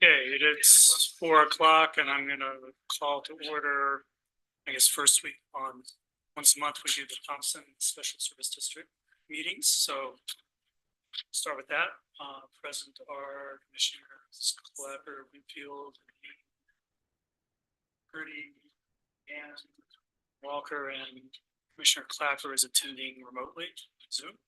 Okay, it's 4 o'clock and I'm gonna call to order, I guess, first week on, once a month, we do the Thompson Special Service District meetings, so start with that. Present are Commissioners Clapper, Winfield, Purdy, and Walker, and Commissioner Clapper is attending remotely Zoom.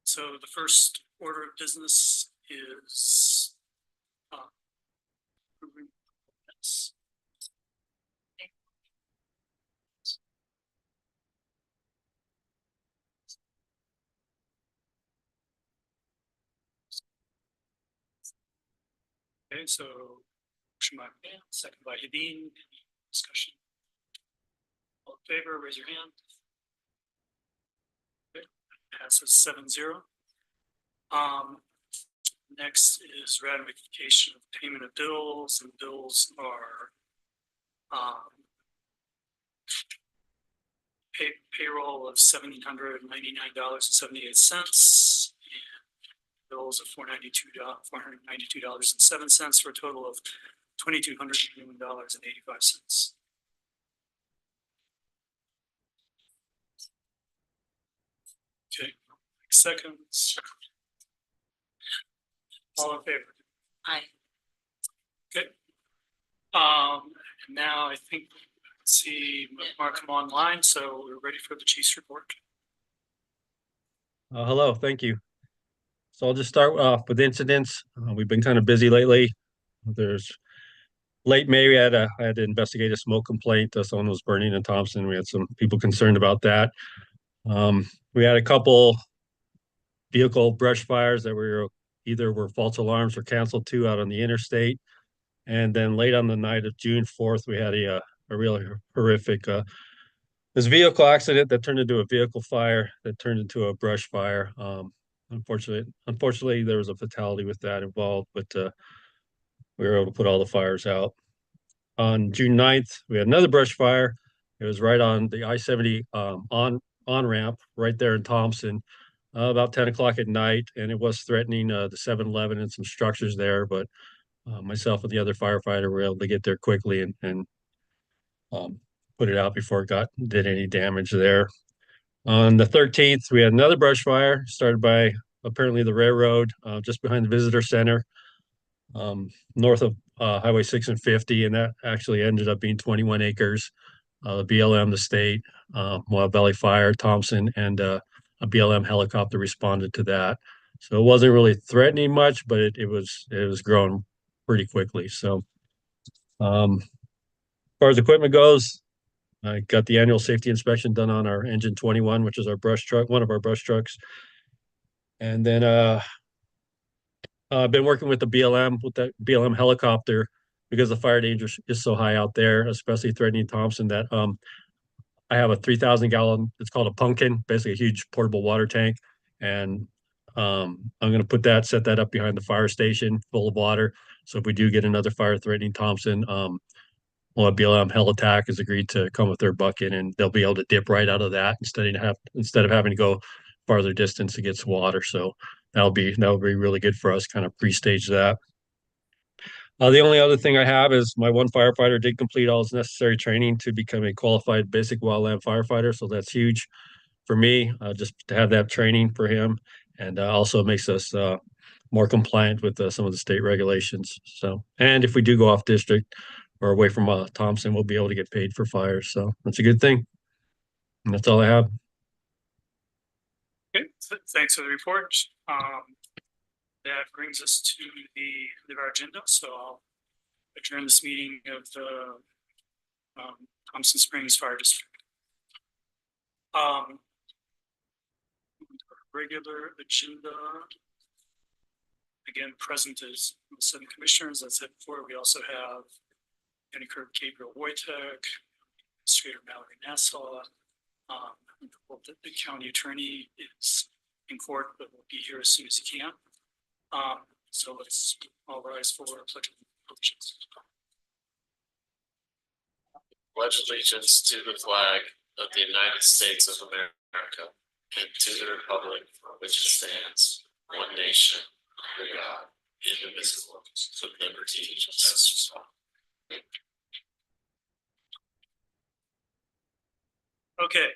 So the first order of business is approving minutes. Okay, so motion by Van, second by Hedin. Any discussion? All in favor, raise your hand. Okay, passes 7-0. Next is ratification of payment of bills, and bills are payroll of $1,799.78. Bills of $492.07 for a total of $2,201.85. Okay, seconds. All in favor? Aye. Okay. And now I think see Mark come online, so we're ready for the chief's report. Hello, thank you. So I'll just start off with incidents. We've been kind of busy lately. There's late May, I had to investigate a smoke complaint. Someone was burning in Thompson. We had some people concerned about that. We had a couple vehicle brush fires that were either false alarms or canceled to out on the interstate. And then late on the night of June 4th, we had a really horrific this vehicle accident that turned into a vehicle fire that turned into a brush fire. Unfortunately, there was a fatality with that involved, but we were able to put all the fires out. On June 9th, we had another brush fire. It was right on the I-70 on ramp right there in Thompson, about 10 o'clock at night, and it was threatening the 7-Eleven and some structures there, but myself and the other firefighter were able to get there quickly and put it out before it did any damage there. On the 13th, we had another brush fire started by apparently the railroad just behind the visitor center, north of Highway 6 and 50, and that actually ended up being 21 acres. The BLM, the state, Mohawk Valley Fire, Thompson, and a BLM helicopter responded to that. So it wasn't really threatening much, but it was growing pretty quickly. So as far as equipment goes, I got the annual safety inspection done on our engine 21, which is our brush truck, one of our brush trucks. And then I've been working with the BLM, with that BLM helicopter, because the fire danger is so high out there, especially threatening Thompson, that I have a 3,000 gallon, it's called a pumpkin, basically a huge portable water tank. And I'm going to set that up behind the fire station full of water. So if we do get another fire threatening Thompson, BLM Heli-TAC has agreed to come with their bucket, and they'll be able to dip right out of that instead of having to go farther distance to get some water. So that'll be really good for us, kind of pre-stage that. The only other thing I have is my one firefighter did complete all his necessary training to become a qualified basic wildland firefighter. So that's huge for me, just to have that training for him, and also makes us more compliant with some of the state regulations. So, and if we do go off district or away from Thompson, we'll be able to get paid for fires. So that's a good thing. And that's all I have. Okay, thanks for the report. That brings us to the end of our agenda. So I'll adjourn this meeting of the Thompson Springs Fire District. Regular agenda. Again, present is 7 commissioners. As I said before, we also have County Clerk Gabriel Wojtek, Administrator Mallory Nassau. The county attorney is in court, but will be here as soon as he can. So let's all rise for pledge of allegiance. Pledge allegiance to the flag of the United States of America and to the republic for which it stands, one nation, under God, indivisible, with liberty and justice for all. Okay,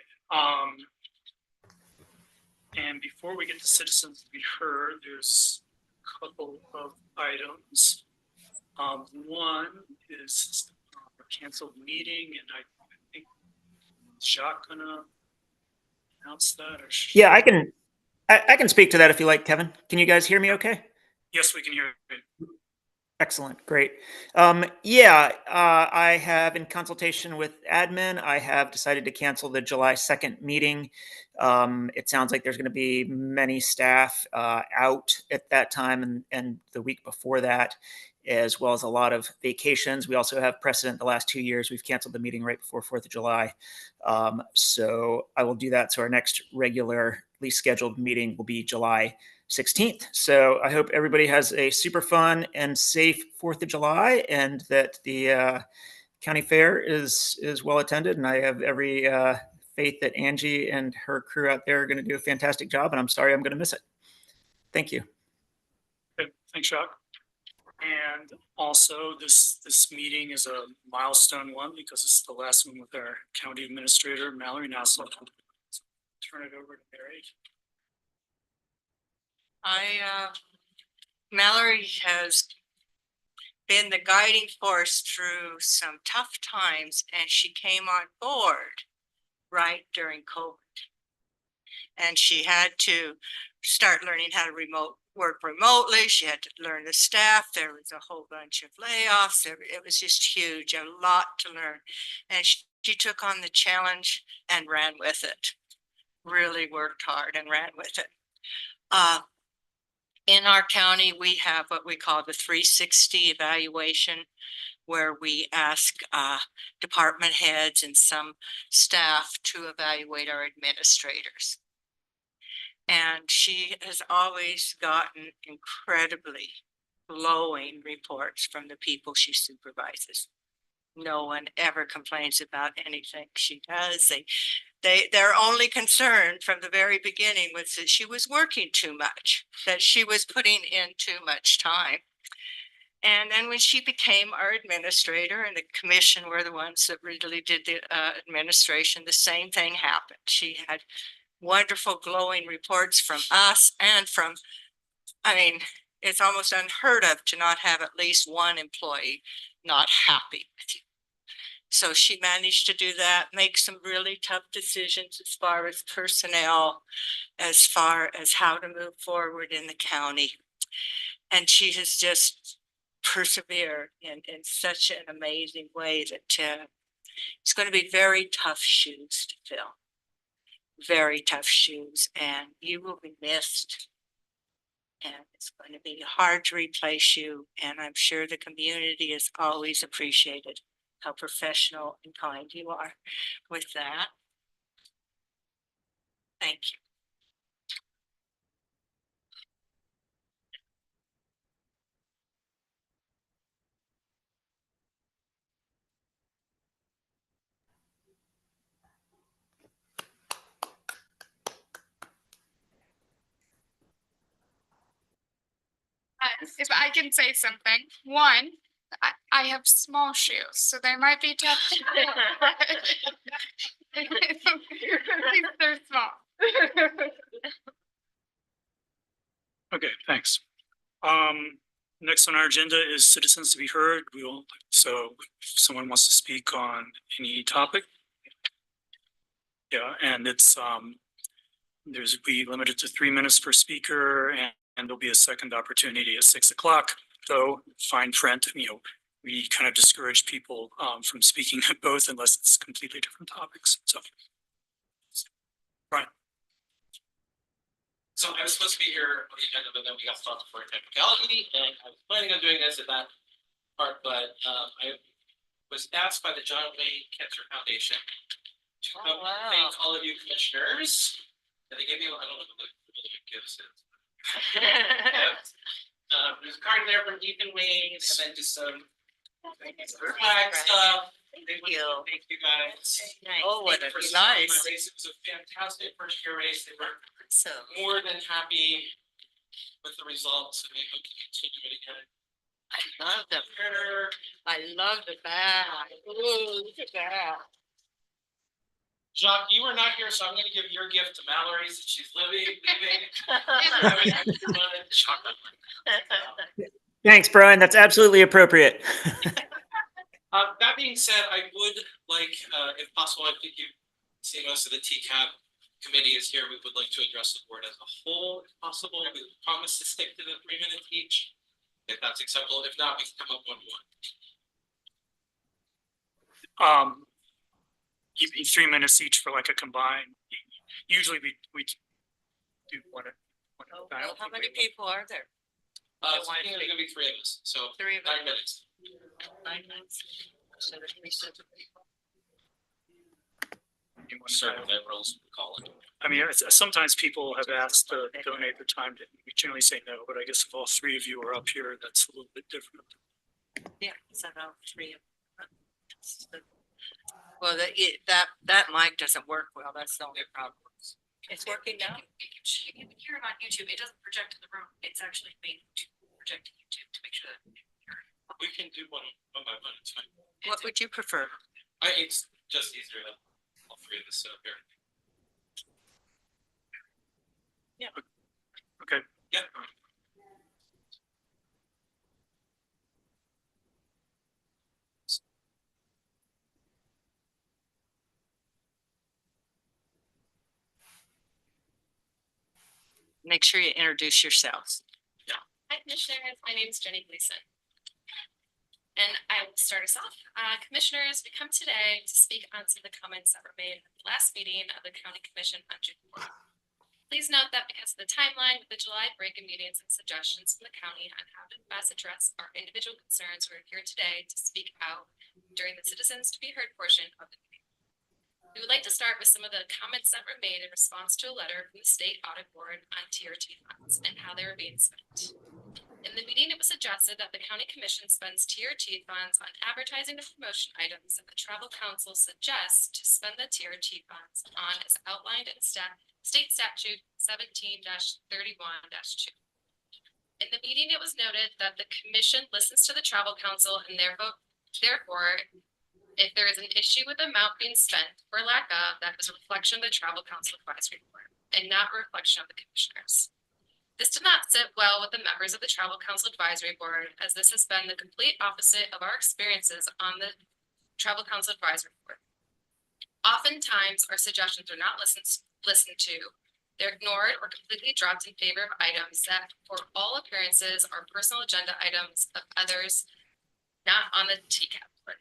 and before we get to citizens to be heard, there's a couple of items. One is a canceled meeting, and I think Jacques gonna announce that, or? Yeah, I can speak to that if you like, Kevin. Can you guys hear me okay? Yes, we can hear you. Excellent, great. I have, in consultation with admin, I have decided to cancel the July 2nd meeting. It sounds like there's going to be many staff out at that time and the week before that, as well as a lot of vacations. We also have precedent the last 2 years. We've canceled the meeting right before 4th of July. So I will do that. So our next regularly scheduled meeting will be July 16th. So I hope everybody has a super fun and safe 4th of July, and that the county fair is well attended. And I have every faith that Angie and her crew out there are going to do a fantastic job. And I'm sorry I'm going to miss it. Thank you. Okay, thanks, Jacques. And also, this meeting is a milestone one because it's the last one with our county administrator, Mallory Nassau. Turn it over to Mary. Mallory has been the guiding force through some tough times, and she came on board right during COVID. And she had to start learning how to work remotely. She had to learn the staff. There was a whole bunch of layoffs. It was just huge, a lot to learn. And she took on the challenge and ran with it. Really worked hard and ran with it. In our county, we have what we call the 360 evaluation, where we ask department heads and some staff to evaluate our administrators. And she has always gotten incredibly glowing reports from the people she supervises. No one ever complains about anything she does. Their only concern from the very beginning was that she was working too much, that she was putting in too much time. And then when she became our administrator, and the commission were the ones that really did the administration, the same thing happened. She had wonderful glowing reports from us and from, I mean, it's almost unheard of to not have at least one employee not happy with you. So she managed to do that, make some really tough decisions as far as personnel, as far as how to move forward in the county. And she has just persevered in such an amazing way that it's going to be very tough shoes to fill. Very tough shoes, and you will be missed. And it's going to be hard to replace you. And I'm sure the community has always appreciated how professional and kind you are. With that, thank you. If I can say something, one, I have small shoes, so they might be tough to fit. They're small. Okay, thanks. Next on our agenda is citizens to be heard. So if someone wants to speak on any topic. Yeah, and it's, be limited to 3 minutes per speaker, and there'll be a second opportunity at 6 o'clock. So fine print, we kind of discourage people from speaking at both unless it's completely different topics. So, Brian. So I was supposed to be here on the agenda, but then we got stopped for a technicality, and I was planning on doing this at that part, but I was asked by the John Wayne Cancer Foundation to come and thank all of you commissioners. And they gave me, I don't know what the gifts is. There's a card there from Ethan Wayne, and then just some flag stuff. Thank you guys. Oh, what a For nice. my race. It was a fantastic first year race. They were So more than happy with the results and maybe we can continue it again. I love the, I love the bag. Ooh, look at that. Jacques, you were not here, so I'm gonna give your gift to Mallory since she's leaving. Chocolate. Thanks, Brian. That's absolutely appropriate. That being said, I would like, if possible, I think you see most of the TCAP committee is here. We would like to address the board as a whole, if possible. We promise to stick to the 3 minutes each, if that's acceptable. If not, we can come up one to one. Give me 3 minutes each for like a combined. Usually we do one. Oh, well, how many people are there? There's gonna be 3 of us, so 3 of 9 minutes. 9 minutes. So there's 3 sets of people. Certain liberals call it. I mean, sometimes people have asked to donate their time. We generally say no, but I guess if all 3 of you are up here, that's a little bit different. Yeah, so now 3 of them. Well, that mic doesn't work well. That's the only problem. It's working now? You can hear it on YouTube. It doesn't project to the room. It's actually made to project to YouTube to make sure that you hear it. We can do one by one, it's fine. What would you prefer? It's just easier to all 3 of us sit up here. Okay. Yeah. Make sure you introduce yourselves. Hi, Commissioners. My name is Jenny Gleason. And I will start us off. Commissioners, we come today to speak on some of the comments that were made at the last meeting of the County Commission on June 4th. Please note that because of the timeline with the July break-in meetings and suggestions from the county on how to best address our individual concerns, we're here today to speak out during the citizens to be heard portion of the meeting. We would like to start with some of the comments that were made in response to a letter from the State Audit Board on TRT funds and how they were being spent. In the meeting, it was suggested that the County Commission spends TRT funds on advertising and promotion items that the Travel Council suggests to spend the TRT funds on as outlined in State Statute 17-31-2. In the meeting, it was noted that the Commission listens to the Travel Council and therefore, if there is an issue with the amount being spent or lack of, that is a reflection of the Travel Council Advisory Board and not a reflection of the Commissioners. This did not sit well with the members of the Travel Council Advisory Board, as this has been the complete opposite of our experiences on the Travel Council Advisory Board. Oftentimes, our suggestions are not listened to. They're ignored or completely dropped in favor of items that, for all appearances, are personal agenda items of others not on the TCAP board.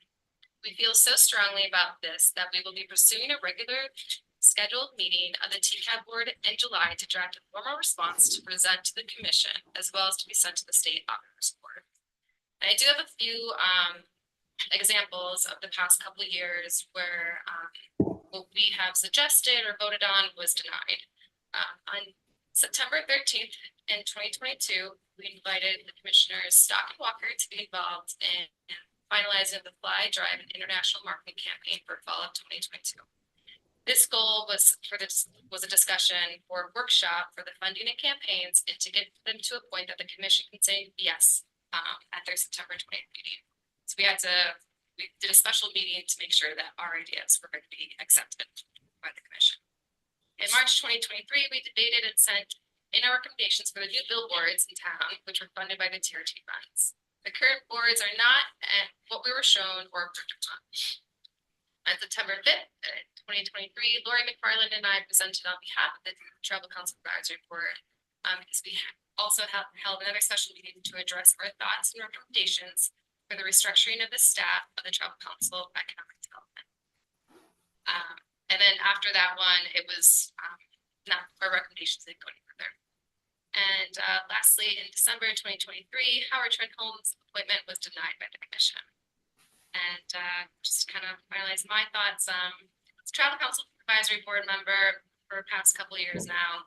We feel so strongly about this that we will be pursuing a regular scheduled meeting of the TCAP board in July to draft a formal response to present to the Commission, as well as to be sent to the State Auditors Board. And I do have a few examples of the past couple of years where what we have suggested or voted on was denied. On September 13th in 2022, we invited the Commissioners Stock and Walker to be involved in finalizing the Fly, Drive, and International Marketing Campaign for fall of 2022. This goal was a discussion for a workshop for the funding and campaigns and to get them to a point that the Commission can say yes at their September 20th meeting. So we did a special meeting to make sure that our ideas were going to be accepted by the Commission. In March 2023, we debated and sent in our recommendations for the new billboards in town, which were funded by the TRT funds. The current boards are not at what we were shown or approved upon. On September 5th, 2023, Lori McFarland and I presented on behalf of the Travel Council Advisory Board because we also held another special meeting to address our thoughts and recommendations for the restructuring of the staff of the Travel Council Economic Development. And then after that one, it was not our recommendations didn't go any further. And lastly, in December 2023, Howard Trent Holmes' appointment was denied by the Commission. And just kind of finalize my thoughts. As Travel Council Advisory Board member for the past couple of years now,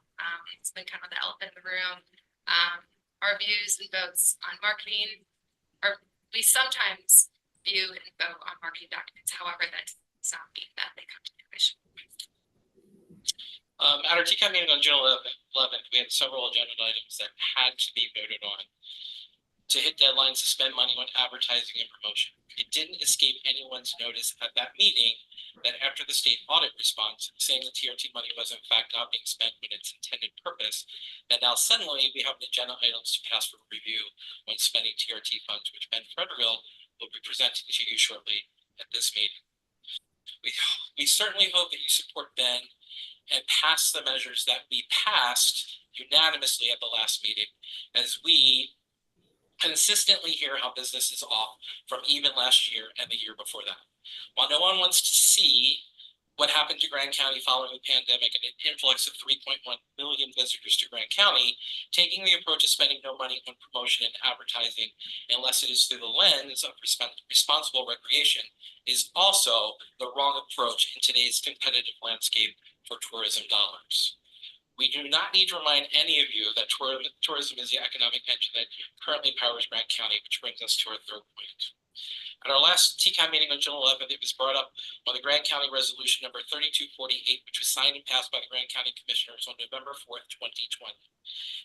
it's been kind of the elephant in the room. Our views and votes on marketing, or we sometimes view and vote on marketing documents. However, that does not mean that they come to the Commission. At our TCAP meeting on June 11th, 11th, we had several agenda items that had to be voted on to hit deadlines to spend money on advertising and promotion. It didn't escape anyone's notice at that meeting that after the state audit response saying the TRT money was in fact not being spent in its intended purpose, that now suddenly we have agenda items to pass for review when spending TRT funds, which Ben Frederill will be presenting to you shortly at this meeting. We certainly hope that you support Ben and pass the measures that we passed unanimously at the last meeting, as we consistently hear how business is off from even last year and the year before that. While no one wants to see what happened to Grand County following the pandemic and an influx of 3.1 million visitors to Grand County, taking the approach of spending no money on promotion and advertising unless it is through the lens of responsible recreation is also the wrong approach in today's competitive landscape for tourism dollars. We do not need to remind any of you that tourism is the economic engine that currently powers Grant County, which brings us to our third point. At our last TCAP meeting on June 11th, it was brought up on the Grant County Resolution number 3248, which was signed and passed by the Grant County Commissioners on November 4th, 2020.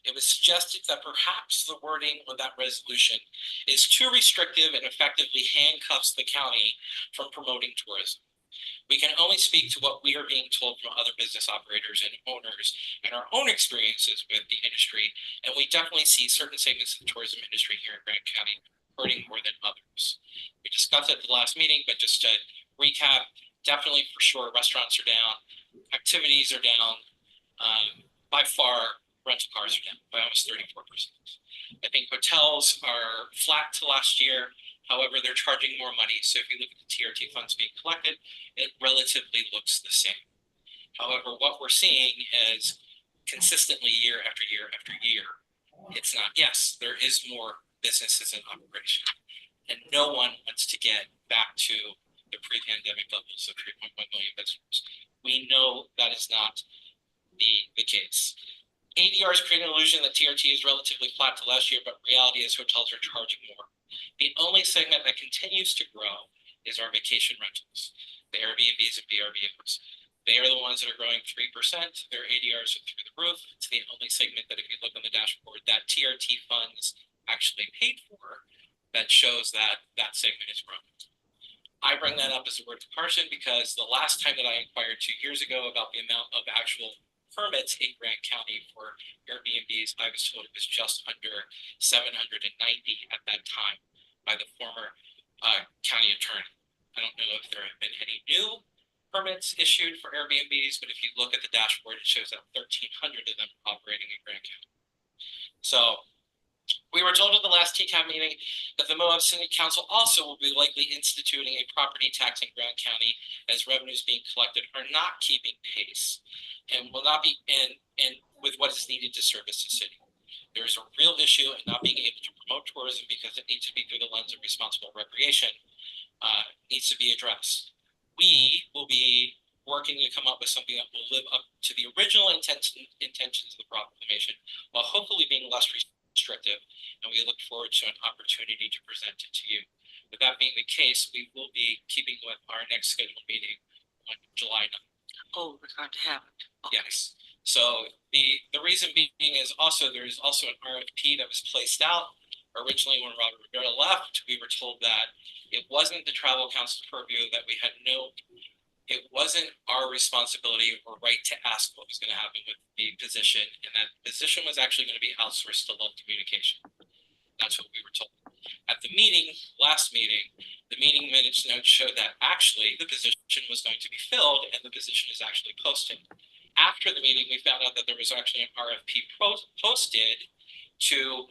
It was suggested that perhaps the wording of that resolution is too restrictive and effectively handcuffs the county from promoting tourism. We can only speak to what we are being told from other business operators and owners and our own experiences with the industry, and we definitely see certain segments of the tourism industry here in Grant County hurting more than others. We discussed at the last meeting, but just to recap, definitely for sure, restaurants are down, activities are down, by far, rental cars are down by almost 34%. I think hotels are flat to last year. However, they're charging more money. So if you look at the TRT funds being collected, it relatively looks the same. However, what we're seeing is consistently year after year after year, it's not, yes, there is more businesses in operation. And no one wants to get back to the pre-pandemic levels of 3.1 million visitors. We know that is not the case. ADRs create an illusion that TRT is relatively flat to last year, but reality is hotels are charging more. The only segment that continues to grow is our vacation rentals, the Airbnbs and VRBOs. They are the ones that are growing 3%. Their ADRs are through the roof. It's the only segment that if you look on the dashboard that TRT funds actually paid for, that shows that that segment is growing. I bring that up as a word to Carson because the last time that I inquired 2 years ago about the amount of actual permits in Grant County for Airbnbs, I was told it was just under 790 at that time by the former county attorney. I don't know if there have been any new permits issued for Airbnbs, but if you look at the dashboard, it shows that 1,300 of them operating in Grant County. So we were told at the last TCAP meeting that the Moab City Council also will be likely instituting a property tax in Grant County as revenues being collected are not keeping pace and will not be in with what is needed to service the city. There is a real issue in not being able to promote tourism because it needs to be through the lens of responsible recreation, needs to be addressed. We will be working to come up with something that will live up to the original intentions of the proclamation while hopefully being less restrictive, and we look forward to an opportunity to present it to you. With that being the case, we will be keeping with our next scheduled meeting on July 9th. Oh, we're going to have it. Okay. Yes. So the reason being is also there is also an RFP that was placed out. Originally, when Robert Rivera left, we were told that it wasn't the travel council's purview, that we had it wasn't our responsibility or right to ask what was going to happen with the position, and that position was actually going to be outsourced to Love Communication. That's what we were told. At the meeting, last meeting, the meeting minutes notes showed that actually the position was going to be filled and the position is actually posted. After the meeting, we found out that there was actually an RFP posted to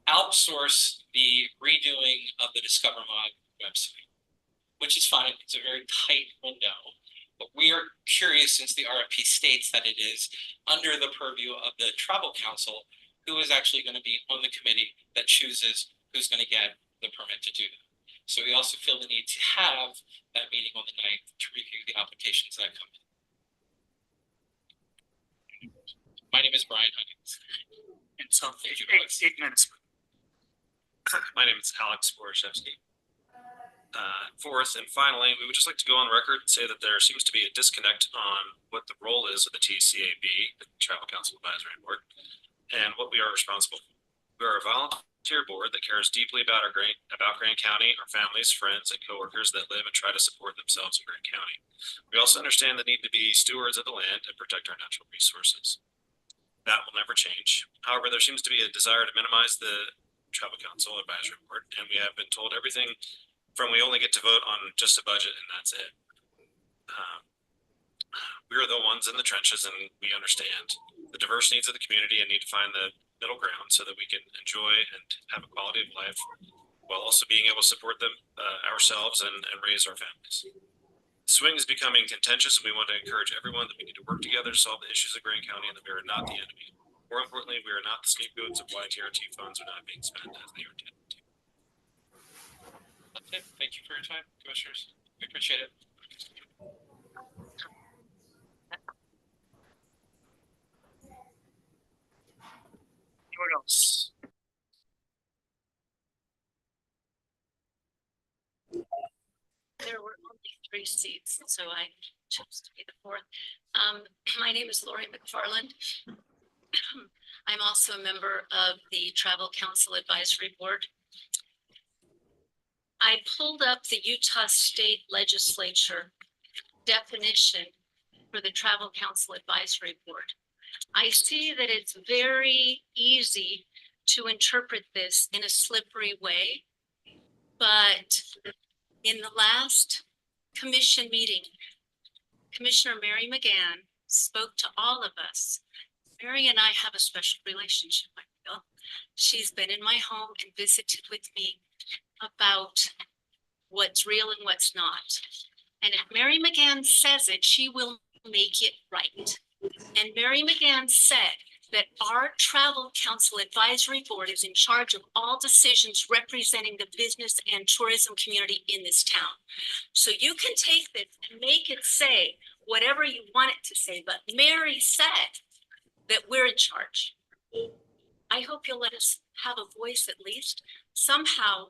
outsource the redoing of the Discover Moab website, which is fine. It's a very tight window, but we are curious, since the RFP states that it is under the purview of the Travel Council, who is actually going to be on the committee that chooses who's going to get the permit to do that. So we also feel the need to have that meeting on the 9th to review the applications that come in. My name is Brian Huggins. And so Thank you, 8 minutes. My name is Alex Borashevsky. Fourth, and finally, we would just like to go on record and say that there seems to be a disconnect on what the role is of the TCAB, the Travel Council Advisory Board, and what we are responsible for. We are a volunteer board that cares deeply about Grant County, our families, friends, and coworkers that live and try to support themselves in Grant County. We also understand the need to be stewards of the land and protect our natural resources. That will never change. However, there seems to be a desire to minimize the Travel Council Advisory Board, and we have been told everything from we only get to vote on just a budget and that's it. We're the ones in the trenches, and we understand the diverse needs of the community and need to find the middle ground so that we can enjoy and have a quality of life while also being able to support them ourselves and raise our families. Swing is becoming contentious, and we want to encourage everyone that we need to work together to solve the issues of Grant County and that we are not the enemy. More importantly, we are not the scapegoats of why TRT funds are not being spent as they are intended to. That's it. Thank you for your time, commissioners. We appreciate it. Anyone else? There were only 3 seats, so I chose to be the 4th. My name is Lori McFarland. I'm also a member of the Travel Council Advisory Board. I pulled up the Utah State Legislature definition for the Travel Council Advisory Board. I see that it's very easy to interpret this in a slippery way, but in the last commission meeting, Commissioner Mary McGann spoke to all of us. Mary and I have a special relationship, I feel. She's been in my home and visited with me about what's real and what's not. And if Mary McGann says it, she will make it right. And Mary McGann said that our Travel Council Advisory Board is in charge of all decisions representing the business and tourism community in this town. So you can take this and make it say whatever you want it to say, but Mary said that we're in charge. I hope you'll let us have a voice at least. Somehow,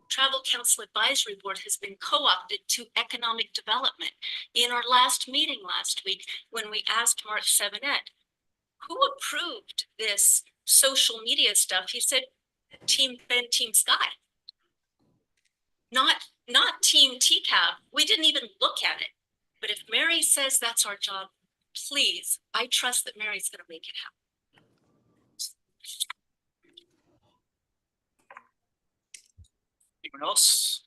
Travel Council Advisory Board has been co-opted to economic development. In our last meeting last week, when we asked Mark Sevenet, who approved this social media stuff? He said, Team Ben, Team Sky. Not Team TCAB. We didn't even look at it. But if Mary says that's our job, please, I trust that Mary's gonna make it happen. Anyone else?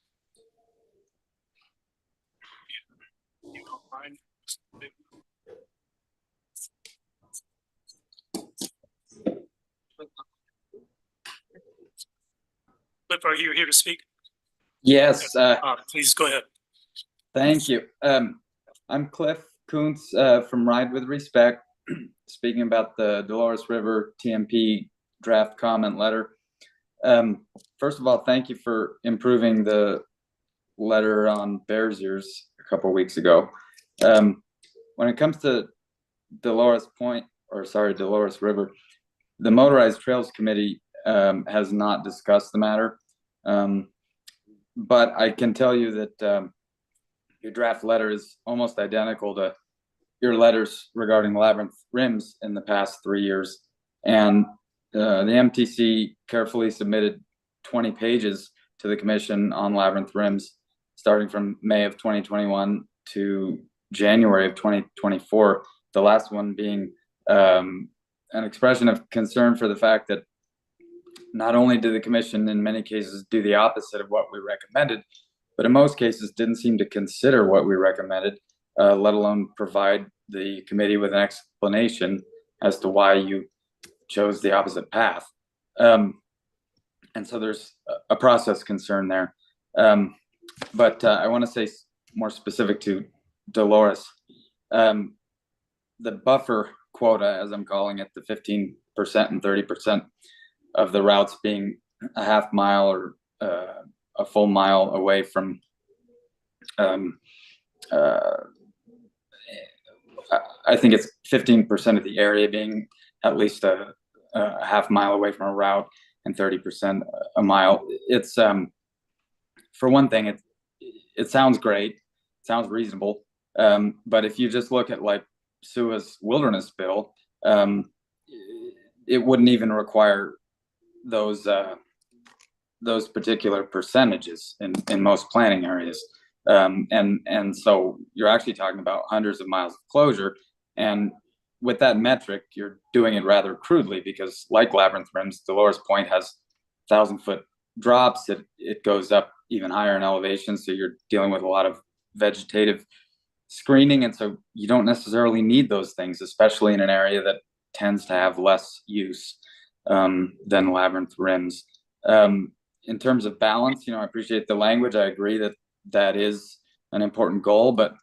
You don't mind? Cliff, are you here to speak? Yes, Please go ahead. thank you. I'm Cliff Kuntz from Ride with Respect, speaking about the Dolores River TMP draft comment letter. First of all, thank you for improving the letter on Bears Ears a couple weeks ago. When it comes to Dolores River, the Motorized Trails Committee has not discussed the matter. But I can tell you that your draft letter is almost identical to your letters regarding Labyrinth Rims in the past 3 years. And the MTC carefully submitted 20 pages to the commission on Labyrinth Rims, starting from May of 2021 to January of 2024. The last one being an expression of concern for the fact that not only did the commission in many cases do the opposite of what we recommended, but in most cases didn't seem to consider what we recommended, let alone provide the committee with an explanation as to why you chose the opposite path. And so there's a process concern there. But I want to say more specific to Dolores. The buffer quota, as I'm calling it, the 15% and 30% of the routes being a half mile or a full mile away from I think it's 15% of the area being at least a half mile away from a route and 30% a mile. It's for one thing, it sounds great, sounds reasonable. But if you just look at like SUA's wilderness bill, it wouldn't even require those particular percentages in most planning areas. And so you're actually talking about hundreds of miles of closure. And with that metric, you're doing it rather crudely because like Labyrinth Rims, Dolores Point has 1,000-foot drops. It goes up even higher in elevation. So you're dealing with a lot of vegetative screening. And so you don't necessarily need those things, especially in an area that tends to have less use than Labyrinth Rims. In terms of balance, I appreciate the language. I agree that is an important goal, but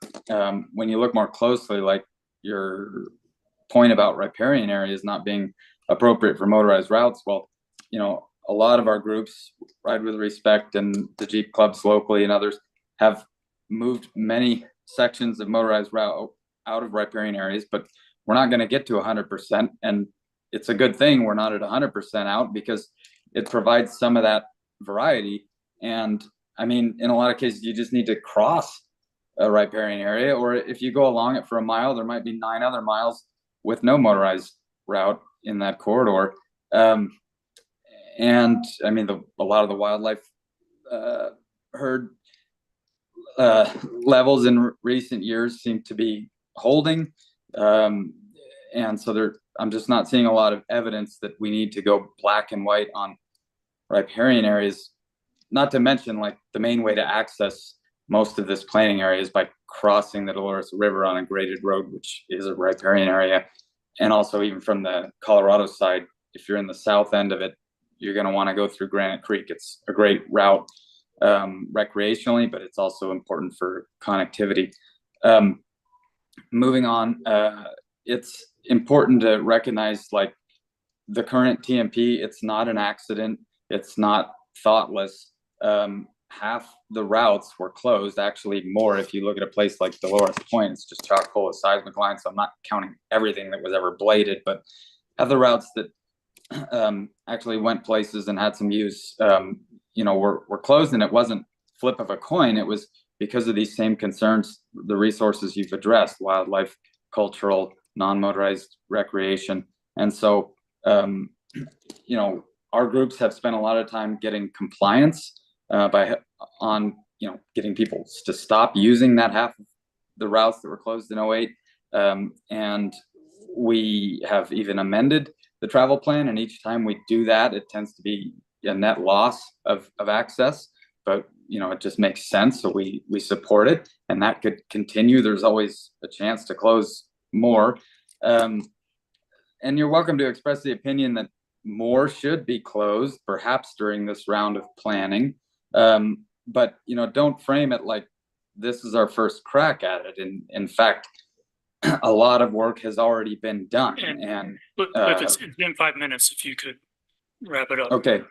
when you look more closely, like your point about riparian areas not being appropriate for motorized routes, well, a lot of our groups, Ride with Respect and the Jeep clubs locally and others, have moved many sections of motorized route out of riparian areas, but we're not going to get to 100%. And it's a good thing we're not at 100% out because it provides some of that variety. And I mean, in a lot of cases, you just need to cross a riparian area, or if you go along it for a mile, there might be 9 other miles with no motorized route in that corridor. And I mean, a lot of the wildlife herd levels in recent years seem to be holding. And so I'm just not seeing a lot of evidence that we need to go black and white on riparian areas, not to mention like the main way to access most of this planning area is by crossing the Dolores River on a graded road, which is a riparian area. And also even from the Colorado side, if you're in the south end of it, you're going to want to go through Granite Creek. It's a great route recreationally, but it's also important for connectivity. Moving on, it's important to recognize like the current TMP, it's not an accident. It's not thoughtless. Half the routes were closed, actually more. If you look at a place like Dolores Point, it's just chock full of seismic lines. So I'm not counting everything that was ever bladed, but other routes that actually went places and had some use, were closed. And it wasn't flip of a coin. It was because of these same concerns, the resources you've addressed: wildlife, cultural, non-motorized recreation. And so, our groups have spent a lot of time getting compliance getting people to stop using that half of the routes that were closed in 2008. And we have even amended the travel plan. And each time we do that, it tends to be a net loss of access. But, it just makes sense. So we support it, and that could continue. There's always a chance to close more. And you're welcome to express the opinion that more should be closed, perhaps during this round of planning. But, don't frame it like this is our first crack at it. And in fact, a lot of work has already been done. And it's been 5 minutes, if you could wrap it up. Okay,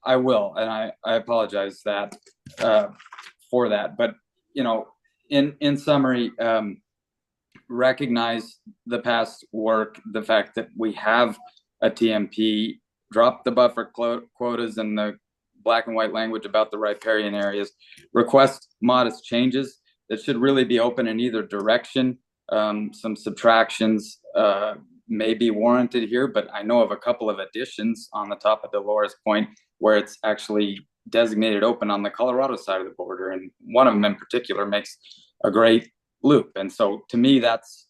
I will. And I apologize for that. But, in summary, recognize the past work, the fact that we have a TMP, drop the buffer quotas and the black and white language about the riparian areas, request modest changes that should really be open in either direction. Some subtractions may be warranted here, but I know of a couple of additions on the top of Dolores Point where it's actually designated open on the Colorado side of the border. And one of them in particular makes a great loop. And so to me, that's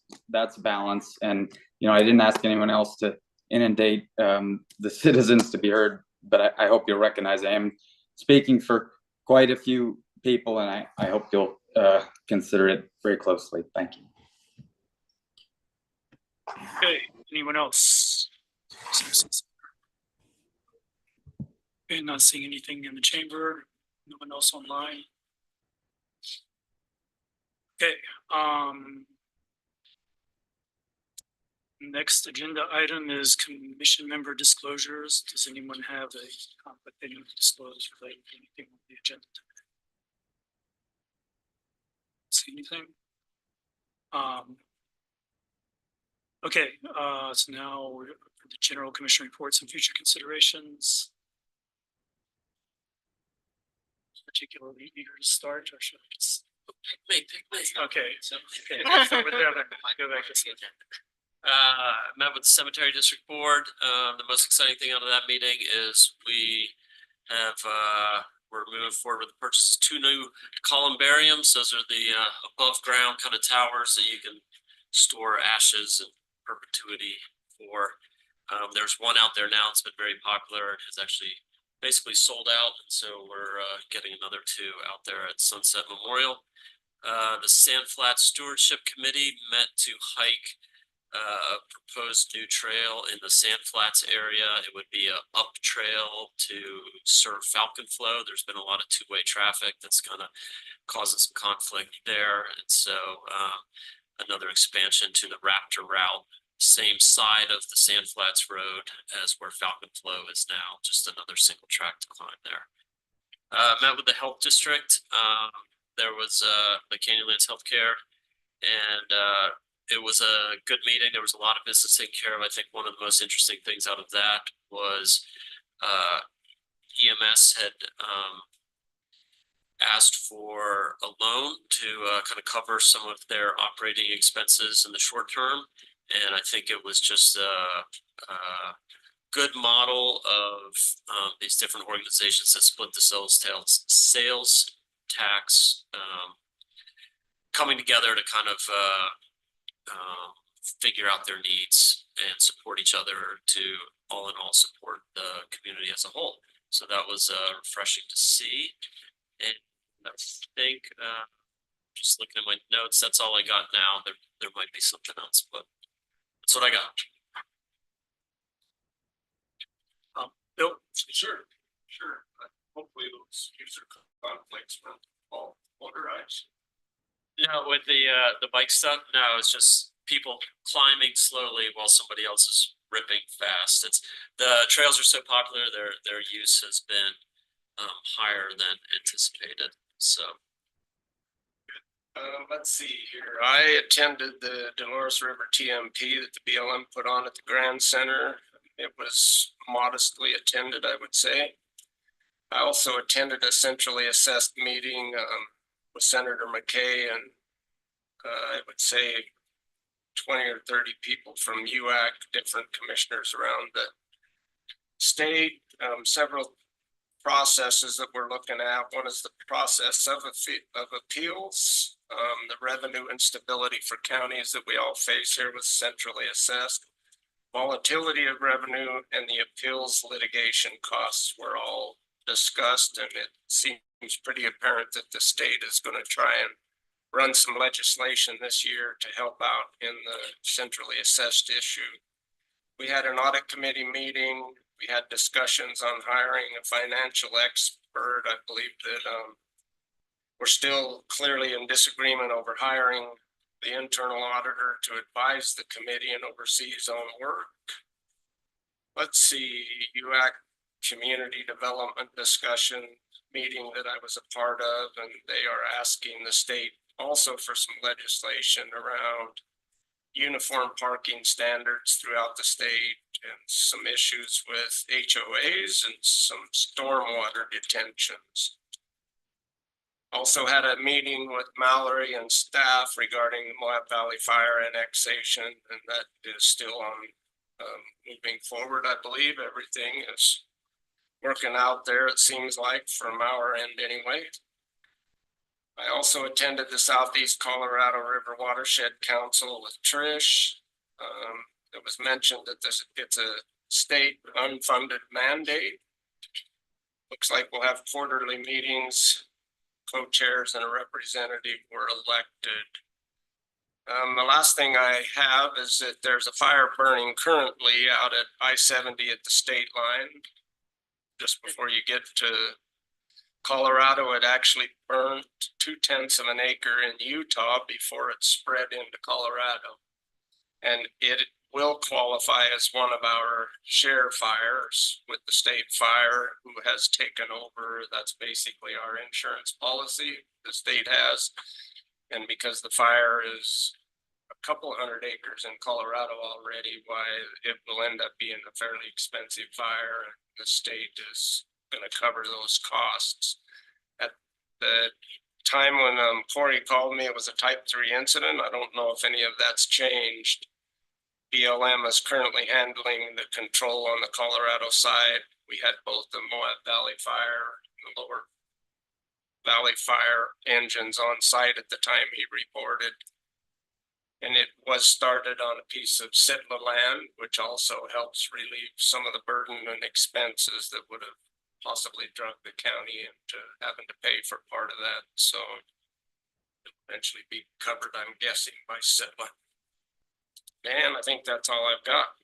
balance. And, I didn't ask anyone else to inundate the citizens to be heard, but I hope you'll recognize I am speaking for quite a few people, and I hope you'll consider it very closely. Thank you. Okay, anyone else? Okay, not seeing anything in the chamber. No one else online. Okay, next agenda item is commission member disclosures. Does anyone have a conflict they need to disclose related to anything on the agenda today? See anything? Okay, so now we're for the general commission reports and future considerations. particularly eager to start, or should I just? Pick me. Okay, So, okay, so with that, go back to the agenda. Met with the Cemetery District Board. The most exciting thing out of that meeting is we have, we're moving forward with the purchase of 2 new columbariums. Those are the above ground kind of towers that you can store ashes in perpetuity for. There's one out there now. It's been very popular. It's actually basically sold out. And so we're getting another 2 out there at Sunset Memorial. The Sand Flats Stewardship Committee met to hike a proposed new trail in the Sand Flats area. It would be a up trail to serve Falcon Flow. There's been a lot of two-way traffic that's kind of causing some conflict there. And so another expansion to the Raptor route, same side of the Sand Flats Road as where Falcon Flow is now, just another single track to climb there. Met with the Health District. There was the Canyonlands Healthcare, and it was a good meeting. There was a lot of business taken care of. I think one of the most interesting things out of that was EMS had asked for a loan to kind of cover some of their operating expenses in the short term. And I think it was just a good model of these different organizations that split the sales tax coming together to kind of figure out their needs and support each other to all in all support the community as a whole. So that was refreshing to see. And I think just looking at my notes, that's all I got now. There might be something else, but that's what I got. Bill? Sure. Hopefully those user conflicts were all motorized. No, with the bike stuff, no, it's just people climbing slowly while somebody else is ripping fast. It's the trails are so popular, their use has been higher than anticipated. So Let's see here. I attended the Dolores River TMP that the BLM put on at the Grand Center. It was modestly attended, I would say. I also attended a centrally assessed meeting with Senator McKay, and I would say 20 or 30 people from UAC, different commissioners around the state, several processes that we're looking at. One is the process of appeals, the revenue instability for counties that we all face here with centrally assessed, volatility of revenue, and the appeals litigation costs were all discussed. And it seems pretty apparent that the state is going to try and run some legislation this year to help out in the centrally assessed issue. We had an audit committee meeting. We had discussions on hiring a financial expert. I believe that we're still clearly in disagreement over hiring the internal auditor to advise the committee and oversee his own work. Let's see, UAC community development discussion meeting that I was a part of, and they are asking the state also for some legislation around uniform parking standards throughout the state and some issues with HOAs and some stormwater detentions. Also had a meeting with Mallory and staff regarding the Moab Valley Fire annexation, and that is still on moving forward. I believe everything is working out there, it seems like, from our end anyway. I also attended the Southeast Colorado River Watershed Council with Trish. It was mentioned that it's a state unfunded mandate. Looks like we'll have quarterly meetings. Co-chairs and a representative were elected. The last thing I have is that there's a fire burning currently out at I-70 at the state line. Just before you get to Colorado, it actually burned 0.2 of an acre in Utah before it spread into Colorado. And it will qualify as one of our share fires with the state fire who has taken over. That's basically our insurance policy the state has. And because the fire is a couple hundred acres in Colorado already, why it will end up being a fairly expensive fire. The state is going to cover those costs. At the time when Corey called me, it was a type 3 incident. I don't know if any of that's changed. BLM is currently handling the control on the Colorado side. We had both the Moab Valley Fire and the Lower Valley Fire engines on site at the time he reported. And it was started on a piece of Sitla land, which also helps relieve some of the burden and expenses that would have possibly drugged the county into having to pay for part of that. So it'll eventually be covered, I'm guessing, by Sitla. And I think that's all I've got.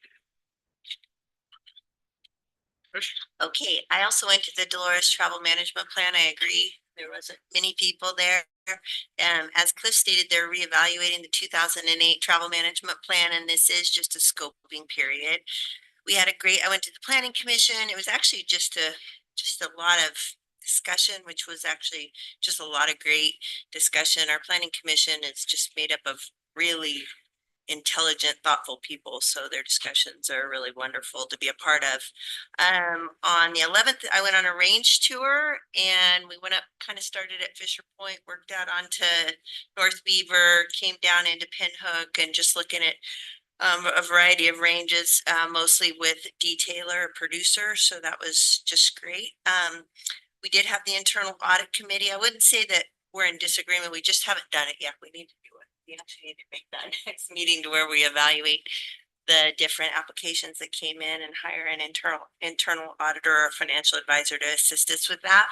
Okay, I also went to the Dolores Travel Management Plan. I agree. There wasn't many people there. As Cliff stated, they're reevaluating the 2008 travel management plan, and this is just a scoping period. We had I went to the planning commission. It was actually just a lot of discussion, which was actually just a lot of great discussion. Our planning commission is just made up of really intelligent, thoughtful people. So their discussions are really wonderful to be a part of. On the 11th, I went on a range tour and we went up, kind of started at Fisher Point, worked out onto North Beaver, came down into Pinhook, and just looking at a variety of ranges, mostly with detailer or producer. So that was just great. We did have the internal audit committee. I wouldn't say that we're in disagreement. We just haven't done it yet. We need to do it. We actually need to make that next meeting to where we evaluate the different applications that came in and hire an internal auditor or financial advisor to assist us with that.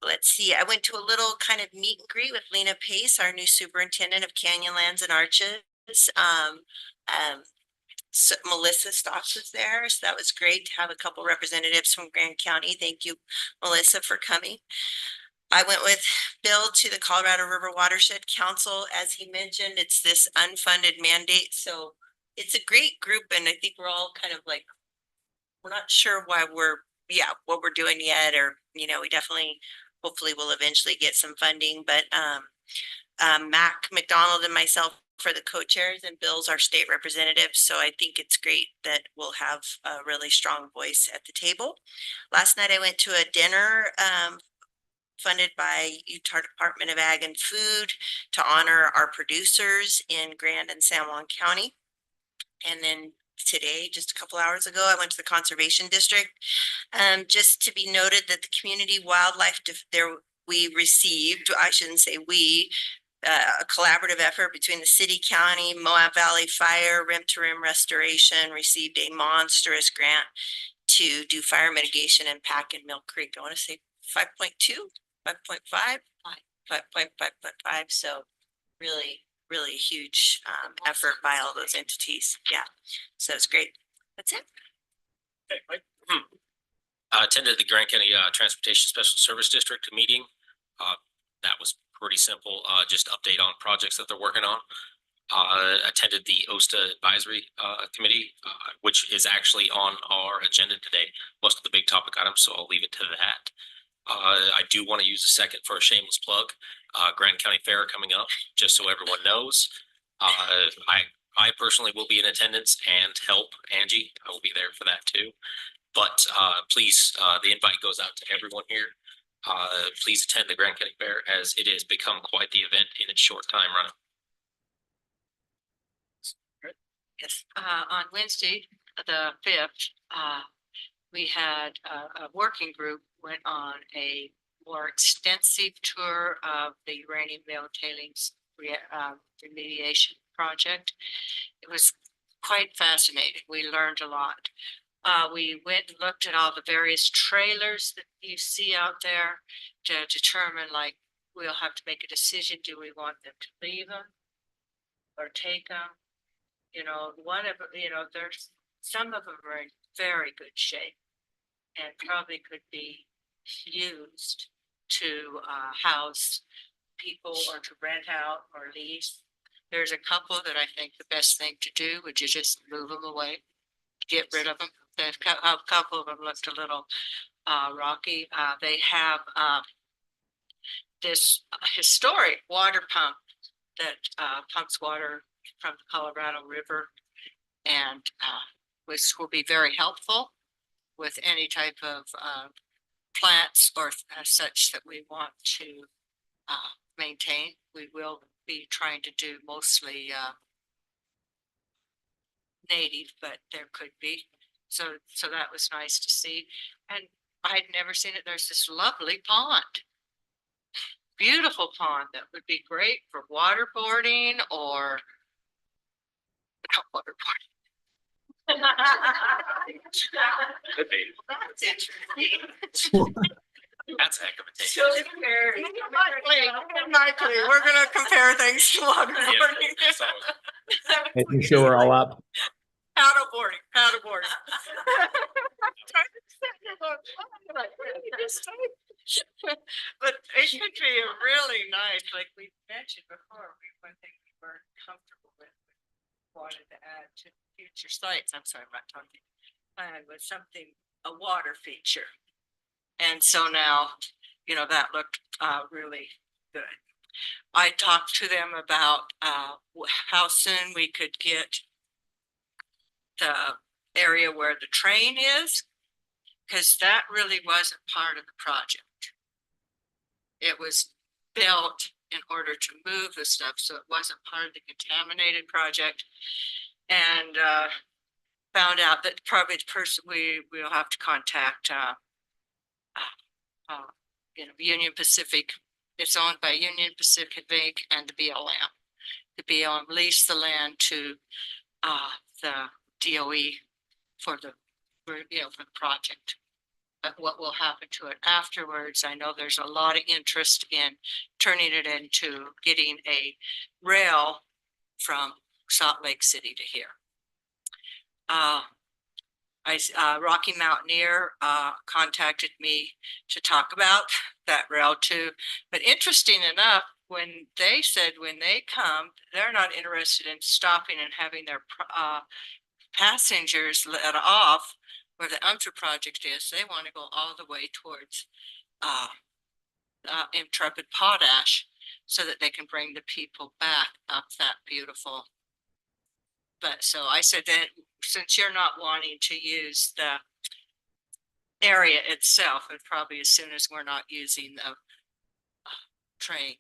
Let's see, I went to a little kind of meet and greet with Lena Pace, our new superintendent of Canyonlands and Arches. So Melissa Stocks was there, so that was great to have a couple representatives from Grand County. Thank you, Melissa, for coming. I went with Bill to the Colorado River Watershed Council. As he mentioned, it's this unfunded mandate. So it's a great group. And I think we're all kind of like, we're not sure why what we're doing yet, or, we definitely, hopefully we'll eventually get some funding, but Mac McDonald and myself for the co-chairs, and Bill's our state representative. So I think it's great that we'll have a really strong voice at the table. Last night I went to a dinner funded by Utah Department of Ag and Food to honor our producers in Grand and San Juan County. And then today, just a couple hours ago, I went to the Conservation District. Just to be noted that the community wildlife we received, I shouldn't say we, a collaborative effort between the city, county, Moab Valley Fire, Rim to Rim Restoration received a monstrous grant to do fire mitigation in Pack and Mill Creek. I want to say 5.2, 5.5, 5.5. So really, really huge effort by all those entities. Yeah, so it's great. That's it. Okay, Mike. Attended the Grand County Transportation Special Service District meeting. That was pretty simple. Just update on projects that they're working on. Attended the OSTA Advisory Committee, which is actually on our agenda today. Most of the big topic items, so I'll leave it to that. I do want to use a second for a shameless plug. Grand County Fair coming up, just so everyone knows. I personally will be in attendance and help Angie. I will be there for that too. But please, the invite goes out to everyone here. Please attend the Grand County Fair, as it has become quite the event in its short time running. Yes, on Wednesday, the 5th, we had a working group went on a more extensive tour of the uranium mill tailings remediation project. It was quite fascinating. We learned a lot. We went and looked at all the various trailers that you see out there to determine, like, we'll have to make a decision. Do we want them to leave them or take them? There's some of them are in very good shape and probably could be used to house people or to rent out or lease. There's a couple that I think the best thing to do would you just move them away, get rid of them. A couple of them looked a little rocky. They have this historic water pump that pumps water from the Colorado River, and which will be very helpful with any type of plants or such that we want to maintain. We will be trying to do mostly native, but there could be. So that was nice to see. And I had never seen it. There's this lovely pond. Beautiful pond that would be great for waterboarding or not waterboarding. Could be. That's interesting. That's a heck of a take. So likely, we're gonna compare things to waterboarding. Making sure we're all up. Paddleboarding. But it could be a really nice, like we mentioned before, one thing we weren't comfortable with, wanted to add to future sites, I'm sorry, I'm not talking, was something, a water feature. And so now, you know, that looked really good. I talked to them about how soon we could get the area where the train is, because that really wasn't part of the project. It was built in order to move the stuff, so it wasn't part of the contaminated project. And found out that probably the person we'll have to contact you know, Union Pacific. It's owned by Union Pacific and the BLM. The BLM leased the land to the DOE for the project. But what will happen to it afterwards, I know there's a lot of interest in turning it into getting a rail from Salt Lake City to here. Rocky Mountaineer contacted me to talk about that rail too. But interesting enough, when they said when they come, they're not interested in stopping and having their passengers let off where the UMTRA project is. They want to go all the way towards Intrepid Potash so that they can bring the people back up that beautiful. But so I said that since you're not wanting to use the area itself, and probably as soon as we're not using the train,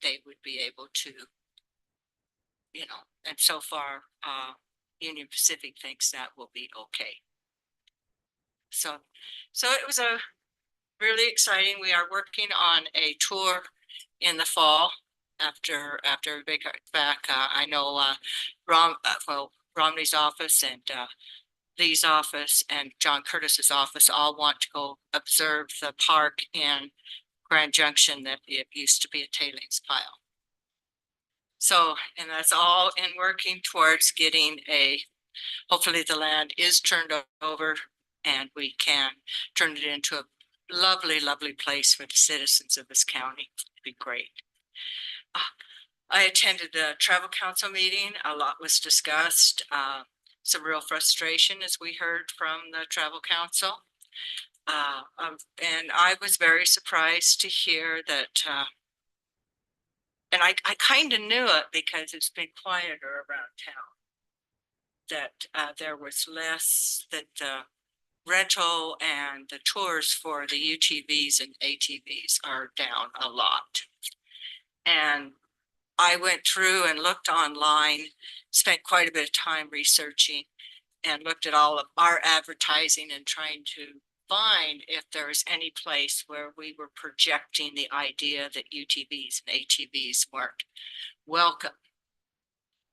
they would be able to, you know, and so far Union Pacific thinks that will be okay. So it was a really exciting. We are working on a tour in the fall after we get back. I know Romney's office and Lee's office and John Curtis's office all want to go observe the park in Grand Junction that it used to be a tailings pile. So, and that's all in working towards getting hopefully the land is turned over and we can turn it into a lovely, lovely place for the citizens of this county. It'd be great. I attended the travel council meeting. A lot was discussed. Some real frustration as we heard from the travel council. And I was very surprised to hear that, and I kind of knew it because it's been quieter around town, that there was less, that the rental and the tours for the UTVs and ATVs are down a lot. And I went through and looked online, spent quite a bit of time researching and looked at all of our advertising and trying to find if there was any place where we were projecting the idea that UTVs and ATVs weren't welcome.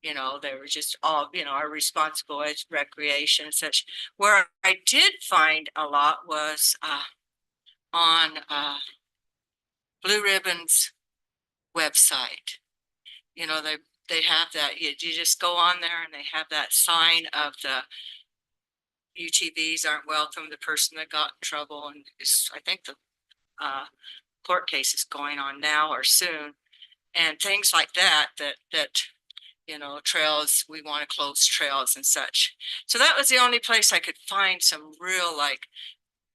You know, they were just all, you know, are responsible as recreation and such. Where I did find a lot was on Blue Ribbon's website. You know, they have that, you just go on there and they have that sign of the UTVs aren't welcome, the person that got in trouble, and I think the court case is going on now or soon, and things like that, you know, trails, we want to close trails and such. So that was the only place I could find some real, like,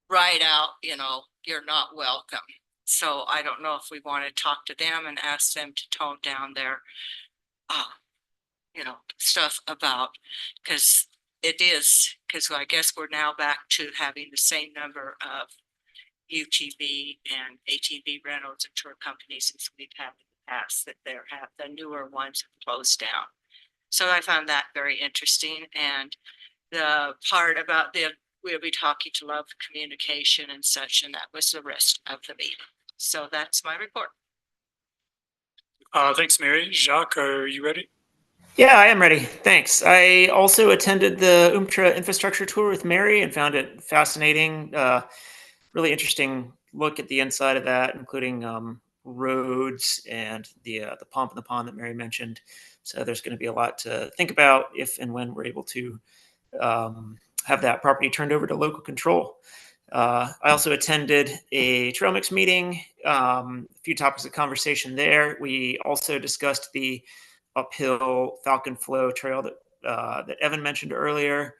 right out, you know, you're not welcome. So I don't know if we want to talk to them and ask them to tone down their, you know, stuff about, because it is, because I guess we're now back to having the same number of UTV and ATV rentals and tour companies as we've had in the past, that there have the newer ones have closed down. So I found that very interesting, and the part about we'll be talking to love communication and such, and that was the rest of the meeting. So that's my report. Thanks, Mary. Jacques, are you ready? Yeah, I am ready. Thanks. I also attended the UMTRA infrastructure tour with Mary and found it fascinating. Really interesting look at the inside of that, including roads and the pump and the pond that Mary mentioned. So there's going to be a lot to think about if and when we're able to have that property turned over to local control. I also attended a trail mix meeting, a few topics of conversation there. We also discussed the uphill Falcon Flow trail that Evan mentioned earlier.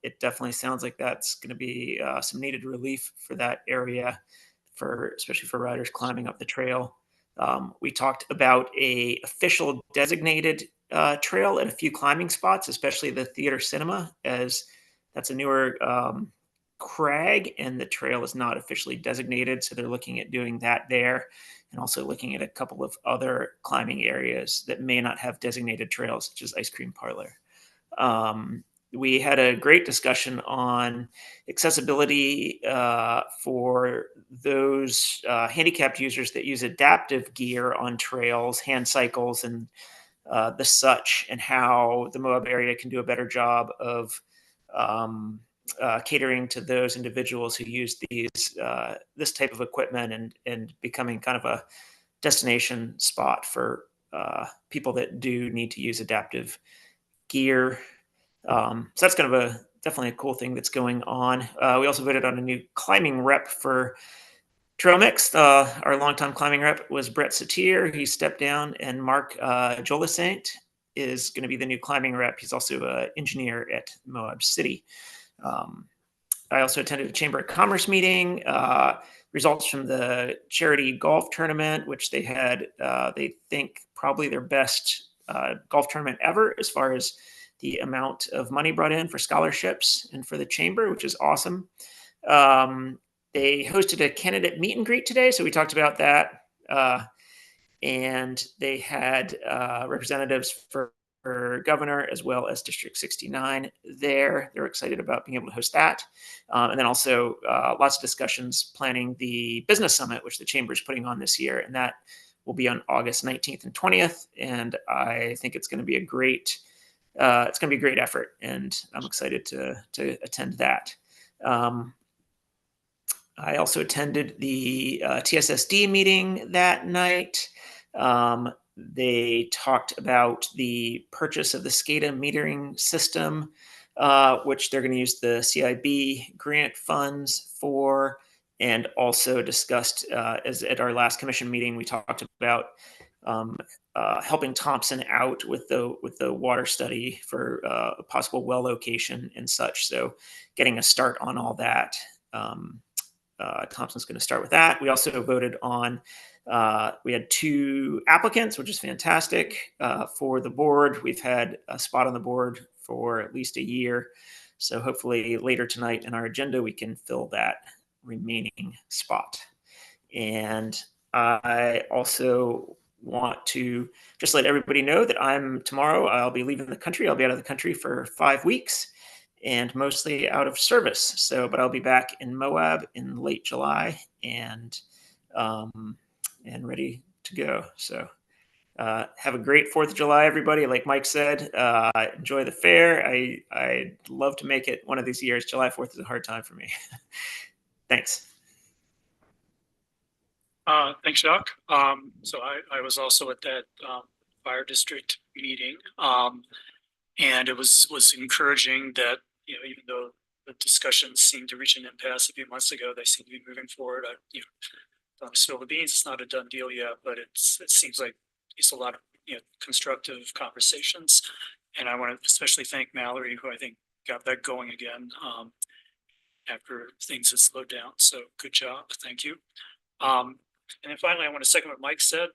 It definitely sounds like that's going to be some needed relief for that area, especially for riders climbing up the trail. We talked about a official designated trail at a few climbing spots, especially the Theater Cinema, as that's a newer crag and the trail is not officially designated. So they're looking at doing that there, and also looking at a couple of other climbing areas that may not have designated trails, such as Ice Cream Parlor. We had a great discussion on accessibility for those handicapped users that use adaptive gear on trails, hand cycles, and the such, and how the Moab area can do a better job of catering to those individuals who use this type of equipment, and becoming kind of a destination spot for people that do need to use adaptive gear. So that's kind of definitely a cool thing that's going on. We also voted on a new climbing rep for Trail Mix. Our longtime climbing rep was Brett Satir. He stepped down, and Mark Jolisaint is going to be the new climbing rep. He's also an engineer at Moab City. I also attended a Chamber of Commerce meeting. Results from the charity golf tournament, which they had, they think probably their best golf tournament ever as far as the amount of money brought in for scholarships and for the chamber, which is awesome. They hosted a candidate meet and greet today, so we talked about that. And they had representatives for governor as well as District 69 there. They're excited about being able to host that. And then also lots of discussions planning the business summit, which the chamber is putting on this year. And that will be on August 19th and 20th. And I think it's going to be a great effort. And I'm excited to attend that. I also attended the TSSD meeting that night. They talked about the purchase of the SCADA metering system, which they're going to use the CIB grant funds for, and also discussed, as at our last commission meeting, we talked about helping Thompson out with the water study for a possible well location and such. So getting a start on all that. Thompson's going to start with that. We also voted on, we had 2 applicants, which is fantastic for the board. We've had a spot on the board for at least a year. So hopefully later tonight in our agenda, we can fill that remaining spot. And I also want to just let everybody know that tomorrow I'll be leaving the country. I'll be out of the country for 5 weeks. And mostly out of service. But I'll be back in Moab in late July and ready to go. So have a great 4th of July, everybody. Like Mike said, enjoy the fair. I'd love to make it one of these years. July 4th is a hard time for me. Thanks. Thanks, Jacques. So I was also at that fire district meeting. And it was encouraging that, even though the discussions seemed to reach an impasse a few months ago, they seem to be moving forward. Don't spill the beans. It's not a done deal yet, but it seems like it's a lot of constructive conversations. And I want to especially thank Mallory, who I think got that going again after things had slowed down. So good job. Thank you. And then finally, I want to second what Mike said.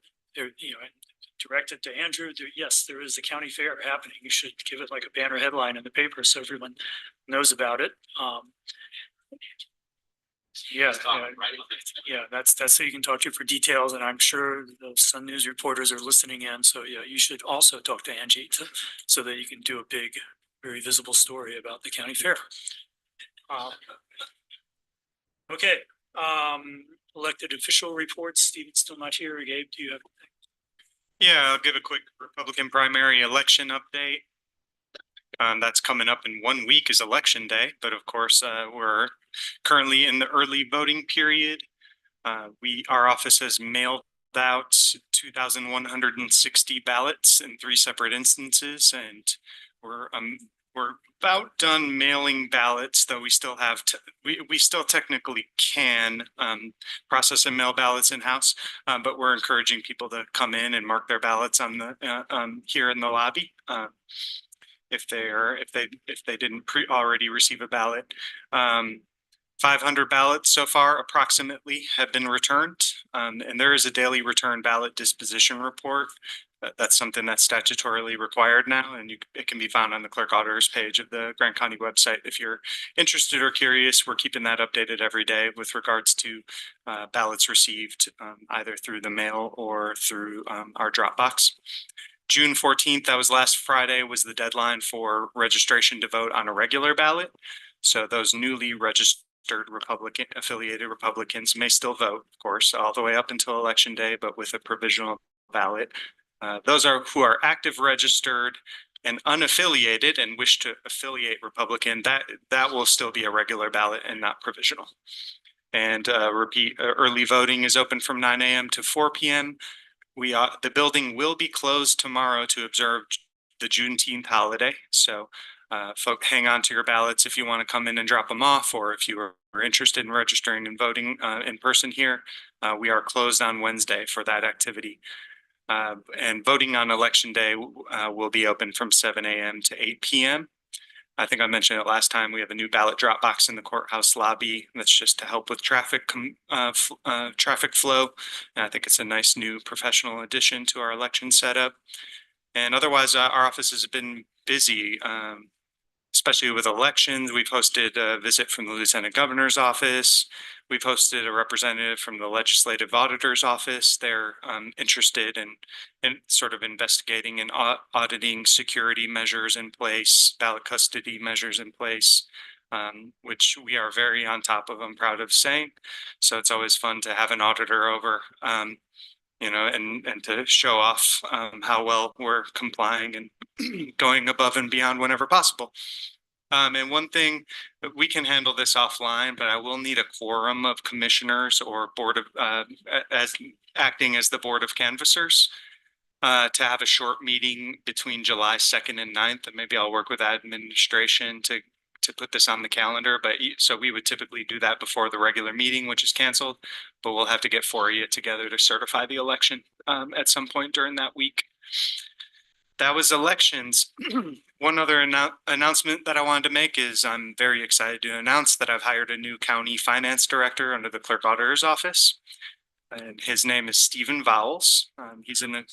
directed to Andrew, yes, there is a county fair happening. You should give it like a banner headline in the paper so everyone knows about it. Yeah, that's who you can talk to for details, and I'm sure the Sun News reporters are listening in. So yeah, you should also talk to Angie so that you can do a big, very visible story about the county fair. Okay, elected official reports. Steven's still not here. Gabe, do you have? Yeah, I'll give a quick Republican primary election update. That's coming up in 1 week is election day, but of course, we're currently in the early voting period. Our office has mailed out 2,160 ballots in 3 separate instances, and we're about done mailing ballots, though we still have we still technically can process and mail ballots in-house, but we're encouraging people to come in and mark their ballots on the here in the lobby. If they didn't already receive a ballot. 500 ballots so far approximately have been returned, and there is a daily return ballot disposition report. That's something that's statutorily required now, and it can be found on the clerk auditor's page of the Grant County website. If you're interested or curious, we're keeping that updated every day with regards to ballots received either through the mail or through our Dropbox. June 14th, that was last Friday, was the deadline for registration to vote on a regular ballot. So those newly registered affiliated Republicans may still vote, of course, all the way up until election day, but with a provisional ballot. Those who are active registered and unaffiliated and wish to affiliate Republican, that will still be a regular ballot and not provisional. And early voting is open from 9 a.m. to 4 p.m. The building will be closed tomorrow to observe the Juneteenth holiday. So folks, hang on to your ballots if you want to come in and drop them off, or if you are interested in registering and voting in person here. We are closed on Wednesday for that activity. And voting on election day will be open from 7 a.m. to 8 p.m. I think I mentioned it last time. We have a new ballot drop box in the courthouse lobby. That's just to help with traffic flow. And I think it's a nice new professional addition to our election setup. And otherwise, our office has been busy, especially with elections. We've hosted a visit from the Lieutenant Governor's office. We've hosted a representative from the Legislative Auditor's office. They're interested in sort of investigating and auditing security measures in place, ballot custody measures in place, which we are very on top of, I'm proud of saying. So it's always fun to have an auditor over, you know, and to show off how well we're complying and going above and beyond whenever possible. And one thing, we can handle this offline, but I will need a quorum of commissioners or board of acting as the board of canvassers to have a short meeting between July 2nd and 9th. And maybe I'll work with administration to put this on the calendar. But so we would typically do that before the regular meeting, which is canceled. But we'll have to get 4 of you together to certify the election at some point during that week. That was elections. One other announcement that I wanted to make is I'm very excited to announce that I've hired a new county finance director under the clerk auditor's office. And his name is Stephen Vowles. He's an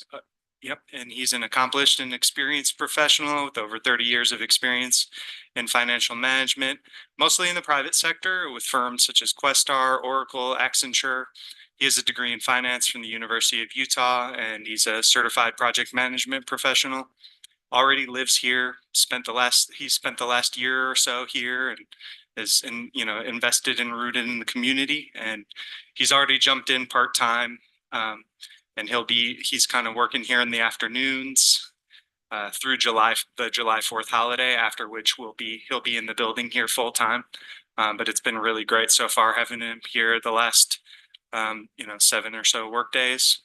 accomplished and experienced professional with over 30 years of experience in financial management, mostly in the private sector with firms such as Questar, Oracle, Accenture. He has a degree in finance from the University of Utah, and he's a certified project management professional. Already lives here. He spent the last year or so here, and is invested and rooted in the community. And he's already jumped in part-time, and he's kind of working here in the afternoons through the July 4th holiday, after which he'll be in the building here full-time. But it's been really great so far having him here the last 7 or so work days.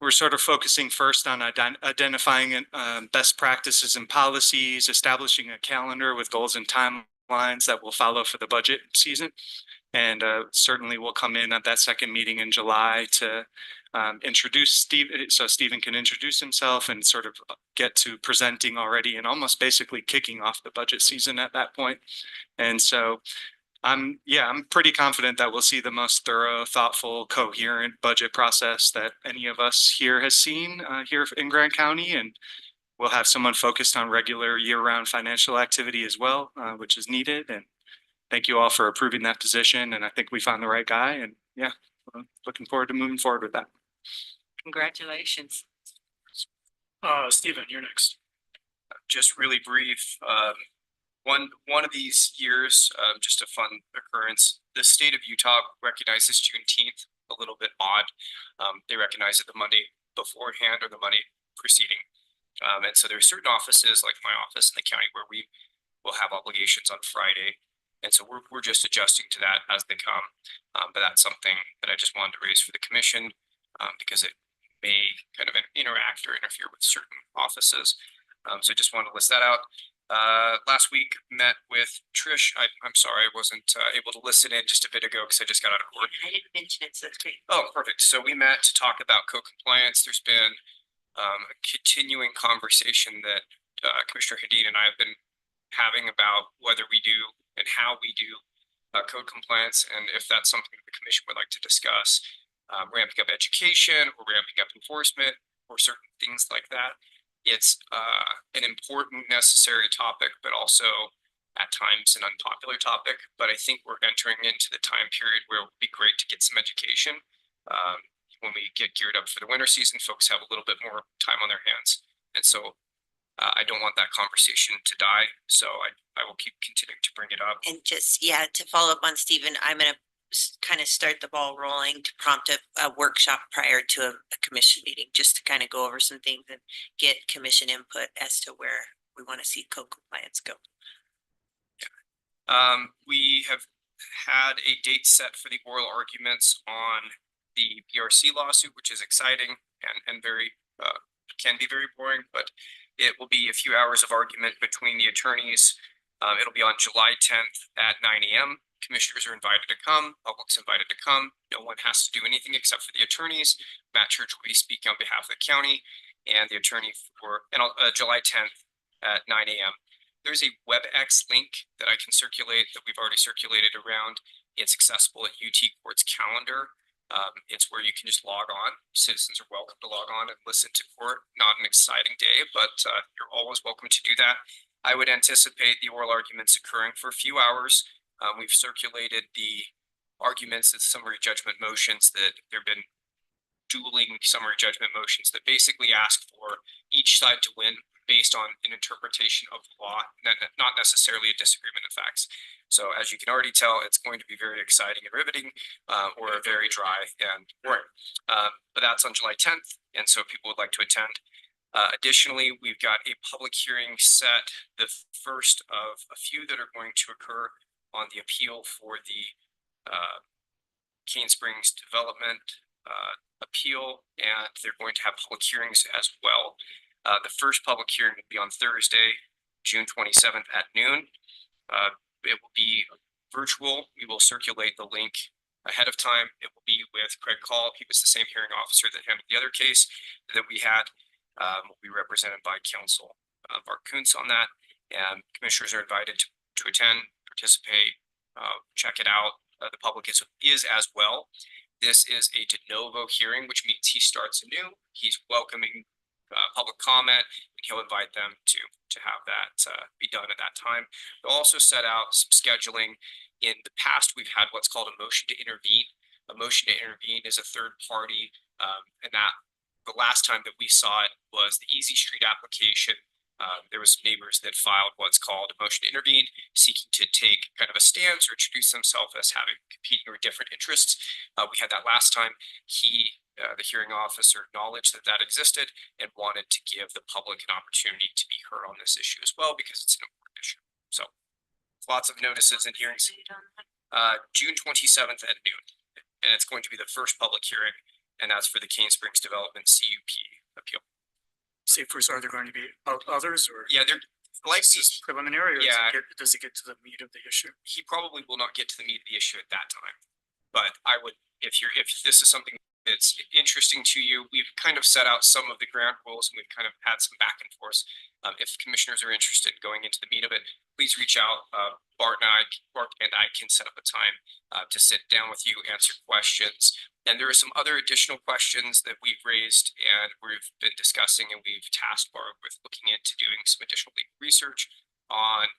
We're sort of focusing first on identifying best practices and policies, establishing a calendar with goals and timelines that will follow for the budget season. And certainly we'll come in at that second meeting in July to introduce Steve, so Stephen can introduce himself and sort of get to presenting already and almost basically kicking off the budget season at that point. And so I'm pretty confident that we'll see the most thorough, thoughtful, coherent budget process that any of us here has seen here in Grant County. And we'll have someone focused on regular year-round financial activity as well, which is needed. And thank you all for approving that position. And I think we found the right guy. And yeah, looking forward to moving forward with that. Congratulations. Stephen, you're next. Just really brief, one of these years, just a fun occurrence, the state of Utah recognizes Juneteenth a little bit odd. They recognize it the Monday beforehand or the Monday preceding. And so there are certain offices like my office in the county where we will have obligations on Friday. And so we're just adjusting to that as they come. But that's something that I just wanted to raise for the commission because it may kind of interact or interfere with certain offices. So I just wanted to list that out. Last week met with Trish. I'm sorry, I wasn't able to listen in just a bit ago because I just got out of work. I didn't mention it, so it's great. Oh, perfect. So we met to talk about code compliance. There's been a continuing conversation that Commissioner Hadid and I have been having about whether we do and how we do code compliance, and if that's something the commission would like to discuss, ramping up education or ramping up enforcement or certain things like that. It's an important, necessary topic, but also at times an unpopular topic. But I think we're entering into the time period where it would be great to get some education. When we get geared up for the winter season, folks have a little bit more time on their hands. And so I don't want that conversation to die. So I will keep continuing to bring it up. And just, yeah, to follow up on Stephen, I'm going to kind of start the ball rolling to prompt a workshop prior to a commission meeting, just to kind of go over some things and get commission input as to where we want to see code compliance go. We have had a date set for the oral arguments on the PRC lawsuit, which is exciting and very can be very boring, but it will be a few hours of argument between the attorneys. It'll be on July 10th at 9 a.m. Commissioners are invited to come, public's invited to come. No one has to do anything except for the attorneys. Matt Church will be speaking on behalf of the county and the attorney for July 10th at 9 a.m. There's a WebEx link that I can circulate that we've already circulated around. It's accessible at UT Court's calendar. It's where you can just log on. Citizens are welcome to log on and listen to court. Not an exciting day, but you're always welcome to do that. I would anticipate the oral arguments occurring for a few hours. We've circulated the arguments and summary judgment motions that there have been dueling summary judgment motions that basically ask for each side to win based on an interpretation of the law, not necessarily a disagreement of facts. So as you can already tell, it's going to be very exciting and riveting or very dry and boring. But that's on July 10th. And so people would like to attend. Additionally, we've got a public hearing set, the first of a few that are going to occur on the appeal for the Cane Springs development appeal, and they're going to have public hearings as well. The first public hearing will be on Thursday, June 27th at noon. It will be virtual. We will circulate the link ahead of time. It will be with Craig Call. He was the same hearing officer that handled the other case that we had. Will be represented by counsel Bart Kuntz on that, and commissioners are invited to attend, participate, check it out. The public is as well. This is a de novo hearing, which means he starts anew. He's welcoming public comment, and he'll invite them to have that be done at that time. We'll also set out some scheduling. In the past, we've had what's called a motion to intervene. A motion to intervene is a third party, and that the last time that we saw it was the Easy Street application. There was some neighbors that filed what's called a motion to intervene, seeking to take kind of a stance or introduce themselves as having competing or different interests. We had that last time. The hearing officer acknowledged that existed and wanted to give the public an opportunity to be heard on this issue as well because it's an important issue. So lots of notices and hearings. June 27th at noon, and it's going to be the first public hearing, and that's for the Cane Springs Development CUP appeal. Say first, are there going to be others or? Yeah, they're like This is preliminary or Yeah. does it get to the meat of the issue? he probably will not get to the meat of the issue at that time. But I would, if this is something it's interesting to you. We've kind of set out some of the ground rules and we've kind of had some back and forth. If commissioners are interested in going into the meat of it, please reach out. Bart and I can set up a time to sit down with you, answer questions. And there are some other additional questions that we've raised and we've been discussing, and we've tasked Bart with looking into doing some additional legal research on,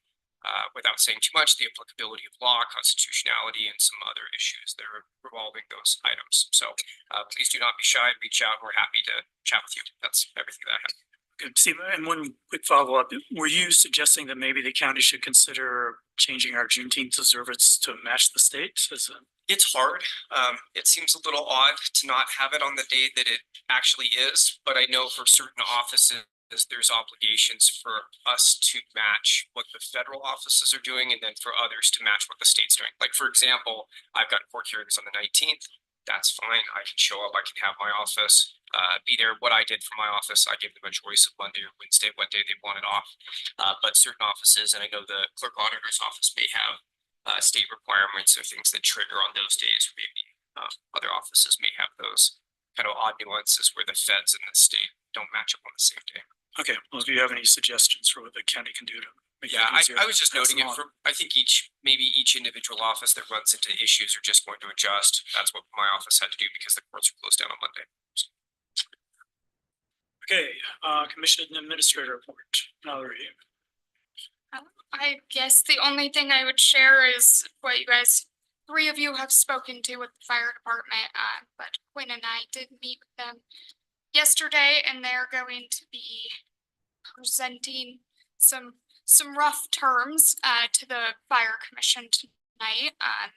without saying too much, the applicability of law, constitutionality, and some other issues that are revolving those items. So please do not be shy, reach out. We're happy to chat with you. That's everything that I have. Good. Steve, and one quick follow-up. Were you suggesting that maybe the county should consider changing our Juneteenth observance to match the state? It's hard. It seems a little odd to not have it on the day that it actually is, but I know for certain offices, there's obligations for us to match what the federal offices are doing and then for others to match what the state's doing. Like, for example, I've got court hearings on the 19th. That's fine. I can show up. I can have my office be there. What I did for my office, I gave them a choice of Monday or Wednesday, what day they wanted off. But certain offices, and I know the clerk auditor's office may have state requirements or things that trigger on those days. Maybe other offices may have those kind of odd nuances where the feds and the state don't match up on the same day. Okay, well, do you have any suggestions for what the county can do to make it Yeah, easier? I was just Pass noting it them on. for, I think maybe each individual office that runs into issues are just going to adjust. That's what my office had to do because the courts are closed down on Monday. Okay, Commission Administrator report. Mallory. I guess the only thing I would share is what you guys, 3 of you have spoken to with the fire department, but Quinn and I did meet with them yesterday, and they're going to be presenting some rough terms to the fire commission tonight.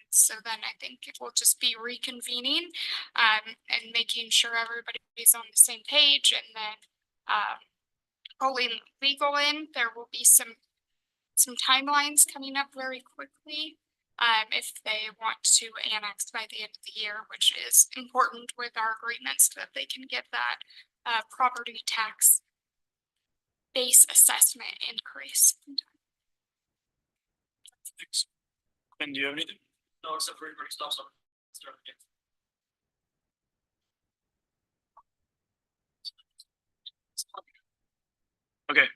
So then I think it will just be reconvening and making sure everybody's on the same page, and then pulling legal in. There will be some timelines coming up very quickly if they want to annex by the end of the year, which is important with our agreements so that they can get that property tax base assessment increase. Thanks. And do you have anything? No, except for stop. Start again. Okay.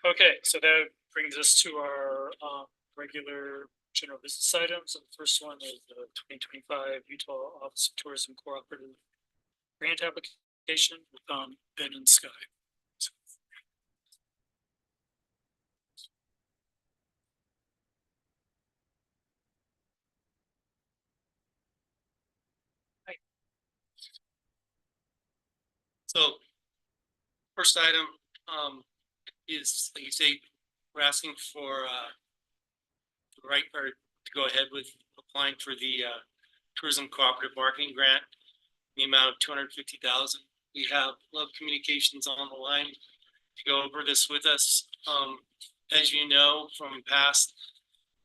Okay, so that brings us to our regular general business items. And the first one is the 2025 Utah Office of Tourism Cooperative Grant application with Ben and Sky. So first item is, like you say, we're asking for the right or to go ahead with applying for the tourism cooperative marketing grant, the amount of $250,000. We have Love Communications on the line to go over this with us. As you know from past,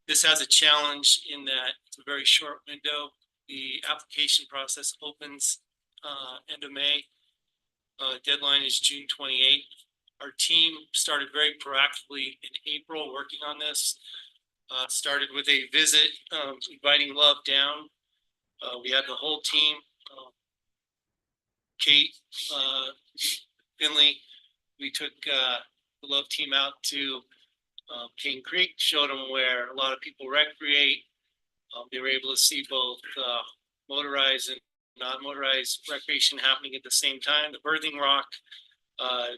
this has a challenge in that it's a very short window. The application process opens end of May. Deadline is June 28th. Our team started very proactively in April working on this. Started with a visit, inviting Love down. We had the whole team, Kate, Finley. We took the Love team out to Cane Creek, showed them where a lot of people recreate. They were able to see both motorized and non-motorized recreation happening at the same time. The Birthing Rock,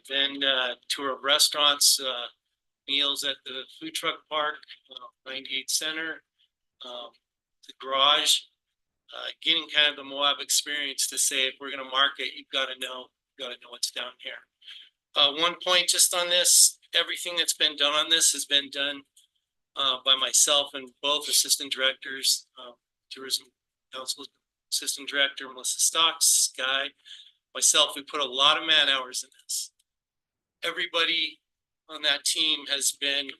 then tour of restaurants, meals at the food truck park, 98 Center, the garage, getting kind of the Moab experience to say, if we're going to market, you've got to know what's down here. One point just on this, everything that's been done on this has been done by myself and both assistant directors, Tourism Council Assistant Director Melissa Stocks, Sky, myself. We put a lot of man hours in this. Everybody on that team has been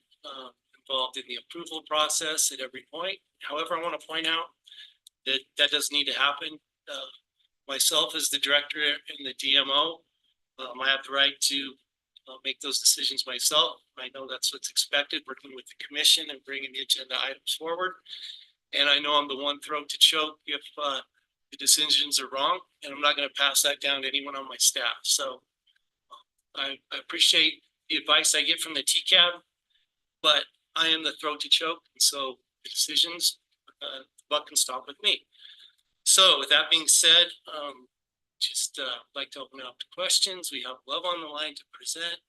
involved in the approval process at every point. However, I want to point out that that doesn't need to happen. Myself as the director and the DMO, I have the right to make those decisions myself. I know that's what's expected, working with the commission and bringing the agenda items forward. And I know I'm the one throat to choke if the decisions are wrong, and I'm not going to pass that down to anyone on my staff. So I appreciate the advice I get from the TCAB, but I am the throat to choke. And so the decisions, the buck can stop with me. So with that being said, just like to open it up to questions. We have Love on the line to present.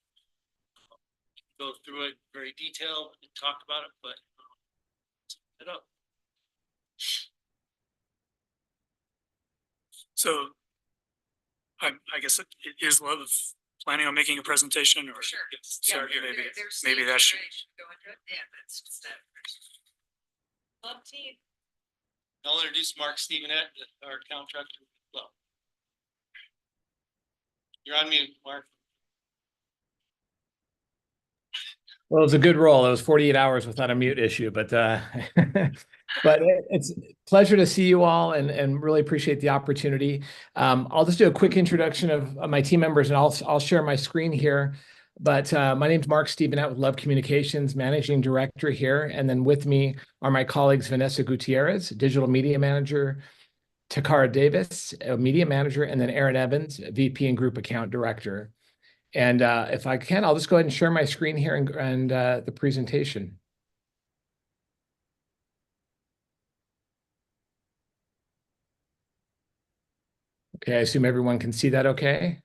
Go through it very detailed and talk about it, but it up. So I guess it is Love planning on making a presentation or? Sure. Sorry, maybe that should. Yeah, that's just that. Love team. I'll introduce Mark Stevenette, our contractor. Well, you're on mute, Mark. Well, it was a good roll. It was 48 hours without a mute issue, but it's a pleasure to see you all and really appreciate the opportunity. I'll just do a quick introduction of my team members and I'll share my screen here. But my name's Mark Stevenette with Love Communications, Managing Director here. And then with me are my colleagues, Vanessa Gutierrez, Digital Media Manager, Takara Davis, Media Manager, and then Aaron Evans, VP and Group Account Director. And if I can, I'll just go ahead and share my screen here and the presentation. Okay, I assume everyone can see that okay?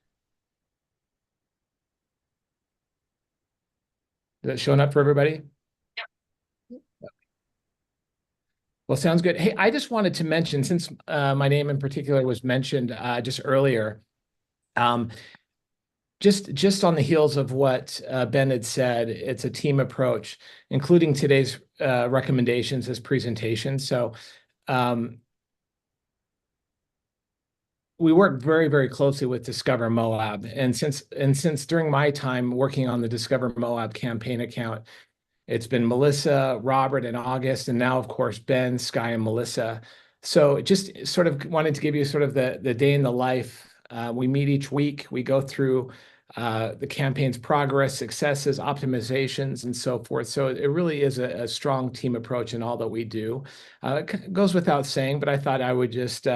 Is that showing up for everybody? Yep. Well, sounds good. Hey, I just wanted to mention, since my name in particular was mentioned just earlier, just on the heels of what Ben had said, it's a team approach, including today's recommendations as presentations. So we work very, very closely with Discover Moab. And since during my time working on the Discover Moab campaign account, it's been Melissa, Robert, and August, and now, of course, Ben, Sky, and Melissa. So just sort of wanted to give you sort of the day in the life. We meet each week. We go through the campaign's progress, successes, optimizations, and so forth. So it really is a strong team approach in all that we do. It goes without saying, but I thought I would just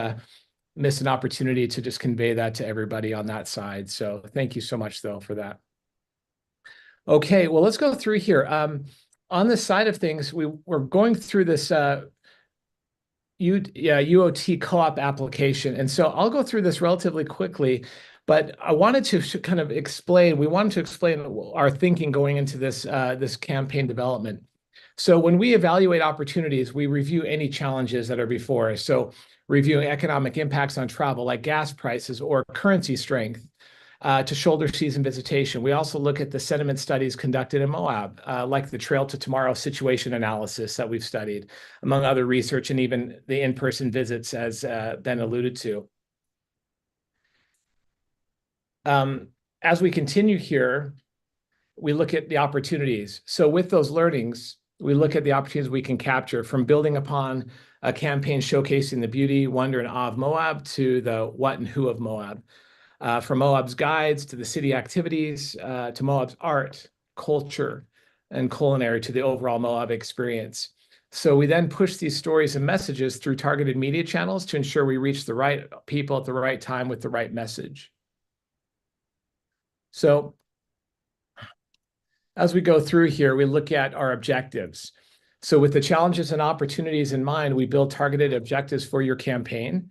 miss an opportunity to just convey that to everybody on that side. So thank you so much, though, for that. Okay, well, let's go through here. On this side of things, we're going through this UOT co-op application. And so I'll go through this relatively quickly, but I wanted to kind of explain, we wanted to explain our thinking going into this, this campaign development. So when we evaluate opportunities, we review any challenges that are before us. So reviewing economic impacts on travel like gas prices or currency strength to shoulder season visitation. We also look at the sentiment studies conducted in Moab, like the Trail to Tomorrow situation analysis that we've studied, among other research and even the in-person visits as Ben alluded to. As we continue here, we look at the opportunities. So with those learnings, we look at the opportunities we can capture from building upon a campaign showcasing the beauty, wonder, and awe of Moab to the what and who of Moab. From Moab's guides to the city activities, to Moab's art, culture, and culinary to the overall Moab experience. So we then push these stories and messages through targeted media channels to ensure we reach the right people at the right time with the right message. So as we go through here, we look at our objectives. So with the challenges and opportunities in mind, we build targeted objectives for your campaign.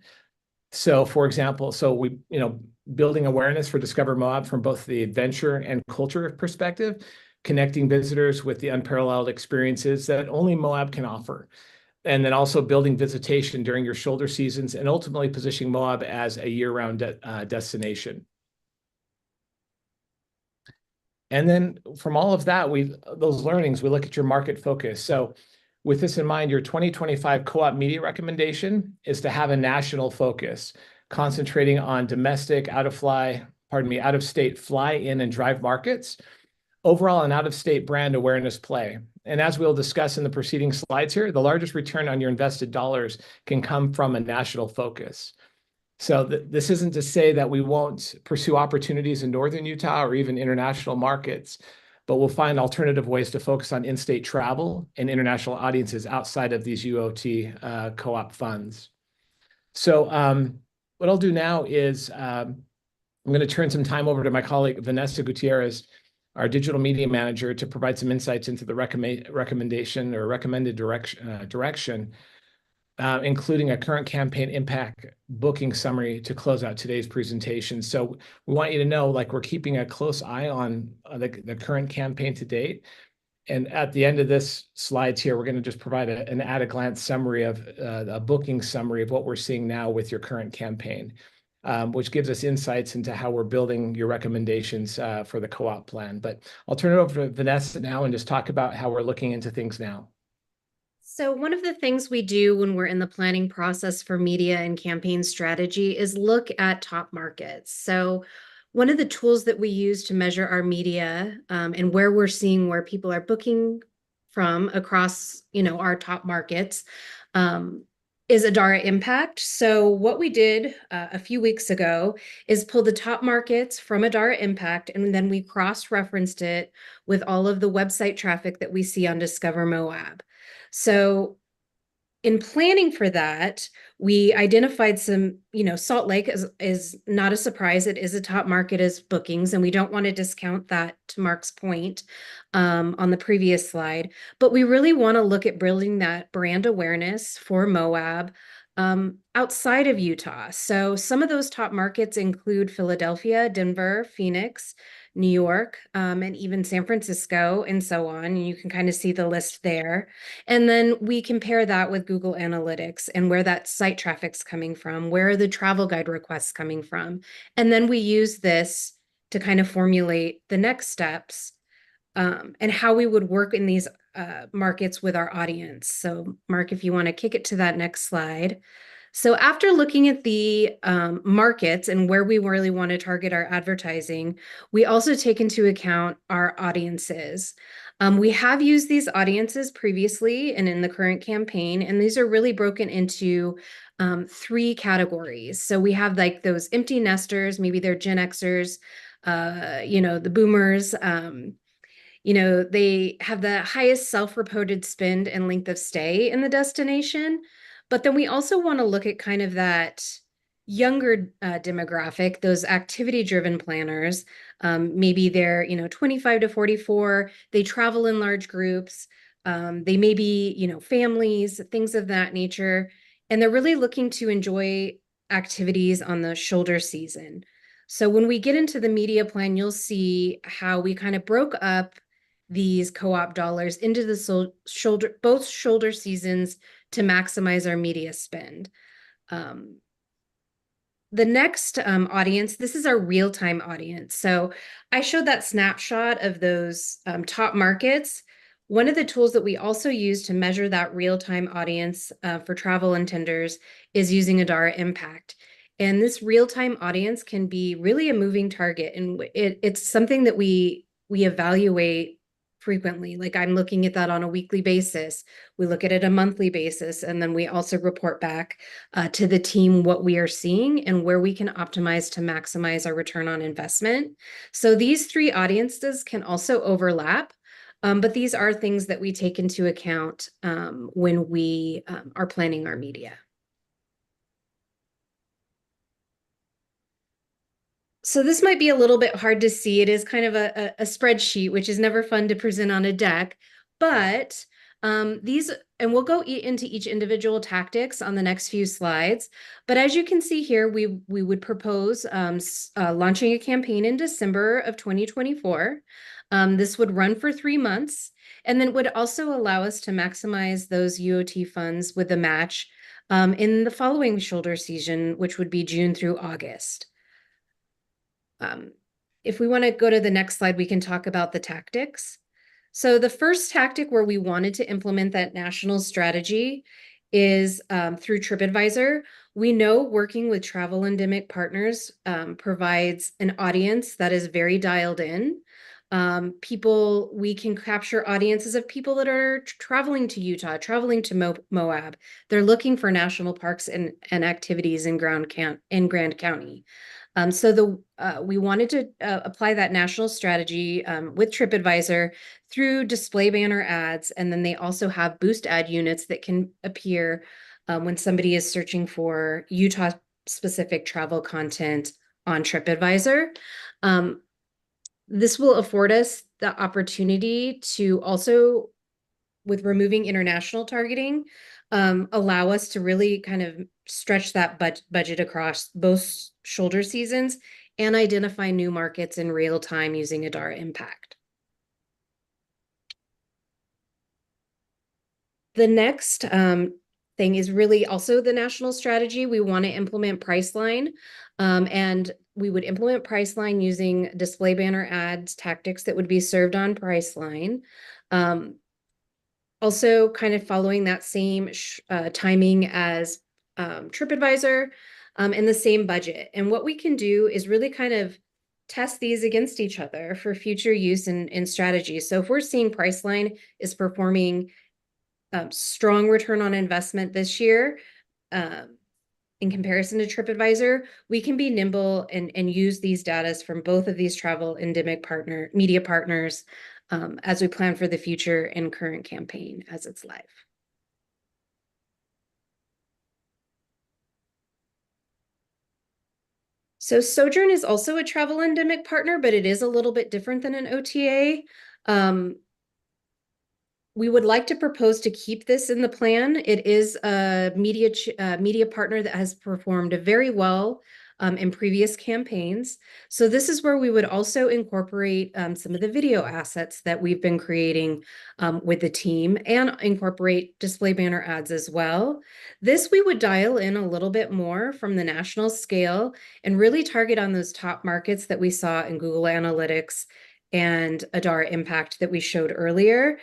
So for example, building awareness for Discover Moab from both the adventure and culture perspective, connecting visitors with the unparalleled experiences that only Moab can offer. And then also building visitation during your shoulder seasons and ultimately positioning Moab as a year-round destination. And then from all of that, those learnings, we look at your market focus. So with this in mind, your 2025 co-op media recommendation is to have a national focus, concentrating on domestic, out-of-state fly in and drive markets, overall and out-of-state brand awareness play. And as we'll discuss in the preceding slides here, the largest return on your invested dollars can come from a national focus. So this isn't to say that we won't pursue opportunities in Northern Utah or even international markets, but we'll find alternative ways to focus on in-state travel and international audiences outside of these UOT co-op funds. So what I'll do now is I'm going to turn some time over to my colleague, Vanessa Gutierrez, our digital media manager, to provide some insights into the recommendation or recommended direction, including a current campaign impact booking summary to close out today's presentation. So we want you to know, like, we're keeping a close eye on the current campaign to date. And at the end of this slides here, we're going to just provide an at-a-glance summary of a booking summary of what we're seeing now with your current campaign, which gives us insights into how we're building your recommendations for the co-op plan. But I'll turn it over to Vanessa now and just talk about how we're looking into things now. So one of the things we do when we're in the planning process for media and campaign strategy is look at top markets. So one of the tools that we use to measure our media and where we're seeing where people are booking from across, our top markets is Adara Impact. So what we did a few weeks ago is pull the top markets from Adara Impact, and then we cross-referenced it with all of the website traffic that we see on Discover Moab. So in planning for that, we identified some, Salt Lake is not a surprise. It is a top market as bookings, and we don't want to discount that, to Mark's point on the previous slide. But we really want to look at building that brand awareness for Moab outside of Utah. So some of those top markets include Philadelphia, Denver, Phoenix, New York, and even San Francisco, and so on. And you can kind of see the list there. And then we compare that with Google Analytics and where that site traffic's coming from, where are the travel guide requests coming from. And then we use this to kind of formulate the next steps and how we would work in these markets with our audience. So Mark, if you want to kick it to that next slide. So after looking at the markets and where we really want to target our advertising, we also take into account our audiences. We have used these audiences previously and in the current campaign, and these are really broken into 3 categories. So we have like those empty nesters, maybe they're Gen Xers, the boomers, they have the highest self-reported spend and length of stay in the destination. But then we also want to look at kind of that younger demographic, those activity-driven planners. Maybe they're, 25 to 44. They travel in large groups. They may be, families, things of that nature. And they're really looking to enjoy activities on the shoulder season. So when we get into the media plan, you'll see how we kind of broke up these co-op dollars into the both shoulder seasons to maximize our media spend. The next audience, this is our real-time audience. So I showed that snapshot of those top markets. One of the tools that we also use to measure that real-time audience for travel intenders is using Adara Impact. And this real-time audience can be really a moving target. And it's something that we evaluate frequently. Like I'm looking at that on a weekly basis. We look at it a monthly basis, and then we also report back to the team what we are seeing and where we can optimize to maximize our return on investment. So these 3 audiences can also overlap, but these are things that we take into account when we are planning our media. So this might be a little bit hard to see. It is kind of a spreadsheet, which is never fun to present on a deck, but these, and we'll go into each individual tactics on the next few slides. But as you can see here, we would propose launching a campaign in December of 2024. This would run for 3 months, and then would also allow us to maximize those UOT funds with the match in the following shoulder season, which would be June through August. If we want to go to the next slide, we can talk about the tactics. So the first tactic where we wanted to implement that national strategy is through TripAdvisor. We know working with travel endemic partners provides an audience that is very dialed in. People, we can capture audiences of people that are traveling to Utah, traveling to Moab. They're looking for national parks and activities in Grand County. So we wanted to apply that national strategy with TripAdvisor through display banner ads, and then they also have boost ad units that can appear when somebody is searching for Utah specific travel content on TripAdvisor. This will afford us the opportunity to also, with removing international targeting, allow us to really kind of stretch that budget across both shoulder seasons and identify new markets in real time using Adara Impact. The next thing is really also the national strategy. We want to implement Priceline, and we would implement Priceline using display banner ads tactics that would be served on Priceline. Also kind of following that same timing as TripAdvisor and the same budget. And what we can do is really kind of test these against each other for future use in strategy. So if we're seeing Priceline is performing strong return on investment this year, in comparison to TripAdvisor, we can be nimble and use these data from both of these travel endemic media partners as we plan for the future and current campaign as it's live. So Sojourn is also a travel endemic partner, but it is a little bit different than an OTA. We would like to propose to keep this in the plan. It is a media partner that has performed very well in previous campaigns. So this is where we would also incorporate some of the video assets that we've been creating with the team and incorporate display banner ads as well. This we would dial in a little bit more from the national scale and really target on those top markets that we saw in Google Analytics and Adara Impact that we showed earlier.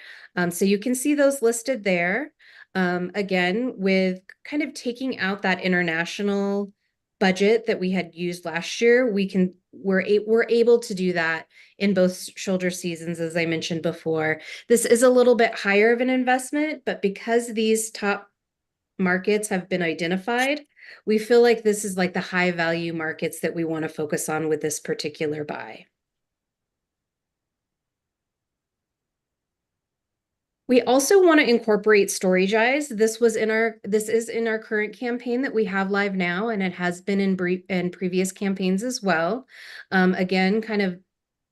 So you can see those listed there. Again, with kind of taking out that international budget that we had used last year, we're able to do that in both shoulder seasons, as I mentioned before. This is a little bit higher of an investment, but because these top markets have been identified, we feel like this is like the high value markets that we want to focus on with this particular buy. We also want to incorporate StoryJies. This is in our current campaign that we have live now, and it has been in previous campaigns as well. Again, kind of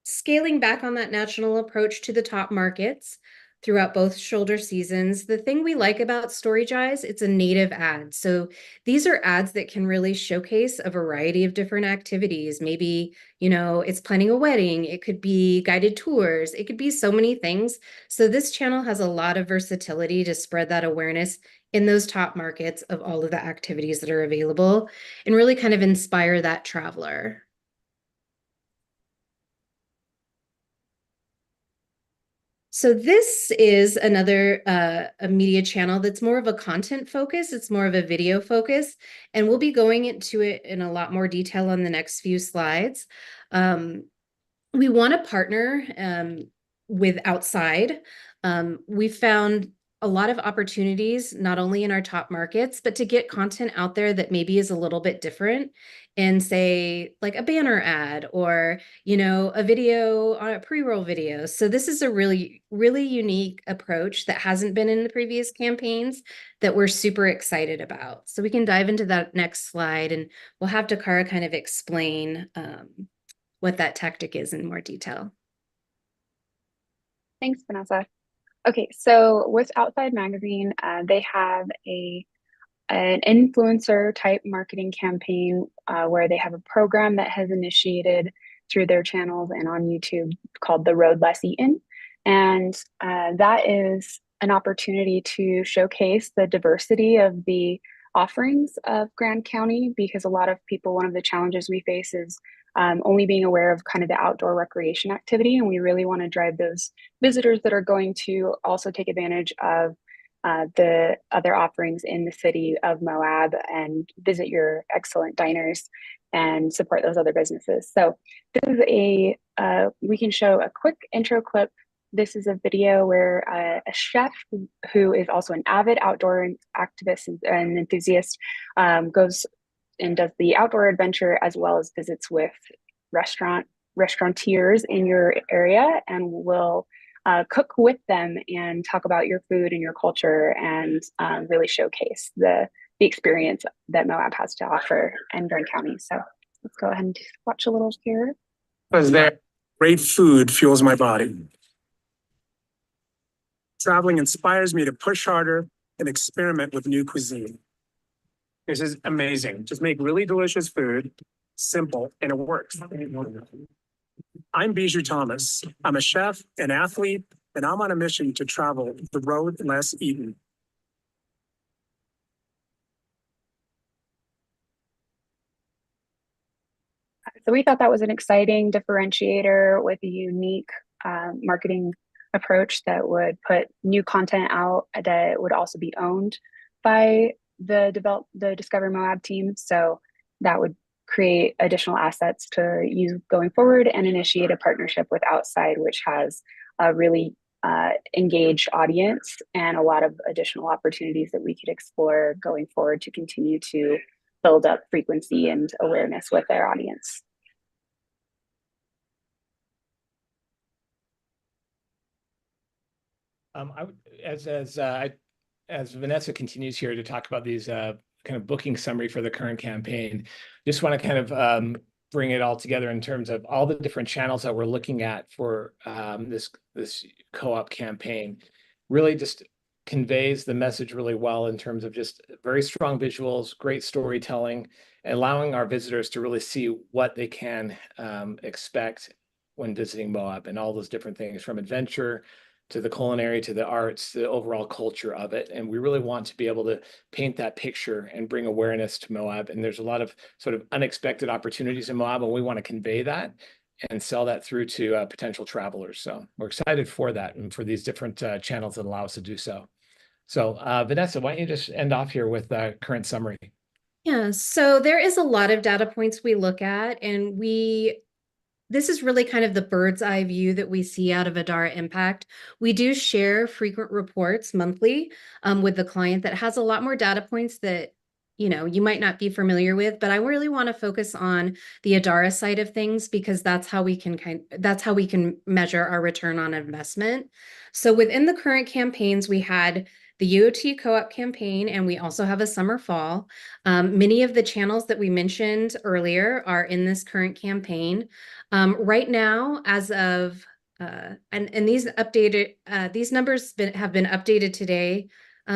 scaling back on that national approach to the top markets throughout both shoulder seasons. The thing we like about StoryJies, it's a native ad. So these are ads that can really showcase a variety of different activities. Maybe, it's planning a wedding. It could be guided tours. It could be so many things. So this channel has a lot of versatility to spread that awareness in those top markets of all of the activities that are available and really kind of inspire that traveler. So this is another a media channel that's more of a content focus. It's more of a video focus, and we'll be going into it in a lot more detail on the next few slides. We want to partner with outside. We found a lot of opportunities, not only in our top markets, but to get content out there that maybe is a little bit different and say like a banner ad or, a video on a pre-roll video. So this is a really, really unique approach that hasn't been in the previous campaigns that we're super excited about. So we can dive into that next slide and we'll have Takara kind of explain what that tactic is in more detail. Thanks, Vanessa. Okay, so with Outside Magazine, they have an influencer type marketing campaign where they have a program that has initiated through their channels and on YouTube called The Road Less Eaten. And that is an opportunity to showcase the diversity of the offerings of Grand County, because a lot of people, one of the challenges we face is only being aware of kind of the outdoor recreation activity. And we really want to drive those visitors that are going to also take advantage of the other offerings in the city of Moab and visit your excellent diners and support those other businesses. So this is we can show a quick intro clip. This is a video where a chef who is also an avid outdoor activist and enthusiast goes and does the outdoor adventure as well as visits with restaurateurs in your area and will cook with them and talk about your food and your culture and really showcase the experience that Moab has to offer in Grand County. So let's go ahead and watch a little here. Because that great food fuels my body. Traveling inspires me to push harder and experiment with new cuisine. This is amazing. Just make really delicious food, simple, and it works. I'm Bijou Thomas. I'm a chef, an athlete, and I'm on a mission to travel the road less eaten. So we thought that was an exciting differentiator with a unique marketing approach that would put new content out that would also be owned by the Discover Moab team. So that would create additional assets to use going forward and initiate a partnership with Outside, which has a really engaged audience and a lot of additional opportunities that we could explore going forward to continue to build up frequency and awareness with their audience. As Vanessa continues here to talk about these kind of booking summary for the current campaign, just want to kind of bring it all together in terms of all the different channels that we're looking at for this co-op campaign. Really just conveys the message really well in terms of just very strong visuals, great storytelling, allowing our visitors to really see what they can expect when visiting Moab and all those different things from adventure to the culinary, to the arts, the overall culture of it. And we really want to be able to paint that picture and bring awareness to Moab. And there's a lot of sort of unexpected opportunities in Moab, and we want to convey that and sell that through to potential travelers. So we're excited for that and for these different channels that allow us to do so. So Vanessa, why don't you just end off here with the current summary? Yeah, so there is a lot of data points we look at, and this is really kind of the bird's eye view that we see out of Adara Impact. We do share frequent reports monthly with the client that has a lot more data points that you might not be familiar with, but I really want to focus on the Adara side of things because that's how we can measure our return on investment. So within the current campaigns, we had the UOT co-op campaign, and we also have a summer fall. Many of the channels that we mentioned earlier are in this current campaign. Right now, as of and these numbers have been updated today,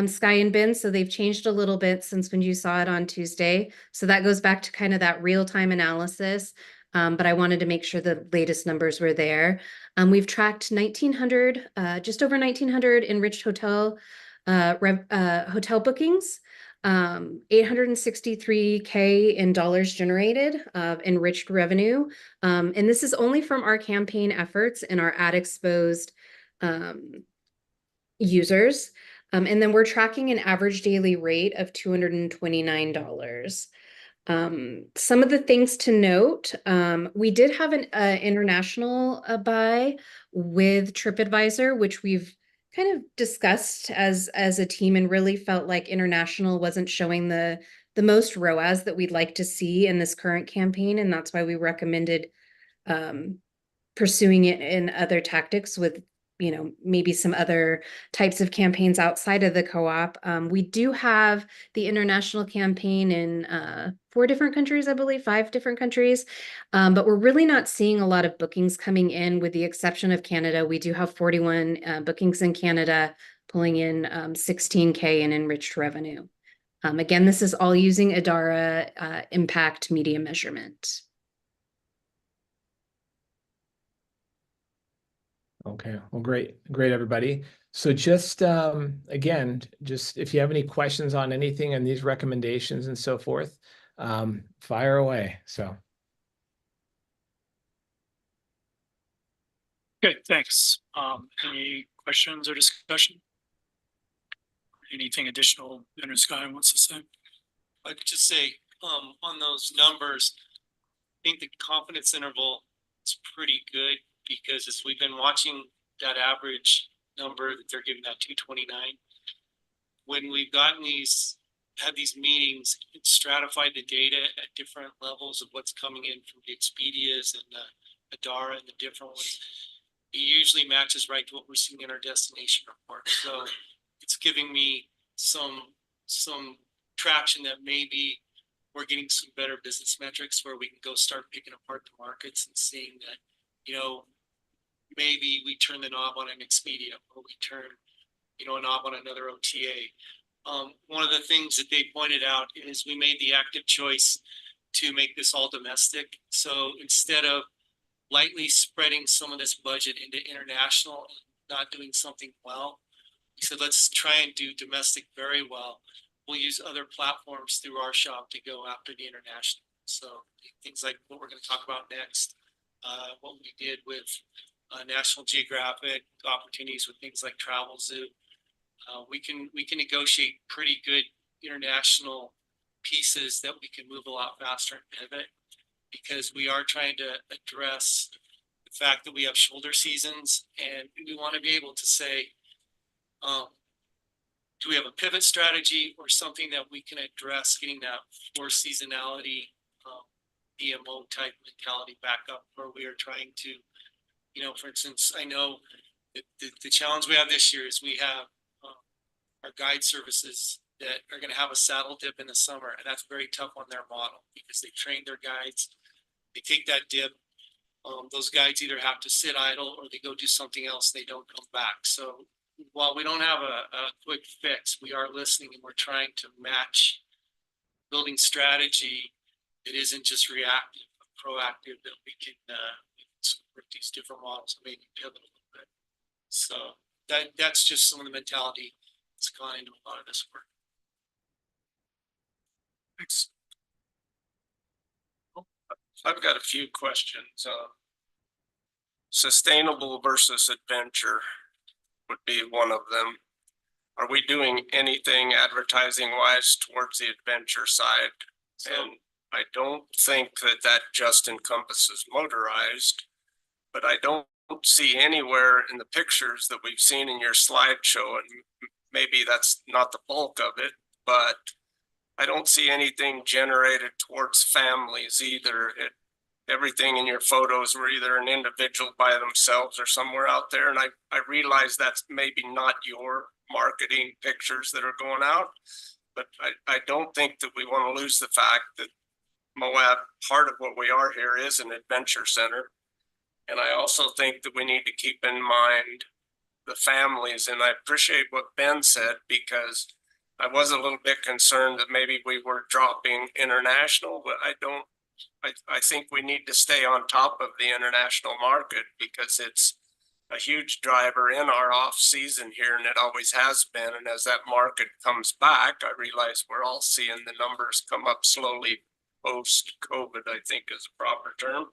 Sky and Ben, so they've changed a little bit since when you saw it on Tuesday. So that goes back to kind of that real-time analysis. But I wanted to make sure the latest numbers were there. We've tracked 1,900, just over 1,900 enriched hotel bookings, 863K in dollars generated of enriched revenue. And this is only from our campaign efforts and our ad exposed users. And then we're tracking an average daily rate of $229. Some of the things to note, we did have an international buy with TripAdvisor, which we've kind of discussed as a team and really felt like international wasn't showing the most ROAS that we'd like to see in this current campaign. And that's why we recommended pursuing it in other tactics with maybe some other types of campaigns outside of the co-op. We do have the international campaign in 4 different countries, I believe, 5 different countries. But we're really not seeing a lot of bookings coming in with the exception of Canada. We do have 41 bookings in Canada, pulling in 16K in enriched revenue. Again, this is all using Adara Impact Media Measurement. Okay, well, great, everybody. So just, again, just if you have any questions on anything and these recommendations and so forth, fire away, so. Okay, thanks. Any questions or discussion? anything additional Leonard Sky wants to say? I could just say, on those numbers, I think the confidence interval is pretty good because as we've been watching that average number that they're giving, that 229, when we've had these meetings, it stratified the data at different levels of what's coming in from the Expedias and the Adara and the different ones. It usually matches right to what we're seeing in our destination report. So it's giving me some traction that maybe we're getting some better business metrics where we can go start picking apart the markets and seeing that, maybe we turn the knob on an Expedia or we turn, a knob on another OTA. One of the things that they pointed out is we made the active choice to make this all domestic. So instead of lightly spreading some of this budget into international and not doing something well, we said, let's try and do domestic very well. We'll use other platforms through our shop to go after the international. So things like what we're going to talk about next, what we did with National Geographic, opportunities with things like Travel Zoo. We can negotiate pretty good international pieces that we can move a lot faster and pivot, because we are trying to address the fact that we have shoulder seasons, and we want to be able to say, do we have a pivot strategy or something that we can address getting that for seasonality DMO type mentality back up, where we are trying to, for instance, I know the challenge we have this year is we have our guide services that are going to have a saddle dip in the summer, and that's very tough on their model because they train their guides, they take that dip, those guides either have to sit idle or they go do something else, they don't come back. So while we don't have a quick fix, we are listening and we're trying to match building strategy that isn't just reactive, but proactive, that we can support these different models and maybe pivot a little bit. So that's just some of the mentality that's gone into a lot of this work. Thanks. I've got a few questions. Sustainable versus adventure would be one of them. Are we doing anything advertising wise towards the adventure side? And I don't think that just encompasses motorized, but I don't see anywhere in the pictures that we've seen in your slideshow, and maybe that's not the bulk of it, but I don't see anything generated towards families either. Everything in your photos were either an individual by themselves or somewhere out there. And I realize that's maybe not your marketing pictures that are going out, but I don't think that we want to lose the fact that Moab, part of what we are here, is an adventure center. And I also think that we need to keep in mind the families. And I appreciate what Ben said, because I was a little bit concerned that maybe we were dropping international, but I think we need to stay on top of the international market because it's a huge driver in our off season here, and it always has been. And as that market comes back, I realize we're all seeing the numbers come up slowly post-COVID, I think is a proper term.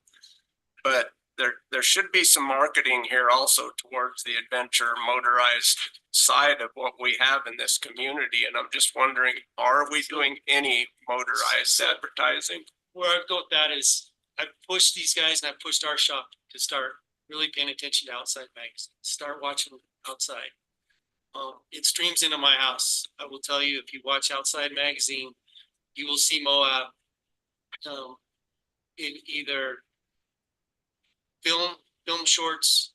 But there should be some marketing here also towards the adventure motorized side of what we have in this community. And I'm just wondering, are we doing any motorized advertising? Where I go with that is I've pushed these guys and I've pushed our shop to start really paying attention to outside magazines, start watching outside. It streams into my house. I will tell you, if you watch Outside Magazine, you will see Moab in either film shorts,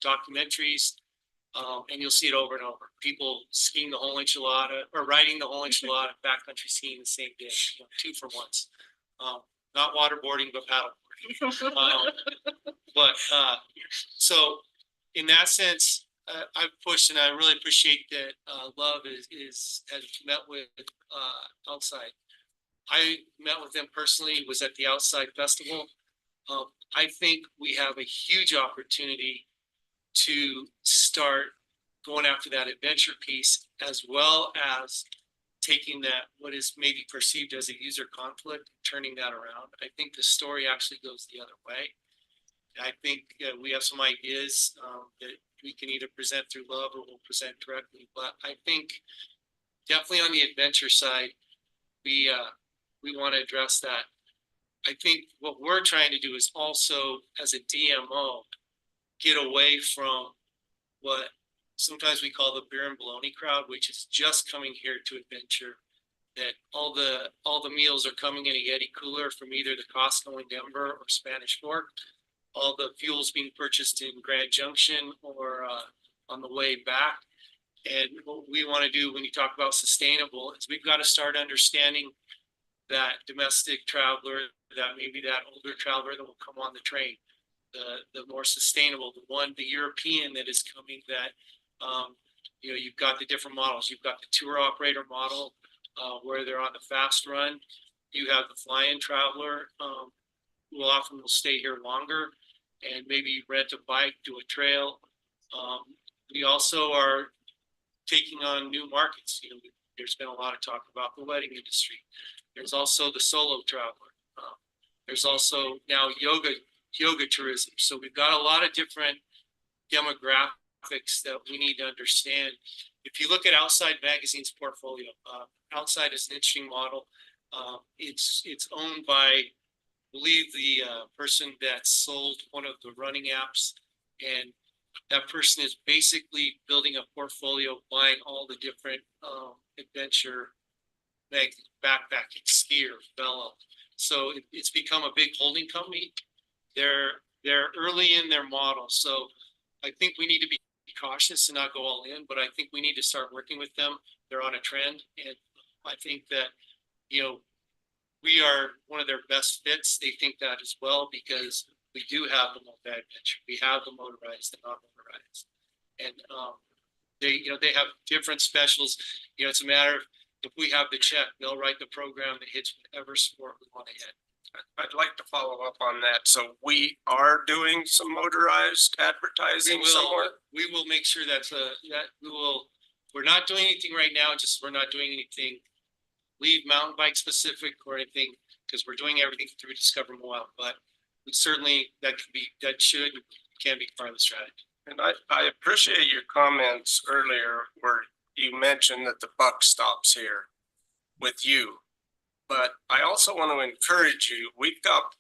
documentaries, and you'll see it over and over. People skiing the whole enchilada or riding the whole enchilada, backcountry skiing the same day, 2 for 1s. Not waterboarding, but paddleboarding. So in that sense, I've pushed, and I really appreciate that Love has met with Outside. I met with them personally, was at the Outside Festival. I think we have a huge opportunity to start going after that adventure piece, as well as taking that, what is maybe perceived as a user conflict, turning that around. I think the story actually goes the other way. I think we have some ideas that we can either present through Love or we'll present directly. But I think definitely on the adventure side, we want to address that. I think what we're trying to do is also, as a DMO, get away from what sometimes we call the beer and bologna crowd, which is just coming here to adventure. That all the meals are coming in a Yeti cooler from either the Costco in Denver or Spanish Fork. All the fuel's being purchased in Grand Junction or on the way back. And what we want to do when you talk about sustainable is we've got to start understanding that domestic traveler, that maybe that older traveler that will come on the train, the more sustainable, the European that is coming that, you've got the different models. You've got the tour operator model, where they're on the fast run. You have the fly-in traveler, who often will stay here longer and maybe rent a bike, do a trail. We also are taking on new markets. There's been a lot of talk about the wedding industry. There's also the solo traveler. There's also now yoga tourism. So we've got a lot of different demographics that we need to understand. If you look at Outside Magazine's portfolio, Outside is an interesting model. It's owned by, I believe, the person that sold one of the running apps, and that person is basically building a portfolio, buying all the different adventure backpacking, skier, Bella. So it's become a big holding company. They're early in their model, so I think we need to be cautious and not go all in. But I think we need to start working with them. They're on a trend, and I think that we are one of their best fits. They think that as well because we do have the multi-adventure. We have the motorized and non-motorized, and they have different specials. It's a matter of if we have the check, they'll write the program that hits whatever sport we want to hit. I'd like to follow up on that. So we are doing some motorized advertising somewhere? We will make sure we're not doing anything right now, just we're not doing anything lead mountain bike specific or anything, because we're doing everything through Discover Moab, but we certainly, can be part of the strategy. And I appreciate your comments earlier where you mentioned that the buck stops here with you. But I also want to encourage you, we've got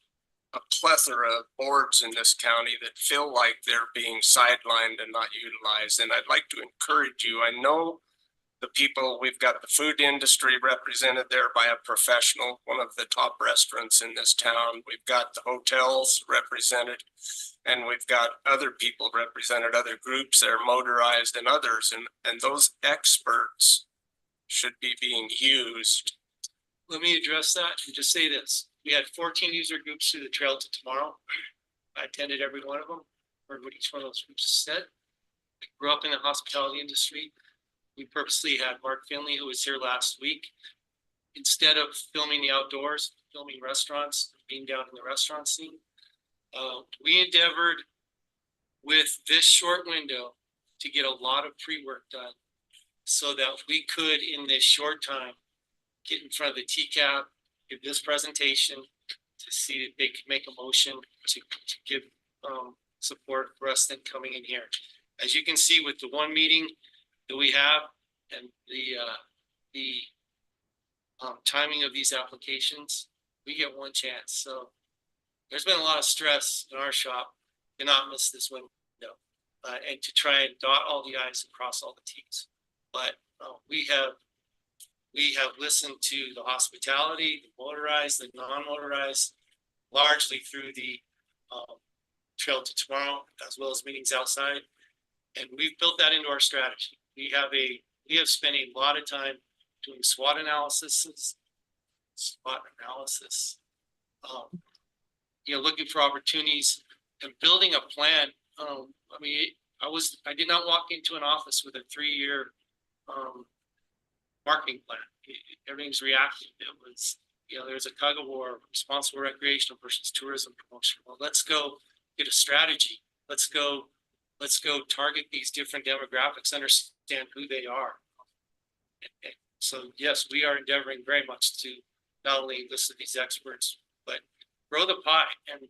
a plethora of boards in this county that feel like they're being sidelined and not utilized. And I'd like to encourage you. I know the people, we've got the food industry represented there by a professional, one of the top restaurants in this town. We've got the hotels represented, and we've got other people represented, other groups that are motorized and others. And those experts should be being used. Let me address that and just say this. We had 14 user groups through the Trail to Tomorrow. I attended every one of them, heard what each one of those groups said. I grew up in the hospitality industry. We purposely had Mark Finley, who was here last week. Instead of filming the outdoors, filming restaurants, being down in the restaurant scene, we endeavored with this short window to get a lot of pre-work done so that we could, in this short time, get in front of the TCAP, give this presentation to see that they could make a motion to give support for us then coming in here. As you can see with the one meeting that we have and the timing of these applications, we get one chance. So there's been a lot of stress in our shop to not miss this window and to try and dot all the I's and cross all the T's. But we have listened to the hospitality, the motorized, the non-motorized, largely through the Trail to Tomorrow, as well as meetings outside. And we've built that into our strategy. We have spent a lot of time doing SWOT analysis, looking for opportunities and building a plan. I did not walk into an office with a 3-year marketing plan. Everything's reactive. It was, there's a tug of war, responsible recreational versus tourism promotion. Well, let's go get a strategy. Let's go target these different demographics, understand who they are. And so yes, we are endeavoring very much to not only listen to these experts, but grow the pie. And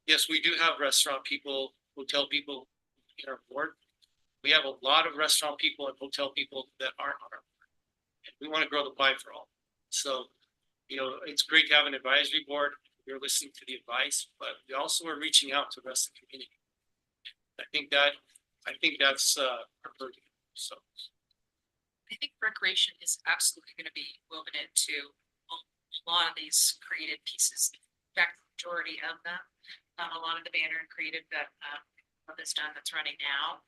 yes, we do have restaurant people, hotel people in our board. We have a lot of restaurant people and hotel people that aren't on our board. We want to grow the pie for all. So, you know, it's great to have an advisory board. We're listening to the advice, but we also are reaching out to the rest of the community. I think that's our purview. So. I think recreation is absolutely going to be woven into a lot of these creative pieces. In fact, the majority of them, a lot of the banner and creative that is done that's running now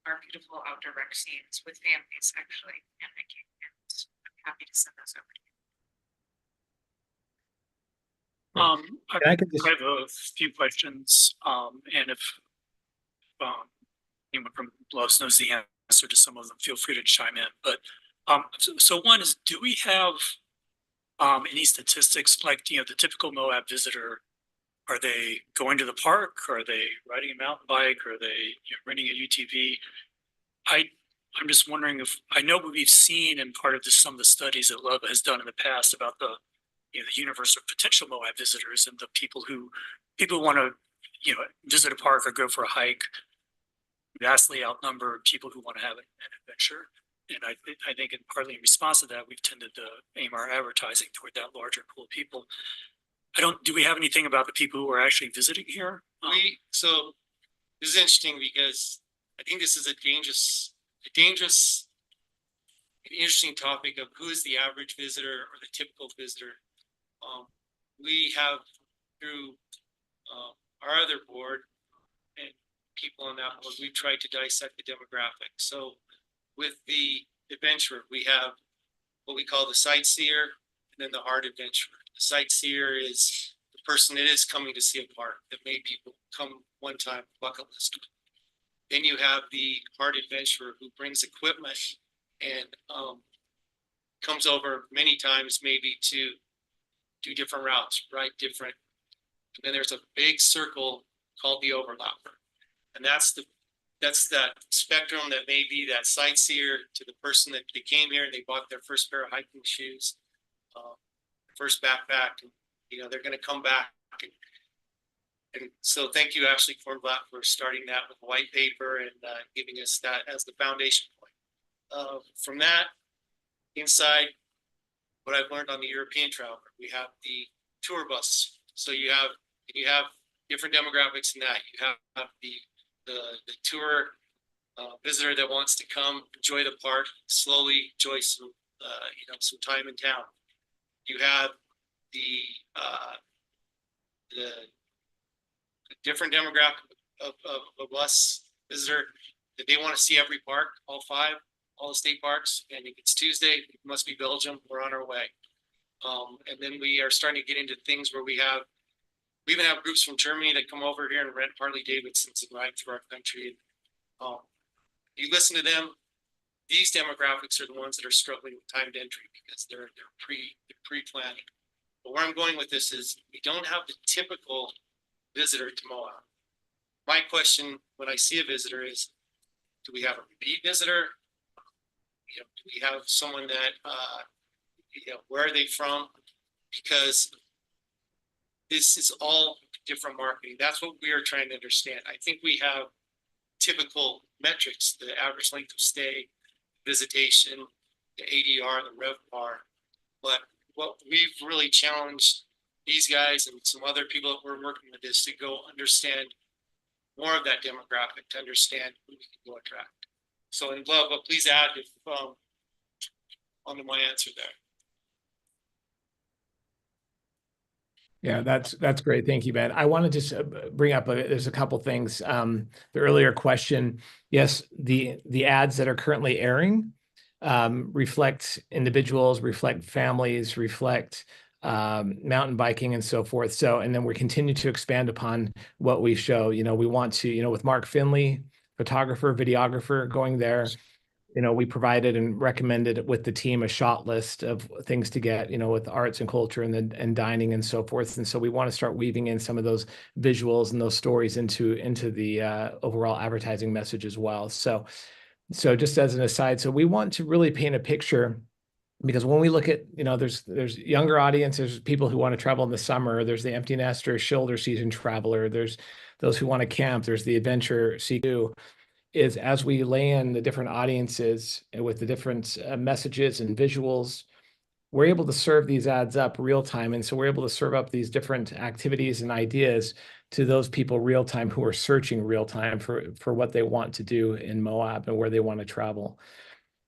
are beautiful outdoor rec scenes with families actually. And I'm happy to send those over to you. I have a few questions, and if anyone from Loves knows the answer to some of them, feel free to chime in. But so one is, do we have any statistics like, you know, the typical Moab visitor? Are they going to the park? Are they riding a mountain bike? Are they, you know, renting a UTV? I'm just wondering if, I know we've seen in part of some of the studies that Love has done in the past about the, you know, the universe of potential Moab visitors and the people who want to, you know, visit a park or go for a hike, vastly outnumber people who want to have an adventure. And I think partly in response to that, we've tended to aim our advertising toward that larger pool of people. Do we have anything about the people who are actually visiting here? So this is interesting because I think this is a interesting topic of who is the average visitor or the typical visitor. We have through our other board and people on that board, we've tried to dissect the demographic. So with the adventurer, we have what we call the sightseer and then the hard adventurer. The sightseer is the person that is coming to see a park that made people come one time, bucket list. Then you have the hard adventurer who brings equipment and comes over many times maybe to do different routes, right? And then there's a big circle called the overlapper. And that's that spectrum that may be that sightseer to the person that they came here and they bought their first pair of hiking shoes, first backpack, and you know, they're going to come back. And so thank you, Ashley Kornblatt, for starting that with white paper and giving us that as the foundation point. From that, inside, what I've learned on the European traveler, we have the tour bus. So you have different demographics in that. You have the tour visitor that wants to come enjoy the park, slowly enjoy some some time in town. You have the different demographic of us visitor that they want to see every park, all the state parks. And if it's Tuesday, it must be Belgium. We're on our way. And then we are starting to get into things where we even have groups from Germany that come over here and rent Harley Davidsons and ride through our country. You listen to them. These demographics are the ones that are struggling with timed entry because they're pre-planned. But where I'm going with this is we don't have the typical visitor to Moab. My question when I see a visitor is, do we have a repeat visitor? Do we have someone that, where are they from? Because this is all different marketing. That's what we are trying to understand. I think we have typical metrics, the average length of stay, visitation, the ADR, the RevPAR. But what we've really challenged these guys and some other people that we're working with is to go understand more of that demographic, to understand who we can go attract. So in Love, but please add if onto my answer there. Yeah, that's great. Thank you, Ben. I want to just bring up, there's a couple things. The earlier question, yes, the ads that are currently airing reflect individuals, reflect families, reflect mountain biking and so forth. So, and then we continue to expand upon what we show. We want to, with Mark Finley, photographer, videographer, going there. We provided and recommended with the team a shot list of things to get, with arts and culture and dining and so forth. And so we want to start weaving in some of those visuals and those stories into the overall advertising message as well. So just as an aside, so we want to really paint a picture, because when we look at, there's younger audience, there's people who want to travel in the summer, there's the empty nester, shoulder season traveler, there's those who want to camp, there's the adventure seeker. is as we lay in the different audiences and with the different messages and visuals, we're able to serve these ads up real time. And so we're able to serve up these different activities and ideas to those people real time who are searching real time for what they want to do in Moab and where they want to travel.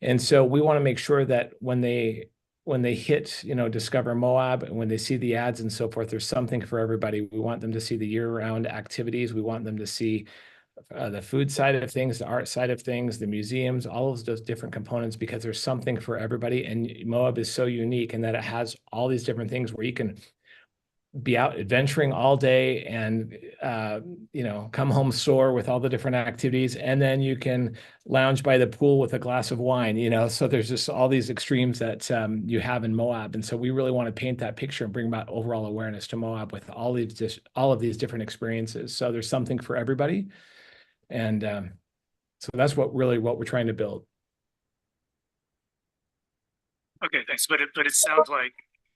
And so we want to make sure that when they hit, Discover Moab, and when they see the ads and so forth, there's something for everybody. We want them to see the year-round activities. We want them to see the food side of things, the art side of things, the museums, all of those different components, because there's something for everybody. And Moab is so unique in that it has all these different things where you can be out adventuring all day and, come home sore with all the different activities. And then you can lounge by the pool with a glass of wine, so there's just all these extremes that you have in Moab. And so we really want to paint that picture and bring about overall awareness to Moab with all of these different experiences. So there's something for everybody. And so that's what we're trying to build. Okay, thanks. But it sounds like,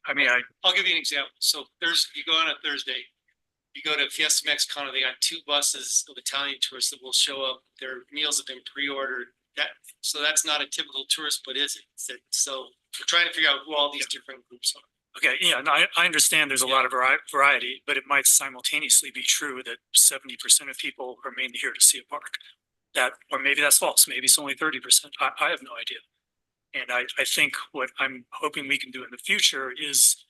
I'll give you an example. So you go on a Thursday, you go to Fiesta Mexicana, they got 2 buses of Italian tourists that will show up. Their meals have been pre-ordered. So that's not a typical tourist, but is it? So we're trying to figure out who all these different groups are. Okay, yeah, no, I understand there's a lot of variety, but it might simultaneously be true that 70% of people are mainly here to see a park. Or maybe that's false. Maybe it's only 30%. I have no idea. And I think what I'm hoping we can do in the future is,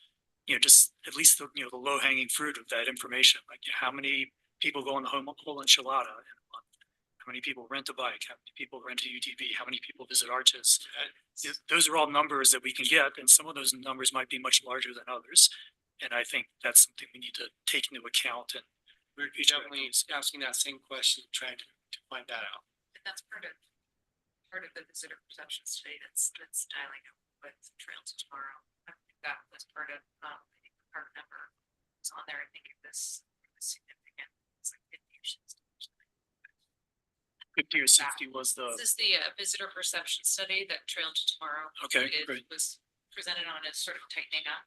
just at least the low hanging fruit of that information. Like how many people go on the whole enchilada in a month? How many people rent a bike? How many people rent a UTV? How many people visit Arches? Those are all numbers that we can get, and some of those numbers might be much larger than others. And I think that's something we need to take into account. And we're definitely asking that same question, trying to find that out. And that's part of the visitor perception study that's dialing up with Trail to Tomorrow. I think that was part of, I think the park number was on there. I think it was significant. It's like 50 or 50 or 60 was the. This is the visitor perception study that Trail to Tomorrow. Okay, great. Was presented on as sort of tightening up,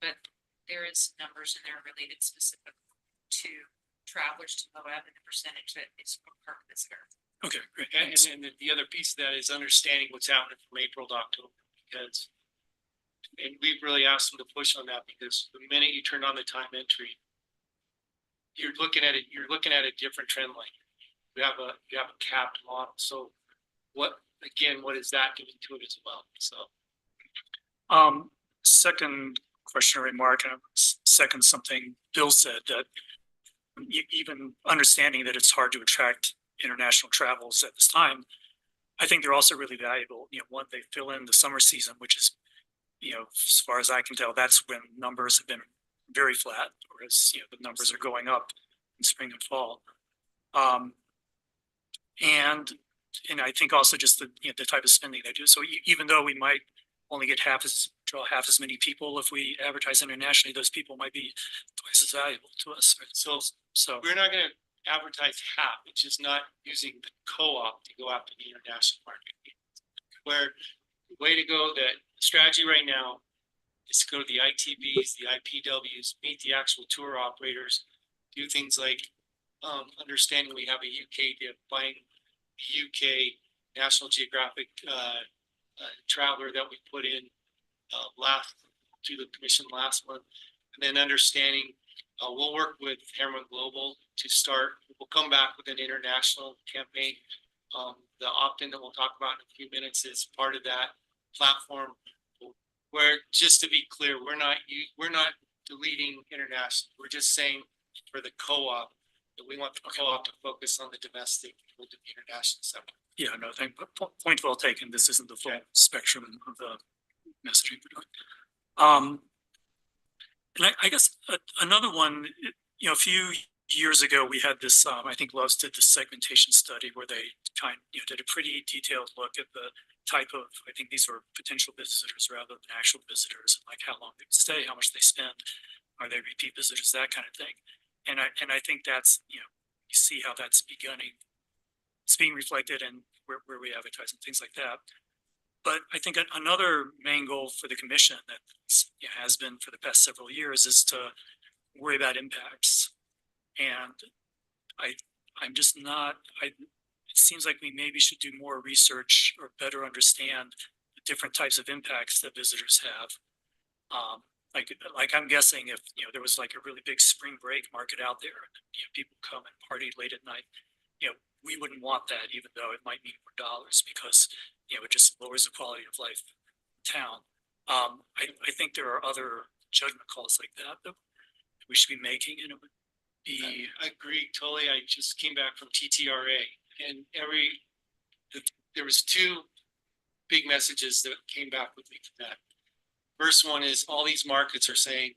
but there is numbers in there related specifically to travelers to Moab and the percentage that is from park visitor. Okay, great. And the other piece of that is understanding what's happening from April to October, and we've really asked them to push on that, because the minute you turn on the time entry, you're looking at a different trend line. You have a capped model. So what is that doing to it as well? So second question or remark, and I second something Bill said, that even understanding that it's hard to attract international travels at this time, I think they're also really valuable. One, they fill in the summer season, which is, as far as I can tell, that's when numbers have been very flat, whereas, the numbers are going up in spring and fall. And I think also just the type of spending they do. So even though we might only get draw half as many people if we advertise internationally, those people might be twice as valuable to us. Right? So we're not going to advertise half. It's just not using the co-op to go after the international market. Where the way to go, the strategy right now is to go to the ITBs, the IPWs, meet the actual tour operators, do things like understanding we have a UK dip, buying the UK National Geographic traveler that we put in to the commission last month, and then understanding we'll work with Herman Global to start. We'll come back with an international campaign. The opt-in that we'll talk about in a few minutes is part of that platform. Where, just to be clear, we're not deleting international. We're just saying for the co-op that we want the co-op to focus on the domestic, we'll do the international separate. Yeah, no, point well taken. This isn't the full spectrum of the messaging we're doing. And I guess another one, a few years ago, we had this, I think Lowe's did this segmentation study where they did a pretty detailed look at the type of, I think these were potential visitors rather than actual visitors, and like how long they would stay, how much they spend, are they repeat visitors, that kind of thing. And I think that's, you see how that's beginning. It's being reflected in where we advertise and things like that. But I think another main goal for the commission that has been for the past several years is to worry about impacts. And I'm just not, it seems like we maybe should do more research or better understand the different types of impacts that visitors have. Like I'm guessing if, there was like a really big spring break market out there, and, people come and party late at night, we wouldn't want that, even though it might mean more dollars, because, it just lowers the quality of life in town. I think there are other judgment calls like that we should be making, and it would be. I agree totally. I just came back from TTRA, and there was two big messages that came back with me from that. First one is all these markets are saying,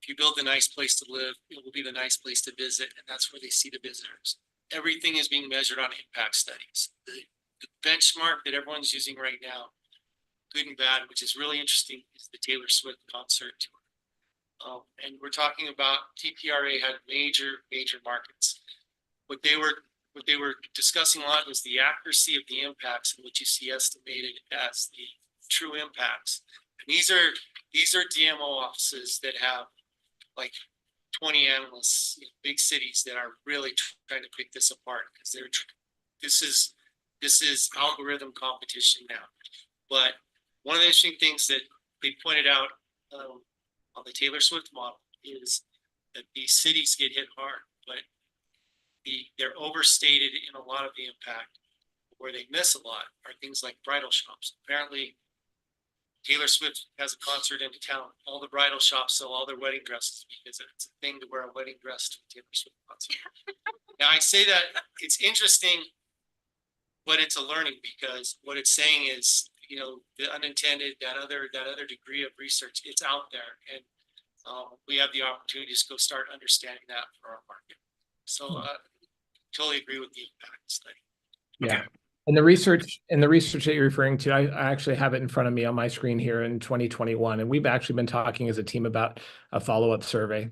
if you build a nice place to live, it will be the nice place to visit, and that's where they see the visitors. Everything is being measured on impact studies. The benchmark that everyone's using right now, good and bad, which is really interesting, is the Taylor Swift concert tour. And we're talking about TPRA had major markets. What they were discussing a lot was the accuracy of the impacts and what you see estimated as the true impacts. And these are DMO offices that have like 20 analysts in big cities that are really trying to pick this apart, because this is algorithm competition now. But one of the interesting things that they pointed out on the Taylor Swift model is that these cities get hit hard, but they're overstated in a lot of the impact. Where they miss a lot are things like bridal shops. Apparently, Taylor Swift has a concert into town. All the bridal shops sell all their wedding dresses because it's a thing to wear a wedding dress to a Taylor Swift concert. Now, I say that it's interesting, but it's a learning, because what it's saying is, the unintended, that other degree of research, it's out there, and we have the opportunity to go start understanding that for our market. So, totally agree with the impact study. Yeah. And the research that you're referring to, I actually have it in front of me on my screen here in 2021. And we've actually been talking as a team about a follow-up survey.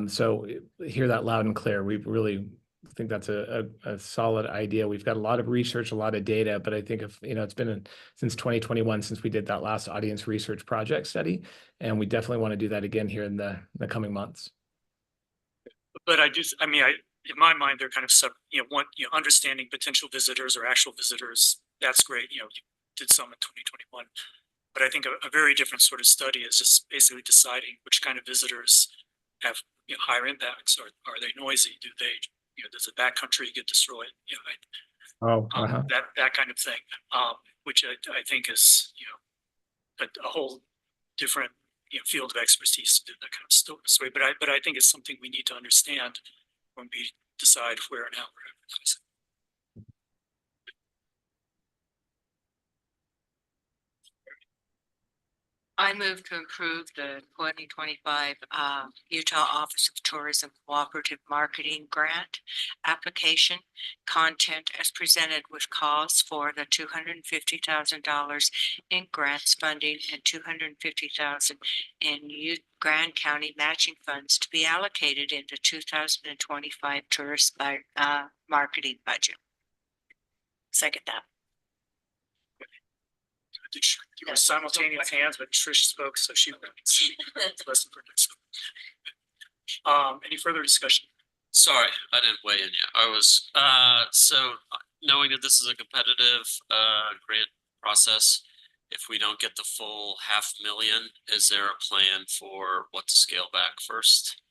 So hear that loud and clear. We really think that's a solid idea. We've got a lot of research, a lot of data, but I think it's been since 2021 since we did that last audience research project study. And we definitely want to do that again here in the coming months. But in my mind, they're kind of understanding potential visitors or actual visitors. That's great. You did some in 2021, but I think a very different sort of study is just basically deciding which kind of visitors have higher impacts. Or are they noisy? Do they, does the backcountry get destroyed? That kind of thing, which I think is, a whole different, field of expertise to do that kind of story. But I think it's something we need to understand when we decide where and how we're advertising. I move to approve the 2025 Utah Office of Tourism Cooperative Marketing Grant application content as presented, with calls for the $250,000 in grants funding and $250,000 in Grand County matching funds to be allocated in the 2025 tourist marketing budget. Second that. You were simultaneous hands, but Trish spoke, so she went. Listen for next one. Any further discussion? Sorry, I didn't weigh in yet. I was so knowing that this is a competitive grant process, if we don't get the full $500,000, is there a plan for what to scale back first?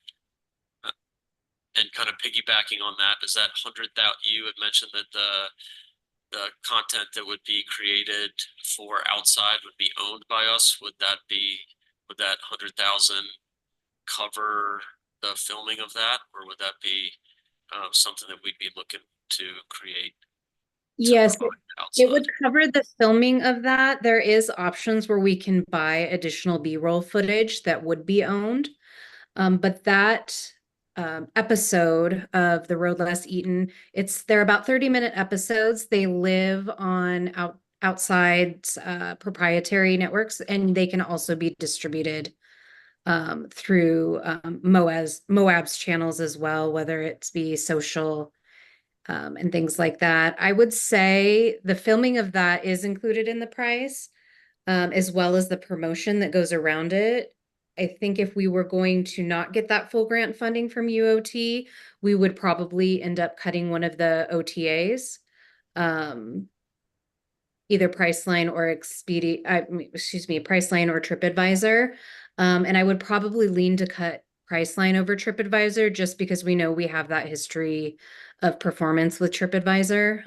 And kind of piggybacking on that, is that 100,000 you had mentioned that the content that would be created for outside would be owned by us? Would that 100,000 cover the filming of that, or would that be something that we'd be looking to create? Yes, it would cover the filming of that. There is options where we can buy additional B-roll footage that would be owned. But that episode of The Road Less Eaten, they're about 30-minute episodes. They live on outside proprietary networks, and they can also be distributed through Moab's channels as well, whether it's be social and things like that. I would say the filming of that is included in the price, as well as the promotion that goes around it. I think if we were going to not get that full grant funding from UOT, we would probably end up cutting one of the OTAs. Either Priceline or Priceline or TripAdvisor. And I would probably lean to cut Priceline over TripAdvisor just because we know we have that history of performance with TripAdvisor.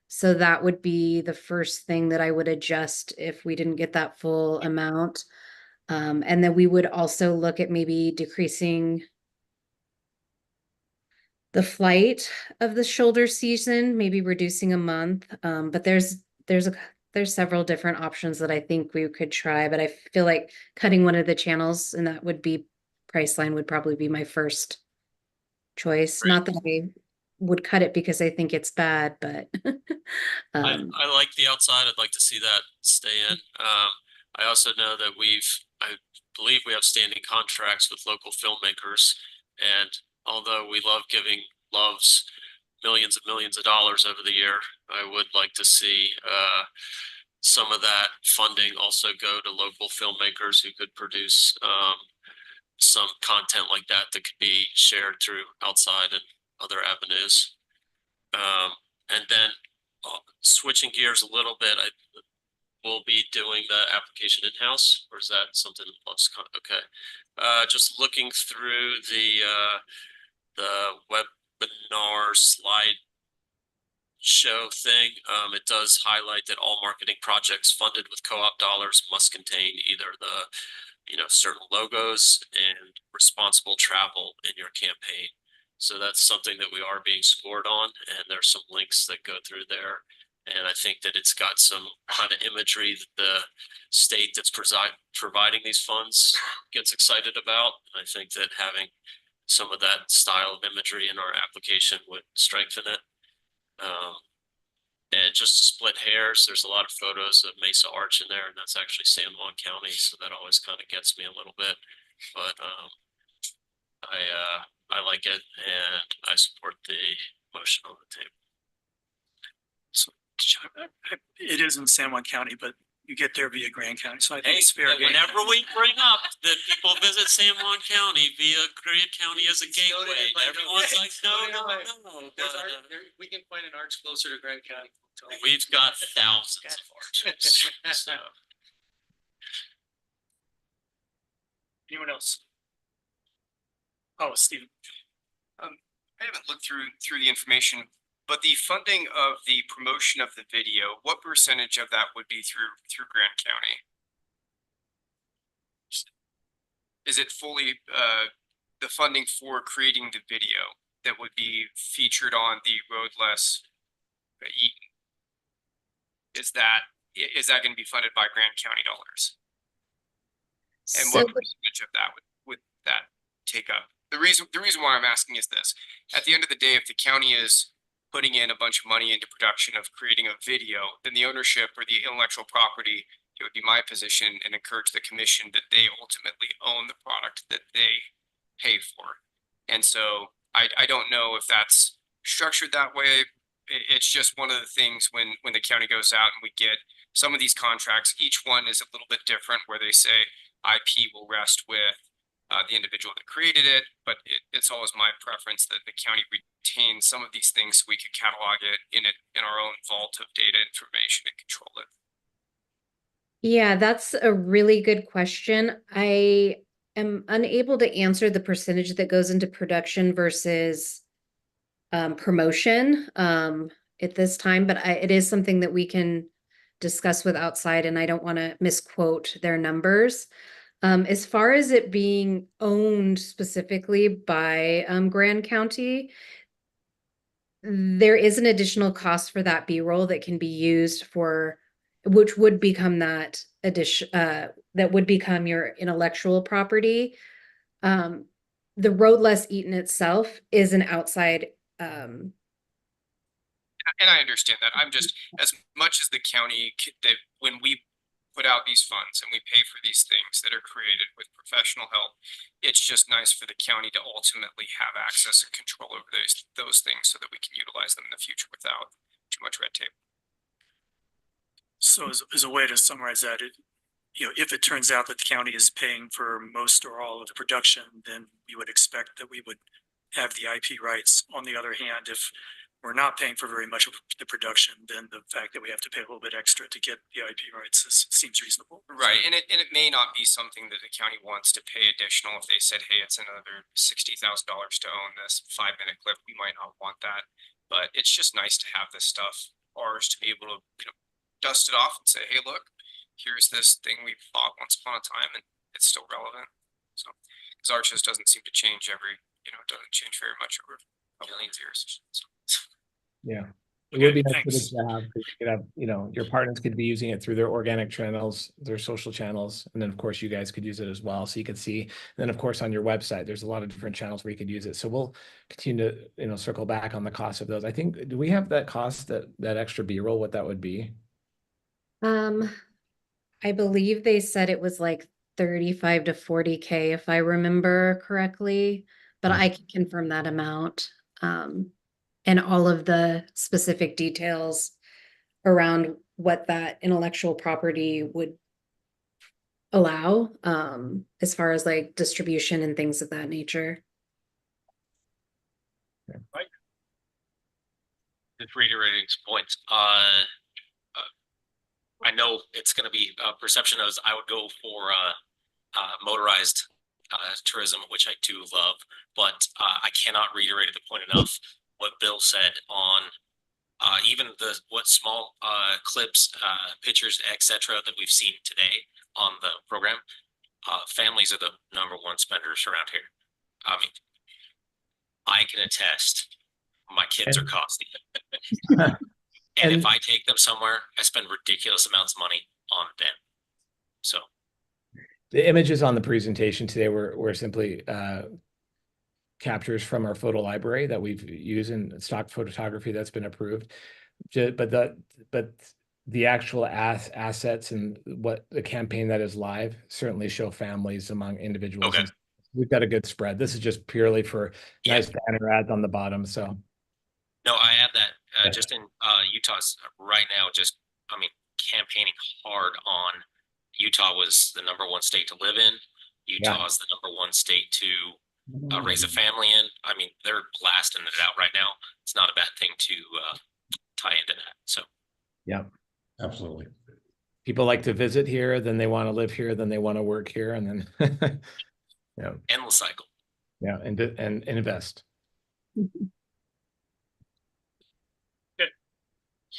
So that would be the first thing that I would adjust if we didn't get that full amount. And then we would also look at maybe decreasing the flight of the shoulder season, maybe reducing a month. But there's several different options that I think we could try, but I feel like cutting one of the channels, and that would be Priceline, would probably be my first choice. Not that I would cut it because I think it's bad, but I like the outside. I'd like to see that stay in. I also know that I believe we have standing contracts with local filmmakers, and although we love giving Loves millions and millions of dollars over the year, I would like to see some of that funding also go to local filmmakers who could produce some content like that that could be shared through outside and other avenues. And then switching gears a little bit, I will be doing the application in-house, or is that something that's okay? Just looking through the webinar slide show thing, it does highlight that all marketing projects funded with co-op dollars must contain either the certain logos and responsible travel in your campaign. So that's something that we are being scored on, and there's some links that go through there. And I think that it's got some kind of imagery that the state that's providing these funds gets excited about. And I think that having some of that style of imagery in our application would strengthen it. And just to split hairs, there's a lot of photos of Mesa Arch in there, and that's actually San Juan County, so that always kind of gets me a little bit. But I like it, and I support the motion on the table. So it is in San Juan County, but you get there via Grand County, so I think Hey, it's fair. game. whenever we bring up that people visit San Juan County via Grand County as a gateway, everyone's like, no. We can find an arch closer to Grand County. We've got thousands of arches. So. Anyone else? Oh, Stephen. I haven't looked through the information, but the funding of the promotion of the video, what percentage of that would be through Grand County? Is it fully the funding for creating the video that would be featured on the Road Less Eaton? Is that going to be funded by Grand County dollars? And what percentage of that would that take up? The reason why I'm asking is this: at the end of the day, if the county is putting in a bunch of money into production of creating a video, then the ownership or the intellectual property, it would be my position and encourage the commission that they ultimately own the product that they pay for. And so I don't know if that's structured that way. It's just one of the things when the county goes out and we get some of these contracts, each one is a little bit different, where they say IP will rest with the individual that created it, but it's always my preference that the county retain some of these things so we could catalog it in our own vault of data information and control it. Yeah, that's a really good question. I am unable to answer the percentage that goes into production versus promotion at this time, but it is something that we can discuss with outside, and I don't want to misquote their numbers. As far as it being owned specifically by Grand County, there is an additional cost for that B-roll that can be used for, which would become that addition, that would become your intellectual property. The Road Less Eaton itself is an outside. And I understand that. I'm just, as much as the county, that when we put out these funds and we pay for these things that are created with professional help, it's just nice for the county to ultimately have access and control over those things so that we can utilize them in the future without too much red tape. So as a way to summarize that, if it turns out that the county is paying for most or all of the production, then we would expect that we would have the IP rights. On the other hand, if we're not paying for very much of the production, then the fact that we have to pay a little bit extra to get the IP rights seems reasonable. Right, and it may not be something that the county wants to pay additional. If they said, hey, it's another $60,000 to own this 5-minute clip, we might not want that. But it's just nice to have this stuff, ours, to be able to, dust it off and say, hey, look, here's this thing we bought once upon a time and it's still relevant. So, because ours just doesn't seem to change it doesn't change very much over millions of years. So. Yeah. It would be nice for this to have, 'cause you could have, your partners could be using it through their organic channels, their social channels. And then of course you guys could use it as well. So you could see, and then of course on your website, there's a lot of different channels where you could use it. So we'll continue to, circle back on the cost of those. I think, do we have that cost, that extra B-roll, what that would be? I believe they said it was like 35 to 40K if I remember correctly, but I can confirm that amount. And all of the specific details around what that intellectual property would allow, as far as like distribution and things of that nature. Right. Just reiterating some points. I know it's going to be perception as I would go for motorized tourism, which I do love, but I cannot reiterate the point enough. What Bill said on even what small clips, pictures, etc. that we've seen today on the program, families are the #1 spenders around here. I mean, I can attest, my kids are costly. And if I take them somewhere, I spend ridiculous amounts of money on them. So the images on the presentation today were simply captures from our photo library that we've used in stock photography that's been approved. But the actual assets and what the campaign that is live certainly show families among individuals. Okay. We've got a good spread. This is just purely for nice banner ads on the bottom. So no, I have that just in Utah's right now. Campaigning hard on Utah was the #1 state to live in. Utah is the #1 state to raise a family in. I mean, they're blasting it out right now. It's not a bad thing to tie into that. So, yeah, absolutely. People like to visit here, then they want to live here, then they want to work here, and then endless cycle. Yeah, and invest. Good.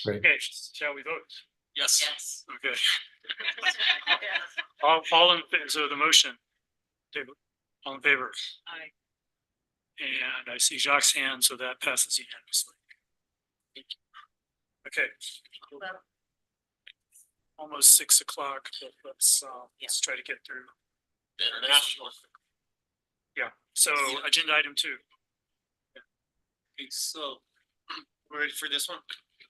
Great. Okay, shall we vote? Yes. Yes. Okay. All in favor, so the motion. David, all in favor? Aye. And I see Jacques' hand, so that passes unanimously. Okay. Almost 6 o'clock, but let's try to get through. International. Yeah, so agenda item 2. Okay, so we're ready for this one?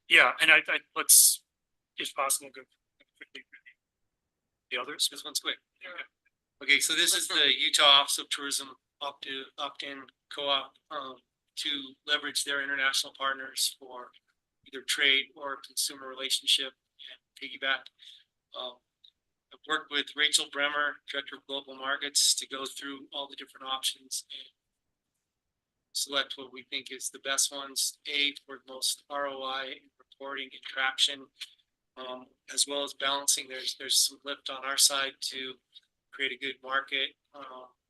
Yeah, and I let's, if possible, go quickly through the others. This one's quick. Okay, so this is the Utah Office of Tourism opt-in co-op to leverage their international partners for either trade or consumer relationship and piggyback. I've worked with Rachel Bremer, Director of Global Markets, to go through all the different options and select what we think is the best ones, for the most ROI in reporting and traction, as well as balancing. There's some lift on our side to create a good market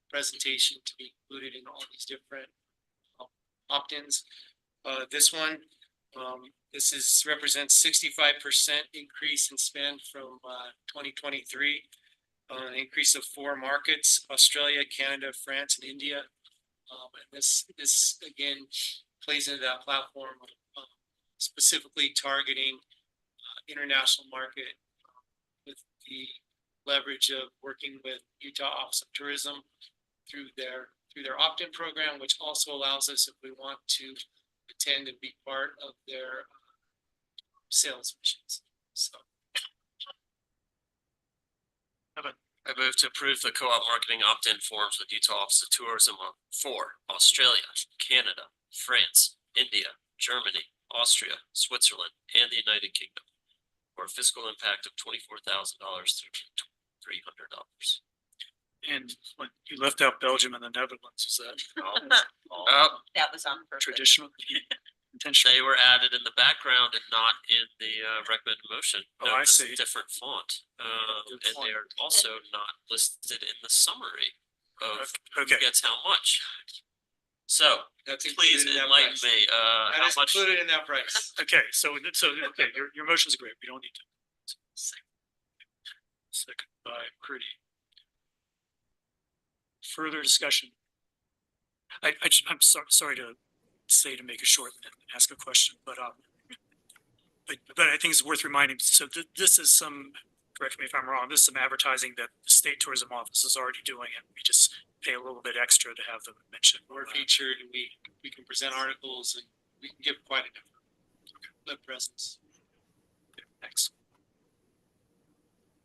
presentation to be included in all these different opt-ins. This one, this represents 65% increase in spend from 2023, an increase of 4 markets: Australia, Canada, France, and India. And this again plays into that platform of specifically targeting international market with the leverage of working with Utah Office of Tourism through their opt-in program, which also allows us, if we want to, attend and be part of their sales missions. So I move to approve the co-op marketing opt-in forms with Utah Office of Tourism for Australia, Canada, France, India, Germany, Austria, Switzerland, and the United Kingdom for a fiscal impact of $24,000 through $300. And when you left out Belgium and the Netherlands, is that Oh, That was on purpose. traditional? Intentional? they were added in the background and not in the recommended motion. Oh, I Notice see. different font. Good And point. they are also not listed in the summary of who Okay. gets how much. So That's please included in that enlighten price. me, That how is much? included in that price. Okay, so okay, your motion's great. We don't need to. Second by Pretty. Further discussion. I'm sorry to say to make it short and ask a question, but I think it's worth reminding. So this is some, correct me if I'm wrong, this is some advertising that the State Tourism Office is already doing, and we just pay a little bit extra to have them mentioned. We're featured and we can present articles and we can give quite enough presence. Thanks.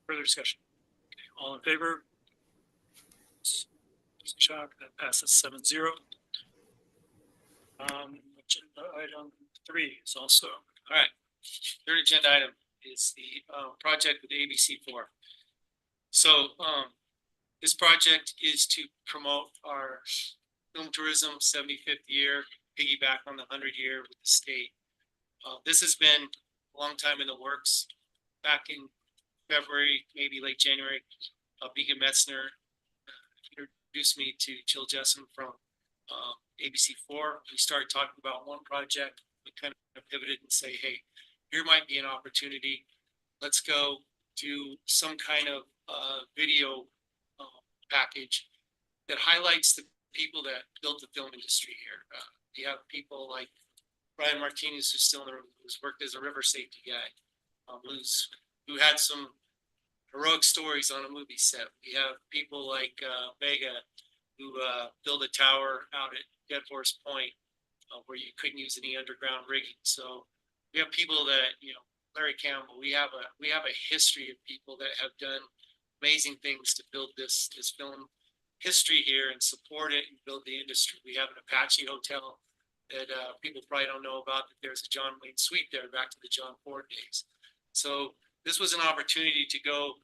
Further discussion. Okay, all in favor? Shock, that passes 7-0. Agenda item 3 is also. All right, third agenda item is the project with ABC4. So this project is to promote our film tourism 75th year, piggyback on the 100-year with the state. This has been a long time in the works. Back in February, maybe late January, Beacon Metzner introduced me to Jill Jessen from ABC4. We started talking about one project. We kind of pivoted and say, hey, here might be an opportunity. Let's go do some kind of video package that highlights the people that built the film industry here. You have people like Brian Martinez, who's still in the room, who's worked as a river safety guy, who had some heroic stories on a movie set. We have people like Vega, who built a tower out at Dead Horse Point, where you couldn't use any underground rigging. So we have people that, Larry Campbell. We have a history of people that have done amazing things to build this film history here and support it and build the industry. We have an Apache hotel that people probably don't know about. That there's a John Wayne suite there back to the John Ford days. So this was an opportunity to go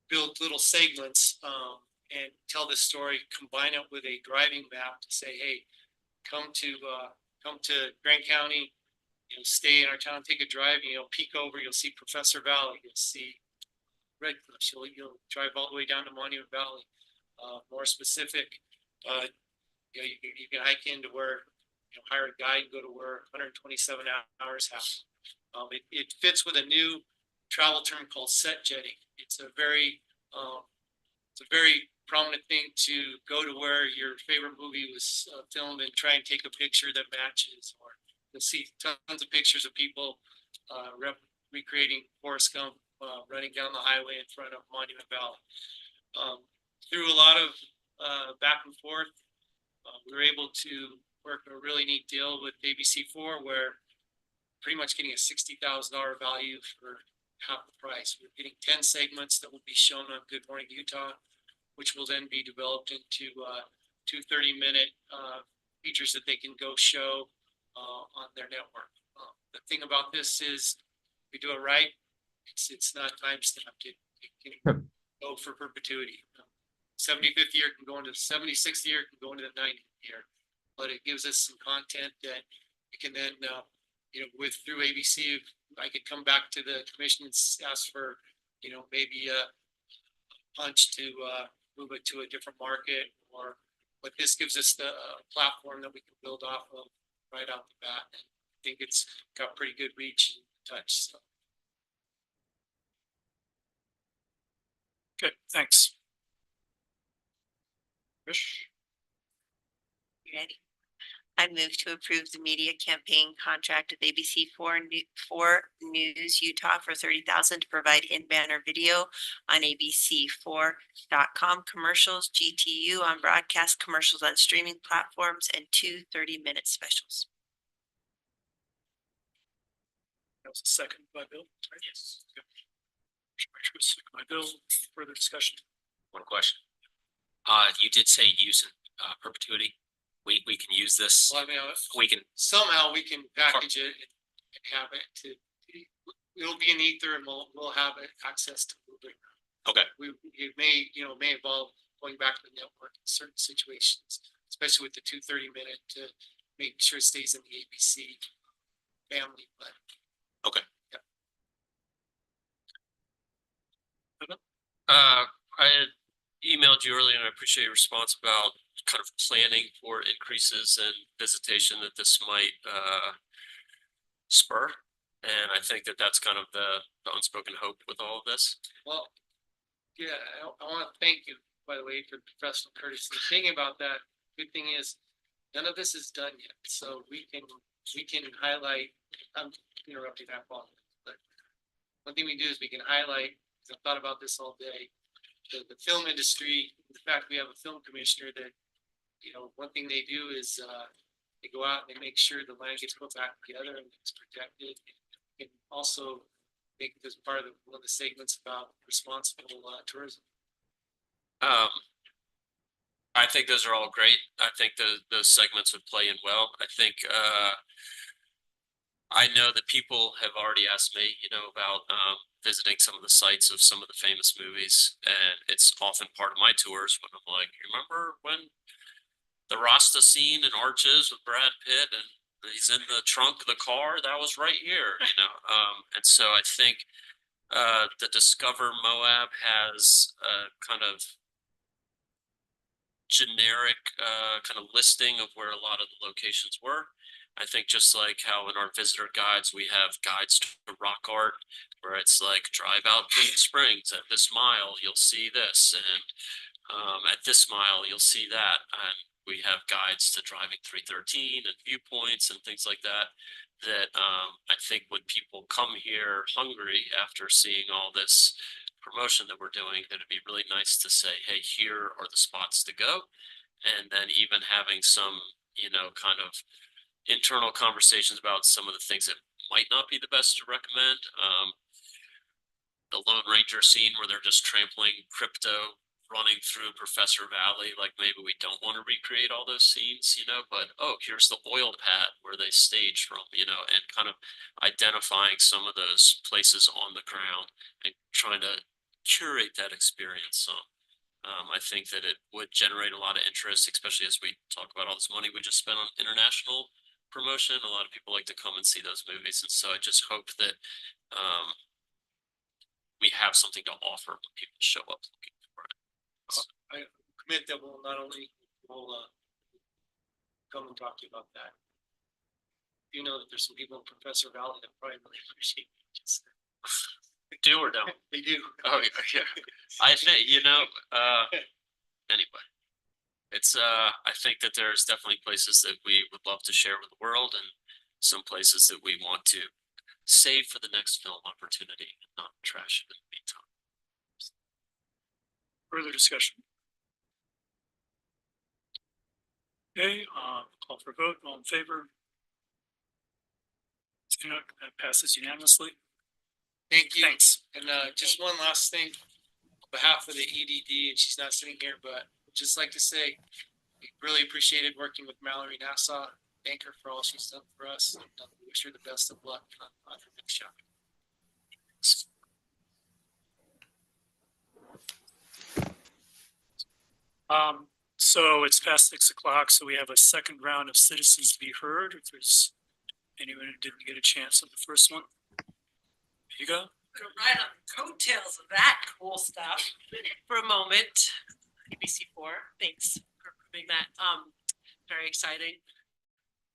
build little segments and tell this story, combine it with a driving map to say, hey, come to Grant County, stay in our town, take a drive, peek over, you'll see Professor Valley, you'll see Red Cliffs, you'll drive all the way down to Monument Valley. More specific, you can hike into where, hire a guide, go to where 127 hours happen. It fits with a new travel term called set jetting. It's a very prominent thing to go to where your favorite movie was filmed and try and take a picture that matches, or you'll see tons of pictures of people recreating Forrest Gump running down the highway in front of Monument Valley. Through a lot of back and forth, we were able to work a really neat deal with ABC4 where pretty much getting a $60,000 value for half the price. We're getting 10 segments that will be shown on Good Morning Utah, which will then be developed into 2 30-minute features that they can go show on their network. The thing about this is, if we do it right, it's not time stamped. It can go for perpetuity. 75th year can go into the 76th year, can go into the 90th year, but it gives us some content that we can then, through ABC, I could come back to the commission and ask for, maybe a punch to move it to a different market, but this gives us the platform that we can build off of right out the bat. And I think it's got pretty good reach and touch. So. Okay, thanks. Trish? Ready? I move to approve the media campaign contract with ABC4 News Utah for $30,000 to provide in-banner video on ABC4.com commercials, GTU on broadcast commercials on streaming platforms, and 2 30-minute specials. That was a second by Bill, right? Yes. Okay. Motion by Truist, second by Bill. Further discussion? One question. You did say use in perpetuity. We can use this. Well, I mean, we can package it and have it it'll be an ether, and we'll have it access to move it. Okay. It may, may involve going back to the network in certain situations, especially with the 230-minute to make sure it stays in the ABC family, but. Okay. Yeah. I had emailed you earlier and I appreciate your response about kind of planning for increases in visitation that this might spur. And I think that that's kind of the unspoken hope with all of this. Well, yeah, I want to thank you, by the way, for professional courtesy. Thinking about that, good thing is none of this is done yet, so we can highlight. I'm interrupting that part, but one thing we do is we can highlight. I've thought about this all day. The film industry, the fact we have a film commissioner that, one thing they do is they go out and they make sure the land gets put back together and it's protected. And also make this part of one of the segments about responsible tourism. I think those are all great. I think those segments would play in well. I think I know that people have already asked me, about visiting some of the sites of some of the famous movies, and it's often part of my tours when I'm like, remember when the Rasta scene in Arches with Brad Pitt and he's in the trunk of the car? That was right here, and so I think the Discover Moab has a kind of generic kind of listing of where a lot of the locations were. I think just like how in our visitor guides, we have guides to rock art, where it's like drive out Clean Springs at this mile, you'll see this, and at this mile, you'll see that. And we have guides to driving 313 and viewpoints and things like that. That I think when people come here hungry after seeing all this promotion that we're doing, that it'd be really nice to say, hey, here are the spots to go. And then even having some, kind of internal conversations about some of the things that might not be the best to recommend. The Lone Ranger scene where they're just trampling crypto running through Professor Valley, like maybe we don't want to recreate all those scenes, but here's the oil pad where they stage from, and kind of identifying some of those places on the ground and trying to curate that experience. So I think that it would generate a lot of interest, especially as we talk about all this money we just spent on international promotion. A lot of people like to come and see those movies, and so I just hope that we have something to offer when people show up looking for it. I commit that we'll not only come and talk to you about that. You know that there's some people in Professor Valley that probably really appreciate it. Do or don't? They do. Oh yeah. I think anyway. It's I think that there's definitely places that we would love to share with the world, and some places that we want to save for the next film opportunity and not trash it in the meantime. Further discussion? Okay, call for vote, all in favor? That passes unanimously. Thank you. Thanks. And just one last thing, on behalf of the EDD, and she's not sitting here, but just like to say, we really appreciated working with Mallory Nassau. Thank her for all she's done for us. And wish her the best of luck on her next shot. So it's past 6 o'clock, so we have a second round of citizens to be heard. If there's anyone who didn't get a chance on the first one. There you go. Go right on the coattails of that cool stuff for a moment. ABC4, thanks for proving that. Very exciting.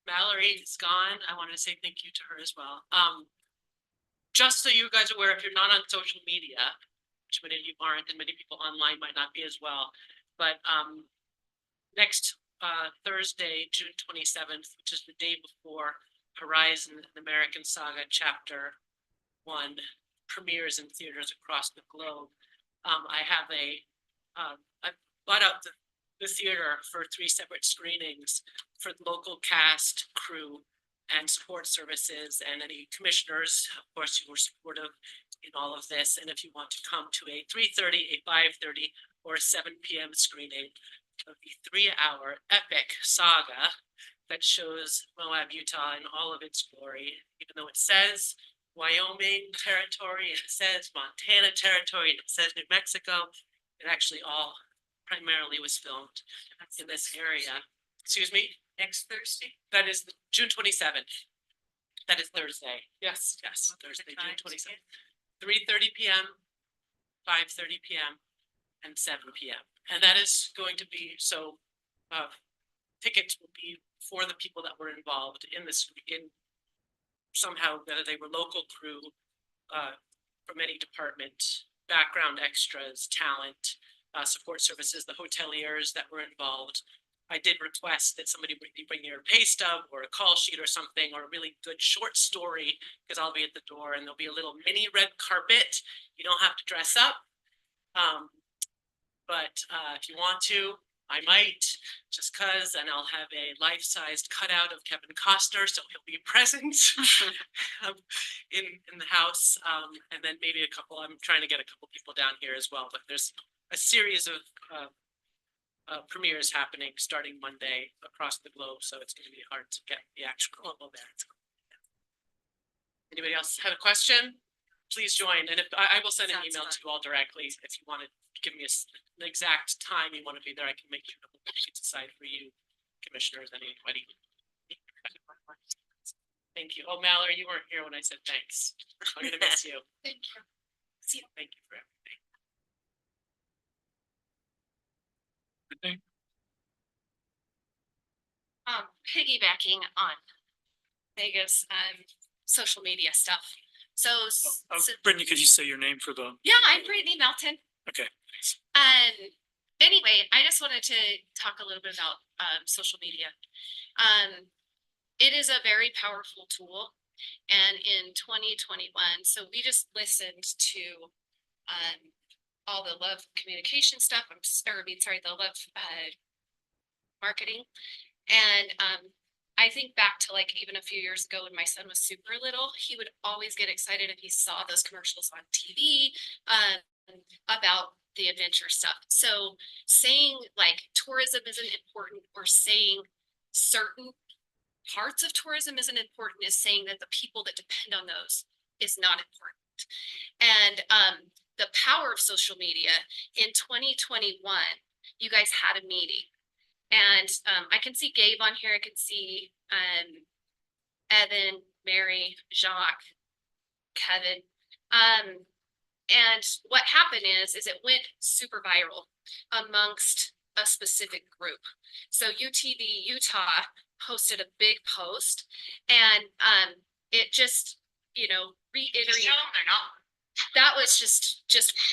Mallory is gone. I wanted to say thank you to her as well. Just so you guys are aware, if you're not on social media, which many of you aren't, and many people online might not be as well, but next Thursday, June 27th, which is the day before Horizon, an American Saga Chapter 1 premieres in theaters across the globe. I have I bought out the theater for 3 separate screenings for local cast, crew, and support services, and any commissioners, of course, who were supportive in all of this. And if you want to come to a 3:30, a 5:30, or a 7 p.m. screening of the 3-hour epic saga that shows Moab, Utah in all of its glory, even though it says Wyoming territory, and it says Montana territory, and it says New Mexico. It actually all primarily was filmed in this area. Excuse me? Next Thursday? That is June 27th. That is Thursday. Yes, Thursday, June 27th. 3:30 PM, 5:30 PM, and 7 PM. And that is going to be, so tickets will be for the people that were involved in this, in somehow, whether they were local crew from any department, background extras, talent, support services, the hoteliers that were involved. I did request that somebody bring your pay stub or a call sheet or something, or a really good short story, because I'll be at the door and there'll be a little mini red carpet. You don't have to dress up. But if you want to, I might, just cause, and I'll have a life-sized cutout of Kevin Costner, so he'll be present in the house. And then maybe I'm trying to get a couple people down here as well, but there's a series of premieres happening starting Monday across the globe, so it's going to be hard to get the actual logo there. Anybody else have a question? Please join, and if I will send an email to you all directly if you want to give me an exact time you want to be there. I can make sure to put tickets aside for you, commissioners, anybody. Thank you. Oh, Mallory, you weren't here when I said thanks. I'm gonna miss you. Thank you. See you. Thank you for everything. Piggybacking on Vegas, social media stuff. So, Brittany, could you say your name for the, yeah, I'm Brittany Melton. okay. Anyway, I just wanted to talk a little bit about social media. It is a very powerful tool, and in 2021, so we just listened to all the Love communication stuff. The Love marketing, and I think back to like even a few years ago when my son was super little, he would always get excited if he saw those commercials on TV about the adventure stuff. So saying like tourism isn't important, or saying certain parts of tourism isn't important, is saying that the people that depend on those is not important. And the power of social media in 2021, you guys had a meeting. And I can see Gabe on here. I can see Evan, Mary, Jacques, Kevin. And what happened is it went super viral amongst a specific group. So UTV Utah posted a big post, and it just, reiterated. That was just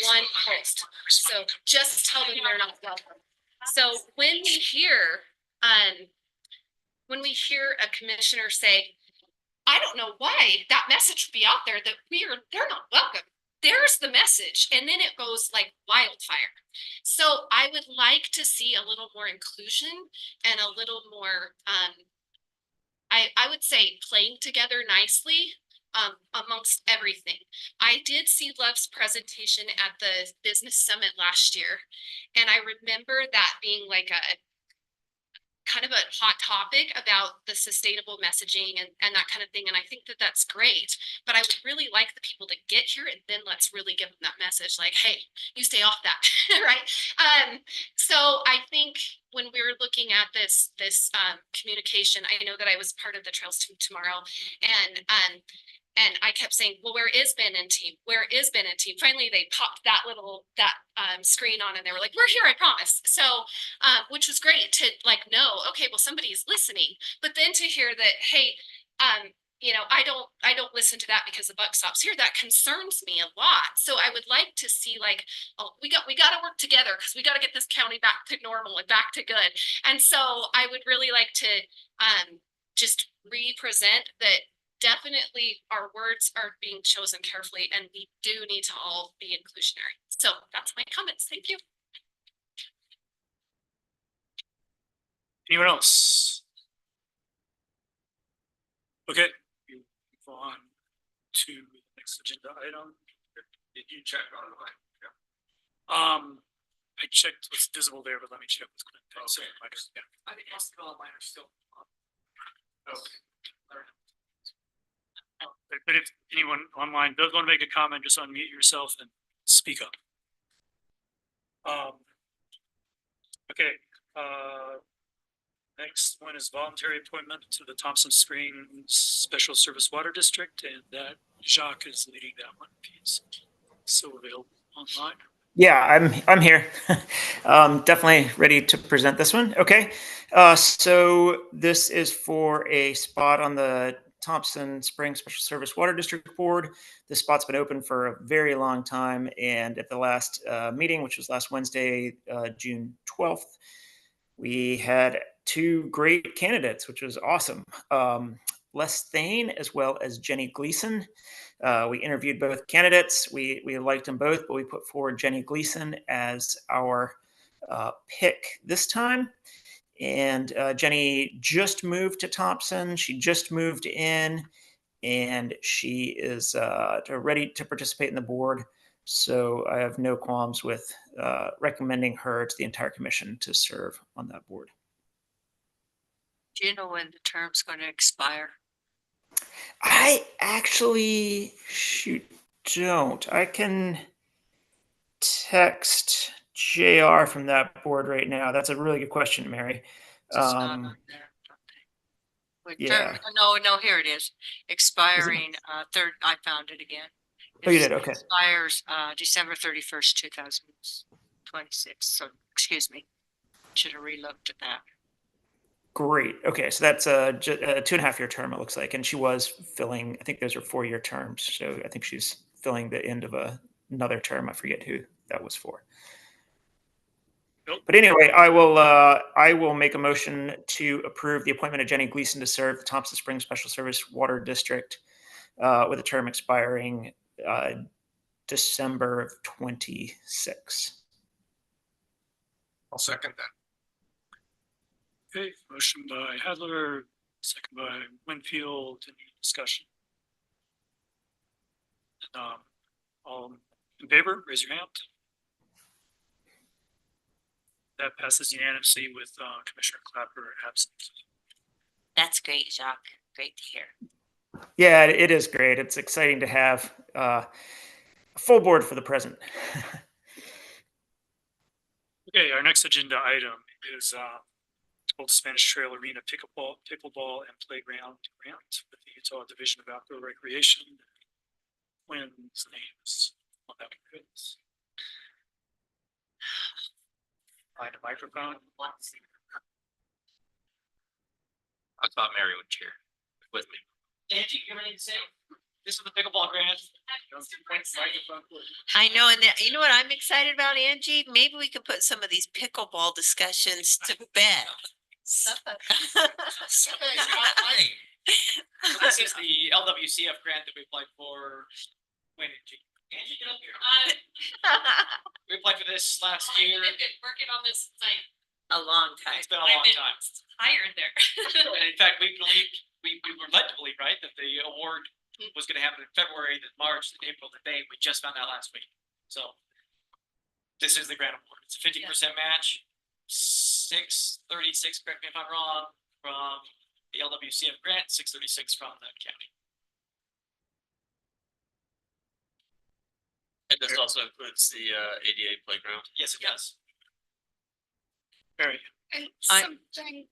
one post. So just tell them they're not welcome. So when we hear a commissioner say, I don't know why that message would be out there that they're not welcome. There's the message, and then it goes like wildfire. So I would like to see a little more inclusion and a little more, I would say, playing together nicely amongst everything. I did see Love's presentation at the business summit last year, and I remember that being like a kind of a hot topic about the sustainable messaging and that kind of thing. And I think that that's great, but I would really like the people to get here, and then let's really give them that message like, hey, you stay off that, right? So I think when we were looking at this communication, I know that I was part of the Trails Team Tomorrow, and I kept saying, well, where is Ben and team? Where is Ben and team? Finally, they popped that screen on, and they were like, we're here, I promise. So, which was great to like know, okay, well, somebody's listening. But then to hear that, hey, I don't listen to that because the buck stops here. That concerns me a lot. So I would like to see like, oh, we got to work together because we got to get this county back to normal and back to good. And so I would really like to just represent that. Definitely our words are being chosen carefully, and we do need to all be inclusionary. So that's my comments. Thank you. Anyone else? Okay, we move on to the next agenda item. Did you check on the line? I checked what's visible there, but let me check what's going to. Okay. Yeah. I think most of all mine are still. Okay. but if anyone online does want to make a comment, just unmute yourself and speak up. Okay, next one is voluntary appointment to the Thompson Springs Special Service Water District, and that Jacques is leading that one. If he's still available online. Yeah, I'm here. Definitely ready to present this one. Okay, so this is for a spot on the Thompson Springs Special Service Water District Board. This spot's been open for a very long time, and at the last meeting, which was last Wednesday, June 12th, we had two great candidates, which was awesome. Les Thane as well as Jenny Gleason. We interviewed both candidates. We liked them both, but we put forward Jenny Gleason as our pick this time. And Jenny just moved to Thompson. She just moved in, and she is ready to participate in the board. So I have no qualms with recommending her to the entire commission to serve on that board. Do you know when the term's going to expire? I actually don't. I can text JR from that board right now. That's a really good question, Mary. It's not on there, don't they? Wait, Yeah. No, here it is. Expiring, I found it again. Oh, you did? Okay. Expires, December 31st, 2026. So, excuse me. Should have relooked at that. Great. Okay, so that's a 2.5 year term, it looks like, and she was filling. I think those are 4-year terms, so I think she's filling the end of another term. I forget who that was for. But anyway, I will make a motion to approve the appointment of Jenny Gleason to serve the Thompson Springs Special Service Water District with a term expiring December of 26. I'll second that. Okay, motion by Hadler, second by Winfield. Any discussion? All in favor, raise your hand. That passes unanimously with Commissioner Clapper absent. That's great, Jacques. Great to hear. Yeah, it is great. It's exciting to have a full board for the present. Okay, our next agenda item is Old Spanish Trail Arena pickleball and playground grant with the Utah Division of Outdoor Recreation. Quinn's names on that one. Find a microphone. I thought Mary would cheer with me. Angie, you have anything to say? This is the pickleball grant. I know, and you know what I'm excited about, Angie? Maybe we could put some of these pickleball discussions to bed. This is the LWCF grant that we applied for. Wait, Angie, get up here. We applied for this last year. I've been working on this like A long time. It's been a long time. tired there. And in fact, we were led to believe, right, that the award was gonna happen in February, then March, then April, then May. We just found out last week. So this is the grant award. It's a 50% match, 636, correct me if I'm wrong, from the LWCF grant, 636 from the county. And this also includes the ADA playground. Yes, it does. Very. And something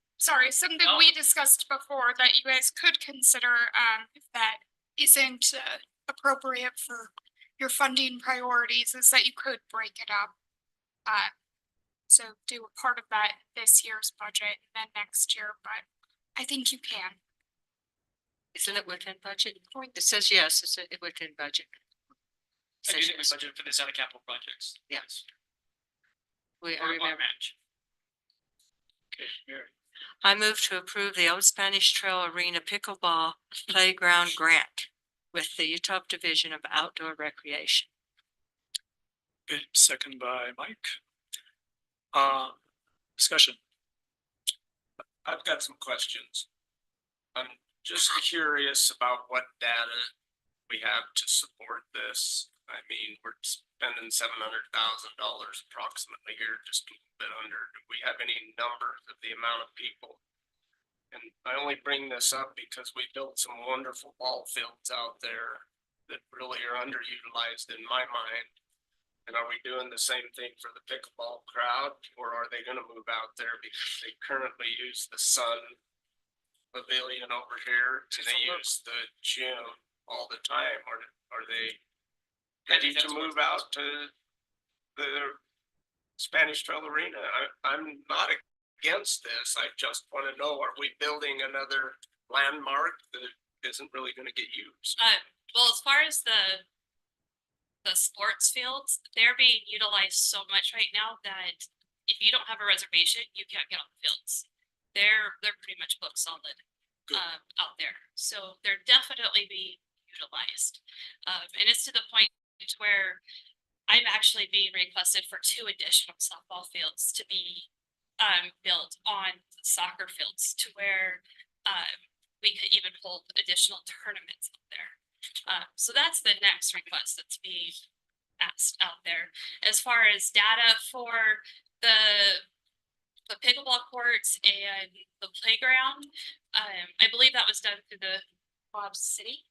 we discussed before that you guys could consider, if that isn't appropriate for your funding priorities, is that you could break it up. So do a part of that this year's budget and then next year, but I think you can. Isn't it within budget? It says yes, it's within budget. I do think we budgeted for this out of capital projects. Yes. I Or remember. match. Okay, Mary. I move to approve the Old Spanish Trail Arena Pickleball Playground Grant with the Utah Division of Outdoor Recreation. Okay, second by Mike. Discussion. I've got some questions. I'm just curious about what data we have to support this. I mean, we're spending $700,000 approximately here, just a little bit under. Do we have any numbers of the amount of people And I only bring this up because we built some wonderful ball fields out there that really are underutilized in my mind. And are we doing the same thing for the pickleball crowd, or are they gonna move out there because they currently use the Sun Pavilion over here and they use the gym all the time, or are they ready to move out to the Spanish Trail Arena? I'm not against this, I just wanna know, are we building another landmark that isn't really gonna get used? Well, as far as the sports fields, they're being utilized so much right now that if you don't have a reservation, you can't get on the fields. They're pretty much booked solid out there. So they're definitely being utilized. And it's to the point where I'm actually being requested for 2 additional softball fields to be built on soccer fields, to where we could even hold additional tournaments out there. So that's the next request that's being asked out there. As far as data for the pickleball courts and the playground, I believe that was done through the Bob City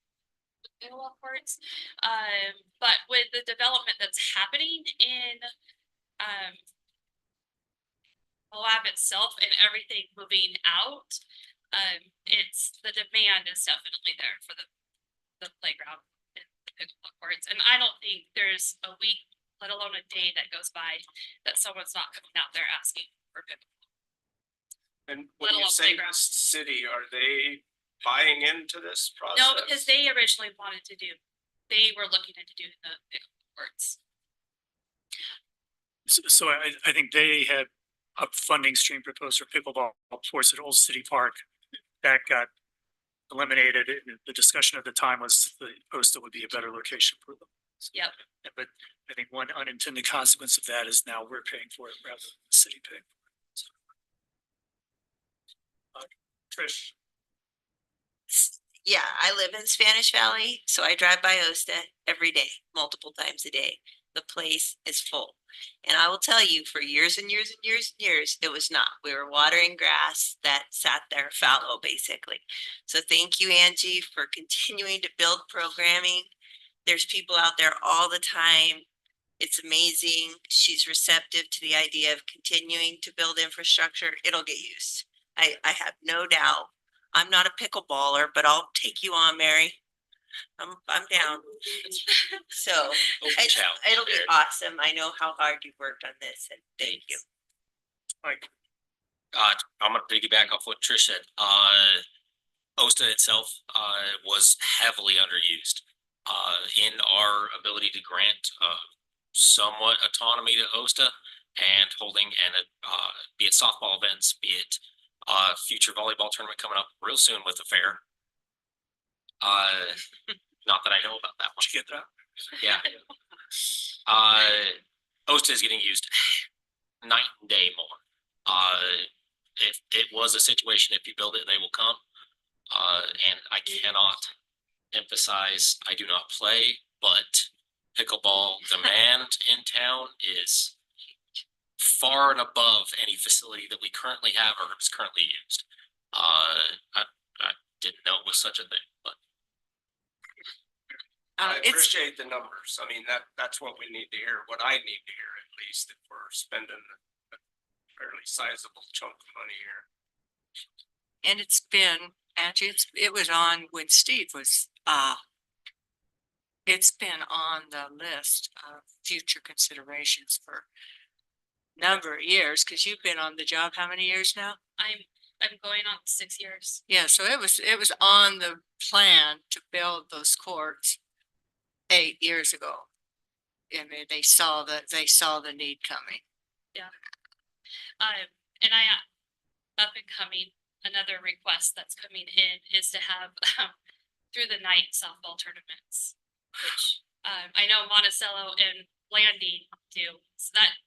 pickleball courts. But with the development that's happening in Moab itself and everything moving out, it's the demand is definitely there for the playground and the pickleball courts. And I don't think there's a week, let alone a day, that goes by that someone's not coming out there asking for pickleball. And Let when you alone say the playground. city, are they buying into this process? No, because they originally wanted to do, they were looking into doing the pickleball courts. So I think they had a funding stream proposed for pickleball courts at Old City Park. That got eliminated. And the discussion at the time was the Osta would be a better location for them. Yep. But I think one unintended consequence of that is now we're paying for it rather than the city paying for it. Trish. Yeah, I live in Spanish Valley, so I drive by Osta every day, multiple times a day. The place is full. And I will tell you, for years and years and years and years, it was not. We were watering grass that sat there fallow, basically. So thank you, Angie, for continuing to build programming. There's people out there all the time. It's amazing. She's receptive to the idea of continuing to build infrastructure. It'll get used. I have no doubt. I'm not a pickleballer, but I'll take you on, Mary. I'm down. So it'll be awesome. I know how hard you worked on this, and thank you. Mike. I'm gonna piggyback off what Trish said. Osta itself, was heavily underused. In our ability to grant, somewhat autonomy to Osta and holding be it softball events, be it future volleyball tournament coming up real soon with the fair. Not that I know about that one. Did you get that? Yeah. Osta is getting used night and day more. If it was a situation, if you build it, they will come. And I cannot emphasize, I do not play, but pickleball demand in town is far and above any facility that we currently have or is currently used. I didn't know it was such a thing, but. I appreciate the numbers. I mean, that's what we need to hear, what I need to hear at least, if we're spending a fairly sizable chunk of money here. And it's been, Angie, it was on when Steve was, it's been on the list of future considerations for a number of years, because you've been on the job how many years now? I'm going on 6 years. Yeah, so it was on the plan to build those courts 8 years ago. And they saw the need coming. Yeah. And up and coming, another request that's coming in is to have through the night softball tournaments, which I know Monticello and Landing do. So that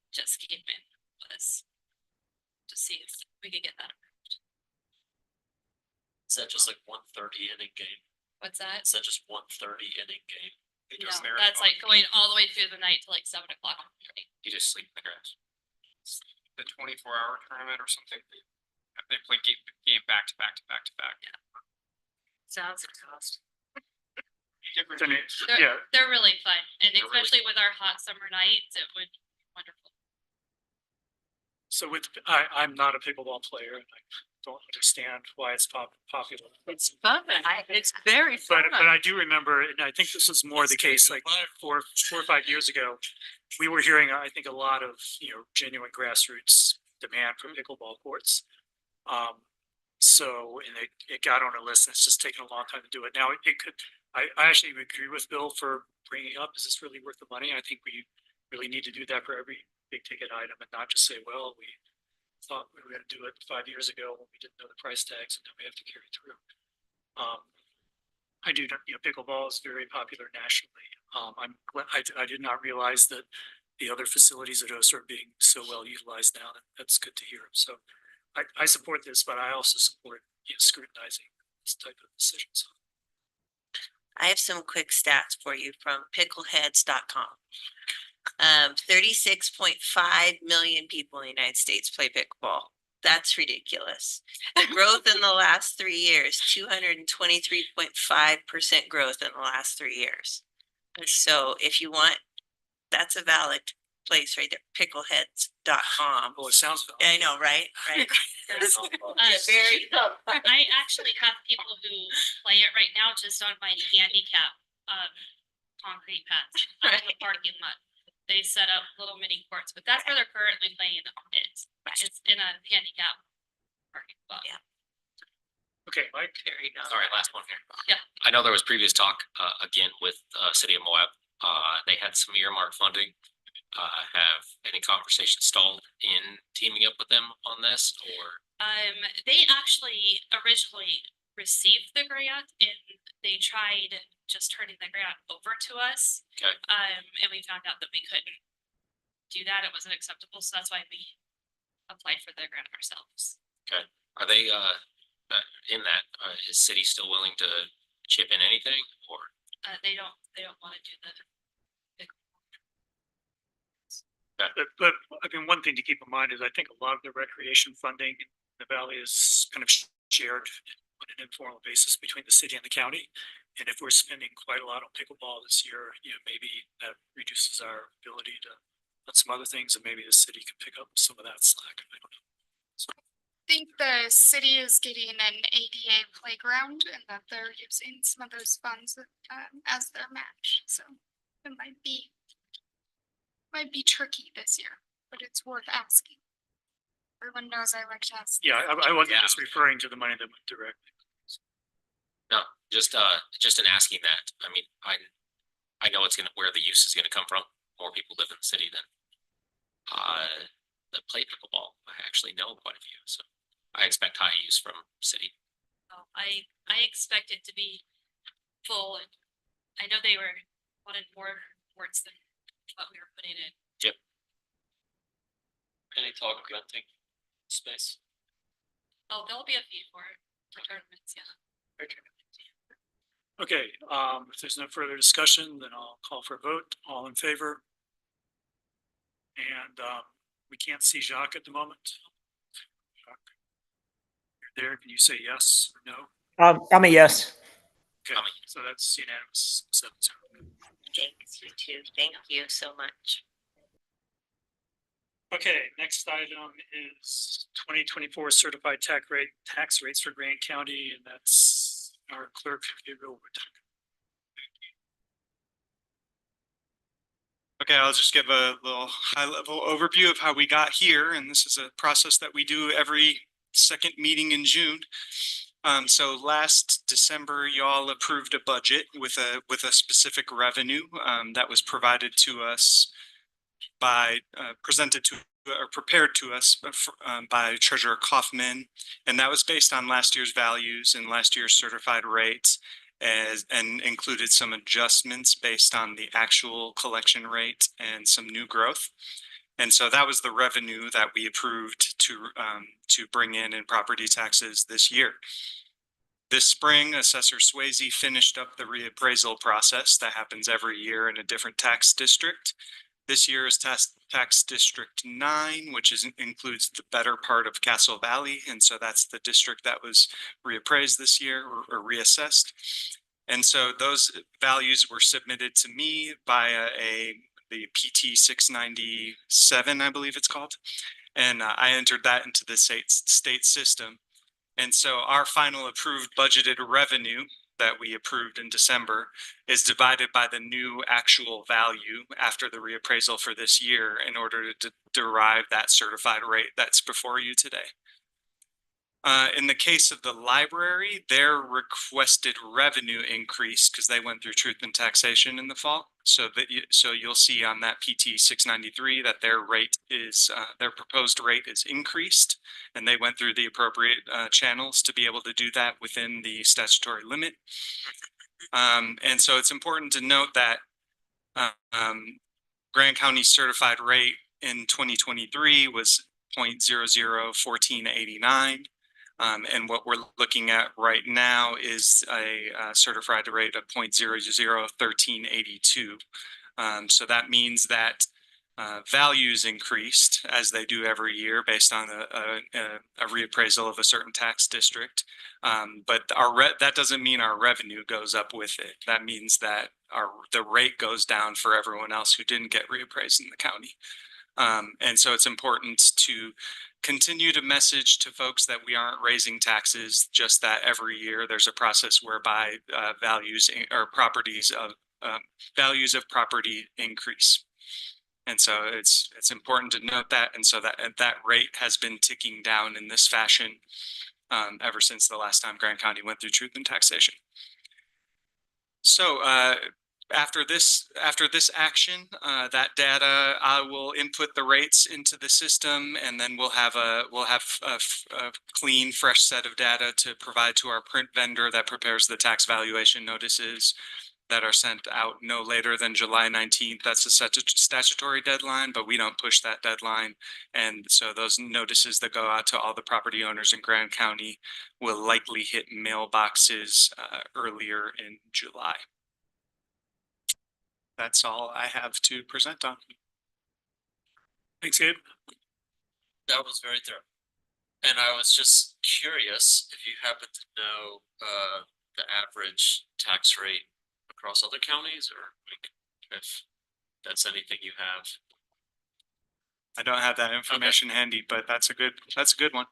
just came in was to see if we could get that approved. Is that just like 1:30 inning game? What's that? Is that just 1:30 inning game? No, that's like going all the way through the night to like 7 o'clock in the morning. You just sleep in the grass. The 24-hour tournament or something. They play game back to back to back to back. Sounds exhausting. Yeah, They're really fun, and especially with our hot summer nights, it would be wonderful. so I'm not a pickleball player and I don't understand why it's popular. It's fun. It's very fun. But I do remember, and I think this was more the case like 4 or 5 years ago. We were hearing, I think, a lot of, genuine grassroots demand for pickleball courts. So, and it got on a list and it's just taken a long time to do it. Now I actually agree with Bill for bringing up, is this really worth the money? I think we really need to do that for every big ticket item and not just say, well, we thought we were going to do it 5 years ago when we didn't know the price tags and now we have to carry through. I do, pickleball is very popular nationally. I did not realize that the other facilities at OSA are being so well utilized now. That's good to hear. So I support this, but I also support scrutinizing this type of decisions. I have some quick stats for you from pickleheads.com. 36.5 million people in the United States play pickleball. That's ridiculous. The growth in the last 3 years, 223.5% growth in the last 3 years. So if you want, that's a valid place right there, pickleheads.com. Oh, it sounds. I know, right? Right. Very. I actually have people who play it right now just on my handicap concrete pads on the parking lot. They set up little mini courts, but that's where they're currently playing it. It's in a handicap parking lot. Yeah. Okay, Mike. Sorry, last one here. Yeah. I know there was previous talk, again, with, City of Moab. They had some earmark funding. Have any conversations stalled in teaming up with them on this, or? They actually originally received the grant and they tried just turning the grant over to us. Okay. And we found out that we couldn't do that. It wasn't acceptable. So that's why we applied for the grant ourselves. Okay. Are they, in that, is city still willing to chip in anything, or? They don't want to do the. But I mean, one thing to keep in mind is I think a lot of the recreation funding in the valley is kind of shared on an informal basis between the city and the county. And if we're spending quite a lot on pickleball this year, maybe that reduces our ability to on some other things, and maybe the city can pick up some of that slack. I don't know. I think the city is getting an ADA playground and that they're using some of those funds as their match. So it might be tricky this year, but it's worth asking. Everyone knows I like to ask. Yeah, I wasn't just referring to the money that went directly. No, just in asking that. I mean, I know where the use is gonna come from. More people live in the city than that play pickleball. I actually know quite a few, so I expect high use from city. I expect it to be full, and I know they wanted more courts than what we were putting in. Yep. Any talk of renting space? Oh, there'll be a fee for tournaments, yeah. Okay, if there's no further discussion, then I'll call for a vote. All in favor? And we can't see Jacques at the moment. Jacques, you're there. Can you say yes or no? I'm a yes. Okay, so that's unanimous. 7-0. Thanks, you too. Thank you so much. Okay, next item is 2024 certified tax rates for Grant County, and that's our clerk, Gabriel Wood. Okay, I'll just give a little high-level overview of how we got here, and this is a process that we do every second meeting in June. So last December, y'all approved a budget with a specific revenue that was provided to us by presented to or prepared to us by Treasurer Kaufman, and that was based on last year's values and last year's certified rates, and included some adjustments based on the actual collection rate and some new growth. And so that was the revenue that we approved to bring in property taxes this year. This spring, Assessor Swayze finished up the reappraisal process that happens every year in a different tax district. This year is tax district 9, which includes the better part of Castle Valley. And so that's the district that was reappraised this year or reassessed. And so those values were submitted to me via the PT 697, I believe it's called. And I entered that into the state system. And so our final approved budgeted revenue that we approved in December is divided by the new actual value after the reappraisal for this year in order to derive that certified rate that's before you today. In the case of the library, their requested revenue increased because they went through truth and taxation in the fall. So you'll see on that PT 693 that their rate is their proposed rate is increased, and they went through the appropriate channels to be able to do that within the statutory limit. And so it's important to note that Grand County's certified rate in 2023 was 0.001489. And what we're looking at right now is a certified rate of 0.001382. So that means that values increased as they do every year based on a reappraisal of a certain tax district. But that doesn't mean our revenue goes up with it. That means that the rate goes down for everyone else who didn't get reappraised in the county. And so it's important to continue to message to folks that we aren't raising taxes, just that every year there's a process whereby values or values of property increase. And so it's important to note that. And so that rate has been ticking down in this fashion ever since the last time Grand County went through truth and taxation. So after this action, that data, I will input the rates into the system, and then we'll have a clean, fresh set of data to provide to our print vendor that prepares the tax valuation notices that are sent out no later than July 19th. That's a statutory deadline, but we don't push that deadline. And so those notices that go out to all the property owners in Grand County will likely hit mailboxes earlier in July. That's all I have to present on. Thanks, Gabe. That was very thorough. And I was just curious if you happen to know the average tax rate across other counties, or like if that's anything you have. I don't have that information handy, but that's a good one.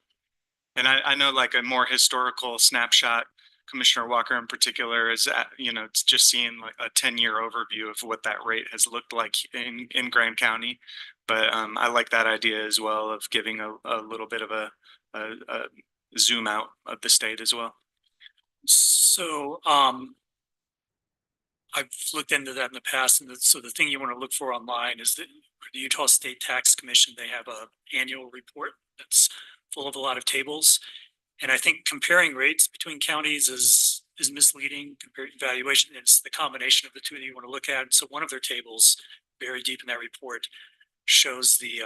And I know like a more historical snapshot, Commissioner Walker in particular is it's just seeing like a 10-year overview of what that rate has looked like in Grand County. But I like that idea as well of giving a little bit of a zoom out of the state as well. So I've looked into that in the past, and so the thing you want to look for online is that the Utah State Tax Commission, they have a annual report that's full of a lot of tables. And I think comparing rates between counties is misleading. Compared valuation, it's the combination of the two that you want to look at. And so one of their tables, very deep in that report, shows the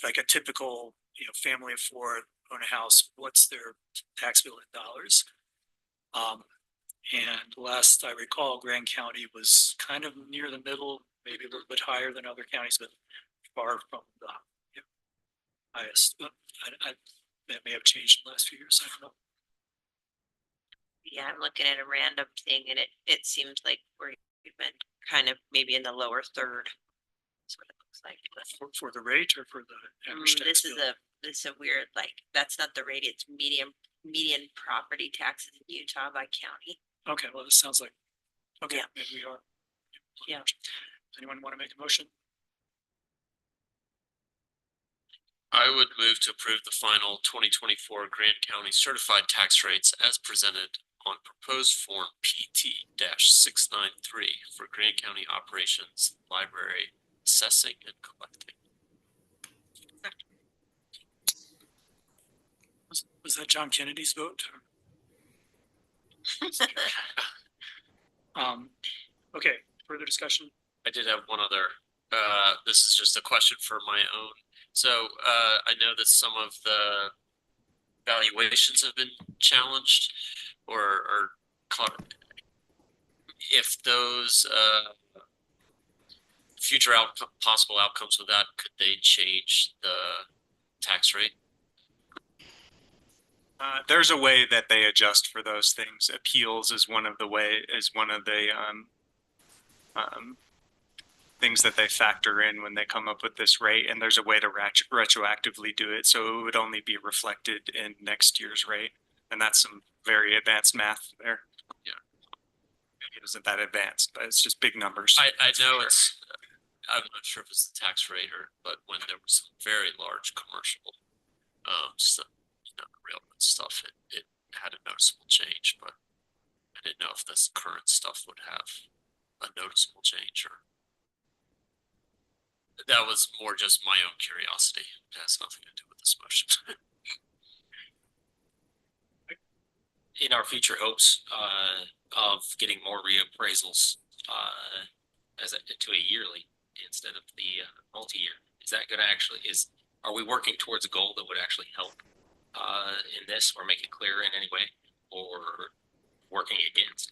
like a typical family of four own a house. What's their tax bill in dollars? And last I recall, Grand County was kind of near the middle, maybe a little bit higher than other counties, but far from the highest. That may have changed in the last few years. I don't know. Yeah, I'm looking at a random thing, and it seems like we've been kind of maybe in the lower third. That's what it looks like. For the rate or for the average tax bill? This is a weird, like, that's not the rate, it's median property taxes in Utah by county. Okay, well, this sounds like, okay, Yeah. maybe we are. Yeah. Does anyone want to make a motion? I would move to approve the final 2024 Grand County certified tax rates as presented on proposed form PT-693 for Grand County operations, library, assessing and collecting. Was that John Kennedy's vote? Okay, further discussion? I did have one other, this is just a question for my own. So I know that some of the valuations have been challenged or if those future possible outcomes with that, could they change the tax rate? There's a way that they adjust for those things. Appeals is one of the things that they factor in when they come up with this rate, and there's a way to retroactively do it, so it would only be reflected in next year's rate, and that's some very advanced math there. Yeah. Maybe it isn't that advanced, but it's just big numbers. I know it's, I'm not sure if it's the tax rate but when there was some very large commercial, stuff, railroad stuff, it had a noticeable change, but I didn't know if this current stuff would have a noticeable change or. That was more just my own curiosity. It has nothing to do with this motion. In our future hopes of getting more reappraisals to a yearly instead of the multi-year, is that going to are we working towards a goal that would actually help in this or make it clearer in any way, or working against?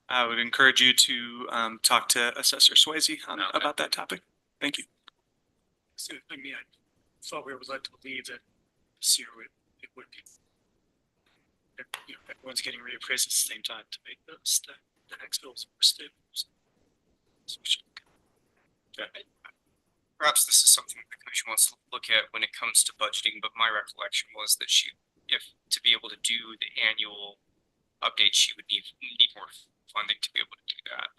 I would encourage you to talk to Assessor Swayze about that topic. Thank you. So, I mean, I thought we were led to believe that this year it would be. Everyone's getting reappraised at the same time to make the next bills more stable. Perhaps this is something the commission wants to look at when it comes to budgeting, but my recollection was that to be able to do the annual update, she would need more funding to be able to do that.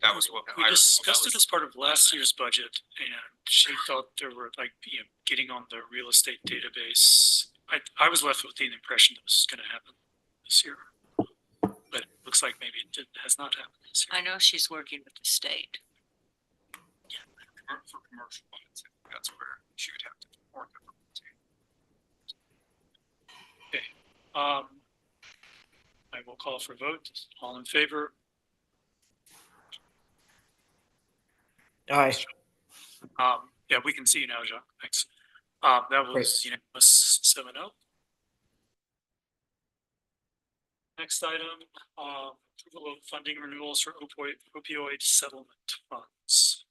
That was what we discussed it as part of last year's budget, and she thought there were getting on the real estate database. I was left with the impression that this was going to happen this year, but it looks like maybe it has not happened this year. I know she's working with the state. For commercial funds, that's where she would have to work. Okay. I will call for a vote. All in favor? Aye. Yeah, we can see you now, Jacques. Thanks. That was unanimous 7-0. Next item, approval of funding renewals for opioid settlement funds.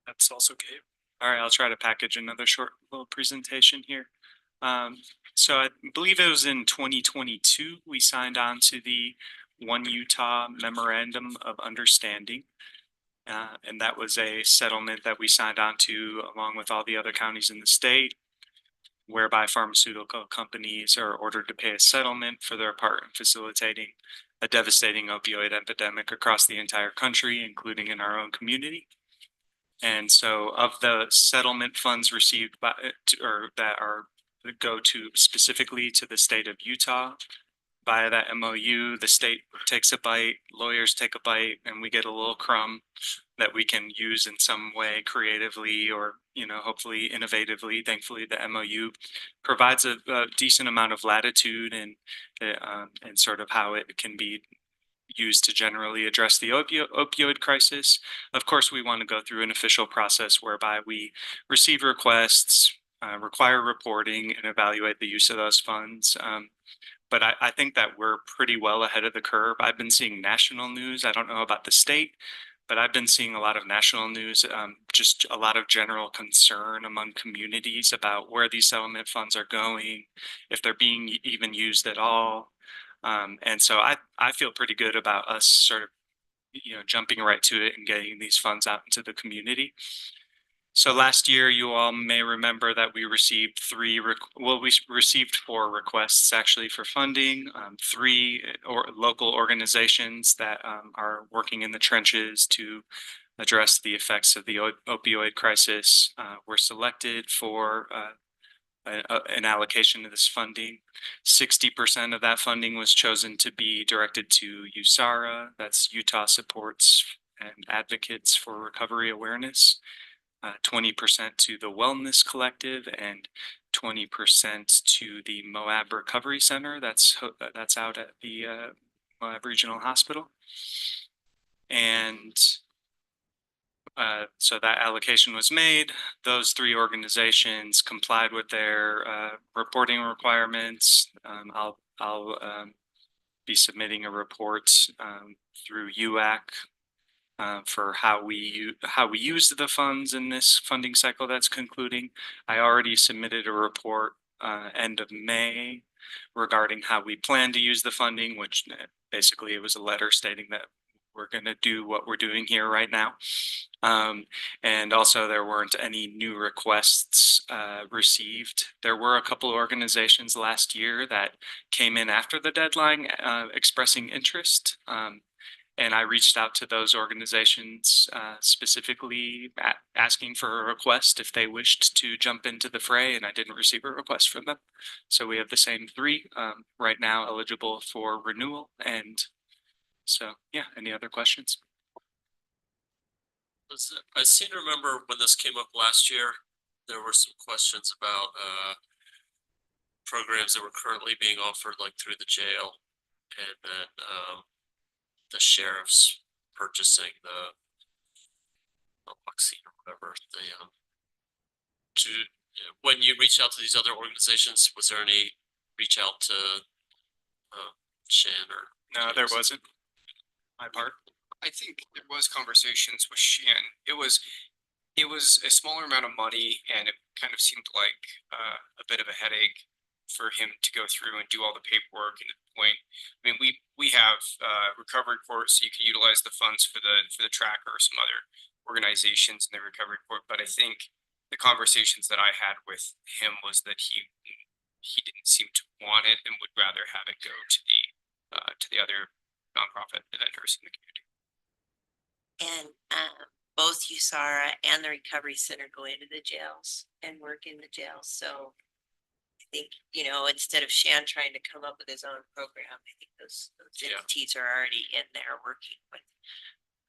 That's also Gabe. All right, I'll try to package another short little presentation here. So I believe it was in 2022, we signed on to the One Utah Memorandum of Understanding. And that was a settlement that we signed on to along with all the other counties in the state, whereby pharmaceutical companies are ordered to pay a settlement for their part in facilitating a devastating opioid epidemic across the entire country, including in our own community. And so of the settlement funds received that go to specifically to the state of Utah via that MOU, the state takes a bite, lawyers take a bite, and we get a little crumb that we can use in some way creatively or, hopefully innovatively. Thankfully, the MOU provides a decent amount of latitude and sort of how it can be used to generally address the opioid crisis. Of course, we want to go through an official process whereby we receive requests, require reporting, and evaluate the use of those funds. But I think that we're pretty well ahead of the curve. I've been seeing national news. I don't know about the state, but I've been seeing a lot of national news, just a lot of general concern among communities about where these settlement funds are going, if they're being even used at all. And so I feel pretty good about us sort of, jumping right to it and getting these funds out into the community. So last year, you all may remember that we received we received 4 requests actually for funding. 3 local organizations that are working in the trenches to address the effects of the opioid crisis were selected for an allocation of this funding. 60% of that funding was chosen to be directed to USARA, that's Utah Supports and Advocates for Recovery Awareness. 20% to the Wellness Collective, and 20% to the Moab Recovery Center. That's out at the Moab Regional Hospital. And so that allocation was made. Those 3 organizations complied with their reporting requirements. I'll be submitting a report through UAC for how we use the funds in this funding cycle that's concluding. I already submitted a report end of May regarding how we plan to use the funding, which basically it was a letter stating that we're going to do what we're doing here right now. And also there weren't any new requests received. There were a couple of organizations last year that came in after the deadline expressing interest. And I reached out to those organizations specifically asking for a request if they wished to jump into the fray, and I didn't receive a request from them. So we have the same three right now eligible for renewal. And so, yeah, any other questions? I seem to remember when this came up last year, there were some questions about programs that were currently being offered like through the jail, and then the sheriff's purchasing the vaccine or whatever. When you reach out to these other organizations, was there any reach out to Shan or? No, there wasn't. My part. I think there was conversations with Shan. It was a smaller amount of money, and it kind of seemed like a bit of a headache for him to go through and do all the paperwork. And at the point, I mean, we have recovery court, so you can utilize the funds for the tracker or some other organizations in the recovery court. But I think the conversations that I had with him was that he didn't seem to want it and would rather have it go to the other nonprofit vendors in the community. And both USARA and the Recovery Center go into the jails and work in the jails. So I think, you know, instead of Shan trying to come up with his own program, I think those entities are already in there working with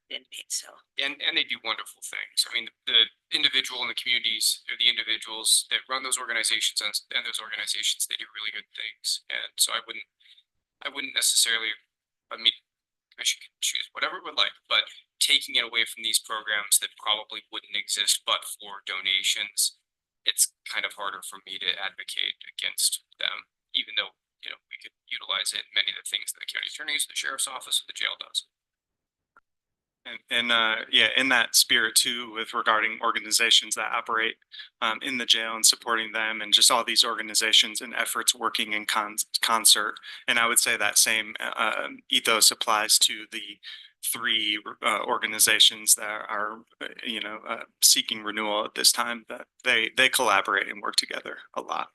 inmates. So And they do wonderful things. I mean, the individual in the communities, or the individuals that run those organizations and those organizations, they do really good things. And so I wouldn't necessarily, I mean, I should choose whatever it would like, but taking it away from these programs that probably wouldn't exist but for donations, it's kind of harder for me to advocate against them, even though, you know, we could utilize it in many of the things that the county attorneys, the sheriff's office, or the jail does. And yeah, in that spirit too, with regarding organizations that operate in the jail and supporting them, and just all these organizations and efforts working in concert. And I would say that same ethos applies to the three organizations that are, you know, seeking renewal at this time. That they collaborate and work together a lot.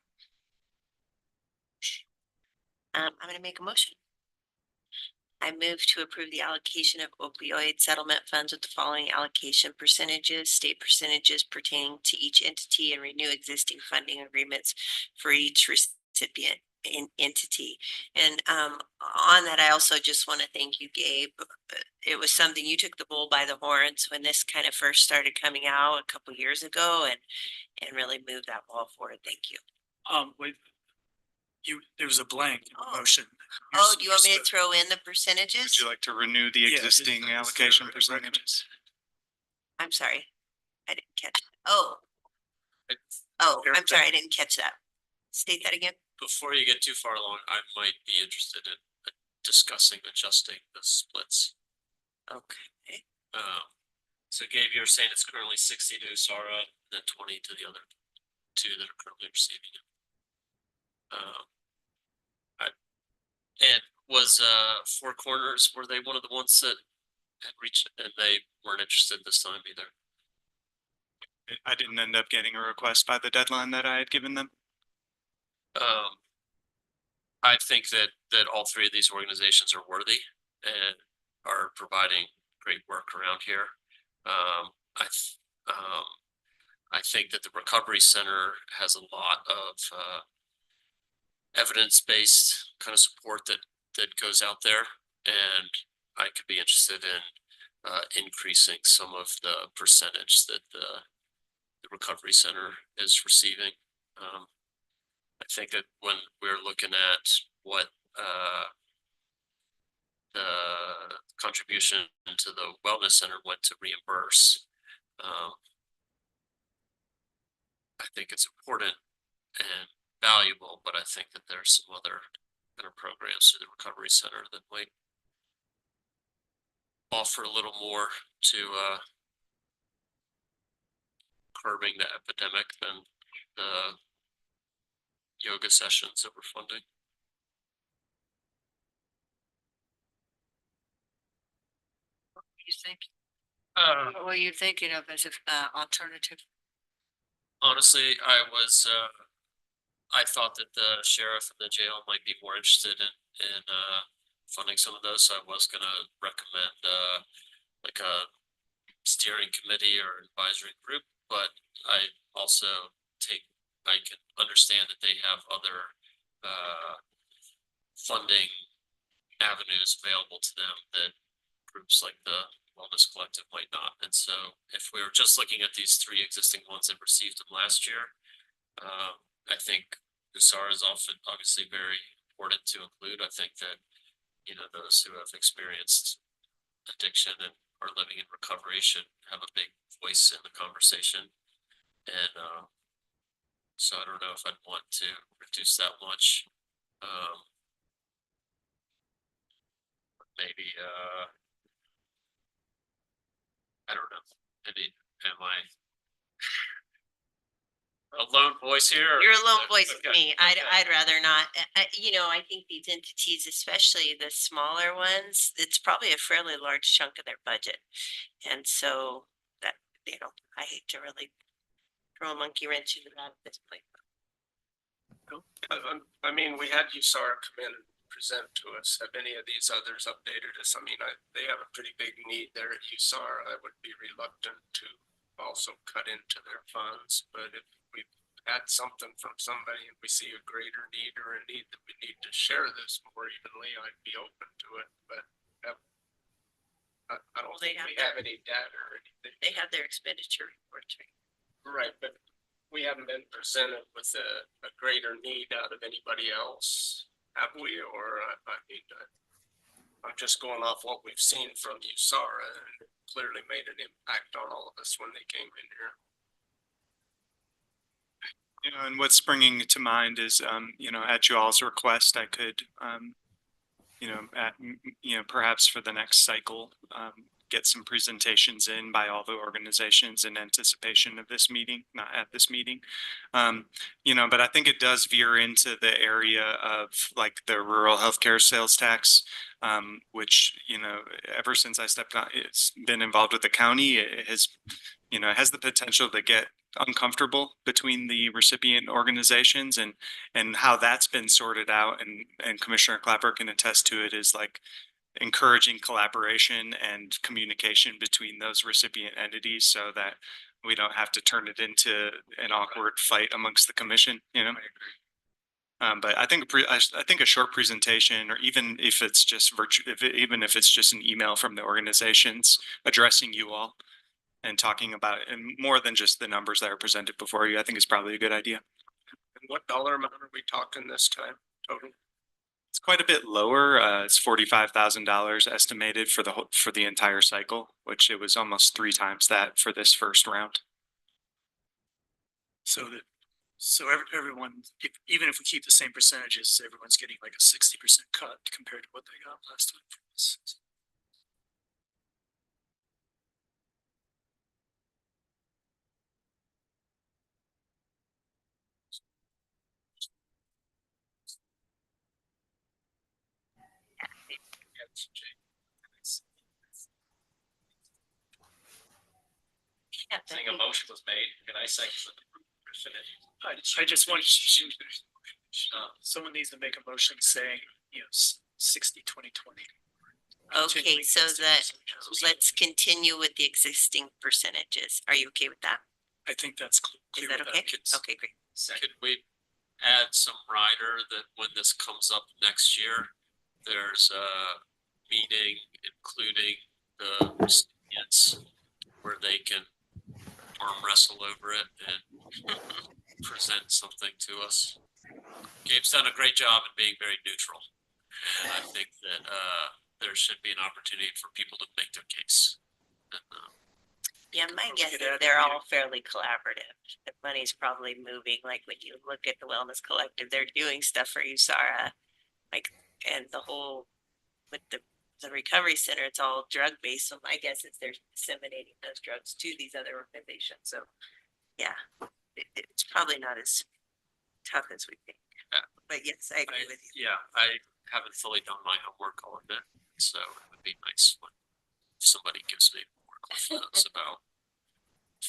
I'm going to make a motion. I move to approve the allocation of opioid settlement funds with the following allocation percentages, state percentages pertaining to each entity, and renew existing funding agreements for each recipient entity. And on that, I also just want to thank you, Gabe. It was something, you took the bull by the horns when this kind of first started coming out a couple years ago, and really moved that ball forward. Thank you. Wait, there was a blank in the motion. Oh, do you want me to throw in the percentages? Would you like to renew the existing allocation percentages? I'm sorry. I didn't catch that. Oh, I'm sorry. I didn't catch that. State that again. Before you get too far along, I might be interested in discussing adjusting the splits. Okay. So Gabe, you were saying it's currently 60 to USARA, and then 20 to the other two that are currently receiving it. And was Four Corners, were they one of the ones that had reached, and they weren't interested this time either? I didn't end up getting a request by the deadline that I had given them. I think that all three of these organizations are worthy and are providing great work around here. I think that the Recovery Center has a lot of evidence-based kind of support that goes out there, and I could be interested in increasing some of the percentage that the Recovery Center is receiving. I think that when we're looking at what the contribution to the Wellness Center went to reimburse, I think it's important and valuable, but I think that there's some other better programs through the recovery center that might offer a little more to curbing the epidemic than the yoga sessions that we're funding. What do you think? Uh, What were you thinking of as a alternative? Honestly, I thought that the sheriff and the jail might be more interested in funding some of those, so I was gonna recommend like a steering committee or advisory group, but I also I can understand that they have other funding avenues available to them that groups like the Wellness Collective might not. And so if we were just looking at these three existing ones that received them last year, I think USARA is often obviously very important to include. I think that, you know, those who have experienced addiction and are living in recovery should have a big voice in the conversation. And so I don't know if I'd want to reduce that much. Maybe I don't know. Maybe am I a lone voice here? You're a lone voice with Okay, me. I'd rather not. You know, I think these entities, especially the smaller ones, it's probably a fairly large chunk of their budget. And so that, you know, I hate to really throw a monkey wrench into that at this point. I mean, we had USARA come in and present to us. Have any of these others updated us? I mean, they have a pretty big need there at USARA. I would be reluctant to also cut into their funds, but if we've had something from somebody and we see a greater need or a need that we need to share this more evenly, I'd be open to it, but I don't think we have any data or anything. They have their expenditure reports, right? Right, but we haven't been presented with a greater need out of anybody else, have we? Or I mean, I'm just going off what we've seen from USARA, and it clearly made an impact on all of us when they came in here. You know, and what's springing to mind is, you know, at you all's request, I could, you know, perhaps for the next cycle, get some presentations in by all the organizations in anticipation of this meeting, not at this meeting. You know, but I think it does veer into the area of like the rural healthcare sales tax, which, you know, ever since I stepped on, it's been involved with the county. It has, you know, has the potential to get uncomfortable between the recipient organizations, and how that's been sorted out, and Commissioner Clapper can attest to it, is like encouraging collaboration and communication between those recipient entities so that we don't have to turn it into an awkward fight amongst the commission, you know. But I think I think a short presentation, or even if it's just even if it's just an email from the organizations addressing you all and talking about it, and more than just the numbers that are presented before you, I think is probably a good idea. And what dollar amount are we talking this time total? It's quite a bit lower. It's $45,000 estimated for the entire cycle, which it was almost 3 times that for this first round. So everyone, even if we keep the same percentages, everyone's getting like a 60% cut compared to what they got last time from us. Saying a motion was made, and I second the I just want someone needs to make a motion saying, you know, 60, 20, 20. Okay, so that, let's continue with the existing percentages. Are you okay with that? I think that's clear. Is that okay? Okay, great. Could we add some rider that when this comes up next year, there's a meeting including the recipients where they can arm wrestle over it and present something to us. Gabe's done a great job at being very neutral, and I think that there should be an opportunity for people to make their case. And, Yeah, my guess is they're all fairly collaborative. The money's probably moving, like when you look at the Wellness Collective, they're doing stuff for USARA. like, and the whole, with the recovery center, it's all drug-based, so my guess is they're disseminating those drugs to these other organizations, so, yeah. It's probably not as tough as we think, but yes, I agree with you. Yeah, I haven't fully done my homework on it, so it would be nice when somebody gives me more confidence about.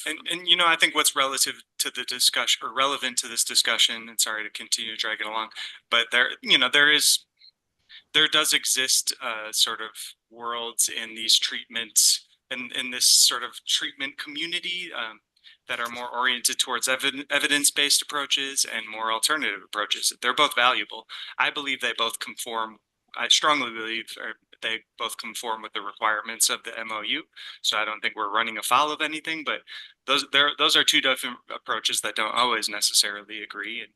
And you know, I think what's relative to the discussion or relevant to this discussion, and sorry to continue to drag it along, but there, you know, there does exist sort of worlds in these treatments and in this sort of treatment community that are more oriented towards evidence-based approaches and more alternative approaches. They're both valuable. I believe they both conform. I strongly believe they both conform with the requirements of the MOU. So I don't think we're running afoul of anything, but those are two different approaches that don't always necessarily agree. And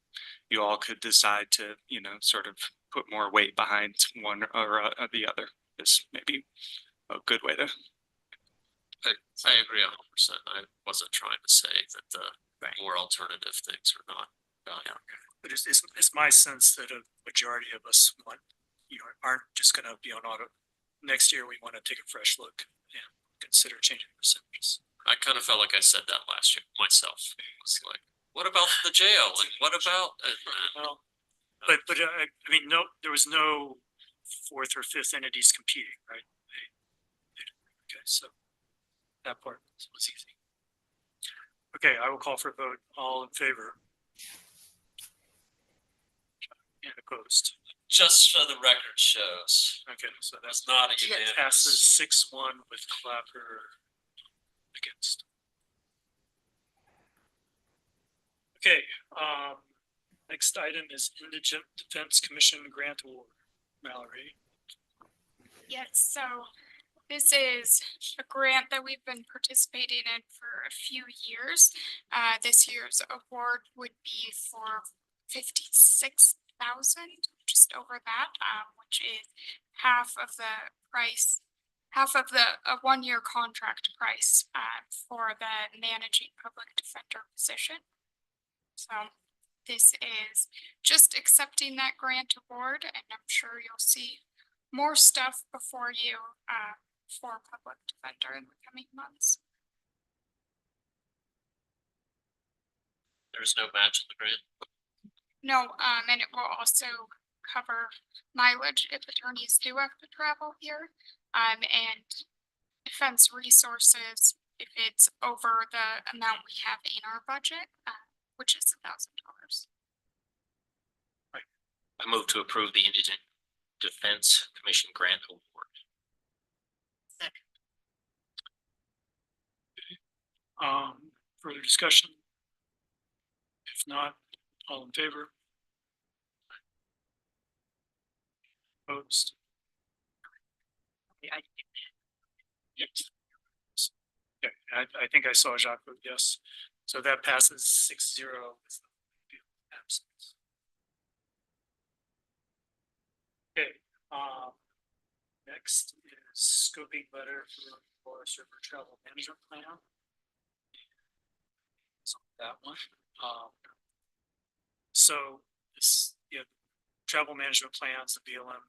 you all could decide to, you know, sort of put more weight behind one or the other is maybe a good way to. I agree 100%. I wasn't trying to say that the more alternative things are not valuable. But it's my sense that a majority of us want, aren't just gonna be on auto. Next year, we want to take a fresh look and consider changing the percentages. I kind of felt like I said that last year myself. It was like, what about the jail? And what about? Well, but I mean, no, there was no fourth or fifth entities competing, right? Okay, so that part was easy. Okay, I will call for a vote. All in favor? And opposed? Just for the record shows. Okay, so that's not a unanimous. Passes 6-1 with Clapper against. Okay, next item is Indigent Defense Commission Grant Award. Mallory. Yes, so this is a grant that we've been participating in for a few years. This year's award would be for 56,000, just over that, which is half of the price, half of the a 1-year contract price for the managing public defender position. So this is just accepting that grant award, and I'm sure you'll see more stuff before you for public defender in the coming months. There's no match on the grant. No, and it will also cover mileage if attorneys do have to travel here. And defense resources if it's over the amount we have in our budget, which is $1,000. I move to approve the Indigent Defense Commission Grant Award. Further discussion? If not, all in favor? Opposed? Yes. Yeah, I think I saw Jacques vote yes. So that passes 6-0 with absence. Okay, next is scoping letter for Forest River Travel Management Plan. So that one. So this, travel management plans, the BLM.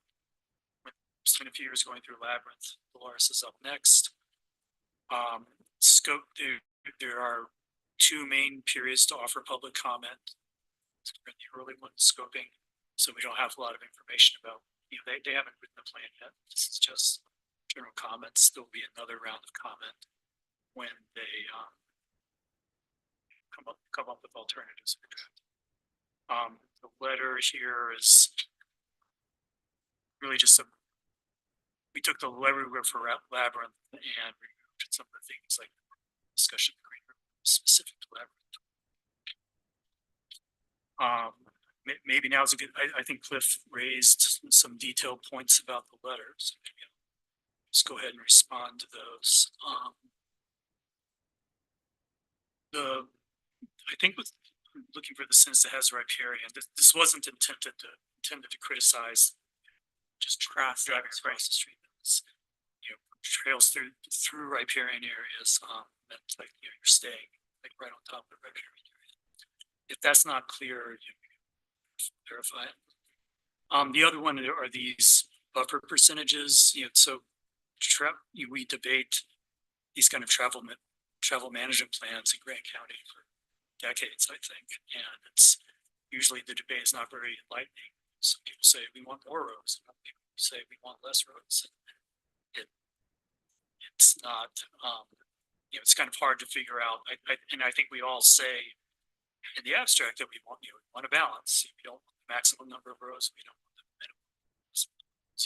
Spent a few years going through Labyrinth. Dolores is up next. Scope, there are 2 main periods to offer public comment. We're in the early one, scoping, so we don't have a lot of information about, they haven't written the plan yet. This is just general comments. There'll be another round of comment when they come up with alternatives. The letter here is really just we took the Lewy River Labyrinth and removed some of the things like discussion of Green River specific to Labyrinth. Maybe now is a good, I think Cliff raised some detailed points about the letter, so maybe I'll just go ahead and respond to those. I think with looking for the sentence that has riparian, this wasn't intended to criticize just driving across the street. It's, trails through riparian areas, that's like, you're staying like right on top of the riparian area. If that's not clear, you verify it. The other one are these buffer percentages, so we debate these kind of travel management plans in Grant County for decades, I think, and it's usually the debate is not very enlightening. Some people say we want more roads, and other people say we want less roads. It's not, it's kind of hard to figure out. And I think we all say in the abstract that we want a balance. We don't want the maximum number of roads. We don't want the minimum. It's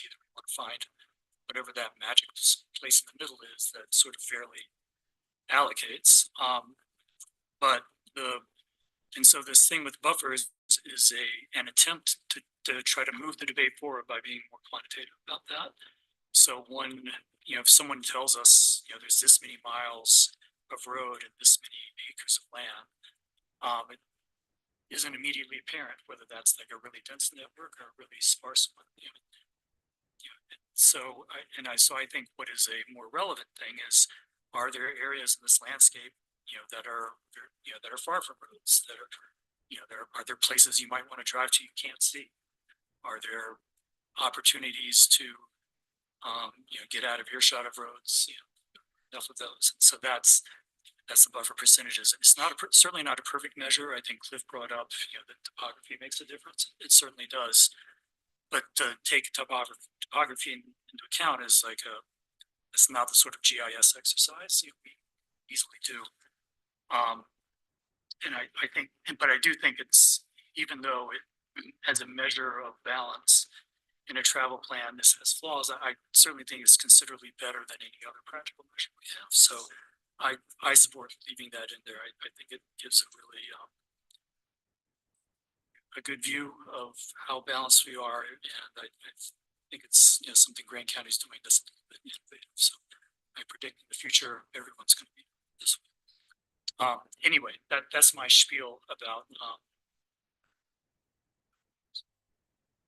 either we want to find whatever that magic place in the middle is that sort of fairly allocates. And so this thing with buffers is an attempt to try to move the debate forward by being more quantitative about that. So if someone tells us, there's this many miles of road and this many acres of land, it isn't immediately apparent whether that's like a really dense network or a really sparse one. So I think what is a more relevant thing is, are there areas in this landscape, that are far from roads, that are, are there places you might want to drive to you can't see? Are there opportunities to, get out of earshot of roads? Enough of those. So that's the buffer percentages. It's not certainly not a perfect measure. I think Cliff brought up, that topography makes a difference. It certainly does. But to take topography into account is it's not the sort of GIS exercise we easily do. And I think, but I do think it's, even though it has a measure of balance in a travel plan, this has flaws. I certainly think it's considerably better than any other practical measure we have. So I support leaving that in there. I think it gives a really a good view of how balanced we are, and I think it's something Grant County is doing that's a little bit innovative. So I predict in the future everyone's going to be this way. Anyway, that's my spiel about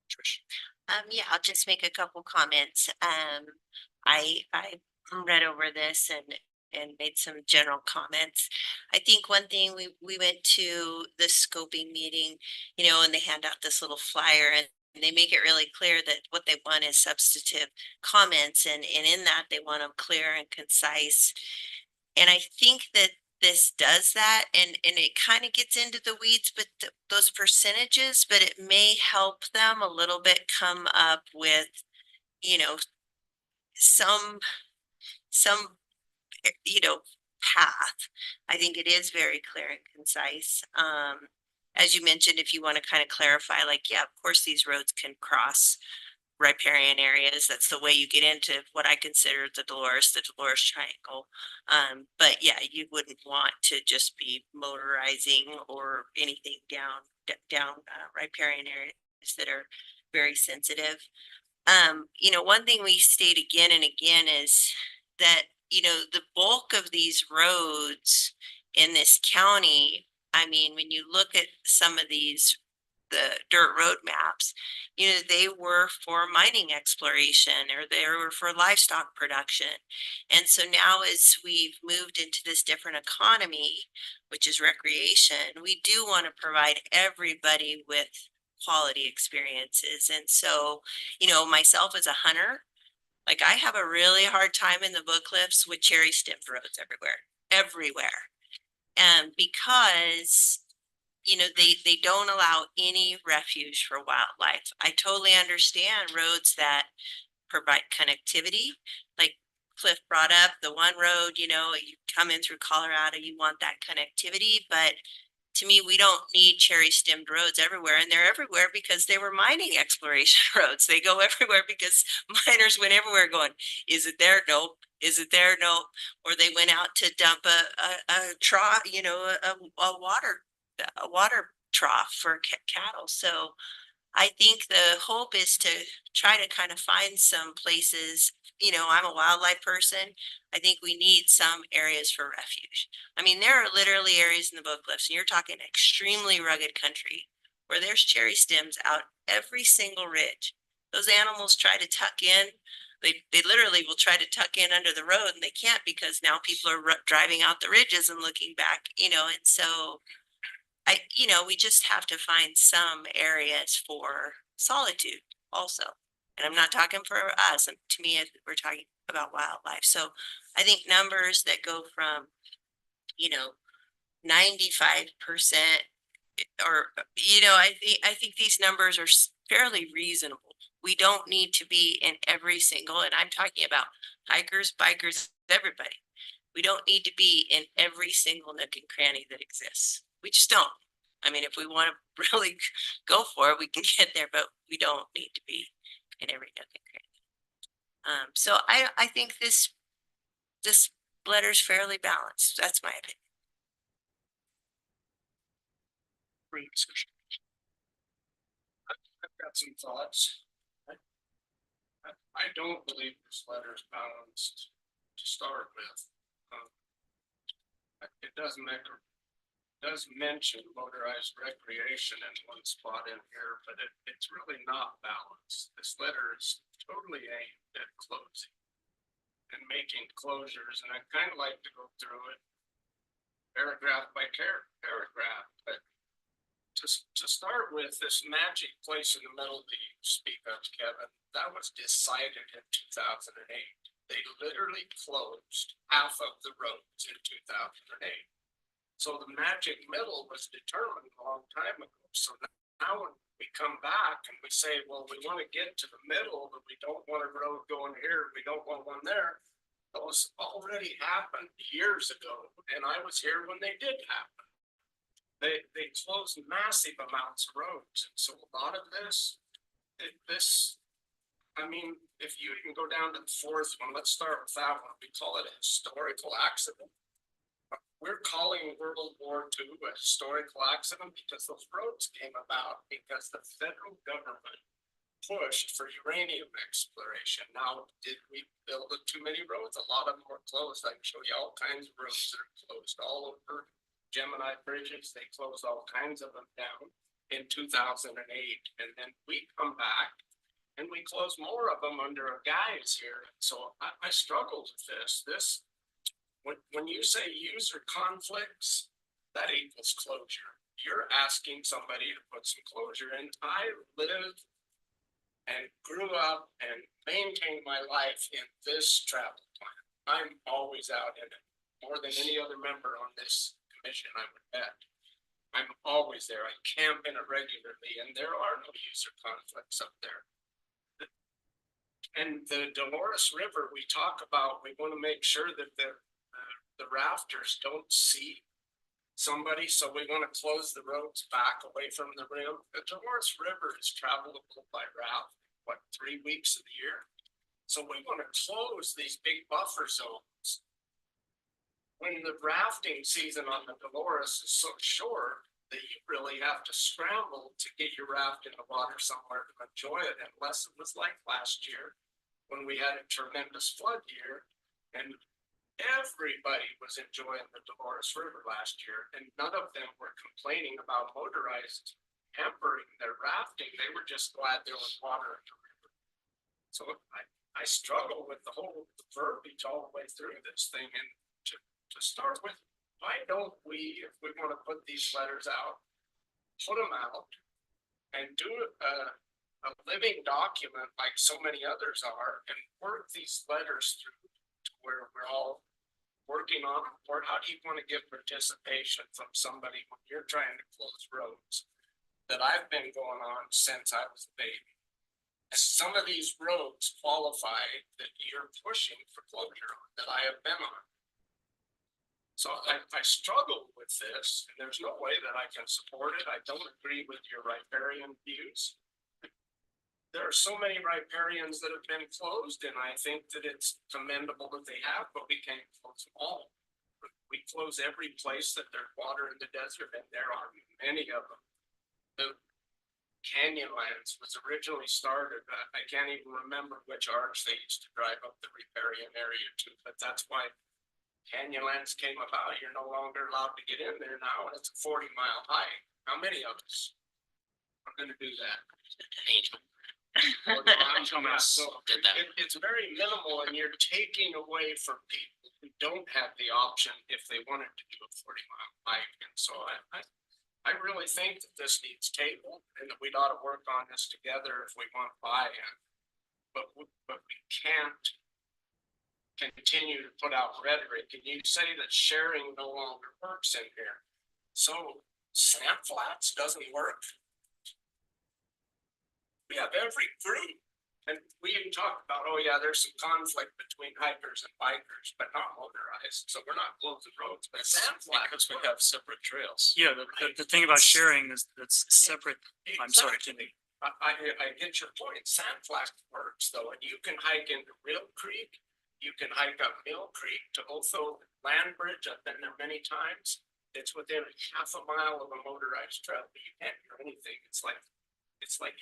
Trish. Yeah, I'll just make a couple comments. I read over this and made some general comments. I think one thing we went to the scoping meeting, and they hand out this little flyer, and they make it really clear that what they want is substantive comments, and in that they want them clear and concise. And I think that this does that, and it kind of gets into the weeds, but those percentages, but it may help them a little bit come up with, some path. I think it is very clear and concise. As you mentioned, if you want to kind of clarify, yeah, of course these roads can cross riparian areas. That's the way you get into what I consider the Dolores Triangle. But yeah, you wouldn't want to just be motorizing or anything down riparian areas that are very sensitive. One thing we state again and again is that, the bulk of these roads in this county, I mean, when you look at some of the dirt road maps, they were for mining exploration, or they were for livestock production. And so now, as we've moved into this different economy, which is recreation, we do want to provide everybody with quality experiences. And so, myself as a hunter, I have a really hard time in the Book Cliffs with cherry stemmed roads everywhere. And because they don't allow any refuge for wildlife. I totally understand roads that provide connectivity, like Cliff brought up, the one road, you come in through Colorado, you want that connectivity, but to me, we don't need cherry stemmed roads everywhere, and they're everywhere because they were mining exploration roads. They go everywhere because miners went everywhere going, is it there? Nope. Is it there? Nope. Or they went out to dump a trough, a water trough for cattle. So I think the hope is to try to kind of find some places. I'm a wildlife person. I think we need some areas for refuge. I mean, there are literally areas in the Book Cliffs, and you're talking extremely rugged country, where there's cherry stems out every single ridge. Those animals try to tuck in. They literally will try to tuck in under the road, and they can't, because now people are driving out the ridges and looking back, and so we just have to find some areas for solitude also. And I'm not talking for us, to me, we're talking about wildlife. So I think numbers that go from, 95%, or, I think these numbers are fairly reasonable. We don't need to be in every single, and I'm talking about hikers, bikers, everybody. We don't need to be in every single nook and cranny that exists. We just don't. I mean, if we want to really go for it, we can get there, but we don't need to be in every nook and cranny. So I think this letter's fairly balanced. That's my opinion. I've got some thoughts. I don't believe this letter is balanced to start with. It does mention motorized recreation in one spot in here, but it's really not balanced. This letter is totally aimed at closing and making closures, and I'd kind of like to go through it paragraph by paragraph, but to start with, this magic place in the middle that you speak of, Kevin, that was decided in 2008. They literally closed half of the roads in 2008. So the magic middle was determined a long time ago. So now when we come back and we say, well, we want to get to the middle, but we don't want a road going here, we don't want one there. Those already happened years ago, and I was here when they did happen. They closed massive amounts of roads, and so a lot of this, I mean, if you can go down to the fourth one, let's start with that one. We call it a historical accident. We're calling World War II a historical accident because those roads came about because the federal government pushed for uranium exploration. Now, did we build too many roads? A lot of them were closed. I can show you all kinds of roads that are closed all over. Gemini bridges, they closed all kinds of them down in 2008. And then we come back and we close more of them under a guise here. So I struggle with this. When you say user conflicts, that equals closure. You're asking somebody to put some closure in. I live and grew up and maintained my life in this travel plan. I'm always out in it, more than any other member on this commission, I would bet. I'm always there. I camp in it regularly, and there are no user conflicts up there. And the Dolores River, we talk about, we want to make sure that the rafters don't see somebody, so we want to close the roads back away from the rim. The Dolores River is travelable by raft, 3 weeks of the year? So we want to close these big buffer zones. When the rafting season on the Dolores is so short that you really have to scramble to get your raft in the water somewhere to enjoy it, unless it was like last year when we had a tremendous flood year and everybody was enjoying the Dolores River last year, and none of them were complaining about motorized hampering their rafting. They were just glad there was water in the river. So I struggle with the whole verbiage all the way through this thing. And to start with, why don't we, if we want to put these letters out, put them out and do a living document like so many others are, and work these letters through to where we're all working on it? Or how do you want to give participation from somebody when you're trying to close roads that I've been going on since I was a baby? And some of these roads qualify that you're pushing for closure on, that I have been on. So I struggle with this, and there's no way that I can support it. I don't agree with your riparian views. There are so many riparians that have been closed, and I think that it's commendable that they have, but we can't close them all. We close every place that there's water in the desert, and there are many of them. The Canyonlands was originally started, I can't even remember which arch they used to drive up the riparian area to, but that's why Canyonlands came about. You're no longer allowed to get in there now, and it's a 40-mile hike. How many of us are going to do that? It's very minimal, and you're taking away from people who don't have the option if they wanted to do a 40-mile hike. And so I really think that this needs table and that we ought to work on this together if we want buy-in. But we can't continue to put out rhetoric, and you say that sharing no longer works in here. So Sand Flats doesn't work. We have every group, and we even talked about, oh yeah, there's some conflict between hikers and bikers, but not motorized, so we're not closing roads, but Sand Flats. we have separate trails. Yeah, the thing about sharing is that's separate. I'm sorry, Jimmy. I get your point. Sand Flat works though, and you can hike into Real Creek. You can hike up Mill Creek to Otho Land Bridge. I've been there many times. It's within half a mile of a motorized trail, but you can't hear anything. It's like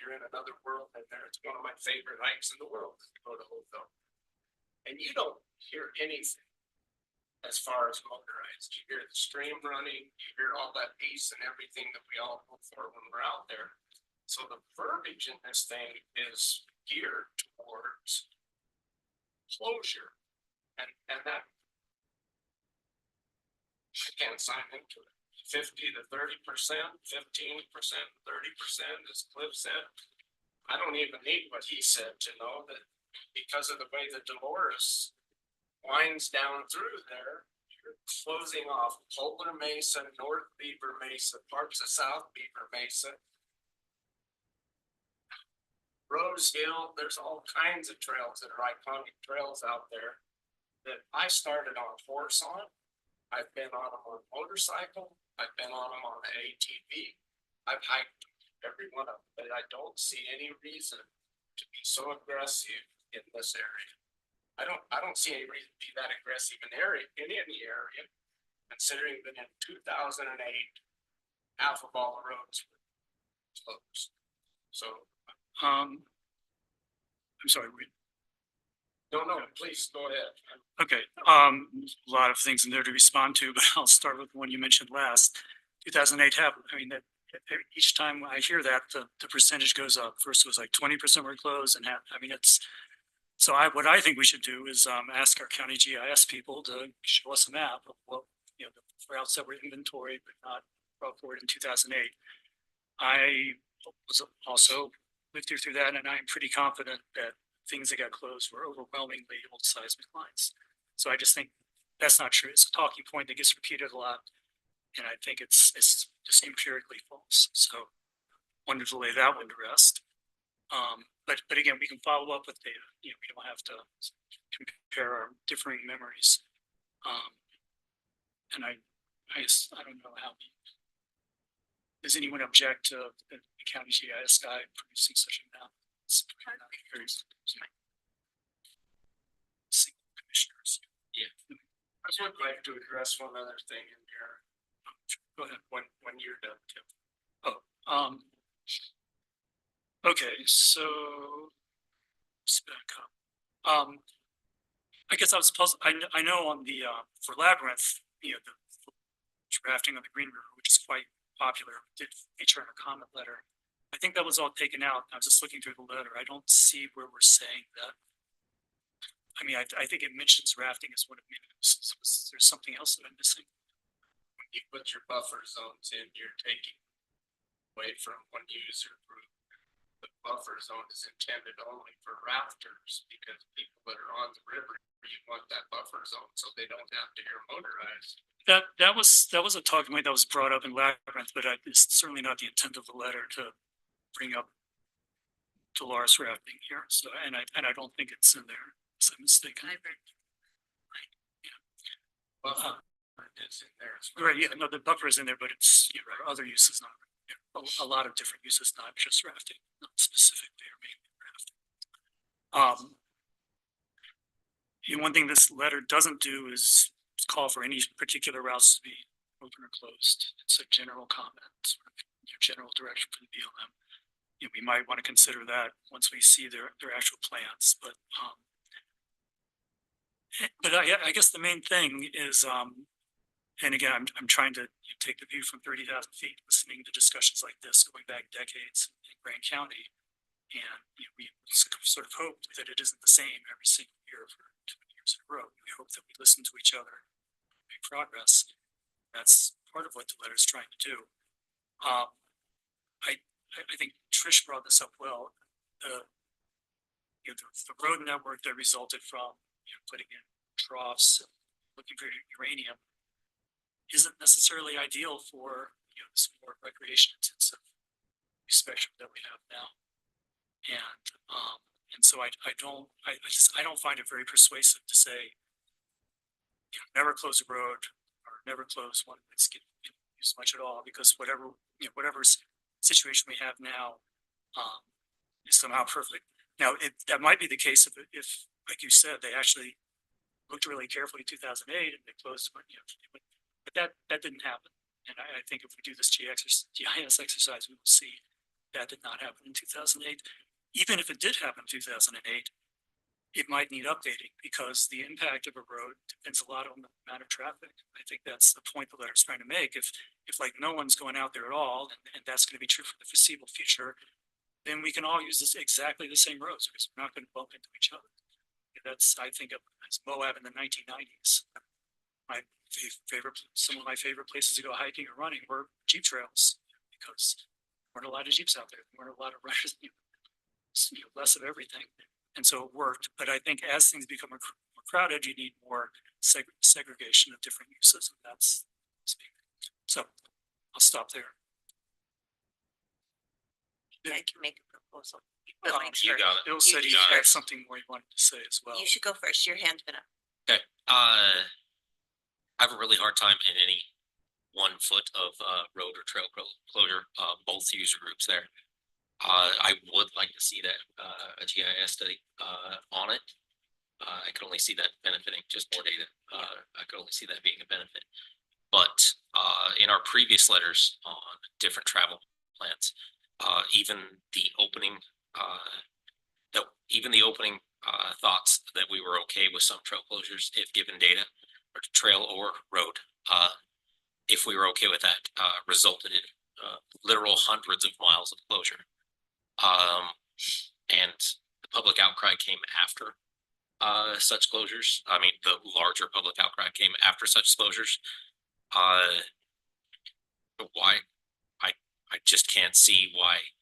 you're in another world in there. It's one of my favorite hikes in the world to go to Otho. And you don't hear anything as far as motorized. You hear the stream running, you hear all that peace and everything that we all hope for when we're out there. So the verbiage in this thing is geared towards closure, and that I can't sign into it. 50 to 30%, 15%, 30%, as Cliff said. I don't even need what he said to know that because of the way that Dolores winds down through there, you're closing off Polar Mesa, North Beaver Mesa, parts of South Beaver Mesa, Rose Hill. There's all kinds of trails that are iconic trails out there that I started on horse on. I've been on them on motorcycle. I've been on them on the ATV. I've hiked every one of them, but I don't see any reason to be so aggressive in this area. I don't see any reason to be that aggressive in any area, considering that in 2008, half of all the roads were closed. So I'm sorry, no, please go ahead. okay, a lot of things in there to respond to, but I'll start with the one you mentioned last. 2008 happened, I mean, that each time I hear that, the percentage goes up. First it was like 20% were closed and half, I mean, it's, so what I think we should do is, ask our county GIS people to show us a map of what, you know, the routes that were inventoried, but not brought forward in 2008. I was also lived through that, and I'm pretty confident that things that got closed were overwhelmingly old seismic lines. So I just think that's not true. It's a talking point that gets repeated a lot, and I think it's just empirically false. So wanted to lay that one to rest. But again, we can follow up with data. You know, we don't have to compare our differing memories. And I don't know how. Does anyone object to the county GIS guy producing such a map? Very single commissioners. Yeah. I would like to address one other thing in here. Go ahead, when you're done, Tim. Oh, okay, so let's back up. I guess I was puzzled. I know on the for Labyrinth, you know, the drafting on the Green River, which is quite popular, did feature in a comment letter. I think that was all taken out. I was just looking through the letter. I don't see where we're saying that. I mean, I think it mentions rafting as one of the uses. There's something else that I'm missing. When you put your buffer zones in, you're taking away from one user group. The buffer zone is intended only for rafters, because people that are on the river, you want that buffer zone so they don't have to hear motorized. That was a talking point that was brought up in Labyrinth, but it's certainly not the intent of the letter to bring up Dolores rafting here. So, and I don't think it's in there. Is I'm mistaken. Buffer is in there as well. Right, yeah, no, the buffer is in there, but it's, you know, other uses not. A lot of different uses, not just rafting, not specifically or mainly rafting. One thing this letter doesn't do is call for any particular routes to be open or closed. It's a general comment, sort of your general direction for the BLM. You know, we might want to consider that once we see their actual plans, but I guess the main thing is, and again, I'm trying to take the view from 30,000 feet, listening to discussions like this going back decades in Grant County, and you know, we sort of hope that it isn't the same every single year for 20 years in a row. We hope that we listen to each other, make progress. That's part of what the letter is trying to do. I think Trish brought this up well. The road network that resulted from, putting in troughs, looking for uranium isn't necessarily ideal for, this more recreation intensive spectrum that we have now. And so I don't find it very persuasive to say, never close a road or never close one that's getting used much at all, because whatever situation we have now is somehow perfect. Now, that might be the case if, like you said, they actually looked really carefully in 2008 and they closed, but that didn't happen. And I think if we do this GIS exercise, we will see that did not happen in 2008. Even if it did happen in 2008, it might need updating because the impact of a road depends a lot on the amount of traffic. I think that's the point the letter's trying to make. If like no one's going out there at all, and that's going to be true for the foreseeable future, then we can all use exactly the same roads because we're not going to bump into each other. That's, I think, as Moab in the 1990s. Some of my favorite places to go hiking or running were Jeep trails because there weren't a lot of Jeeps out there. There weren't a lot of runners, less of everything. And so it worked. But I think as things become more crowded, you need more segregation of different uses. And that's so I'll stop there. I can make a proposal. You got it. Bill said he had something more he wanted to say as well. You should go first. Your hand's been up. Okay, I have a really hard time in any 1 foot of road or trail closure, both user groups there. I would like to see that a GIS study on it. I can only see that benefiting just more data. I could only see that being a benefit. But in our previous letters on different travel plans, even the opening thoughts that we were okay with some trail closures if given data, or trail or road, if we were okay with that, resulted in literal hundreds of miles of closure. And the public outcry came after such closures. I mean, the larger public outcry came after such closures. Why? I just can't see why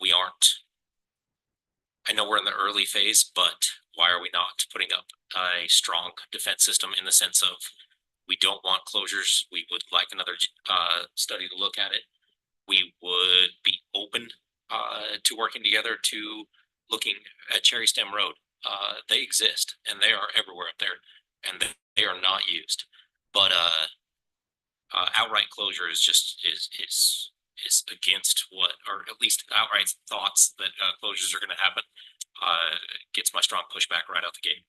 we aren't. I know we're in the early phase, but why are we not putting up a strong defense system in the sense of we don't want closures. We would like another study to look at it. We would be open to working together to looking at Cherry Stem Road. They exist and they are everywhere up there and they are not used. But outright closure is just is against what, or at least outright thoughts that closures are going to happen. Gets my strong pushback right out the gate.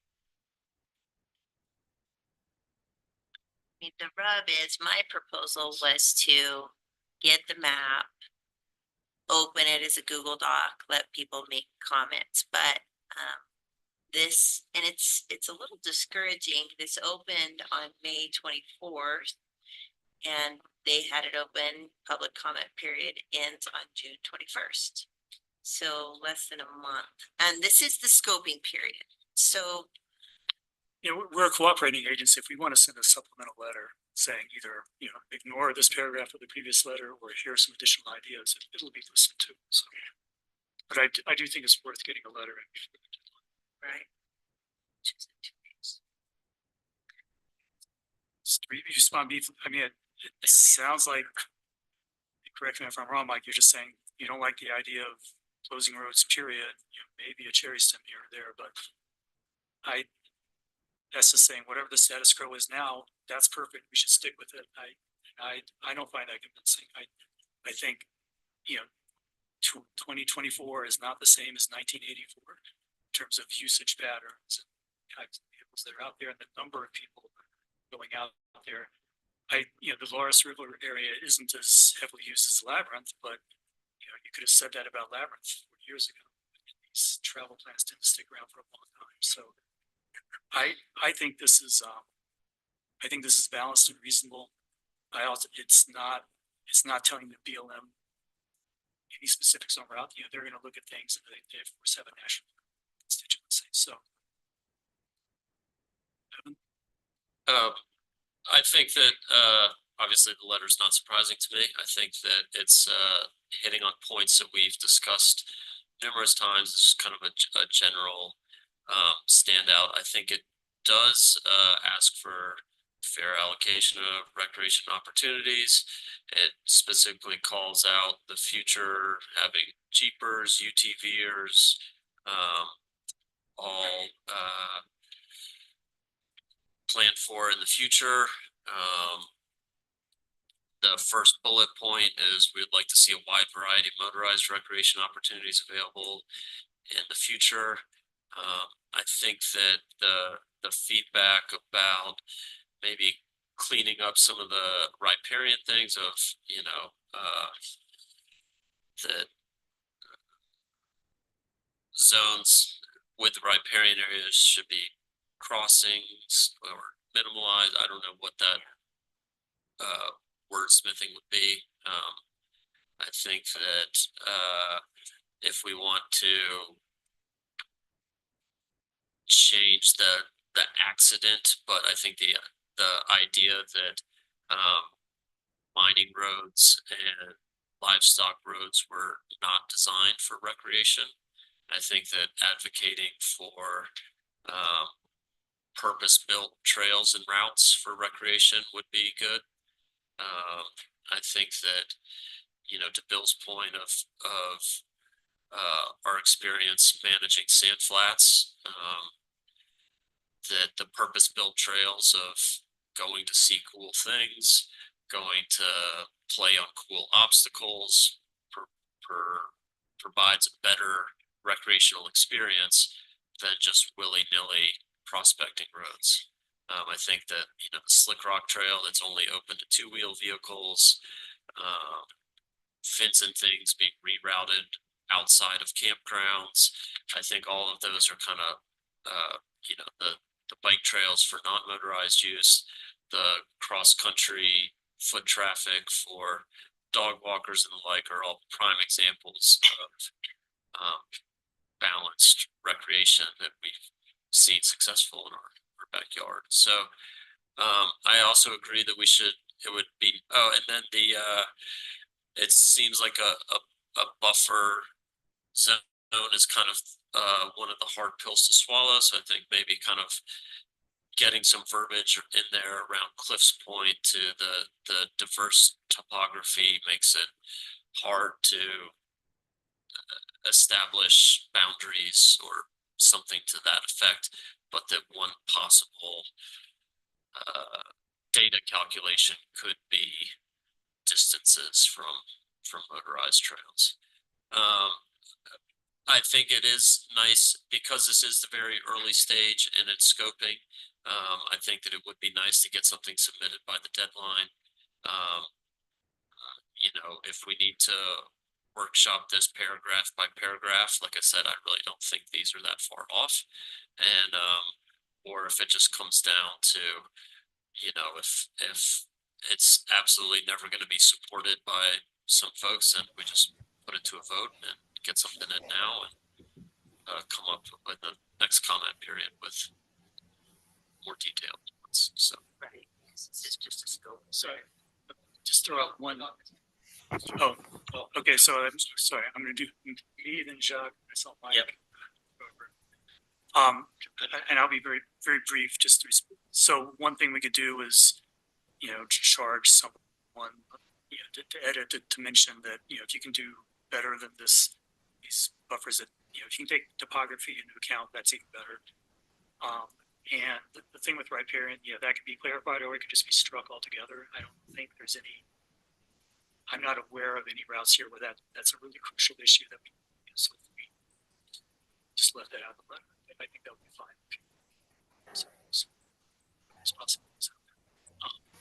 I mean, the rub is my proposal was to get the map, open it as a Google Doc, let people make comments, but this, and it's a little discouraging. This opened on May 24th and they had it open, public comment period ends on June 21st. So less than a month. And this is the scoping period. So we're a cooperating agency. If we want to send a supplemental letter saying either, ignore this paragraph of the previous letter or here are some additional ideas, it'll be listened to. So, but I do think it's worth getting a letter in before the deadline. Right. I mean, it sounds like, correct me if I'm wrong, Mike, you're just saying you don't like the idea of closing roads, period. Maybe a Cherry Stem here or there, but that's just saying whatever the status quo is now, that's perfect. We should stick with it. I don't find that convincing. I think, 2024 is not the same as 1984 in terms of usage patterns and types of vehicles that are out there and the number of people going out there. The Dolores River area isn't as heavily used as Labyrinth, but you could have said that about Labyrinth 4 years ago. These travel plans tend to stick around for a long time. So I think this is balanced and reasonable. It's not telling the BLM any specifics on route. They're going to look at things and they of course have a national constituency. So I think that obviously the letter's not surprising to me. I think that it's hitting on points that we've discussed numerous times. It's kind of a general standout. I think it does ask for fair allocation of recreation opportunities. It specifically calls out the future having Jeepers, UTVers, all planned for in the future. The first bullet point is we'd like to see a wide variety of motorized recreation opportunities available in the future. I think that the feedback about maybe cleaning up some of the riparian things of, you know, the zones with the riparian areas should be crossings or minimalized. I don't know what that wordsmithing would be. I think that if we want to change the accident, but I think the idea that mining roads and livestock roads were not designed for recreation. I think that advocating for purpose-built trails and routes for recreation would be good. I think that, you know, to Bill's point of our experience managing sand flats, that the purpose-built trails of going to see cool things, going to play on cool obstacles, provides a better recreational experience than just willy-nilly prospecting roads. I think that, you know, the Slick Rock Trail that's only open to two-wheel vehicles, fence and things being rerouted outside of campgrounds. I think all of those are kind of, you know, the bike trails for non-motorized use, the cross-country foot traffic for dog walkers and the like are all prime examples of balanced recreation that we've seen successful in our backyard. So I also agree that it would be, and then it seems like a buffer zone is kind of one of the hard pills to swallow. So I think maybe kind of getting some verbiage in there around Cliffs Point to the diverse topography makes it hard to establish boundaries or something to that effect, but that one possible data calculation could be distances from motorized trails. I think it is nice because this is the very early stage in its scoping. I think that it would be nice to get something submitted by the deadline. You know, if we need to workshop this paragraph by paragraph, like I said, I really don't think these are that far off. And or if it just comes down to, you know, if it's absolutely never going to be supported by some folks, and we just put it to a vote and get something in now and come up with the next comment period with more detailed ones. So Right. It's just a scope. Sorry, just throw out one. Oh, okay, so I'm sorry, I'm gonna do me, then Jacques, myself, Mike. Yep. And I'll be very, very brief, just so one thing we could do is, you know, charge someone, you know, to edit, to mention that, you know, if you can do better than these buffers, that, you know, if you can take topography into account, that's even better. And the thing with riparian, you know, that could be clarified, or it could just be struck altogether. I don't think there's any, I'm not aware of any routes here where that's a really crucial issue that we, you know, so if we just left that out of the letter, I think that would be fine. So, it's possible. So,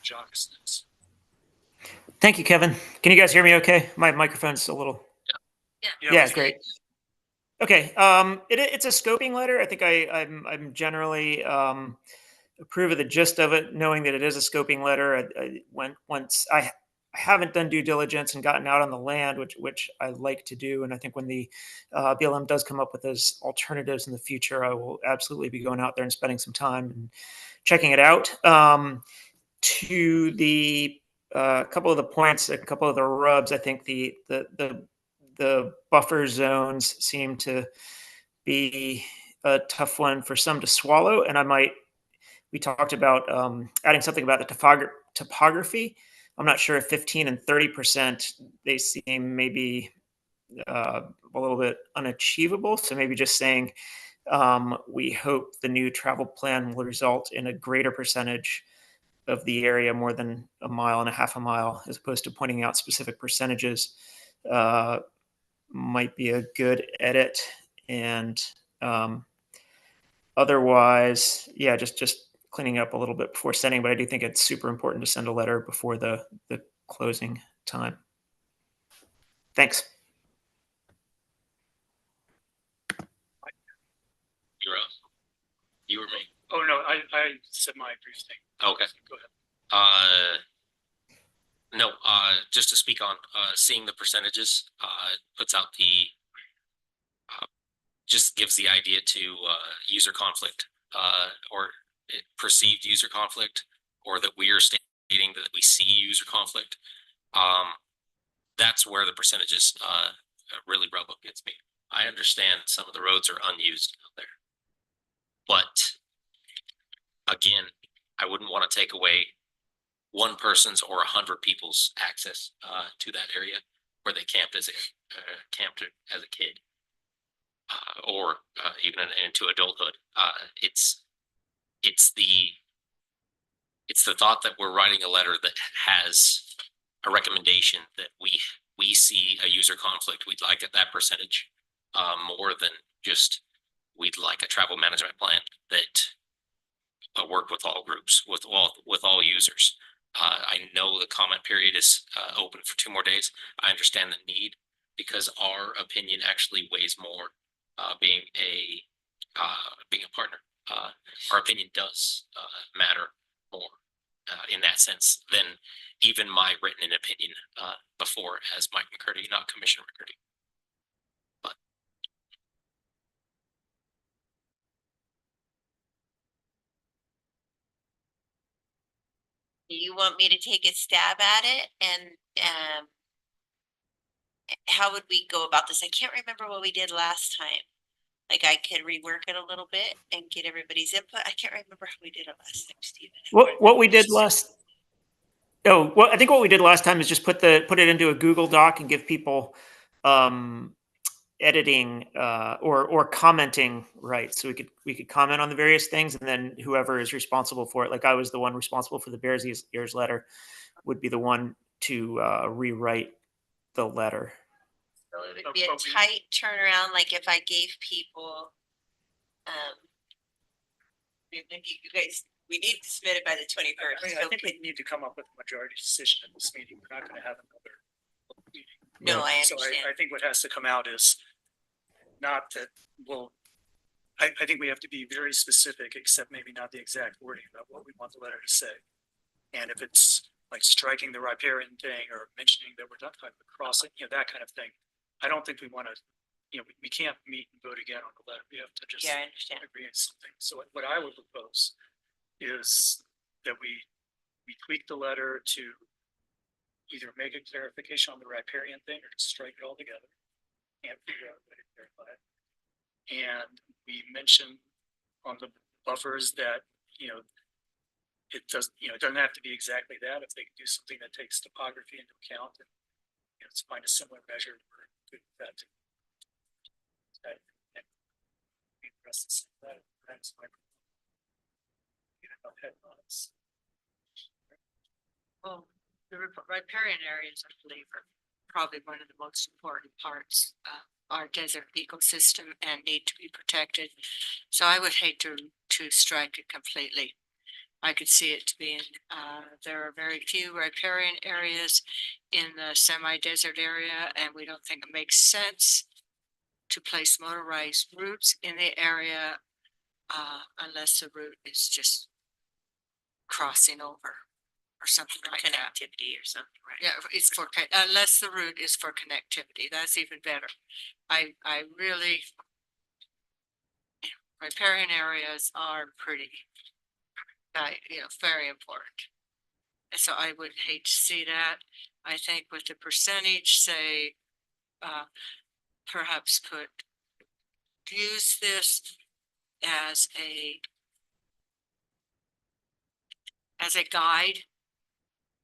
Jacques is next. Thank you, Kevin. Can you guys hear me okay? My microphone's a little. Yeah, great. Okay, it's a scoping letter. I think I'm generally approve of the gist of it, knowing that it is a scoping letter. Once I haven't done due diligence and gotten out on the land, which I like to do, and I think when the BLM does come up with those alternatives in the future, I will absolutely be going out there and spending some time and checking it out. To the a couple of the points, a couple of the rubs. I think the buffer zones seem to be a tough one for some to swallow, and we talked about adding something about the topography. I'm not sure if 15 and 30%, they seem maybe a little bit unachievable. So maybe just saying we hope the new travel plan will result in a greater percentage of the area, more than a mile and a half a mile, as opposed to pointing out specific percentages, might be a good edit. And otherwise, yeah, just cleaning up a little bit before sending, but I do think it's super important to send a letter before the closing time. Thanks. You're up. You or me? Oh, no, I said my brief thing. Okay. Go ahead. No, just to speak on, seeing the percentages, puts out just gives the idea to, user conflict, or perceived user conflict, or that we are stating that we see user conflict. That's where the percentages, really rub up against me. I understand some of the roads are unused out there. But again, I wouldn't want to take away one person's or 100 people's access to that area where they camped as a kid, or even into adulthood. It's the thought that we're writing a letter that has a recommendation that we see a user conflict. We'd like that percentage more than just we'd like a travel management plan that work with all groups, with all users. I know the comment period is open for 2 more days. I understand the need because our opinion actually weighs more, being a partner. Our opinion does matter more in that sense than even my written opinion before as Mike McCurdy, not Commissioner McCurdy. But You want me to take a stab at it? And how would we go about this? I can't remember what we did last time. Like I could rework it a little bit and get everybody's input. I can't remember how we did it last time, Stephen. What we did last. Oh, well, I think what we did last time is just put it into a Google Doc and give people editing or commenting rights. So we could comment on the various things, and then whoever is responsible for it, like I was the one responsible for the Bears Ears letter, would be the one to rewrite the letter. So it would be a tight turnaround, like if I gave people, you guys, we need to submit it by the 21st. I think we need to come up with a majority decision in this meeting. We're not going to have another meeting. No, I So understand. I think what has to come out is not that, well, I think we have to be very specific, except maybe not the exact wording about what we want the letter to say. And if it's like striking the riparian thing or mentioning that we're not talking about crossing, that kind of thing, I don't think we want to, we can't meet and vote again on the letter. We have to just Yeah, I understand. agree on something. So what I would propose is that we tweak the letter to either make a clarification on the riparian thing or strike it all together and figure out a way to clarify it. And we mentioned on the buffers that, it doesn't have to be exactly that. If they can do something that takes topography into account and let's find a similar measure for good that. That's my. Well, the riparian areas, I believe, are probably one of the most important parts of our desert ecosystem and need to be protected. So I would hate to strike it completely. I could see it being, there are very few riparian areas in the semi-desert area, and we don't think it makes sense to place motorized routes in the area unless the route is just crossing over or something like that. Connectivity or something, right? Yeah, it's for, unless the route is for connectivity, that's even better. I really, riparian areas are pretty, very important. So I would hate to see that. I think with the percentage, say, perhaps could use this as a guide,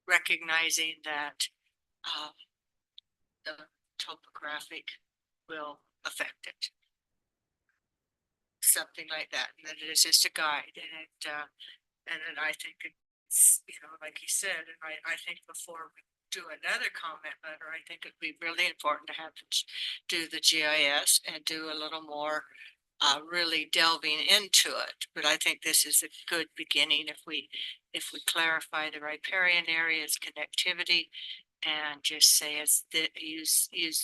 recognizing that the topographic will affect it. Something like that, and that it is just a guide, and then I think it's, like you said, and I think before we do another comment letter, I think it'd be really important to have do the GIS and do a little more really delving into it. But I think this is a good beginning if we clarify the riparian areas, connectivity, and just say as use these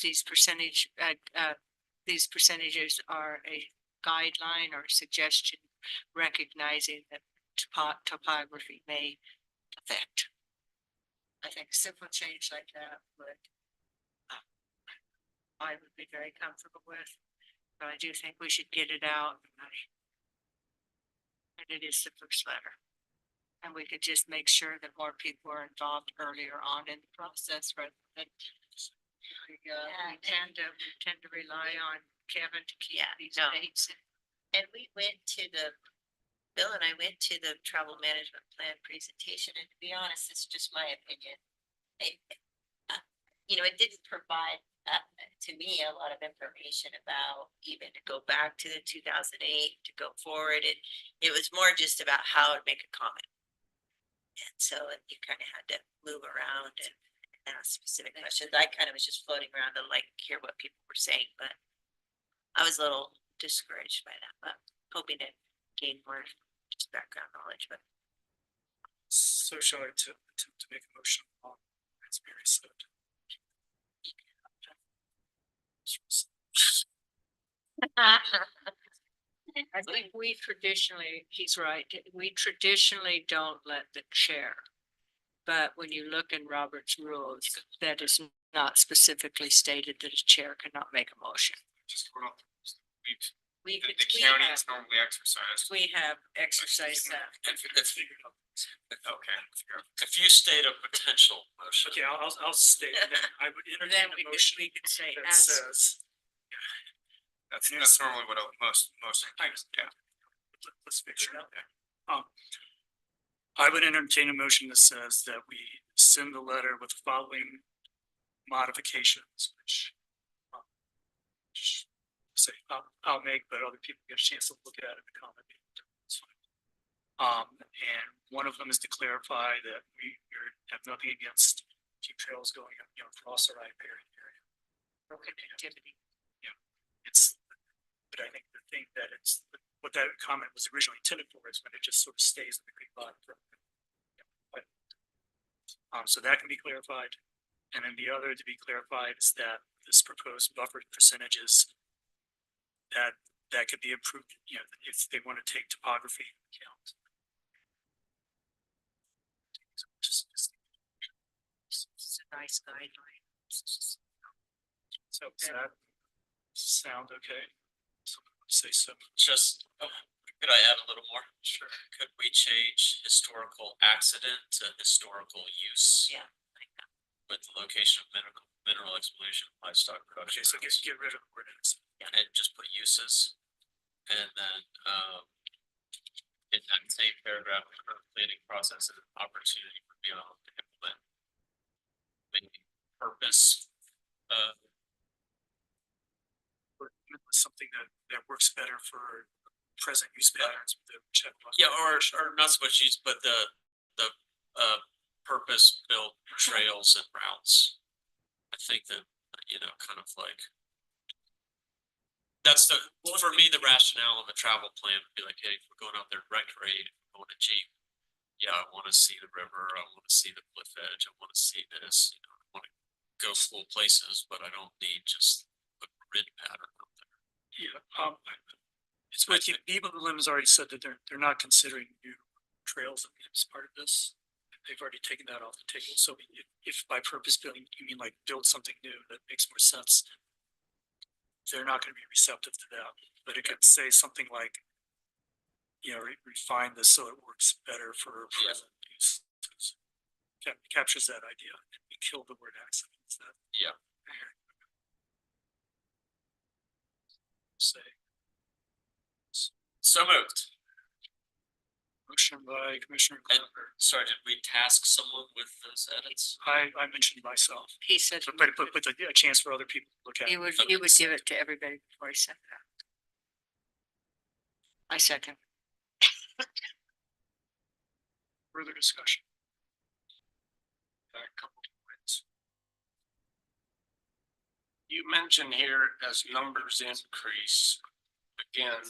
these percentages are a guideline or suggestion, recognizing that topography may affect. I think a simple change like that would I would be very comfortable with. But I do think we should get it out. And it is the first letter. And we could just make sure that more people are involved earlier on in the process rather than we tend to rely on Kevin to keep these dates. And Bill and I went to the travel management plan presentation, and to be honest, it's just my opinion. It didn't provide to me a lot of information about even to go back to the 2008 to go forward. It was more just about how to make a comment. And so you kind of had to move around and ask specific questions. I kind of was just floating around to hear what people were saying, but I was a little discouraged by that, but hoping to gain more just background knowledge. But So shall I attempt to make a motion on as Mary said? I think we traditionally, he's right, we traditionally don't let the chair. But when you look in Robert's rules, that is not specifically stated that a chair cannot make a motion. We could, The county is normally exercised. we have exercised that. Okay. If you state a potential motion. Okay, I'll state, and then I would entertain Then a motion we could say that as, says. That's normally what most, yeah. Let's make sure. I would entertain a motion that says that we send the letter with the following modifications, which say I'll make, but other people get a chance to look at it and comment. It's fine. And one of them is to clarify that we have nothing against keep trails going, across our riparian area. connectivity. But I think the thing that what that comment was originally intended for is when it just sort of stays in the Greek bottom. So that can be clarified. And then the other to be clarified is that this proposed buffer percentages that could be improved, if they want to take topography into account. It's a nice guideline. So does that sound okay? Someone would say so. Just, could I add a little more? Sure. Could we change historical accident to historical use? Yeah. With the location of mineral exploration, livestock production. Okay, so get rid of the word accident. And just put uses. And then, in that same paragraph, the planning process is an opportunity for BLM to implement maybe purpose, something that works better for present use patterns with the checkbox. yeah, or not so much use, but the purpose built trails and routes. I think that, kind of like. That's for me, the rationale of a travel plan would be like, hey, if we're going out there recreate, going to Jeep. Yeah, I want to see the river, I want to see the cliff edge, I want to see this, I want to go cool places, but I don't need just a grid pattern out there. Yeah, it's what BLM has already said that they're not considering new trails as part of this. They've already taken that off the table. So if by purpose building, you mean like build something new, that makes more sense. They're not going to be receptive to that, but it could say something like, refine this so it works better for present use. captures that idea. We kill the word accidents. That Yeah. say. So moved. Motion by Commissioner Clark. Sorry, did we task someone with those edits? I mentioned myself, He said but with a chance for other people to look at. he it. would give it to everybody before he sent it out. I second. Further discussion. A couple of points. You mentioned here as numbers increase, again,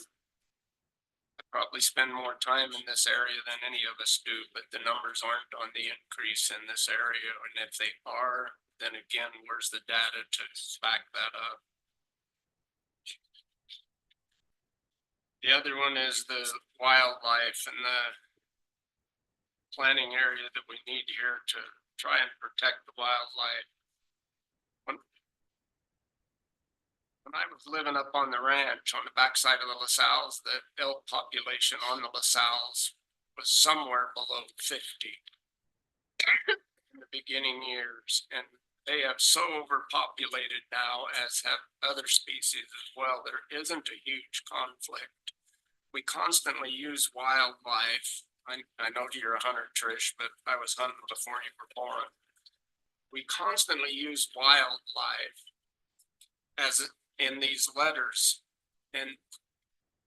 I probably spend more time in this area than any of us do, but the numbers aren't on the increase in this area. And if they are, then again, where's the data to back that up? The other one is the wildlife and the planning area that we need here to try and protect the wildlife. When I was living up on the ranch on the backside of the LaSalle's, the elk population on the LaSalle's was somewhere below 50 in the beginning years. And they have so overpopulated now, as have other species as well. There isn't a huge conflict. We constantly use wildlife. I know you're a hunter, Trish, but I was hunting before you were born. We constantly use wildlife as in these letters, and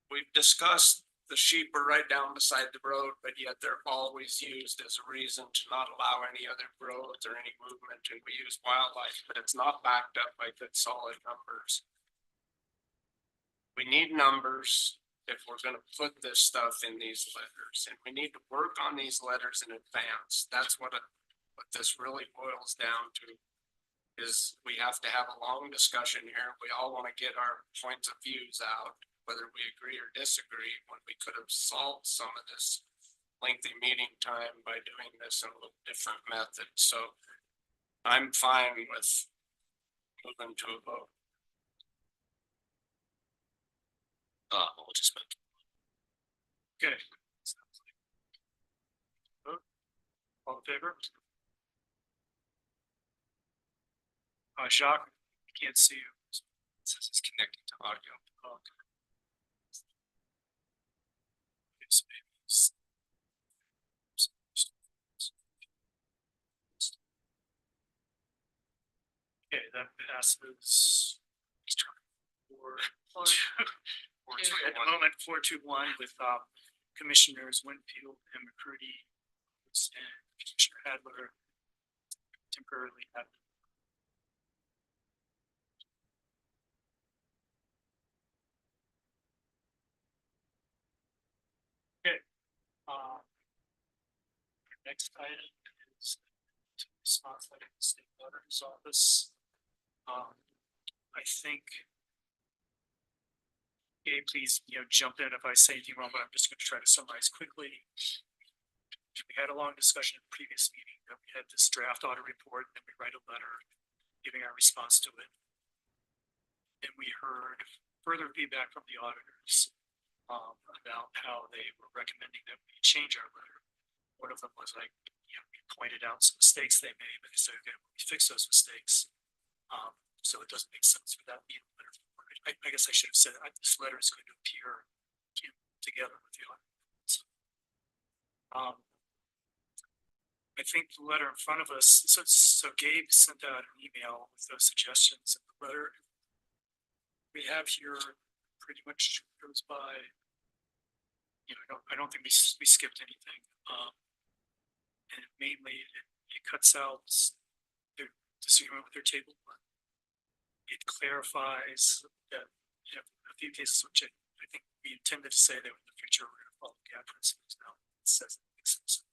we've discussed the sheep are right down beside the road, but yet they're always used as a reason to not allow any other growth or any movement, and we use wildlife, but it's not backed up by good solid numbers. We need numbers if we're going to put this stuff in these letters, and we need to work on these letters in advance. That's what this really boils down to. Is we have to have a long discussion here. We all want to get our points of views out, whether we agree or disagree, when we could have solved some of this lengthy meeting time by doing this in a little different method. So I'm fine with moving to a vote. We'll just vote. Okay. Vote. All in favor? Jacques, I can't see you. It says it's connecting to audio. Okay, that passes. At the moment, 4-1 with Commissioners Winfield and McCurdy and Commissioner Adler temporarily absent. Okay. Next item is response letter from the state auditor's office. I think. Okay, please, jump in if I say anything wrong, but I'm just going to try to summarize quickly. We had a long discussion in the previous meeting that we had this draft audit report, and we write a letter giving our response to it. And we heard further feedback from the auditors about how they were recommending that we change our letter. One of them was like, we pointed out some mistakes they made, but they said, okay, we fix those mistakes. So it doesn't make sense for that to be in the letter. I guess I should have said this letter is going to appear together with the audit. I think the letter in front of us, so Gabe sent out an email with those suggestions in the letter. We have here pretty much goes by, I don't think we skipped anything. And mainly it cuts out their disagreement with their table one. It clarifies that a few cases which I think we intended to say that in the future we're going to follow GAP principles. Now it says it makes sense.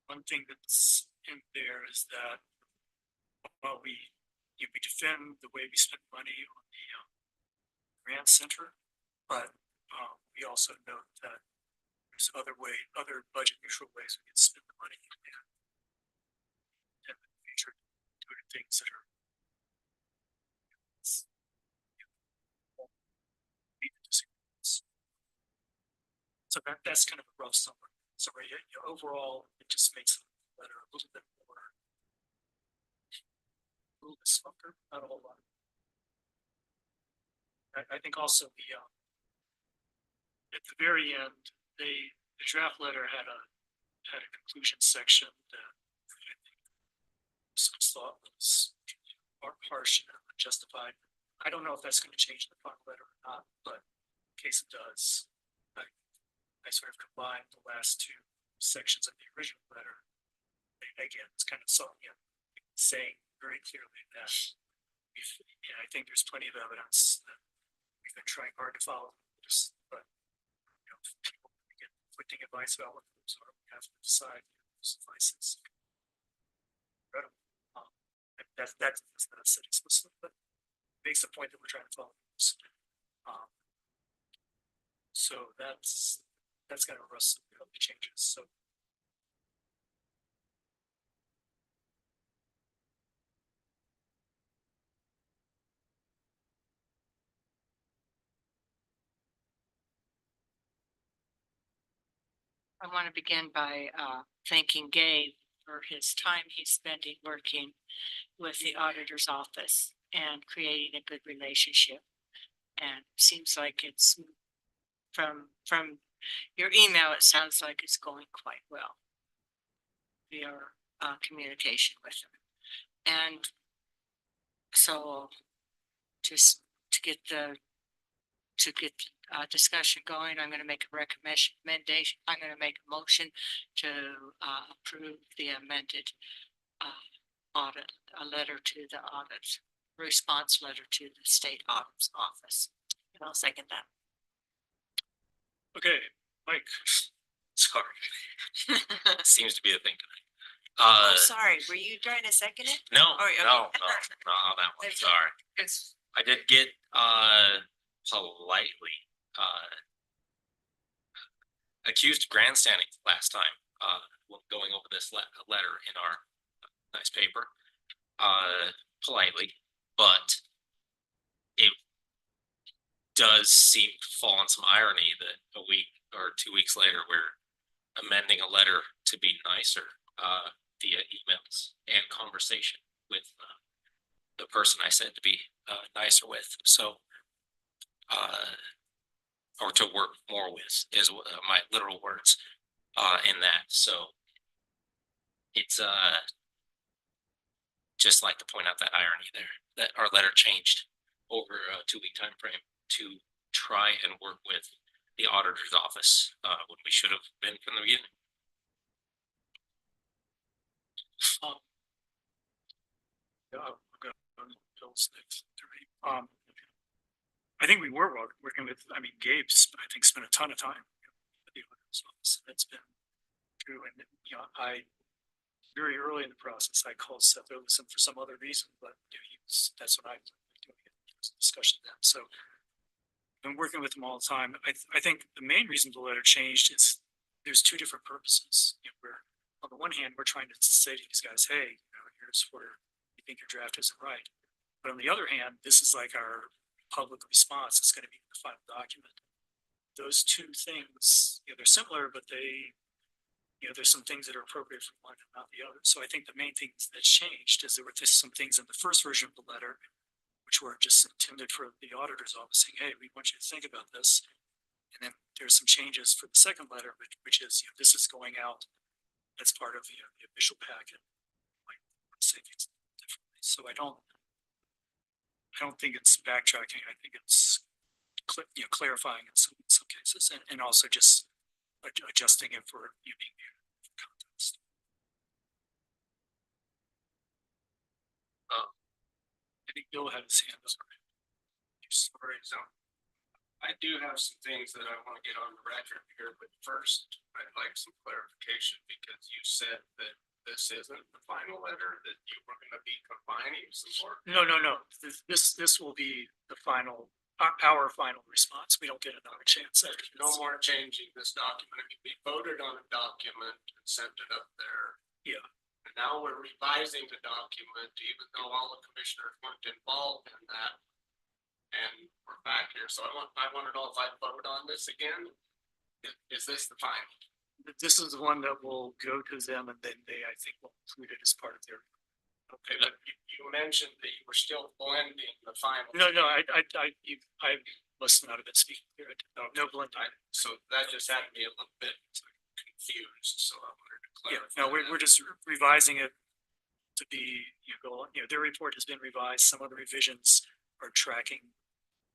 One thing that's in there is that while we defend the way we spend money on the grant center, but we also note that there's other budget neutral ways we can spend the money and in the future doing things that are so that's kind of a rough summary. So right, overall, it just makes the letter a little bit more. A little bit softer, not a whole lot. I think also at the very end, the draft letter had a conclusion section that I think some thought was harsh and unjustified. I don't know if that's going to change the final letter or not, but in case it does, I sort of combined the last two sections of the original letter. Again, it's kind of saying very clearly that I think there's plenty of evidence that we've been trying hard to follow this, but people get conflicting advice about what those are. We have to decide whose advice is incredible. That's not said explicitly, but it makes the point that we're trying to follow this. So that's kind of Russ the changes. So I want to begin by thanking Gabe for his time he's spending working with the auditor's office and creating a good relationship. And seems like it's from your email, it sounds like it's going quite well. Your communication with him. And so just to get the discussion going, I'm going to make a recommendation. I'm going to make a motion to approve the amended audit, a letter to the audit, response letter to the state audit's office. And I'll second that. okay, Mike. Sorry. Seems to be a thing tonight. Oh, sorry, were you trying to second it? No, Oh, okay. no, that one, It's- sorry. It's I did get politely accused of grandstanding last time, going over this letter in our nice paper, politely, but it does seem to fall on some irony that a week or 2 weeks later, we're amending a letter to be nicer via emails and conversation with the person I said to be nicer with. So, or to work more with is my literal words in that. So it's just like to point out that irony there, that our letter changed over a 2-week time frame to try and work with the auditor's office when we should have been from the beginning. Bill's next. I think we were working with, Gabe's, I think, spent a ton of time at the auditor's office. That's been true. And, very early in the process, I called Seth Olson for some other reason, but that's what I was doing. It was a discussion then. So I've been working with him all the time. I think the main reason the letter changed is there's two different purposes. Where on the one hand, we're trying to say to these guys, hey, here's where you think your draft isn't right. But on the other hand, this is like our public response. It's going to be the final document. Those two things, they're similar, but they, there's some things that are appropriate for one and not the other. So I think the main thing that's changed is there were just some things in the first version of the letter, which were just intended for the auditor's office saying, hey, we want you to think about this. And then there's some changes for the second letter, which is, this is going out. That's part of the official packet. Like, say things differently. So I don't think it's backtracking. I think it's clarifying in some cases, and also just adjusting it for being context. I think Bill had his hand up. Sorry, so I do have some things that I want to get on the record here, but first I'd like some clarification because you said that this isn't the final letter, that you were going to be combining some more. No. This will be the final, our final response. We don't get another chance. No more changing this document. We voted on a document and sent it up there. Yeah. And now we're revising the document, even though all the commissioners weren't involved in that. And we're back here. So I want to know if I vote on this again. Is this the final? This is the one that will go to them and then they, I think, will include it as part of their. Okay, but you mentioned that you were still blending the final. No, I must not have been speaking here. No blend. So that just had me a little bit confused, so I wanted to Yeah, clarify. no, we're just revising it to be, their report has been revised. Some of the revisions are tracking.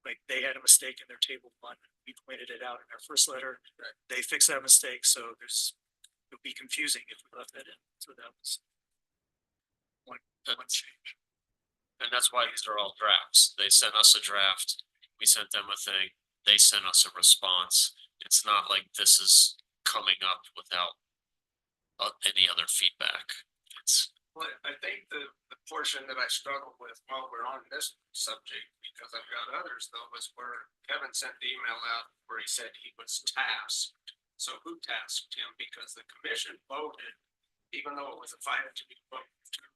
Like they had a mistake in their table one. We pointed it out in our first letter. Right. They fixed that mistake, so it would be confusing if we left that in. So that was one change. And that's why these are all drafts. They sent us a draft, we sent them a thing, they sent us a response. It's not like this is coming up without any other feedback. It's Well, I think the portion that I struggled with while we're on this subject, because I've got others though, was where Kevin sent the email out where he said he was tasked. So who tasked him? Because the commission voted, even though it was a 5-2 vote,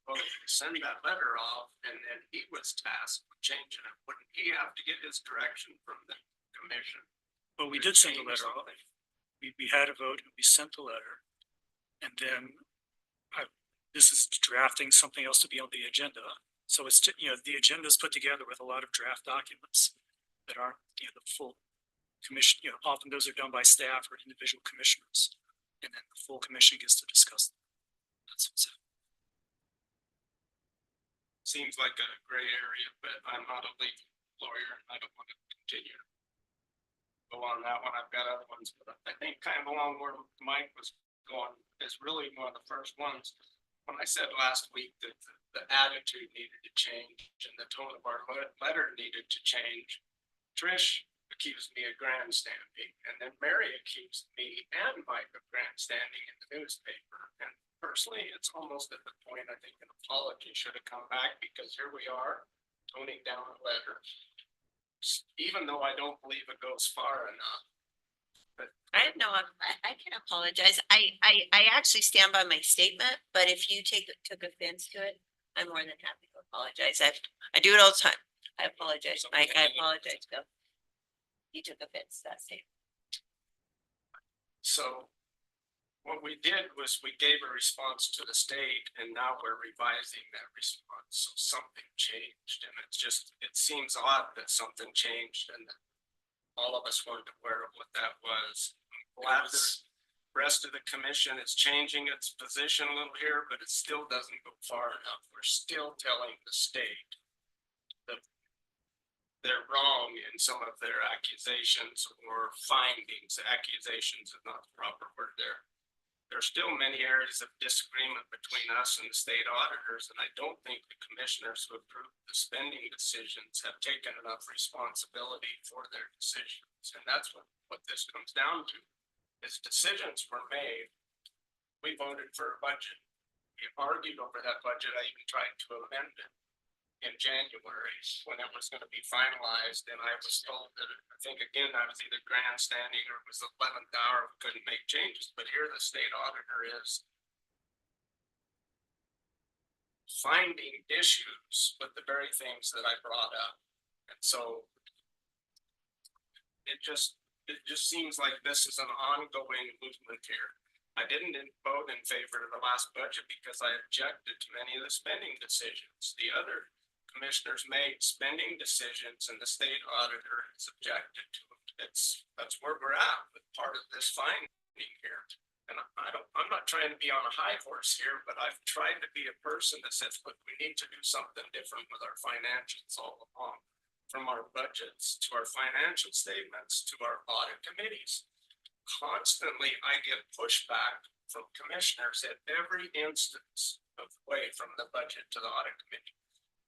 to send that letter off, and then he was tasked with changing it. Wouldn't he have to get his direction from the commission? Well, we did send a letter off. We had a vote and we sent the letter. And then this is drafting something else to be on the agenda. So it's, the agenda is put together with a lot of draft documents that aren't, the full commission, often those are done by staff or individual commissioners. And then the full commission gets to discuss them. That's what's happening. Seems like a gray area, but I'm not a legal lawyer and I don't want to continue to go on that one. I've got other ones, but I think kind of along where Mike was going is really one of the first ones. When I said last week that the attitude needed to change and the tone of our letter needed to change, Trish accused me of grandstanding, and then Mary accused me and Mike of grandstanding in the newspaper. And personally, it's almost at the point I think an apology should have come back, because here we are toning down a letter, even though I don't believe it goes far enough. I can apologize. I actually stand by my statement, but if you took offense to it, I'm more than happy to apologize. I do it all the time. I apologize, Mike. I apologize, Bill. You took offense to that statement. So what we did was we gave a response to the state, and now we're revising that response. So something changed, and it seems odd that something changed and that all of us weren't aware of what that was. I'm glad the rest of the commission is changing its position a little here, but it still doesn't go far enough. We're still telling the state that they're wrong in some of their accusations or findings. Accusations is not the proper word there. There are still many areas of disagreement between us and the state auditors, and I don't think the commissioners who approved the spending decisions have taken enough responsibility for their decisions. And that's what this comes down to. Is decisions were made. We voted for a budget. We argued over that budget. I even tried to amend it in January when it was going to be finalized, and I was told that I think again I was either grandstanding or it was the 11th hour, we couldn't make changes. But here the state auditor is finding issues with the very things that I brought up, and so it just seems like this is an ongoing movement here. I didn't vote in favor of the last budget because I objected to many of the spending decisions. The other commissioners made spending decisions and the state auditor has objected to them. That's where we're at with part of this finding here. And I'm not trying to be on a high horse here, but I've tried to be a person that says, look, we need to do something different with our financials all along. From our budgets to our financial statements to our audit committees. Constantly, I get pushback from commissioners at every instance of the way, from the budget to the audit committee.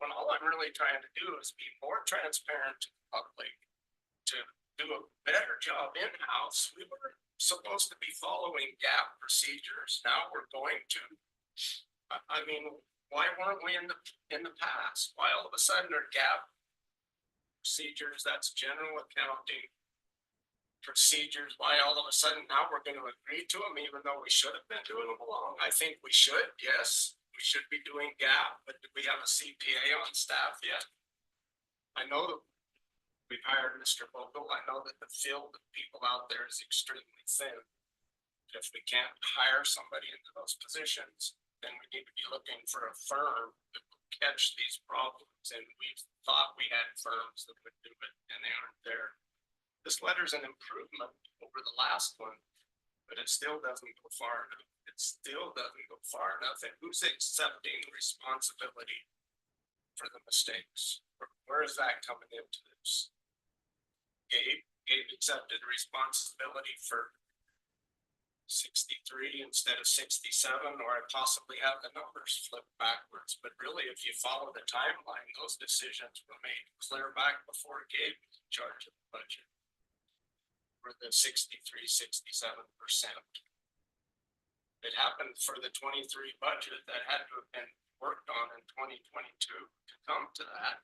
When all I'm really trying to do is be more transparent to the public, to do a better job in-house. We were supposed to be following GAAP procedures. Now we're going to. I mean, why weren't we in the past? Why all of a sudden are GAAP procedures, that's general accounting procedures, why all of a sudden now we're going to agree to them even though we should have been doing them along? I think we should, yes, we should be doing GAAP, but do we have a CPA on staff yet? I know that We've hired Mr. Vogel. I know that the field of people out there is extremely thin. If we can't hire somebody into those positions, then we need to be looking for a firm that will catch these problems. And we thought we had firms that would do it, and they aren't there. This letter's an improvement over the last one, but it still doesn't go far enough. It still doesn't go far enough. And who's accepting responsibility for the mistakes? Where is that coming into this? Gabe accepted responsibility for 63 instead of 67, or I possibly have the numbers flipped backwards. But really, if you follow the timeline, those decisions were made clear back before Gabe was in charge of the budget. For the 63-67%. It happened for the 23 budget that had to have been worked on in 2022 to come to that.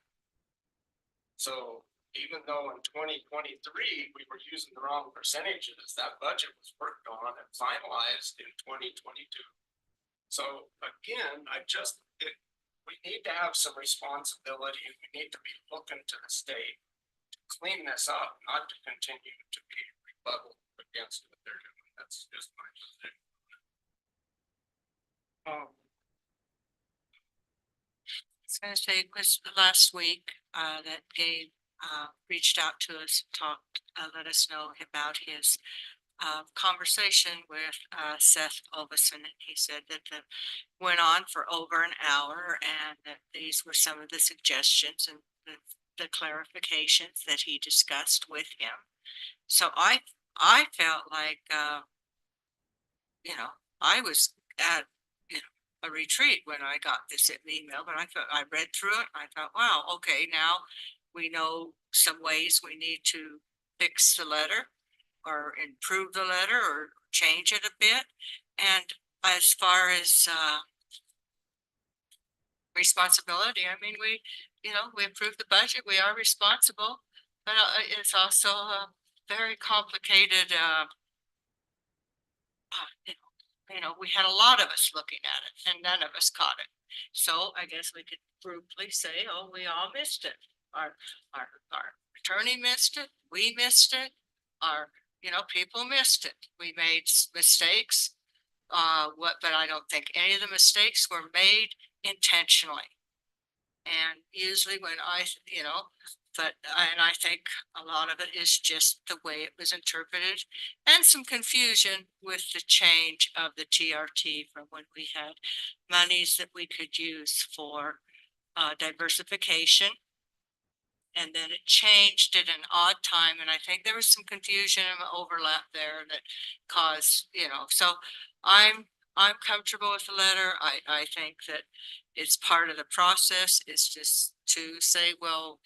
So even though in 2023, we were using the wrong percentages, that budget was worked on and finalized in 2022. So again, we need to have some responsibility. We need to be looking to the state to clean this up, not to continue to be rebuttal against what they're doing. That's just my position. I was gonna say, it was last week, that Gabe, reached out to us, talked, let us know about his, conversation with, Seth Ovison. And he said that it went on for over an hour and that these were some of the suggestions and the clarifications that he discussed with him. So I felt like, I was at, a retreat when I got this email, but I read through it. I thought, wow, okay, now we know some ways we need to fix the letter or improve the letter or change it a bit. And as far as, responsibility, I mean, we approved the budget, we are responsible, but it's also a very complicated, we had a lot of us looking at it and none of us caught it. So I guess we could brutally say, oh, we all missed it. Our attorney missed it, we missed it, people missed it. We made mistakes. But I don't think any of the mistakes were made intentionally. And usually when I think a lot of it is just the way it was interpreted and some confusion with the change of the TRT from when we had monies that we could use for diversification. And then it changed at an odd time. And I think there was some confusion and overlap there that caused, so I'm comfortable with the letter. I think that it's part of the process. It's just to say, well,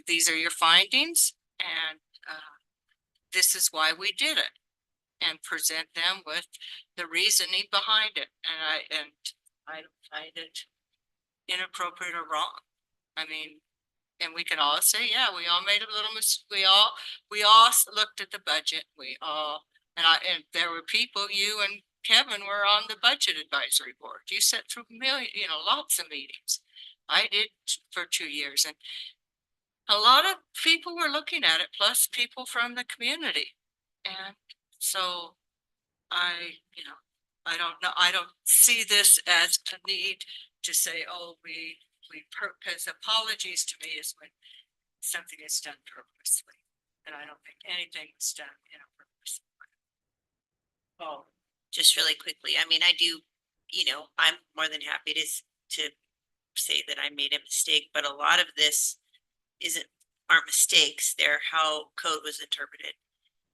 these are your findings and this is why we did it, and present them with the reasoning behind it. And I don't find it inappropriate or wrong. I mean, and we can all say, yeah, we all made a little we all looked at the budget. And there were people, you and Kevin were on the budget advisory board. You sat through lots of meetings. I did for 2 years, and a lot of people were looking at it, plus people from the community. And so I don't know. I don't see this as a need to say, oh, because apologies to me is when something is done purposely. And I don't think anything was done in a purposeful way. Oh, just really quickly. I mean, I do, I'm more than happy to say that I made a mistake, but a lot of this aren't mistakes. They're how code was interpreted.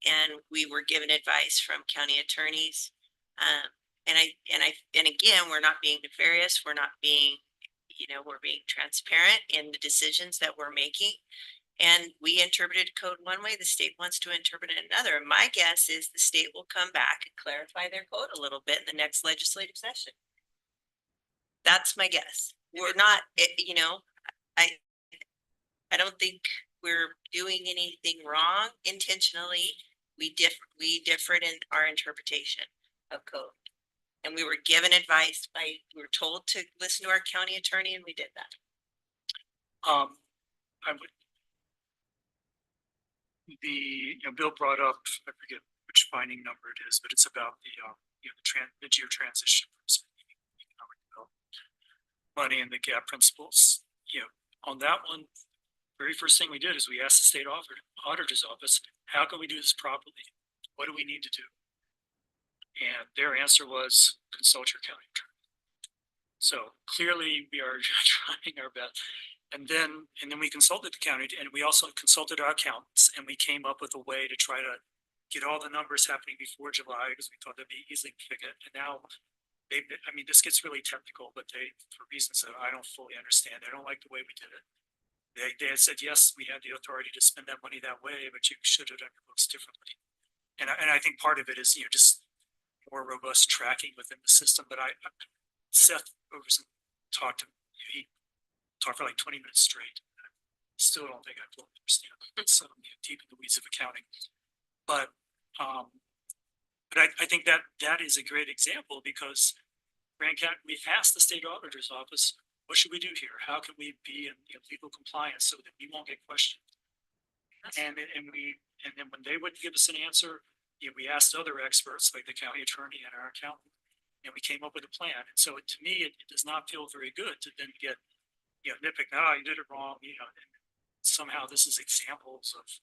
And we were given advice from county attorneys. And again, we're not being nefarious. We're not being, we're being transparent in the decisions that we're making. And we interpreted code one way, the state wants to interpret it another. And my guess is the state will come back and clarify their code a little bit in the next legislative session. That's my guess. We're not, I don't think we're doing anything wrong intentionally. We differed in our interpretation of code. And we were given advice we were told to listen to our county attorney, and we did that. Bill brought up, I forget which finding number it is, but it's about the geo-transition from economic development money and the gap principles. On that one, very first thing we did is we asked the state auditor's office, how can we do this properly? What do we need to do? And their answer was consult your county attorney. So clearly we are trying our best. And then we consulted the county, and we also consulted our accountants, and we came up with a way to try to get all the numbers happening before July, because we thought that'd be easily figured. And now this gets really technical, but for reasons that I don't fully understand, they don't like the way we did it. They had said, yes, we had the authority to spend that money that way, but you should have done your books differently. And I think part of it is, just more robust tracking within the system. But Seth Overson talked he talked for like 20 minutes straight. I still don't think I fully understand. It's deep in the weeds of accounting. But I think that is a great example, because Grand County, we asked the state auditor's office, what should we do here? How can we be in legal compliance so that we won't get questioned? And then when they wouldn't give us an answer, we asked other experts like the county attorney and our accountant, and we came up with a plan. And so to me, it does not feel very good to then get nitpicked. No, you did it wrong. And somehow this is examples of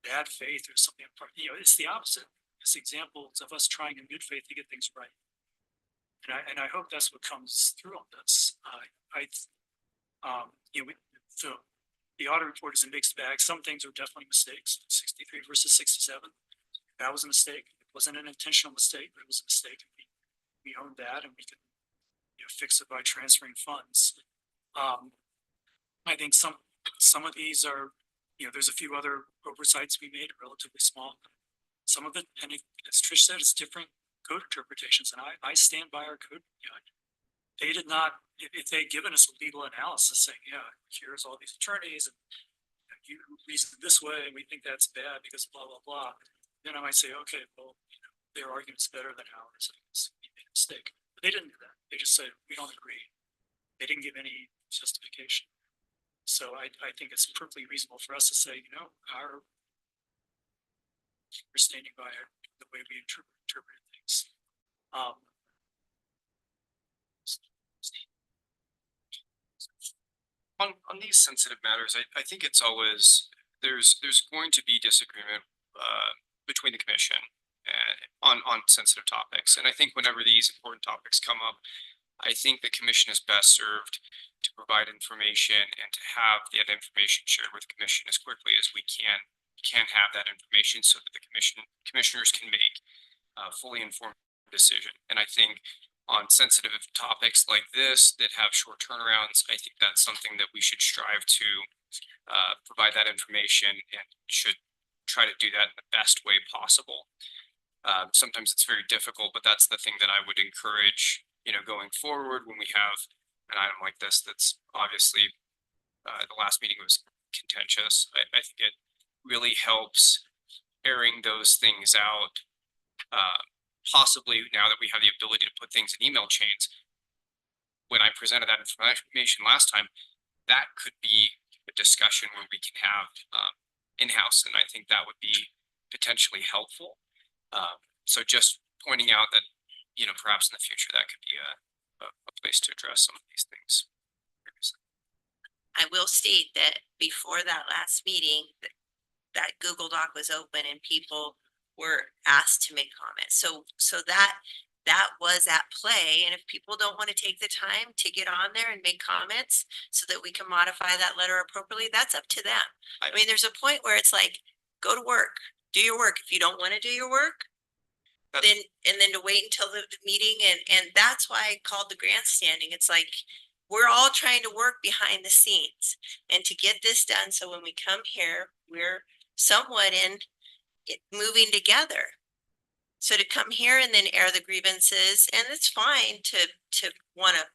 bad faith or something. It's the opposite. It's examples of us trying in good faith to get things right. And I hope that's what comes through on this. The audit report is a mixed bag. Some things are definitely mistakes. 63 versus 67. That was a mistake. It wasn't an intentional mistake, but it was a mistake. We owned that, and we can fix it by transferring funds. I think some of these are, there's a few other oversights we made, relatively small. Some of it, and as Trish said, it's different code interpretations, and I stand by our code. They did not, if they'd given us a legal analysis saying, here's all these attorneys, and you reason this way, and we think that's bad because blah, blah, blah, then I might say, okay, well, their argument's better than ours. I guess we made a mistake. But they didn't do that. They just said, we don't agree. They didn't give any justification. So I think it's perfectly reasonable for us to say, we're standing by the way we interpreted things. On these sensitive matters, I think it's always, there's going to be disagreement between the commission on sensitive topics. And I think whenever these important topics come up, I think the commission is best served to provide information and to have that information shared with the commission as quickly as we can have that information so that the commissioners can make a fully informed decision. And I think on sensitive topics like this that have short turnarounds, I think that's something that we should strive to provide that information, and should try to do that in the best way possible. Sometimes it's very difficult, but that's the thing that I would encourage, going forward when we have an item like this. That's obviously, the last meeting was contentious. I think it really helps airing those things out. Possibly now that we have the ability to put things in email chains, when I presented that information last time, that could be a discussion where we can have in-house, and I think that would be potentially helpful. So just pointing out that, perhaps in the future that could be a place to address some of these things. I will state that before that last meeting, that Google Doc was open and people were asked to make comments. So that was at play. And if people don't want to take the time to get on there and make comments so that we can modify that letter appropriately, that's up to them. I mean, there's a point where it's like, go to work, do your work. If you don't want to do your work, then to wait until the meeting. And that's why I called the grandstanding. It's like, we're all trying to work behind the scenes and to get this done. So when we come here, we're somewhat moving together. So to come here and then air the grievances, and it's fine to want to,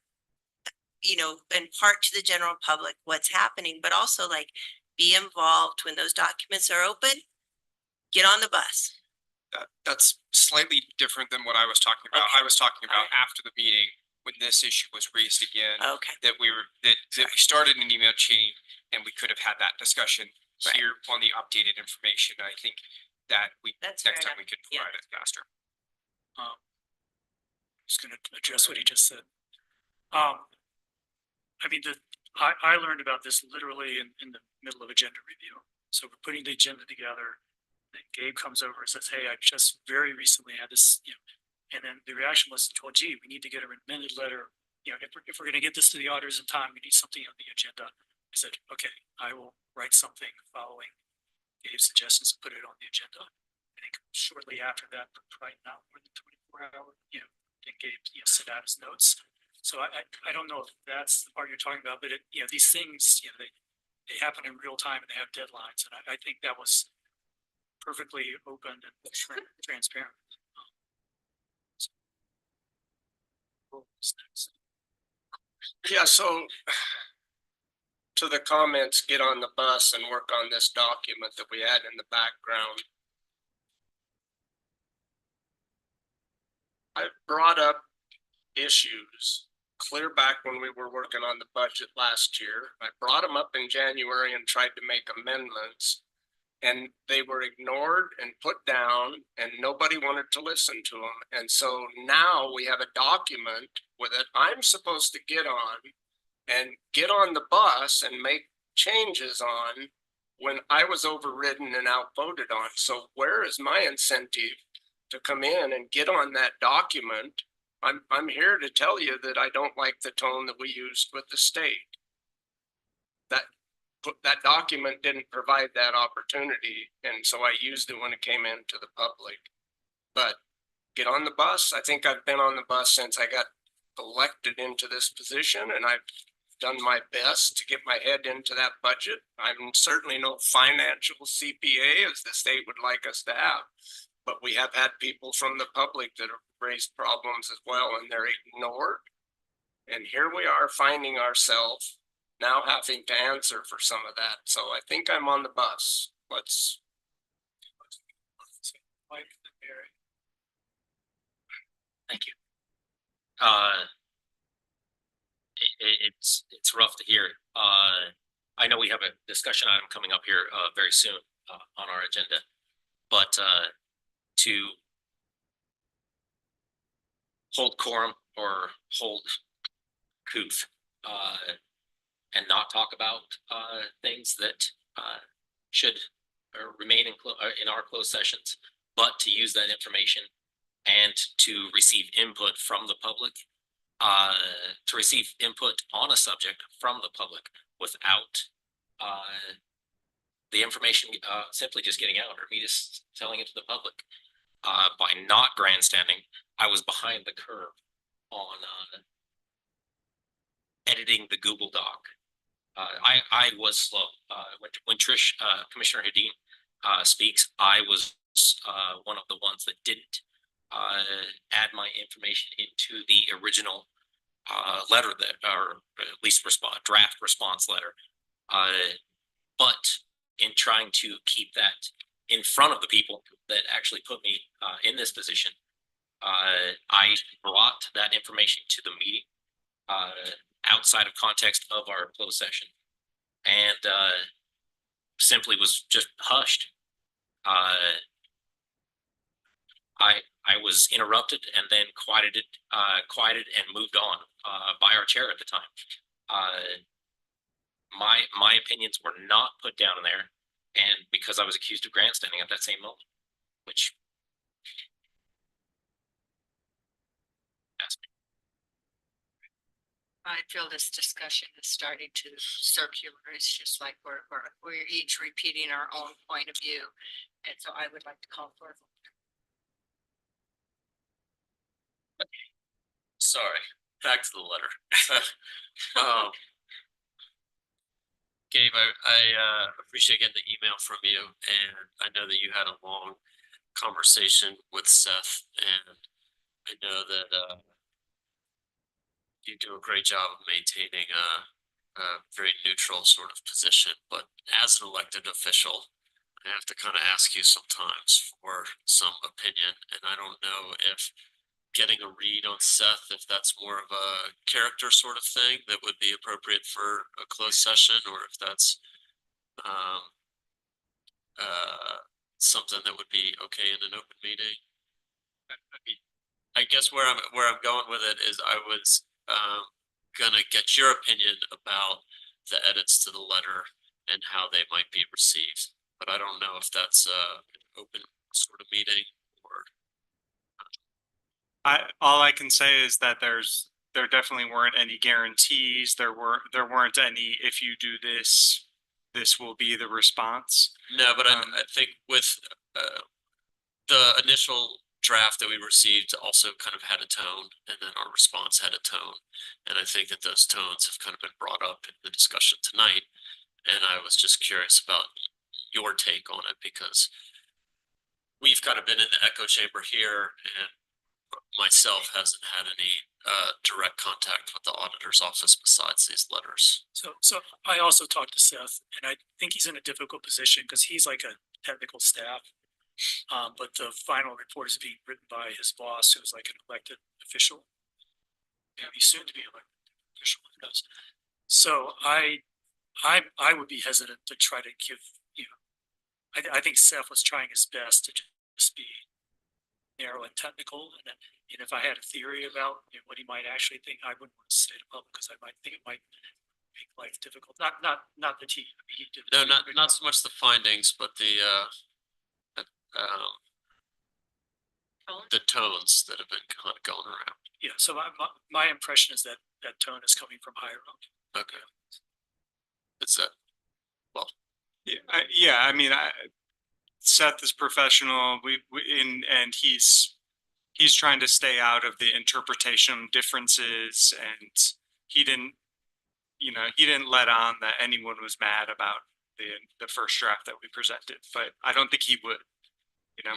impart to the general public what's happening, but also like be involved when those documents are open, get on the bus. That's slightly different than what I was talking about. Okay. I was talking about after the meeting when this issue was raised again. Okay. That we started an email chain and we could have had that discussion hear on the updated information. I think that That's next fair time we can provide it faster. Just gonna address what he just said. I mean, I learned about this literally in the middle of agenda review. So we're putting the agenda together. Then Gabe comes over and says, hey, I just very recently had this, and then the reaction was, well, gee, we need to get an amended letter. If we're gonna get this to the auditors in time, we need something on the agenda. I said, okay, I will write something following Gabe's suggestions and put it on the agenda. I think shortly after that, but probably not more than 24 hours, then Gabe, sent out his notes. So I don't know if that's the part you're talking about, but these things, they happen in real time and they have deadlines. And I think that was perfectly open and transparent. Yeah, so to the comments, get on the bus and work on this document that we had in the background. I brought up issues clear back when we were working on the budget last year. I brought them up in January and tried to make amendments, and they were ignored and put down, and nobody wanted to listen to them. And so now we have a document with it I'm supposed to get on the bus and make changes on when I was overridden and outvoted on. So where is my incentive to come in and get on that document? I'm here to tell you that I don't like the tone that we used with the state. That document didn't provide that opportunity, and so I used it when it came into the public. But get on the bus. I think I've been on the bus since I got elected into this position, and I've done my best to get my head into that budget. I'm certainly no financial CPA as the state would like us to have, but we have had people from the public that have raised problems as well, and they're ignored. And here we are finding ourselves now having to answer for some of that. So I think I'm on the bus. Let's Thank you. It's rough to hear. I know we have a discussion item coming up here very soon on our agenda, but to hold quorum or hold cooth and not talk about things that should remain in our closed sessions, but to use that information and to receive input from the public, to receive input on a subject from the public without the information simply just getting out, or me just telling it to the public. By not grandstanding, I was behind the curve on editing the Google Doc. I was slow. When Trish, Commissioner Hedin speaks, I was one of the ones that didn't add my information into the original letter that, or at least draft response letter. But in trying to keep that in front of the people that actually put me in this position, I brought that information to the meeting outside of context of our closed session, and simply was just hushed. I was interrupted and then quieted and moved on by our chair at the time. My opinions were not put down in there, and because I was accused of grandstanding at that same moment, which I feel this discussion is starting to circular. It's just like we're each repeating our own point of view. And so I would like to call for a vote. Sorry, back to the letter. Gabe, I appreciate getting the email from you, and I know that you had a long conversation with Seth, and I know that you do a great job of maintaining a very neutral sort of position. But as an elected official, I have to kind of ask you sometimes for some opinion, and I don't know if getting a read on Seth, if that's more of a character sort of thing that would be appropriate for a closed session, or if that's something that would be okay in an open meeting? I mean, I guess where I'm going with it is I was gonna get your opinion about the edits to the letter and how they might be received, but I don't know if that's an open sort of meeting or. All I can say is that there definitely weren't any guarantees. There weren't any, if you do this, this will be the response. No, but I think with the initial draft that we received also kind of had a tone, and then our response had a tone. And I think that those tones have kind of been brought up in the discussion tonight. And I was just curious about your take on it, because we've kind of been in the echo chamber here, and myself hasn't had any direct contact with the auditor's office besides these letters. So I also talked to Seth, and I think he's in a difficult position because he's like a technical staff. But the final report is being written by his boss, who's like an elected official. Yeah, he's soon to be elected official. Who knows? So I would be hesitant to try to give, I think Seth was trying his best to just be narrow and technical, and if I had a theory about what he might actually think, I wouldn't want to say it public because I might think it might make life difficult. Not that he did. No, not so much the findings, but the tones that have been kind of going around. Yeah, so my impression is that that tone is coming from higher up. Okay. It's that. Well. Yeah, I mean, Seth is professional. And he's trying to stay out of the interpretation differences, and he didn't let on that anyone was mad about the first draft that we presented, but I don't think he would, I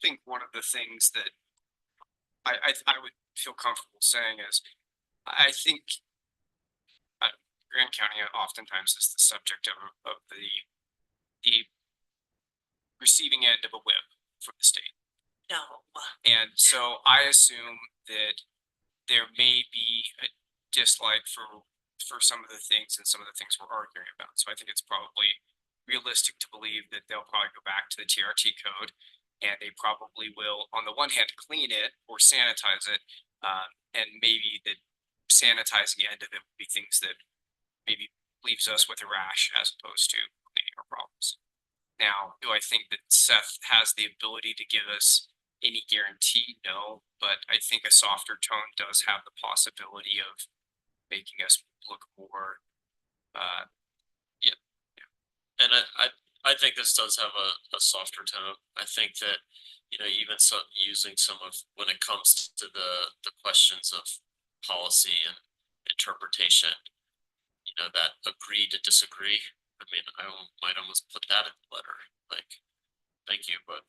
think one of the things that I would feel comfortable saying is, I think Grand County oftentimes is the subject of the receiving end of a whip from the state. No. And so I assume that there may be a dislike for some of the things and some of the things we're arguing about. So I think it's probably realistic to believe that they'll probably go back to the TRT code, and they probably will, on the one hand, clean it or sanitize it, and maybe the sanitizing end of it would be things that maybe leaves us with a rash as opposed to cleaning our problems. Now, do I think that Seth has the ability to give us any guarantee? No, but I think a softer tone does have the possibility of making us look more, And I think this does have a softer tone. I think that, even using some of, when it comes to the questions of policy and interpretation, that agree to disagree. I mean, I might almost put that in the letter, like, thank you, but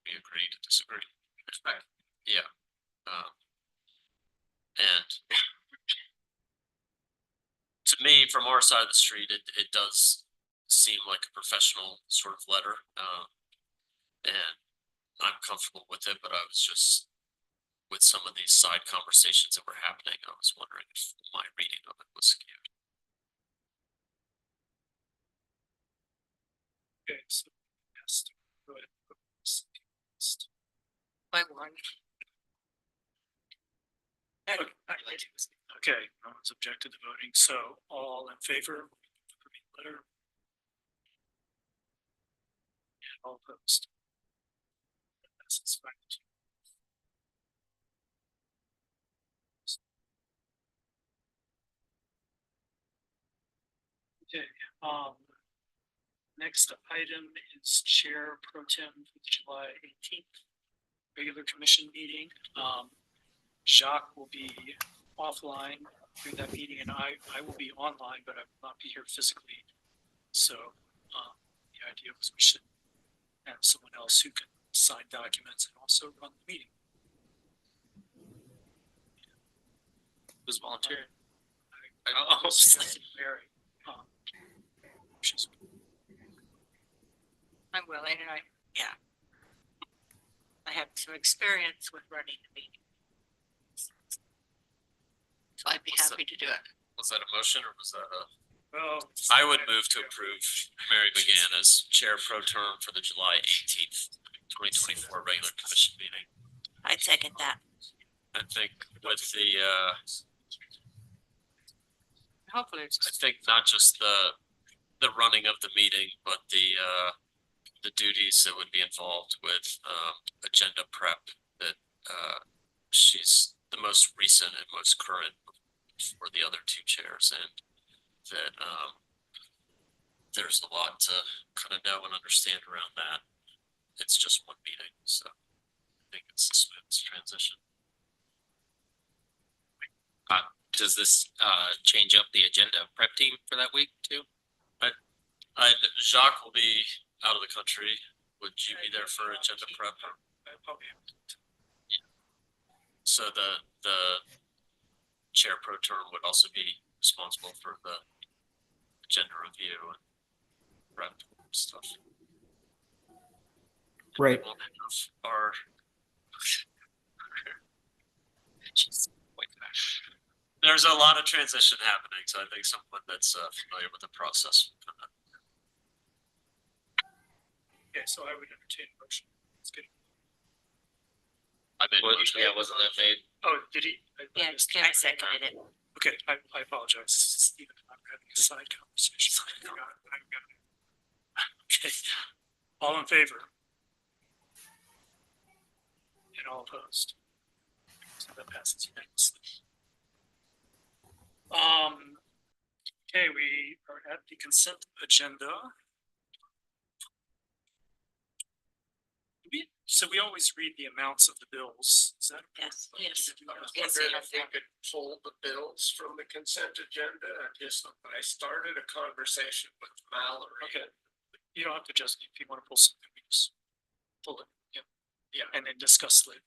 we agree to disagree. Respect. Yeah. And to me, from our side of the street, it does seem like a professional sort of letter. And I'm comfortable with it, but I was just, with some of these side conversations that were happening, I was wondering if my reading of it was skewed. Okay, so yes, go ahead. By one. Okay, no one's objected to voting, so all in favor of approving the letter? And all opposed? That's fine. Okay, next item is Chair Pro Tem for the July 18th regular commission meeting. Jacques will be offline during that meeting, and I will be online, but I will not be here physically. So the idea was we should have someone else who can sign documents and also run the meeting. Who's volunteering? Mary. I'm willing, and I have some experience with running the meeting. So I'd be happy to do it. Was that a motion or was that a? Well, I would move to approve Mary McGann as chair pro term for the July 18th, 2024 regular commission meeting. I'd second that. I think with the, Hopefully it's I think not just the running of the meeting, but the duties that would be involved with, agenda prep that, she's the most recent and most current for the other two chairs, and that, there's a lot to kind of know and understand around that. It's just one meeting, so I think it's a smooth transition. Does this change up the agenda prep team for that week too? Jacques will be out of the country. Would you be there for agenda prep? So the chair pro term would also be responsible for the agenda review and prep stuff. Right. Our there's a lot of transition happening, so I think someone that's familiar with the process. Okay, so I would entertain a motion. Let's get. I made a motion. Yeah, wasn't that made? Oh, did he? Yeah, I seconded it. Okay, I apologize, Stephen, I'm having a side conversation. I got it. Okay, all in favor? And all opposed? So that passes unanimously. Okay, we are at the consent agenda. So we always read the amounts of the bills, is that? Yes. I was wondering if we could pull the bills from the consent agenda. I started a conversation with Mallory. Okay, you don't have to just, if you want to pull something, we just pull it, yeah, and then discuss later.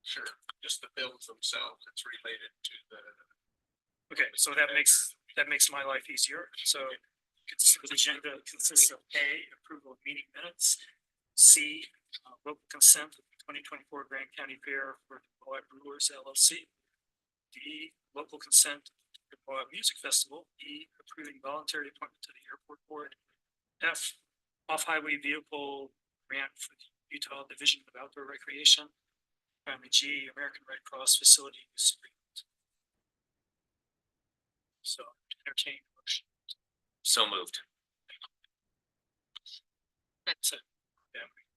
Sure, just the bills themselves, it's related to the. Okay, so that makes my life easier, so the agenda consists of A, approval of meeting minutes, C, local consent of the 2024 Grand County Fair for the Moab Brewers LLC, D, local consent to the Moab Music Festival, E, approving voluntary appointment to the airport board, F, off-highway vehicle grant for the Utah Division of Outdoor Recreation, finally G, American Red Cross facility use agreement. So entertain motion. So moved. That's it.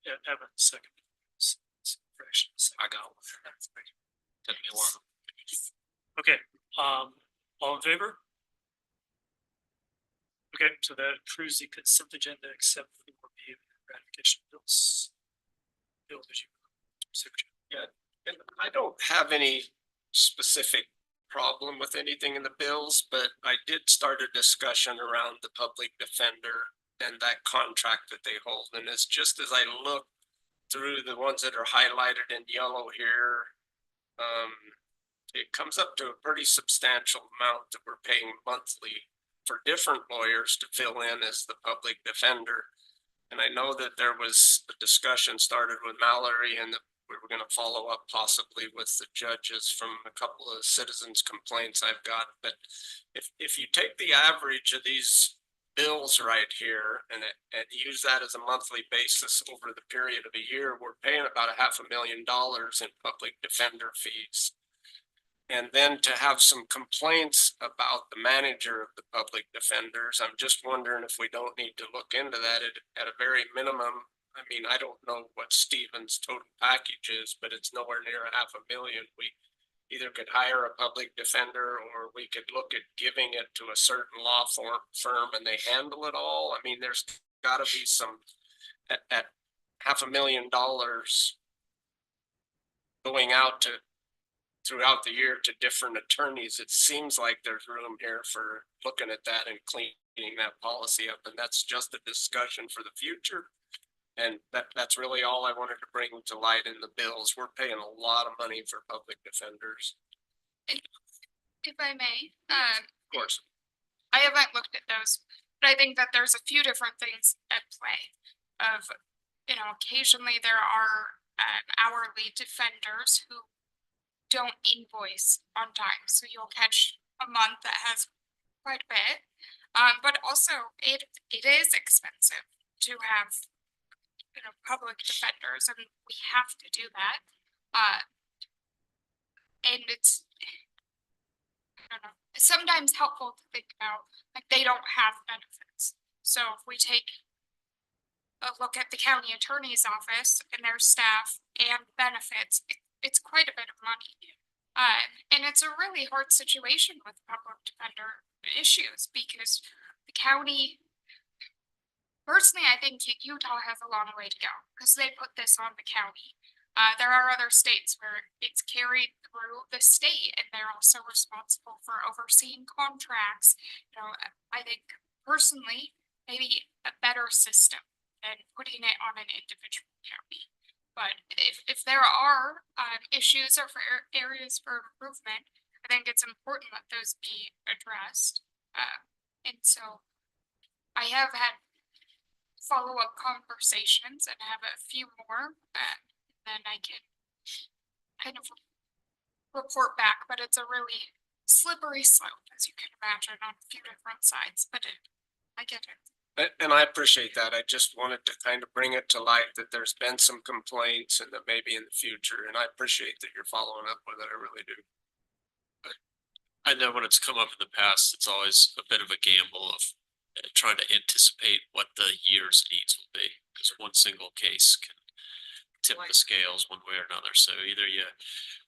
Yeah, Evan, second. Fractions. I got one. Took me a while. Okay, all in favor? Okay, so that approves the consent agenda except for the ratification bills. Bill, did you? Yeah, and I don't have any specific problem with anything in the bills, but I did start a discussion around the public defender and that contract that they hold. And it's just as I look through the ones that are highlighted in yellow here, it comes up to a pretty substantial amount that we're paying monthly for different lawyers to fill in as the public defender. And I know that there was a discussion started with Mallory and that we were going to follow up possibly with the judges from a couple of citizens' complaints I've got. But if you take the average of these bills right here and use that as a monthly basis over the period of a year, we're paying about $500,000 in public defender fees. And then to have some complaints about the manager of the public defenders, I'm just wondering if we don't need to look into that at a very minimum. I mean, I don't know what Stephen's total package is, but it's nowhere near $500,000. We either could hire a public defender or we could look at giving it to a certain law firm and they handle it all. I mean, there's gotta be some at $500,000 going out to throughout the year to different attorneys. It seems like there's room here for looking at that and cleaning that policy up. And that's just a discussion for the future. And that's really all I wanted to bring to light in the bills. We're paying a lot of money for public defenders. If I may, Of course. I haven't looked at those, but I think that there's a few different things at play of, occasionally there are hourly defenders who don't invoice on time. So you'll catch a month that has quite a bit. But also it is expensive to have, you know, public defenders, and we have to do that. And it's, I don't know, it's sometimes helpful to think about, like, they don't have benefits. So if we take a look at the county attorney's office and their staff and benefits, it's quite a bit of money. And it's a really hard situation with public defender issues because the county, personally, I think Utah has a long way to go because they put this on the county. There are other states where it's carried through the state and they're also responsible for overseeing contracts. You know, I think personally, maybe a better system than putting it on an individual county. But if there are issues or for areas for improvement, I think it's important that those be addressed. And so I have had follow-up conversations and have a few more, then I can kind of report back, but it's a really slippery slope, as you can imagine, on a few different sides, but I get it. And I appreciate that. I just wanted to kind of bring it to light that there's been some complaints and that maybe in the future, and I appreciate that you're following up with it. I really do. I know when it's come up in the past, it's always a bit of a gamble of trying to anticipate what the year's needs will be, because one single case can tip the scales one way or another. So either you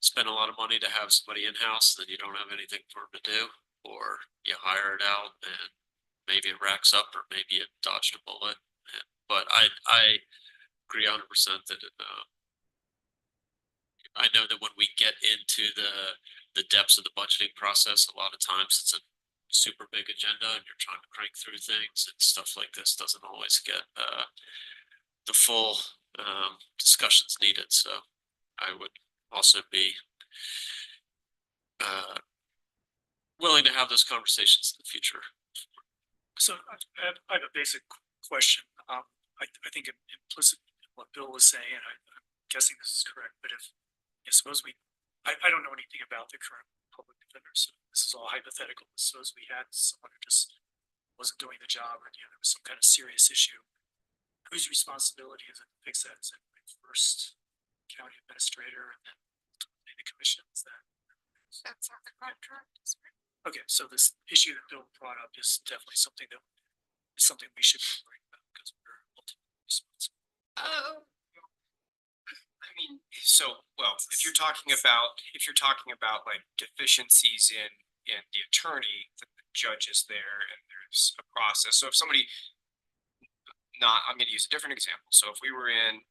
spend a lot of money to have somebody in-house, then you don't have anything for them to do, or you hire it out and maybe it racks up, or maybe it dodged a bullet. But I agree 100% that I know that when we get into the depths of the budgeting process, a lot of times it's a super big agenda and you're trying to crank through things, and stuff like this doesn't always get the full discussions needed. So I would also be willing to have those conversations in the future. So I have a basic question. I think implicit in what Bill was saying, and I'm guessing this is correct, but if suppose I don't know anything about the current public defender, so this is all hypothetical. Suppose we had someone who just wasn't doing the job, or there was some kind of serious issue. Whose responsibility is it to fix that? Is it the first county administrator and then the commission? Is that? That's not the contract. Okay, so this issue that Bill brought up is definitely something we should be worrying about because we're ultimately responsible. Oh. I mean, so, well, if you're talking about like deficiencies in the attorney, the judge is there and there's a process. So if somebody, I'm gonna use a different example. So if we were in,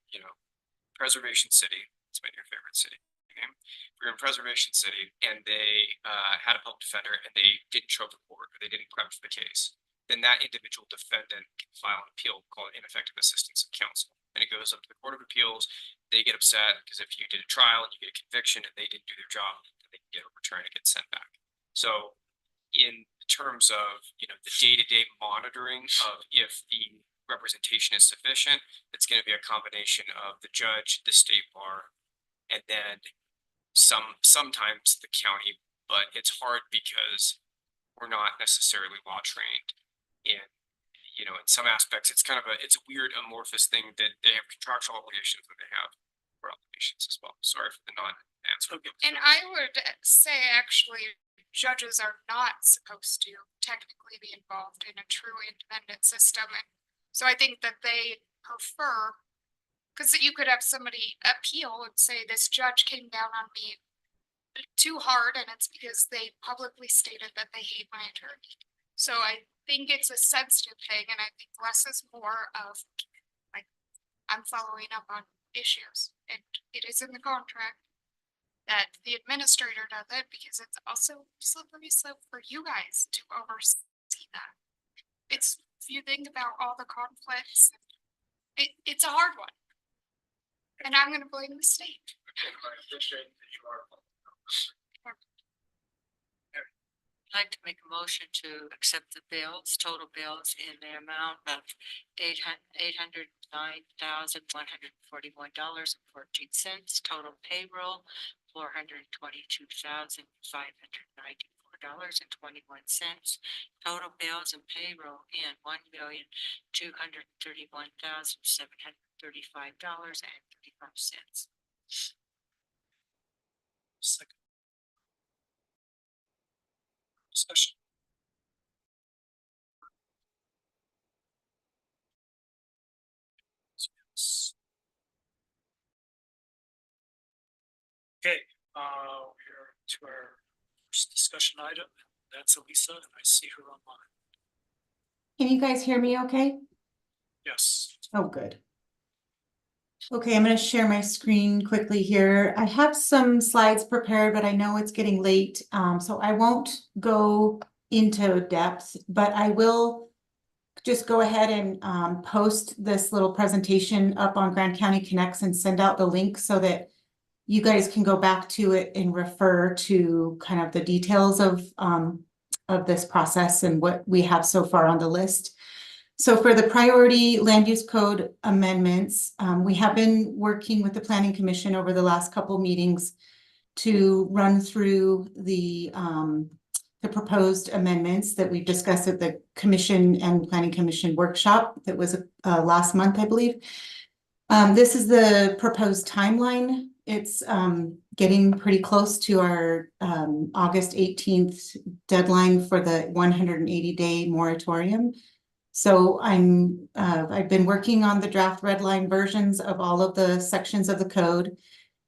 Preservation City, it's my new favorite city. Okay? We were in Preservation City and they had a public defender and they didn't show up to court or they didn't prep for the case, then that individual defendant can file an appeal called ineffective assistance of counsel. And it goes up to the Court of Appeals. They get upset because if you did a trial and you get a conviction and they didn't do their job, then they can get overturned and get sent back. So in terms of, the day-to-day monitoring of if the representation is sufficient, it's going to be a combination of the judge, the state bar, and then sometimes the county, but it's hard because we're not necessarily law trained in some aspects. It's kind of it's a weird amorphous thing that they have contractual obligations that they have for obligations as well. Sorry for the non-answer. And I would say actually judges are not supposed to technically be involved in a true independent system. And so I think that they prefer, because you could have somebody appeal and say this judge came down on me too hard and it's because they publicly stated that they hate my attorney. So I think it's a sensitive thing, and I think less is more of like I'm following up on issues, and it is in the contract that the administrator does it because it's also slippery slope for you guys to oversee that. It's if you think about all the conflicts, it's a hard one, and I'm going to blame the state. I appreciate that you are. I'd like to make a motion to accept the bills, total bills in the amount of $809,141.14. Total payroll, $422,594. $1,034.21. Total bills and payroll in $1,231,735.35. Second. Discussion. Okay, we're to our first discussion item. That's Elisa, and I see her online. Can you guys hear me okay? Yes. Oh, good. Okay, I'm going to share my screen quickly here. I have some slides prepared, but I know it's getting late, so I won't go into depth, but I will just go ahead and post this little presentation up on Grand County Connects and send out the link so that you guys can go back to it and refer to kind of the details of this process and what we have so far on the list. So for the priority land use code amendments, we have been working with the Planning Commission over the last couple meetings to run through the proposed amendments that we discussed at the Commission and Planning Commission workshop that was last month, I believe. This is the proposed timeline. It's getting pretty close to our August 18th deadline for the 180-day moratorium. So I've been working on the draft red line versions of all of the sections of the code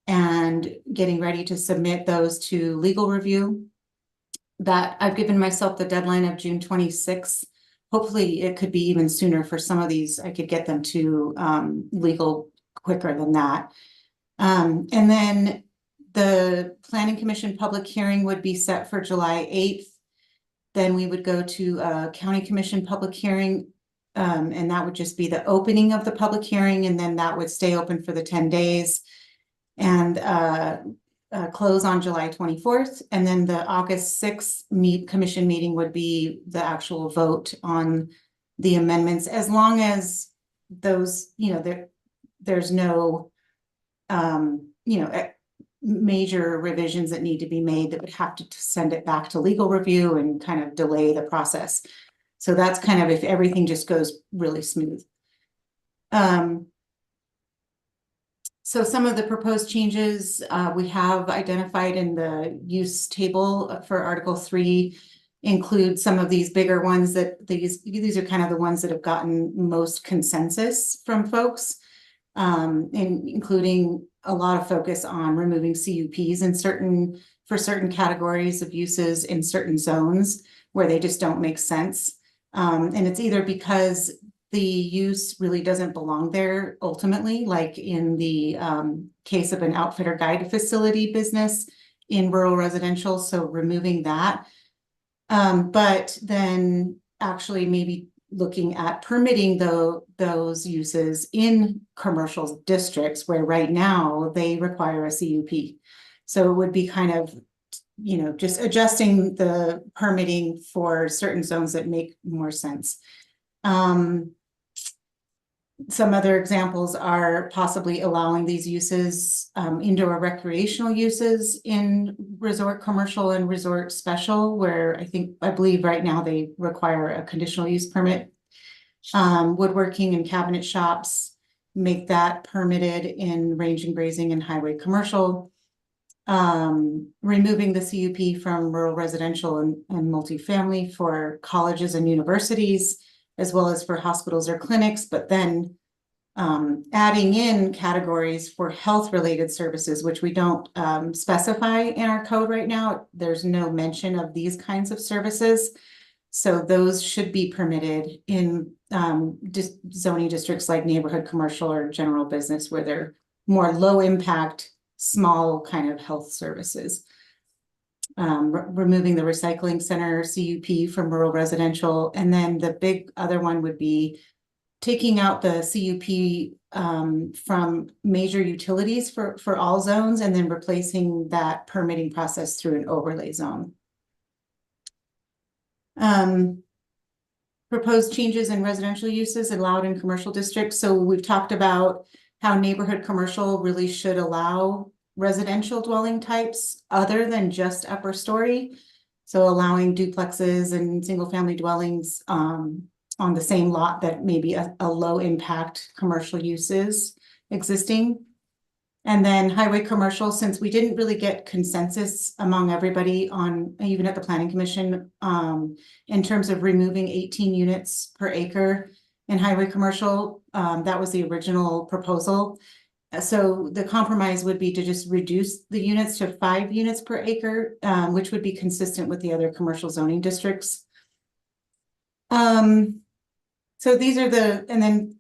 and getting ready to submit those to legal review. That I've given myself the deadline of June 26th. Hopefully it could be even sooner for some of these. I could get them to legal quicker than that. And then the Planning Commission public hearing would be set for July 8th. Then we would go to a County Commission public hearing, and that would just be the opening of the public hearing, and then that would stay open for the 10 days and close on July 24th. And then the August 6th commission meeting would be the actual vote on the amendments, as long as those, there's no major revisions that need to be made that would have to send it back to legal review and kind of delay the process. So that's kind of if everything just goes really smooth. So some of the proposed changes we have identified in the use table for Article 3 include some of these bigger ones that these are kind of the ones that have gotten most consensus from folks. Including a lot of focus on removing CUPs for certain categories of uses in certain zones where they just don't make sense. And it's either because the use really doesn't belong there ultimately, like in the case of an outfitter guide facility business in rural residential, so removing that. But then actually maybe looking at permitting those uses in commercial districts where right now they require a CUP. So it would be kind of, just adjusting the permitting for certain zones that make more sense. Some other examples are possibly allowing these uses, indoor recreational uses in resort commercial and resort special, where I believe right now they require a conditional use permit. Woodworking and cabinet shops, make that permitted in range and grazing and highway commercial. Removing the CUP from rural residential and multifamily for colleges and universities, as well as for hospitals or clinics, but then adding in categories for health-related services, which we don't specify in our code right now. There's no mention of these kinds of services. So those should be permitted in zoning districts like neighborhood commercial or general business, where they're more low impact, small kind of health services. Removing the recycling center CUP from rural residential. And then the big other one would be taking out the CUP from major utilities for all zones, and then replacing that permitting process through an overlay zone. Proposed changes in residential uses allowed in commercial districts. So we've talked about how neighborhood commercial really should allow residential dwelling types other than just upper story. So allowing duplexes and single family dwellings on the same lot that maybe a low impact commercial uses existing. And then highway commercial, since we didn't really get consensus among everybody on, even at the planning commission, in terms of removing 18 units per acre in highway commercial, that was the original proposal. So the compromise would be to just reduce the units to 5 units per acre, which would be consistent with the other commercial zoning districts. So these are and then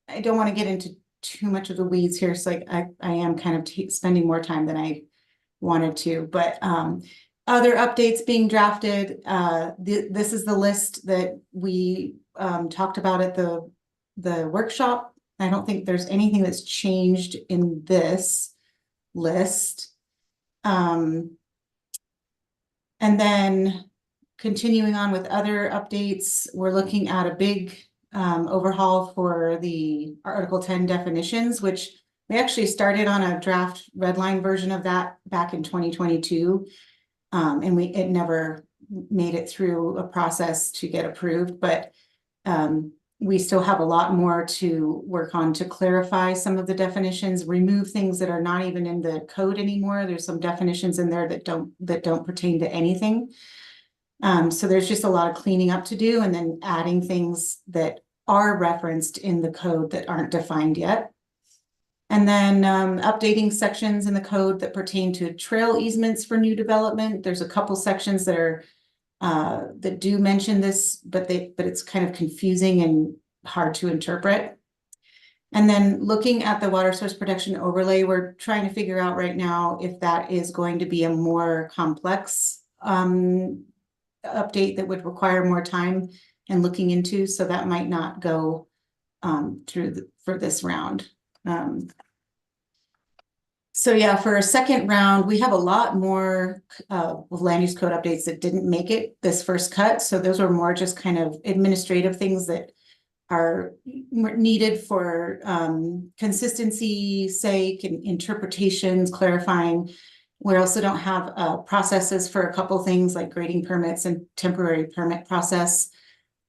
I don't want to get into too much of the weeds here. So like I am kind of spending more time than I wanted to, but other updates being drafted. This is the list that we talked about at the workshop. I don't think there's anything that's changed in this list. And then continuing on with other updates, we're looking at a big overhaul for the Article 10 definitions, which we actually started on a draft red line version of that back in 2022. And it never made it through a process to get approved, but we still have a lot more to work on to clarify some of the definitions, remove things that are not even in the code anymore. There's some definitions in there that don't pertain to anything. So there's just a lot of cleaning up to do, and then adding things that are referenced in the code that aren't defined yet. And then updating sections in the code that pertain to trail easements for new development. There's a couple sections that are that do mention this, but it's kind of confusing and hard to interpret. And then looking at the water source protection overlay, we're trying to figure out right now if that is going to be a more complex update that would require more time and looking into, so that might not go for this round. So yeah, for a second round, we have a lot more land use code updates that didn't make it this first cut. So those were more just kind of administrative things that are needed for consistency's sake and interpretations, clarifying. We also don't have processes for a couple things like grading permits and temporary permit process.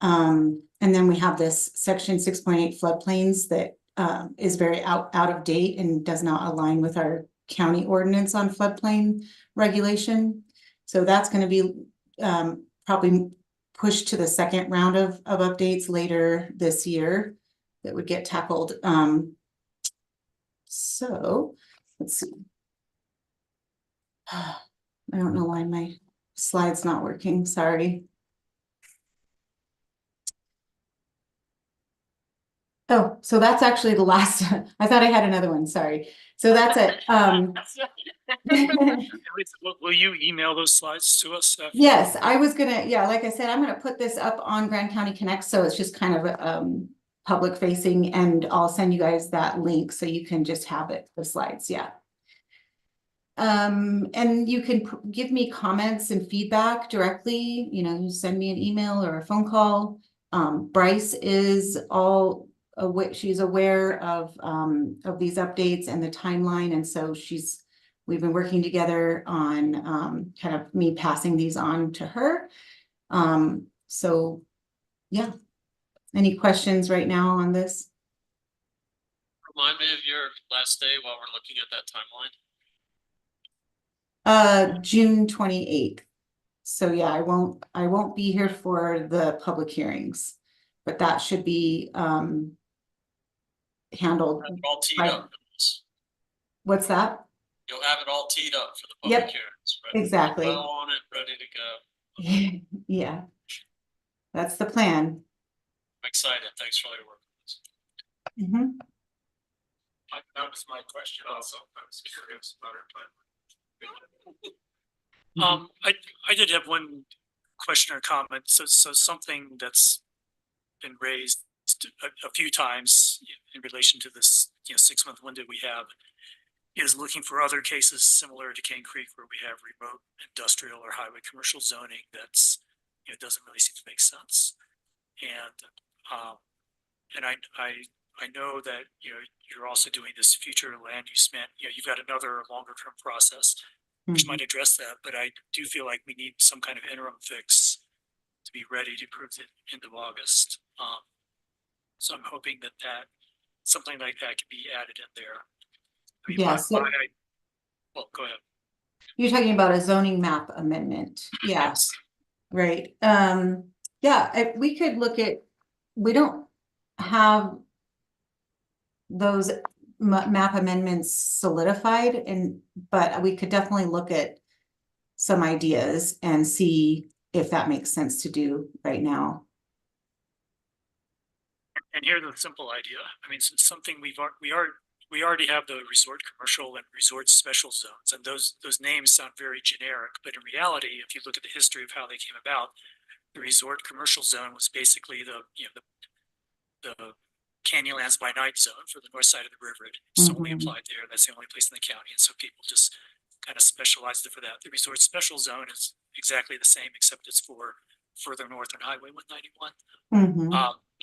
And then we have this section 6.8 floodplains that is very out of date and does not align with our county ordinance on floodplain regulation. So that's going to be probably pushed to the second round of updates later this year that would get tackled. So let's see. I don't know why my slide's not working. Sorry. Oh, so that's actually the last. I thought I had another one. Sorry. So that's it. Will you email those slides to us? Yes, I was gonna. Yeah, like I said, I'm gonna put this up on Grand County Connect, so it's just kind of public facing, and I'll send you guys that link so you can just have it. The slides, yeah. And you can give me comments and feedback directly. You know, you send me an email or a phone call. Bryce is she's aware of these updates and the timeline, and so we've been working together on kind of me passing these on to her. So yeah, any questions right now on this? Remind me of your last day while we're looking at that timeline. June 28th. So yeah, I won't be here for the public hearings, but that should be handled. All teed up. What's that? You'll have it all teed up for the public Yep, hearings, right? exactly. Well on it, ready to go. Yeah, that's the plan. I'm excited. Thanks for all your work. Mm-hmm. That was my question also. I was curious about her plan. I did have one question or comment. So something that's been raised a few times in relation to this 6-month window we have is looking for other cases similar to Cane Creek where we have remote industrial or highway commercial zoning that's doesn't really seem to make sense. And I know that you're also doing this future land use you've got another longer term process which might address that, but I do feel like we need some kind of interim fix to be ready to approve it end of August. So I'm hoping that something like that can be added in there. I mean, Yeah, so well, go ahead. you're talking about a zoning map amendment. Yeah, Yes. right. Yeah, we could look at, we don't have those map amendments solidified, but we could definitely look at some ideas and see if that makes sense to do right now. And here's a simple idea. I mean, it's something we already have the resort commercial and resort special zones, and those names sound very generic, but in reality, if you look at the history of how they came about, the resort commercial zone was basically the Canyonlands by Night zone for the north side of the river. It's only applied there. That's the only place in the county, and so people just kind of specialized it for that. The resort special zone is exactly the same, except it's for further north on Highway 191.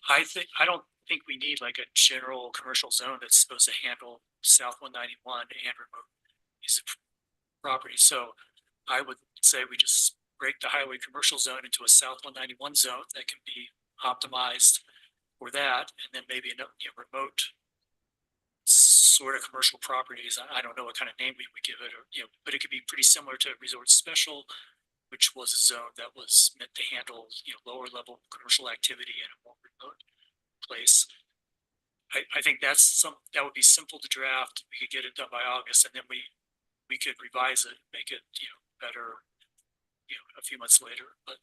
I don't think we need like a general commercial zone that's supposed to handle South 191 and remote use of property. So I would say we just break the highway commercial zone into a South 191 zone that can be optimized for that, and then maybe remote sort of commercial properties. I don't know what kind of name we would give it, or but it could be pretty similar to resort special, which was a zone that was meant to handle lower level commercial activity in a more remote place. I think that would be simple to draft. We could get it done by August, and then we could revise it, make it better a few months later. But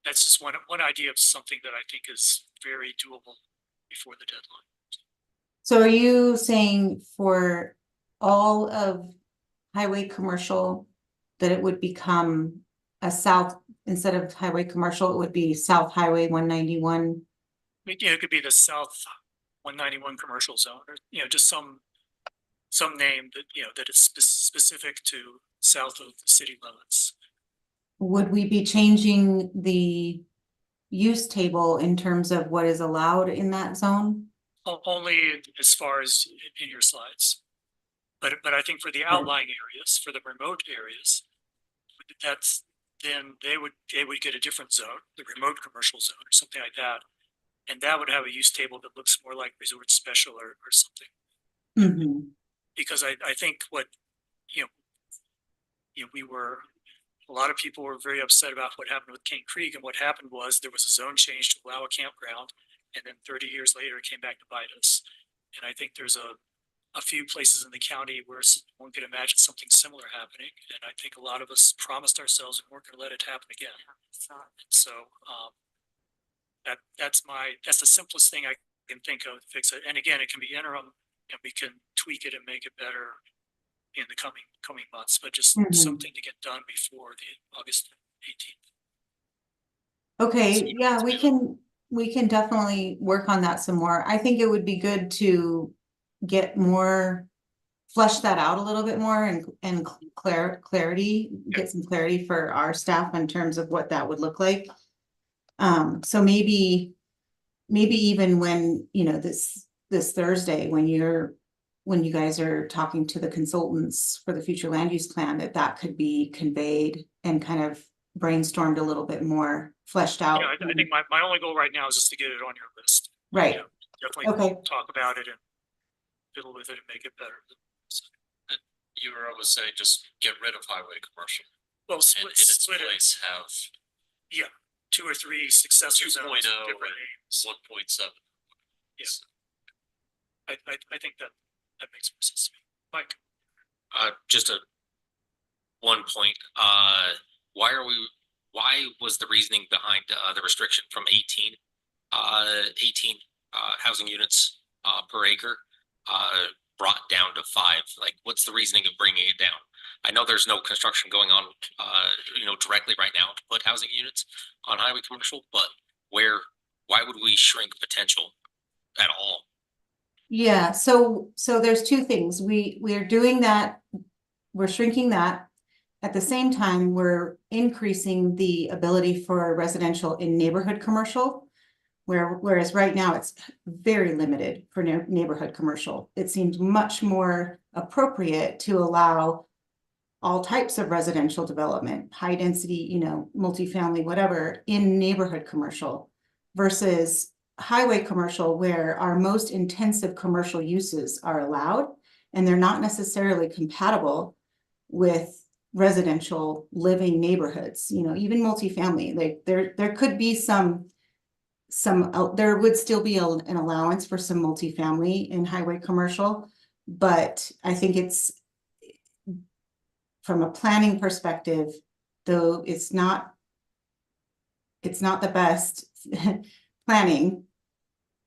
that's just one idea of something that I think is very doable before the deadline. So are you saying for all of highway commercial that it would become a south, instead of highway commercial, it would be South Highway 191? It could be the South 191 commercial zone, or just some name that that is specific to south of the city limits. Would we be changing the use table in terms of what is allowed in that zone? Only as far as in your slides, but I think for the outlying areas, for the remote areas, then they would get a different zone, the remote commercial zone or something like that, and that would have a use table that looks more like resort special or something. Because I think what a lot of people were very upset about what happened with King Creek, and what happened was there was a zone change to allow a campground, and then 30 years later it came back to bite us. And I think there's a few places in the county where one could imagine something similar happening, and I think a lot of us promised ourselves we weren't going to let it happen again. So that's the simplest thing I can think of to fix it. And again, it can be interim, and we can tweak it and make it better in the coming months, but just something to get done before the August 18th. Okay, yeah, we can definitely work on that some more. I think it would be good to get more, flesh that out a little bit more and clarity, get some clarity for our staff in terms of what that would look like. So maybe even when, this Thursday, when you guys are talking to the consultants for the future land use plan, that could be conveyed and kind of brainstormed a little bit more, fleshed out. I think my only goal right now is just to get it on your list. Right. Definitely talk about it and fiddle with it and make it better. You were always saying just get rid of highway commercial. Well, and in its place have 2 or 3 successor 2.0 zones, different names. 1.7. Yes. I think that makes more sense to me. Mike. Just one point. Why was the reasoning behind the restriction from 18 housing units per acre brought down to 5? Like, what's the reasoning of bringing it down? I know there's no construction going on, directly right now to put housing units on highway commercial, but why would we shrink potential at all? Yeah, so there's 2 things. We're doing that, we're shrinking that. At the same time, we're increasing the ability for residential in neighborhood commercial, whereas right now it's very limited for neighborhood commercial. It seems much more appropriate to allow all types of residential development, high density, you know, multifamily, whatever, in neighborhood commercial versus highway commercial, where our most intensive commercial uses are allowed, and they're not necessarily compatible with residential living neighborhoods, you know, even multifamily. Like there could be some there would still be an allowance for some multifamily in highway commercial, but I think it's, from a planning perspective, though it's not the best planning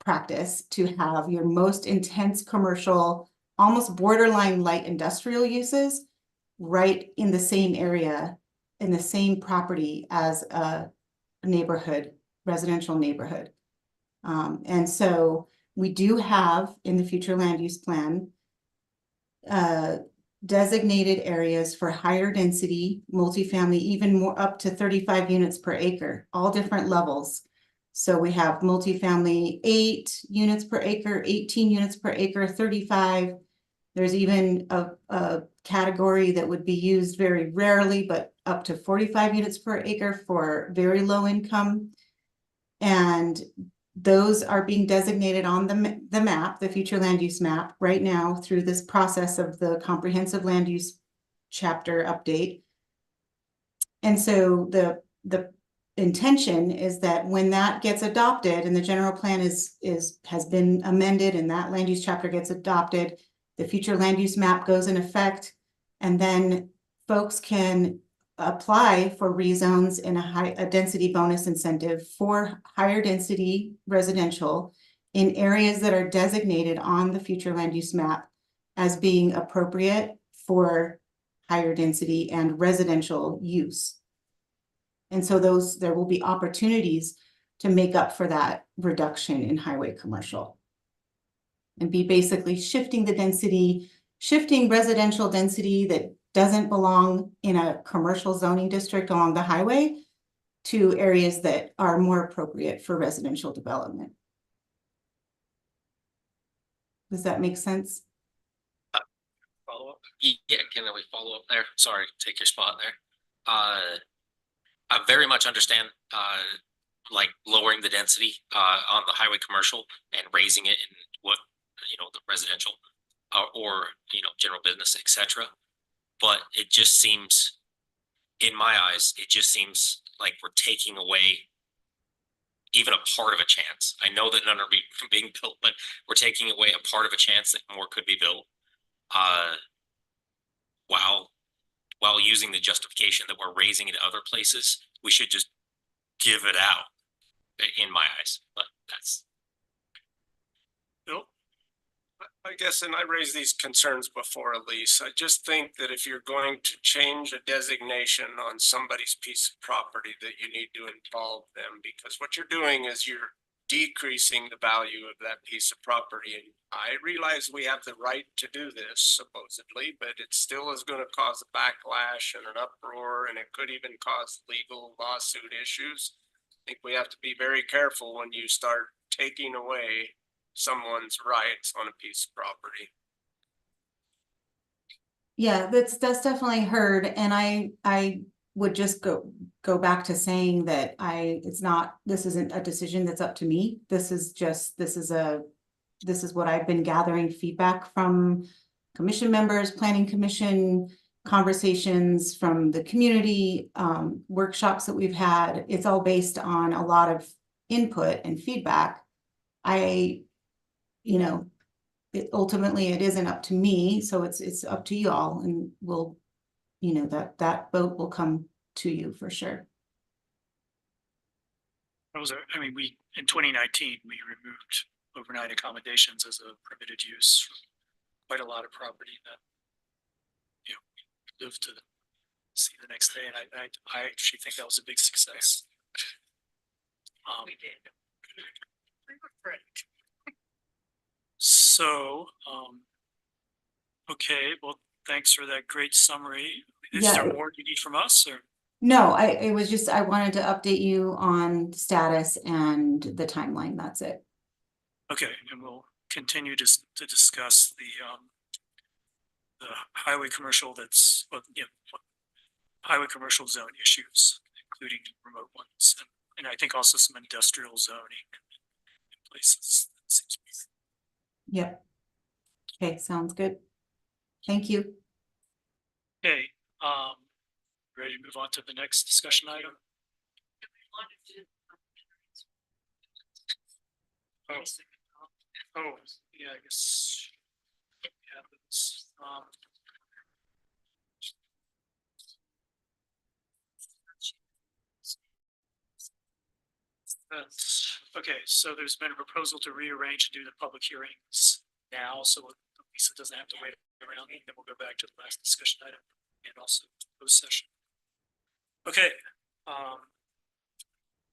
practice to have your most intense commercial, almost borderline light industrial uses right in the same area, in the same property as a neighborhood, residential neighborhood. And so we do have in the future land use plan designated areas for higher density multifamily, even more up to 35 units per acre, all different levels. So we have multifamily 8 units per acre, 18 units per acre, 35. There's even a category that would be used very rarely, but up to 45 units per acre for very low income. And those are being designated on the map, the future land use map, right now through this process of the comprehensive land use chapter update. And so the intention is that when that gets adopted and the general plan has been amended and that land use chapter gets adopted, the future land use map goes in effect, and then folks can apply for rezones in a density bonus incentive for higher density residential in areas that are designated on the future land use map as being appropriate for higher density and residential use. And so there will be opportunities to make up for that reduction in highway commercial and be basically shifting the density, shifting residential density that doesn't belong in a commercial zoning district along the highway to areas that are more appropriate for residential development. Does that make sense? Follow up? Yeah, can we follow up there? Sorry, take your spot there. I very much understand like lowering the density on the highway commercial and raising it in what, you know, the residential or you know, general business, etc. But it just seems, in my eyes, it just seems like we're taking away even a part of a chance. I know that none are being built, but we're taking away a part of a chance that more could be built. While using the justification that we're raising it other places, we should just give it out, in my eyes. But that's. Nope. I guess, and I raised these concerns before, Elise. I just think that if you're going to change a designation on somebody's piece of property, that you need to involve them, because what you're doing is you're decreasing the value of that piece of property. And I realize we have the right to do this supposedly, but it still is going to cause a backlash and an uproar, and it could even cause legal lawsuit issues. I think we have to be very careful when you start taking away someone's rights on a piece of property. Yeah, that's definitely heard. And I would just go back to saying that this isn't a decision that's up to me. This is what I've been gathering feedback from commission members, planning commission, conversations from the community, workshops that we've had. It's all based on a lot of input and feedback. Ultimately it isn't up to me, so it's up to you all, and we'll, that vote will come to you for sure. In 2019, we removed overnight accommodations as a permitted use from quite a lot of property that, we lived to see the next day, and I actually think that was a big success. We did. We were great. So, okay, well, thanks for that great summary. Is Yeah. there more you need from us, or? No, I wanted to update you on status and the timeline. That's it. Okay, and we'll continue to discuss the the highway commercial that's, highway commercial zone issues, including remote ones, and I think also some industrial zoning in places. That seems to be. Yep. Okay, sounds good. Thank you. Okay, ready to move on to the next discussion item? Oh, yeah, I guess. Yeah, that's, okay, so there's been a proposal to rearrange and do the public hearings now, so Lisa doesn't have to wait around, and then we'll go back to the last discussion item and also closed session. Okay,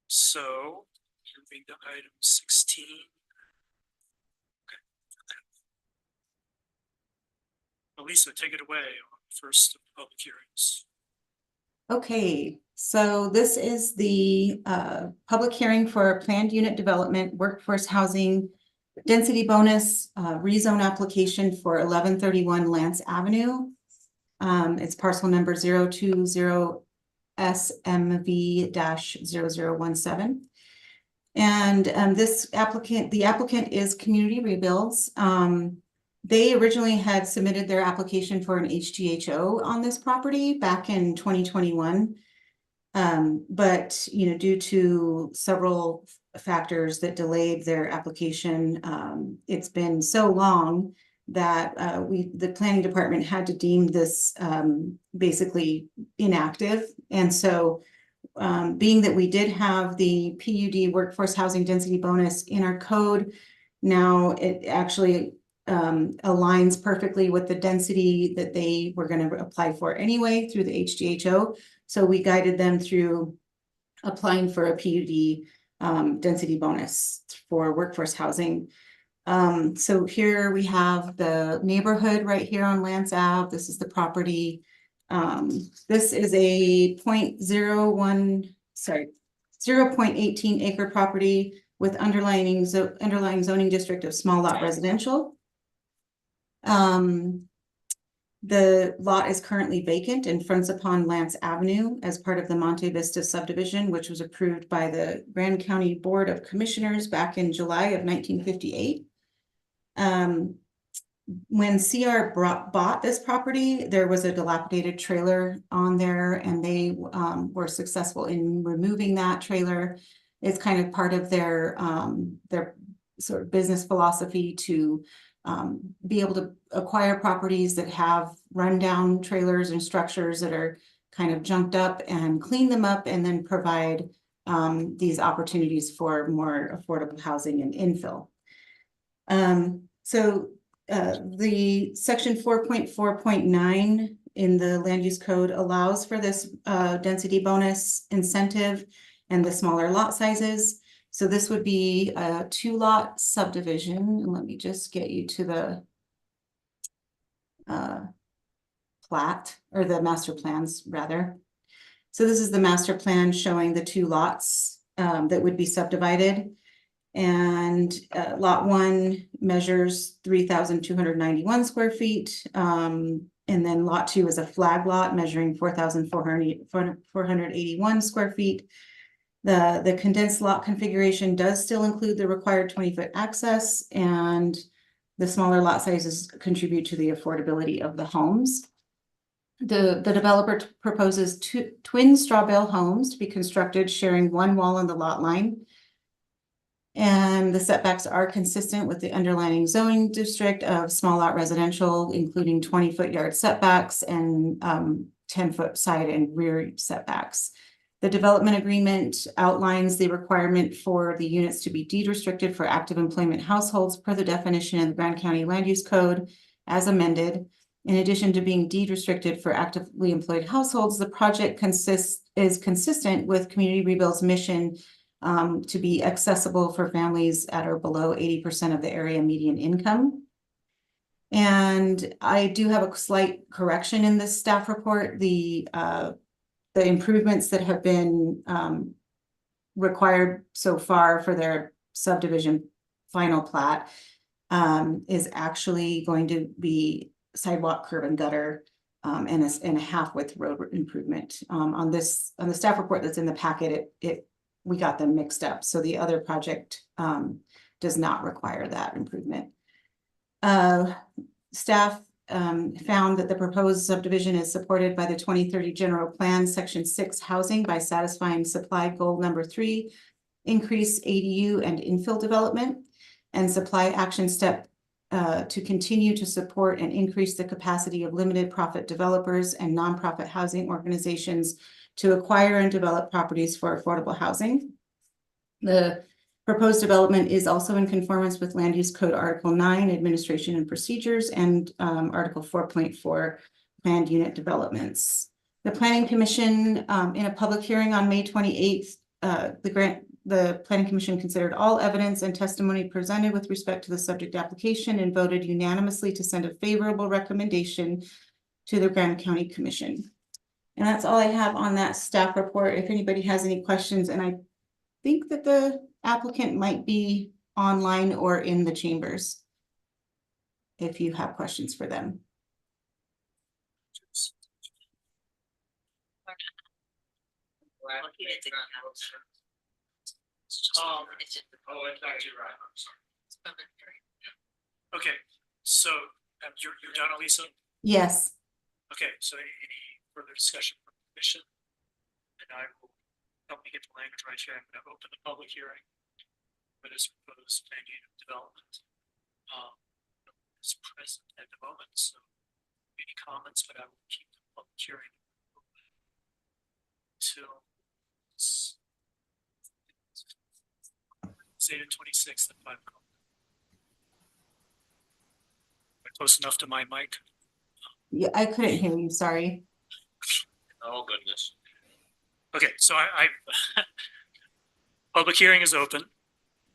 so moving to item 16. Lisa, take it away on the first of the public hearings. Okay, so this is the public hearing for planned unit development, workforce housing, density bonus, rezone application for 1131 Lance Avenue. It's parcel number 020 SMV-0017. And the applicant is Community Rebuilds. They originally had submitted their application for an HGHO on this property back in 2021. But, due to several factors that delayed their application, it's been so long that the planning department had to deem this basically inactive. And so being that we did have the PUD workforce housing density bonus in our code, now it actually aligns perfectly with the density that they were going to apply for anyway through the HGHO. So we guided them through applying for a PUD density bonus for workforce housing. So here we have the neighborhood right here on Lance Ave. This is the property. This is a 0.18 acre property with underlying zoning district of small lot residential. The lot is currently vacant and fronts upon Lance Avenue as part of the Monte Vista subdivision, which was approved by the Grand County Board of Commissioners back in July of 1958. When CR bought this property, there was a dilapidated trailer on there, and they were successful in removing that trailer. It's kind of part of their sort of business philosophy to be able to acquire properties that have rundown trailers and structures that are kind of junked up and clean them up, and then provide these opportunities for more affordable housing and infill. The section 4.4.9 in the land use code allows for this density bonus incentive and the smaller lot sizes. So this would be a 2-lot subdivision. And let me just get you to the plat, or the master plans rather. So this is the master plan showing the 2 lots that would be subdivided. And lot 1 measures 3,291 square feet. And then lot 2 is a flag lot measuring 4,481 square feet. The condensed lot configuration does still include the required 20-foot access, and the smaller lot sizes contribute to the affordability of the homes. The developer proposes twin straw bale homes to be constructed sharing 1 wall on the lot line. And the setbacks are consistent with the underlying zoning district of small lot residential, including 20-foot yard setbacks and 10-foot side and rear setbacks. The development agreement outlines the requirement for the units to be deed restricted for active employment households per the definition in the Grand County Land Use Code as amended. In addition to being deed restricted for actively employed households, the project is consistent with Community Rebuild's mission to be accessible for families at or below 80% of the area median income. And I do have a slight correction in this staff report. The improvements that have been required so far for their subdivision final plat is actually going to be sidewalk, curb and gutter, and a half width road improvement. On the staff report that's in the packet, we got them mixed up. So the other project, does not require that improvement. Staff found that the proposed subdivision is supported by the 2030 general plan, section 6 housing by satisfying supply goal number 3, increase ADU and infill development, and supply action step to continue to support and increase the capacity of limited profit developers and nonprofit housing organizations to acquire and develop properties for affordable housing. The proposed development is also in conformance with Land Use Code Article 9, Administration and Procedures, and Article 4.4, Planned Unit Developments. The Planning Commission, in a public hearing on May 28th, the Planning Commission considered all evidence and testimony presented with respect to the subject application and voted unanimously to send a favorable recommendation to the Grand County Commission. And that's all I have on that staff report. If anybody has any questions, and I think that the applicant might be online or in the chambers, if you have questions for them. Okay, so you're done, Elisa? Yes. Okay, so any further discussion from the commission? And I will help me get the language right here. I'm going to open the public hearing for this proposed planned unit development. Is present at the moment, so any comments, but I will keep the public hearing open till say the 26th at 5 o'clock. Close enough to my mic? Yeah, I couldn't hear you, sorry. Oh, goodness. Okay, so I public hearing is open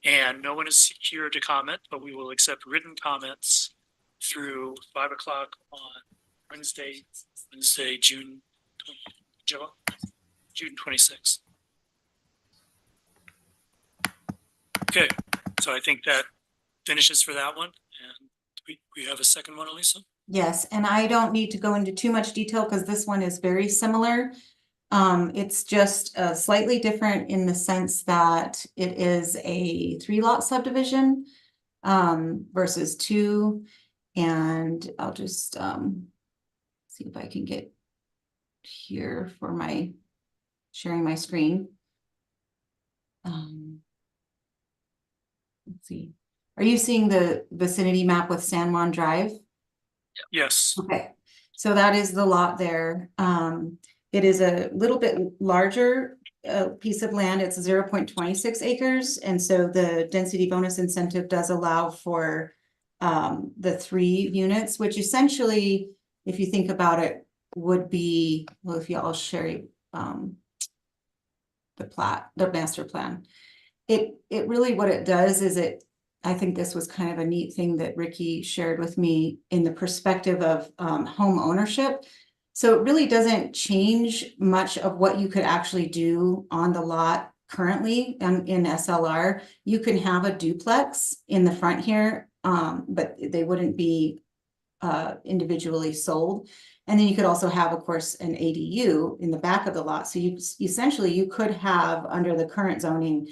and no one is here to comment, but we will accept written comments through 5 o'clock on Wednesday, June 26th. Okay, so I think that finishes for that one. And we have a second one, Elisa? Yes, and I don't need to go into too much detail because this one is very similar. It's just slightly different in the sense that it is a 3-lot subdivision versus 2. And I'll just see if I can get here for my sharing my screen. Let's see. Are you seeing the vicinity map with San Juan Drive? Yes. Okay, so that is the lot there. It is a little bit larger piece of land. It's 0.26 acres. And so the density bonus incentive does allow for the 3 units, which essentially, if you think about it, would be, well, if y'all share the master plan. It really, what it does is I think this was kind of a neat thing that Ricky shared with me in the perspective of home ownership. So it really doesn't change much of what you could actually do on the lot currently in SLR. You can have a duplex in the front here, but they wouldn't be individually sold. And then you could also have, of course, an ADU in the back of the lot. So you essentially, you could have under the current zoning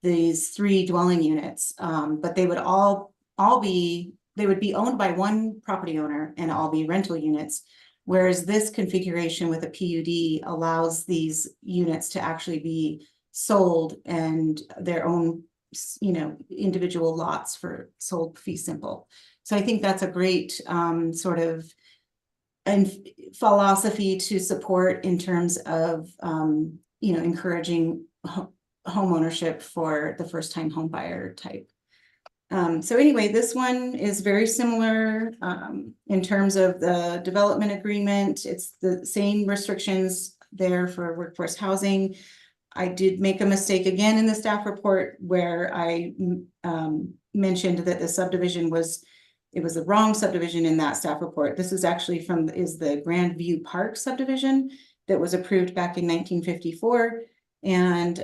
these 3 dwelling units, but they would all be owned by one property owner and all be rental units. Whereas this configuration with a PUD allows these units to actually be sold and their own, individual lots for sold fee simple. So I think that's a great sort of philosophy to support in terms of, encouraging home ownership for the first time home buyer type. So anyway, this one is very similar in terms of the development agreement. It's the same restrictions there for workforce housing. I did make a mistake again in the staff report where I mentioned that the subdivision was the wrong subdivision in that staff report. This is actually is the Grandview Park subdivision that was approved back in 1954. And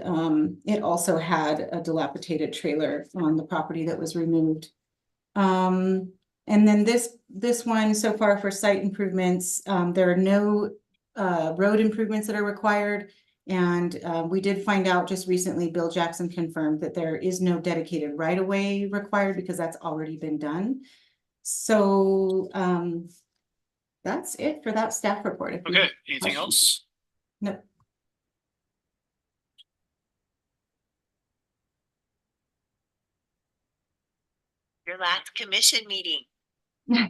it also had a dilapidated trailer on the property that was removed. And then this one so far for site improvements, there are no road improvements that are required. And we did find out just recently, Bill Jackson confirmed that there is no dedicated right of way required because that's already been done. So that's it for that staff report. If you Okay, have anything questions. else? No. Your last commission meeting. Yeah,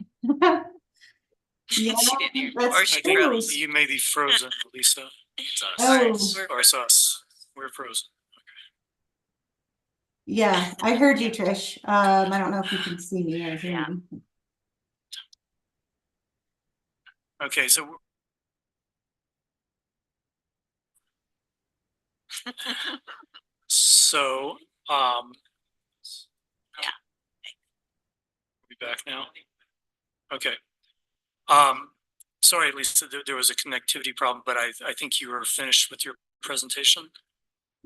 She didn't hear me, or that's she I true. think you may be frozen, Lisa. It's us. Oh. Or it's us. We're frozen. Yeah, I heard you, Trish. I don't know if you can see me or hear me. Okay, so so Yeah. be back now. Okay. Sorry, Lisa, there was a connectivity problem, but I think you were finished with your presentation.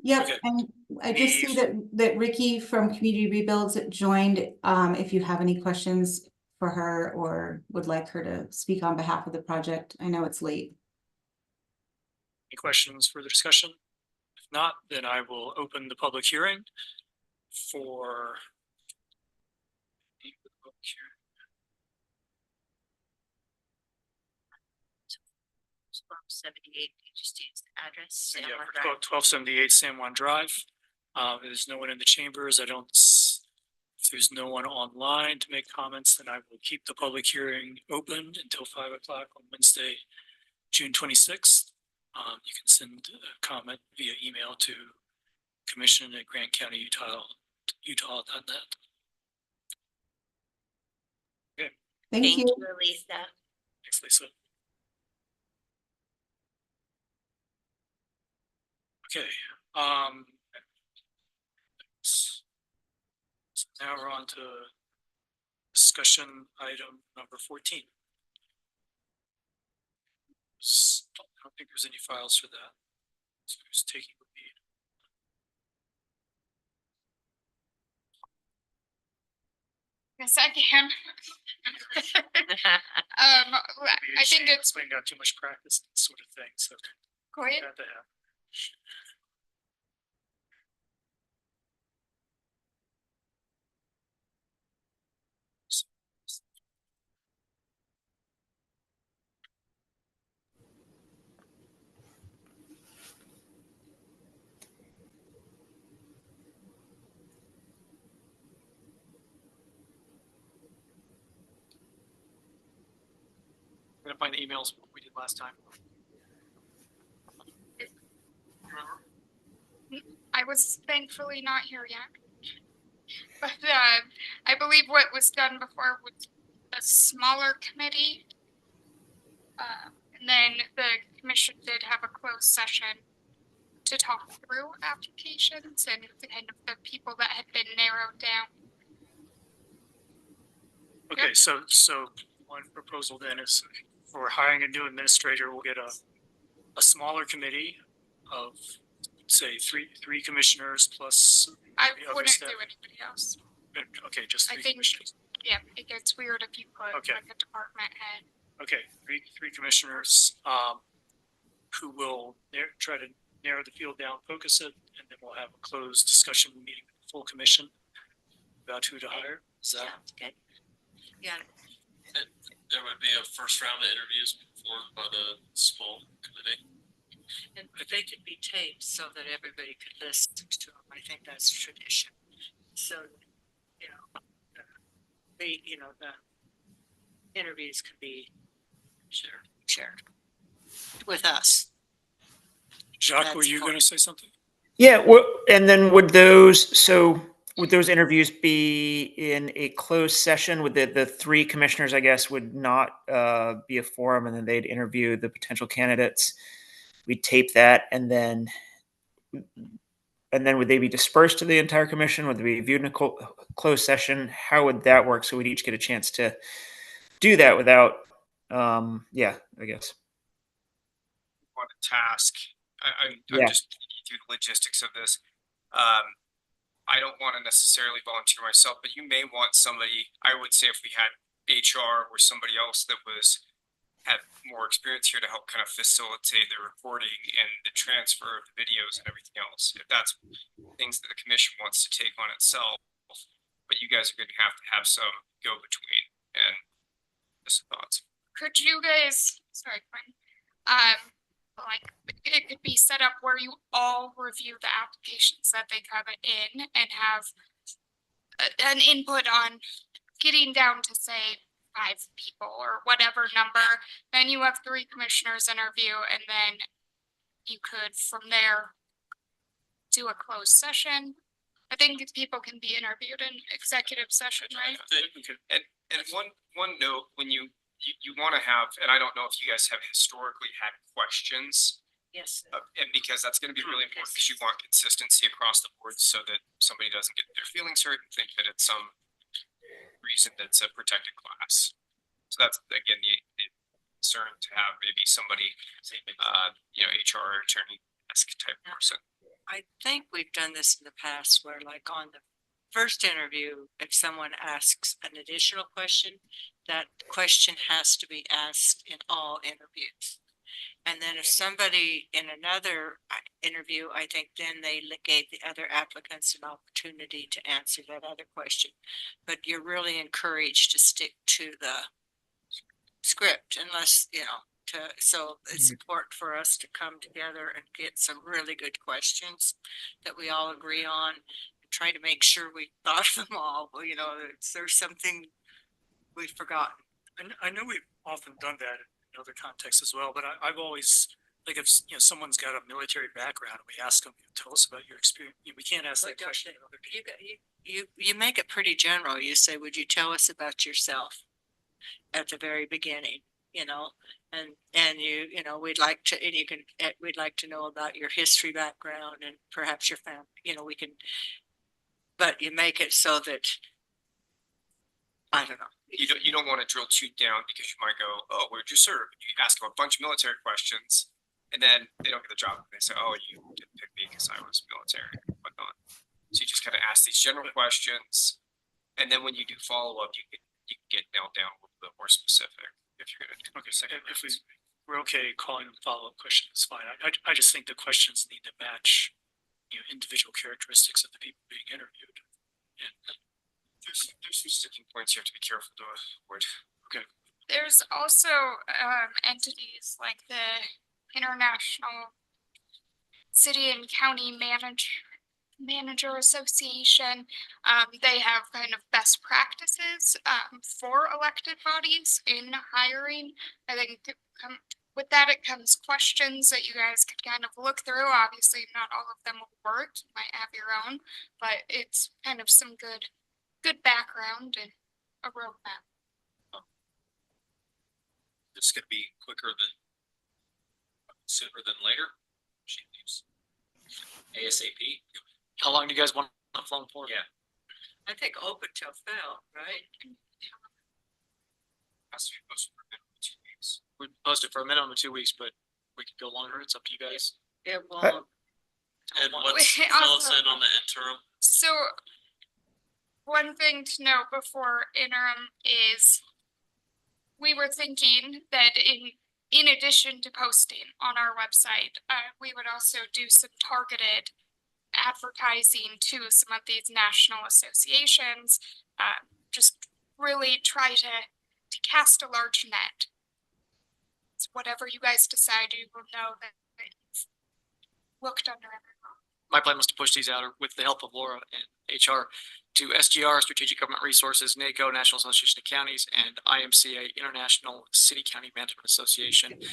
Yep, Okay. and I just see that Ricky from Community Rebuilds joined. If you have any questions for her or would like her to speak on behalf of the project, I know it's late. Any questions, further discussion? If not, then I will open the public hearing for 78, you just use the address. San yeah, Juan for Drive. 1278 San Juan Drive. There's no one in the chambers. If there's no one online to make comments, then I will keep the public hearing open until 5 o'clock on Wednesday, June 26th. You can send a comment via email to commission@grantcountyutah.net. Okay. Thank you. Lisa. Thanks, Lisa. Okay, so now we're on to discussion item number 14. I don't think there's any files for that. So who's taking the lead? Yes, I can. I think it's We got too much practice, in this sort of thing, so. go ahead. Got to have. I'm gonna find the emails we did last time. I was thankfully not here yet. But I believe what was done before was a smaller committee. And then the commission did have a closed session to talk through applications and kind of the people that had been narrowed down. Okay, so one proposal then is for hiring a new administrator, we'll get a smaller committee of, say, three commissioners plus I the other wouldn't staff. do anybody else. Okay, just I three think, commissioners. yeah, it gets weird if you put Okay. like a department head. Okay, three commissioners, who will try to narrow the field down, focus it, and then we'll have a closed discussion meeting with the full commission about who to hire. Is that? Sounds good. Yeah. There would be a first round of interviews performed by the small committee. And they could be taped so that everybody could listen to them. I think that's tradition. So, the interviews could be shared with us. Jacques, were That's you gonna say something? Yeah, and then would those interviews be in a closed session? Would the three commissioners, I guess, would not be a forum, and then they'd interview the potential candidates. We'd tape that, and then would they be dispersed to the entire commission? Would they be viewed in a closed session? How would that work? So we'd each get a chance to do that without, I guess. On a task, I'm Yeah. just thinking through the logistics of this. I don't want to necessarily volunteer myself, but you may want somebody, I would say if we had HR or somebody else that had more experience here to help kind of facilitate the recording and the transfer of the videos and everything else. If that's things that the commission wants to take on itself, but you guys are going to have some go between and just thoughts. Could you guys, sorry, Quinn, like, it could be set up where you all review the applications that they come in and have an input on getting down to say 5 people or whatever number, then you have 3 commissioners interview, and then you could from there do a closed session. I think people can be interviewed in executive session, right? And one note, when you want to have, and I don't know if you guys have historically had questions. Yes. And because that's going to be really important, because you want consistency across the board so that somebody doesn't get their feelings hurt and think that it's some reason that's a protected class. So that's, again, the concern to have maybe somebody, HR attorney-esque type person. I think we've done this in the past where like on the first interview, if someone asks an additional question, that question has to be asked in all interviews. And then if somebody in another interview, I think then they gave the other applicants an opportunity to answer that other question. But you're really encouraged to stick to the script unless, so it's important for us to come together and get some really good questions that we all agree on. And try to make sure we thought of them all, there's something we've forgotten. And I know we've often done that in other contexts as well, but I've always, like, if, someone's got a military background, we ask them, tell us about your experience. We can't ask that question to other people. You make it pretty general. You say, would you tell us about yourself at the very beginning, and we'd like to, and we'd like to know about your history background and perhaps your family, we can, but you make it so that, I don't know. You don't want to drill too down because you might go, oh, where'd you serve? You ask them a bunch of military questions and then they don't get the job. And they say, oh, you didn't pick me because I was military and whatnot. So you just kind of ask these general questions. And then when you do follow up, you can get nailed down a little bit more specific if you're going to do second. If we're okay calling them follow-up questions, it's fine. I just think the questions need to match, individual characteristics of the people being interviewed. And there's some sticking points you have to be careful to avoid. Okay. There's also entities like the International City and County Manager Association. They have kind of best practices for elected bodies in hiring. I think with that it comes questions that you guys could kind of look through. Obviously, not all of them will work. You might have your own, but it's kind of some good background and a roadmap. It's gonna be sooner than later. She leaves. ASAP. How long do you guys want the phone for? Yeah. I think open till Phil, right? Has to be posted for a minimum of 2 weeks. We post it for a minimum of 2 weeks, but we could go longer. It's up to you guys. It won't. And what's, Wait, fill us also- in on the interim. So one thing to note before interim is we were thinking that in addition to posting on our website, we would also do some targeted advertising to some of these national associations. Just really try to cast a large net. It's whatever you guys decide, you will know that it's looked under everyone. My plan was to push these out with the help of Laura and HR to SGR, Strategic Government Resources, NACO, National Association of Counties, and IMCA, International City County Management Association. And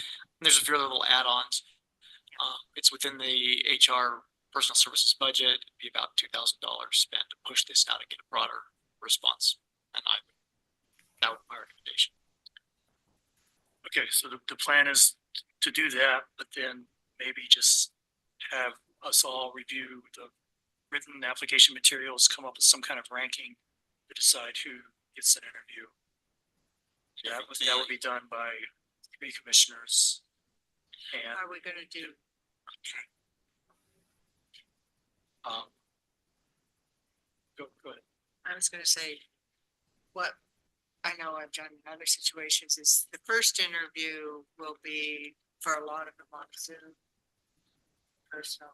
there's a few other little add-ons. It's within the HR personal services budget. It'd be about $2,000 spent to push this out and get a broader response. And that would be my recommendation. Okay, so the plan is to do that, but then maybe just have us all review the written application materials, come up with some kind of ranking to decide who gets an interview. That would be done by 3 commissioners. And Are we gonna do? go ahead. I was gonna say, what I know I've done in other situations, is the first interview will be for a lot of them on Zoom. Personal,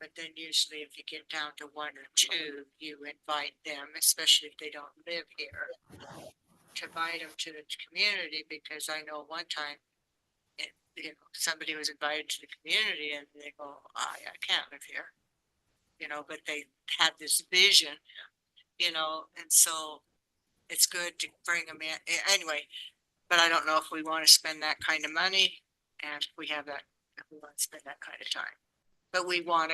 but then usually if you get down to one or two, you invite them, especially if they don't live here. To invite them to the community, because I know one time. Somebody was invited to the community and they go, I can't live here. But they had this vision, and so it's good to bring them in anyway. But I don't know if we want to spend that kind of money and if we want to spend that kind of time. But we want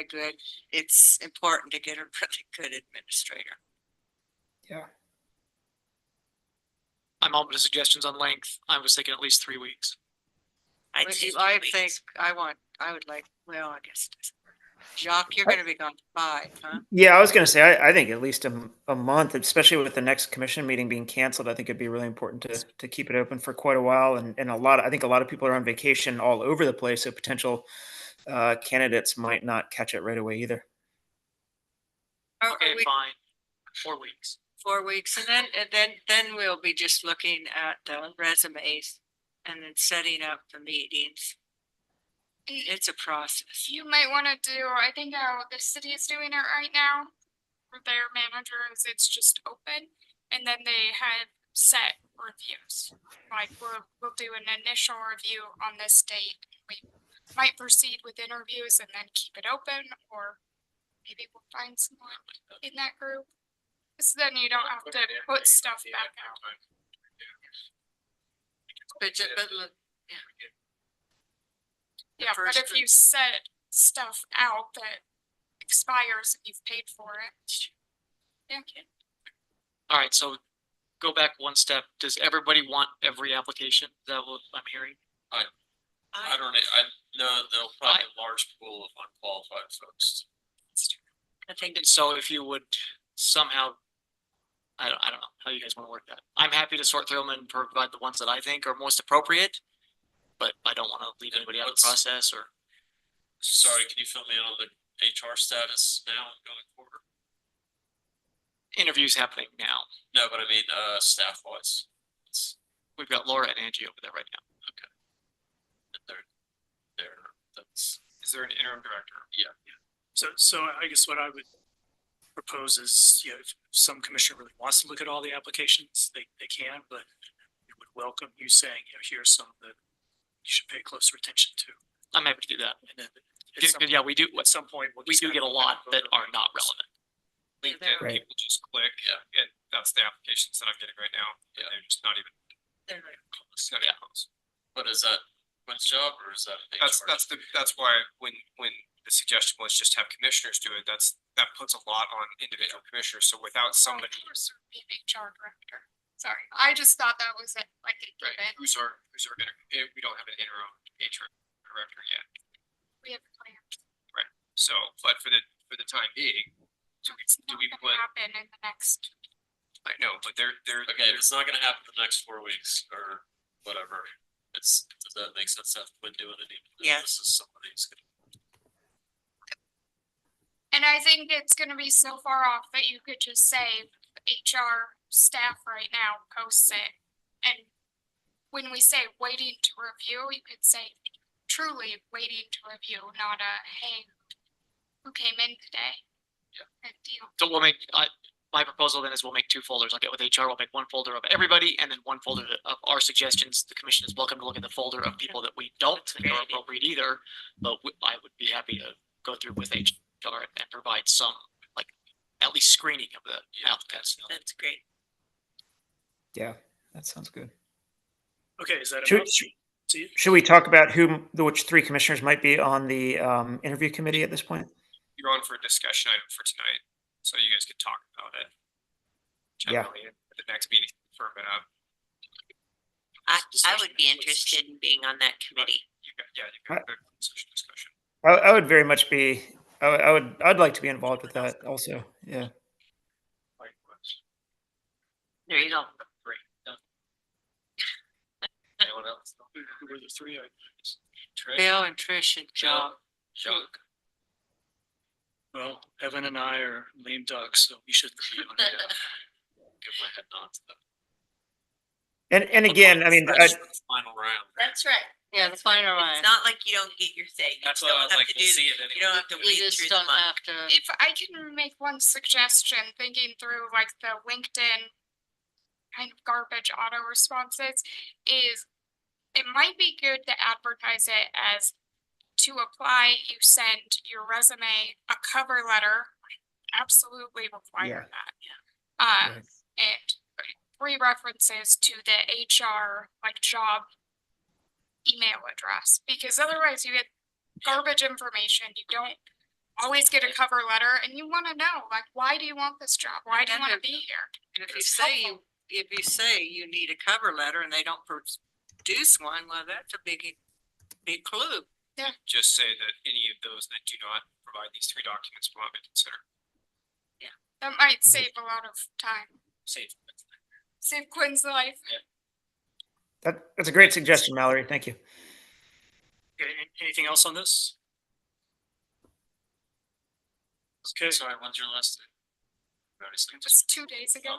it's important to get a really good administrator. Yeah. I'm open to suggestions on length. I was thinking at least 3 weeks. I would like, well, I guess. Jacques, you're gonna be gone 5, huh? Yeah, I was going to say, I think at least a month, especially with the next commission meeting being canceled. I think it'd be really important to keep it open for quite a while. And I think a lot of people are on vacation all over the place. So potential candidates might not catch it right away either. Okay, fine. 4 weeks. 4 weeks, and then we'll be just looking at resumes and then setting up the meetings. It's a process. You might want to do, I think how the city is doing it right now for their managers, it's just open and then they have set reviews. Like we'll do an initial review on this date. We might proceed with interviews and then keep it open, or maybe we'll find someone in that group. So then you don't have to put stuff back out. Yeah, but if you set stuff out that expires and you've paid for it. Yeah. All right, so go back one step. Does everybody want every application? Is that what I'm hearing? I don't know, I know there'll probably be a large pool of unqualified folks. I think, and so if you would somehow, I don't know how you guys want to work that. I'm happy to sort through them and provide the ones that I think are most appropriate, but I don't want to leave anybody out of the process or. Sorry, can you fill me in on the HR status now going forward? Interviews happening now. No, but I mean, staff wise. We've got Laura and Angie over there right now. Okay. And that's. Is there an interim director? Yeah. So I guess what I would propose is, if some commissioner really wants to look at all the applications, they can, but we would welcome you saying, here's some that you should pay closer attention to. I'm happy to do that. And then Yeah, we do. At some point, We do get a lot that are not relevant. LinkedIn, Right. people just click, and that's the applications that I'm getting right now, and they're just not even. They're not It's not even close. But is that Quinn's job or is that? That's why when the suggestion was just have commissioners do it, that puts a lot on individual commissioners, so without somebody. HR director. Sorry, I just thought that was it, like a given. Who's our gonna, we don't have an interim HR director yet, We have a plan. right? So, but for the time being, do we Not put, gonna happen in the next. I know, but they're. Okay, if it's not gonna happen the next 4 weeks or whatever, does that make sense to have Quinn doing it? Even if Yes. This is somebody who's gonna. And I think it's gonna be so far off that you could just say HR staff right now posts it. And when we say waiting to review, you could say truly waiting to review, not a, hey, who came in today? Yeah. Deal. So we'll make, my proposal then is we'll make 2 folders. I'll get with HR, we'll make 1 folder of everybody and then 1 folder of our suggestions. The commission is welcome to look at the folder of people that we don't think are appropriate either, but I would be happy to go through with HR and provide some, like, at least screening of the applicants. That's great. Yeah, that sounds good. Okay, is that Should, enough? should we talk about which 3 commissioners might be on the interview committee at this point? You're on for a discussion item for tonight, so you guys could talk about it. Yeah. Generally, at the next meeting, firm it up. I would be interested in being on that committee. You got a session discussion. I would very much be. I'd like to be involved with that also. Yeah. There you go. Great. Anyone else? Who were the 3? Bill and Trish and Joe. Junk. Well, Evan and I are lame ducks, so we should be on it. Give my head nod to that. And again, I mean, Final round. That's right. Yeah, the final one. It's not like you don't get your say. You That's just what I don't was have like, to we'll do- see it You don't have to We wade just through the don't mud. have to. If I can make one suggestion, thinking through like the LinkedIn kind of garbage auto responses, is it might be good to advertise it as to apply, you send your resume, a cover letter, absolutely require that. And 3 references to the HR like job email address, because otherwise you get garbage information. You don't always get a cover letter, and you want to know, like, why do you want this job? Why do you want to be here? And if you It's say helpful. if you say you need a cover letter and they don't produce one, well, that's a big clue. Just say that any of those that do not provide these 3 documents will not be considered. That might save a lot of time. Safe. Save Quinn's life. that's a great suggestion, Mallory. Thank you. Okay, anything else on this? Okay. Sorry, when's your last day? Just 2 days ago.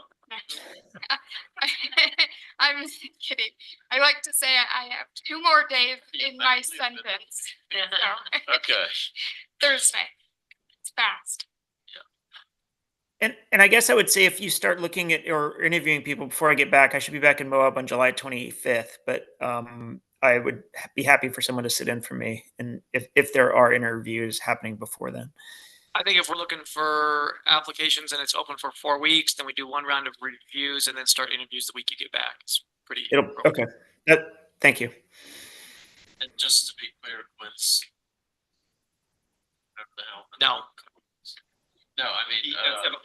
I'm kidding. I like to say I have 2 more days in my sentence. So, Okay. Thursday. It's fast. And I guess I would say if you start looking at or interviewing people before I get back, I should be back in Moab on July 25th, but I would be happy for someone to sit in for me, and if there are interviews happening before then. I think if we're looking for applications and it's open for 4 weeks, then we do 1 round of reviews and then start interviews the week you get back. It's pretty. Okay. Thank you. And just to be clear, Quinn's. Whatever the hell. No. No, I mean,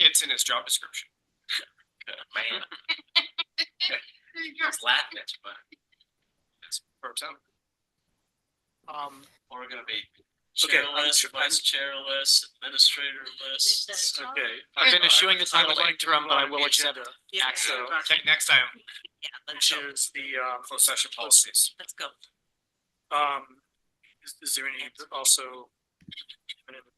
It's in his job description. man. It's Latin, but it's pro tem. We're gonna be Okay, chairless, vice chairless, administrator lists. Okay. I've been eschewing the title interim, but I will accept agenda. it. So, Okay, next item, which is the, closed session policies. Let's go. is there any also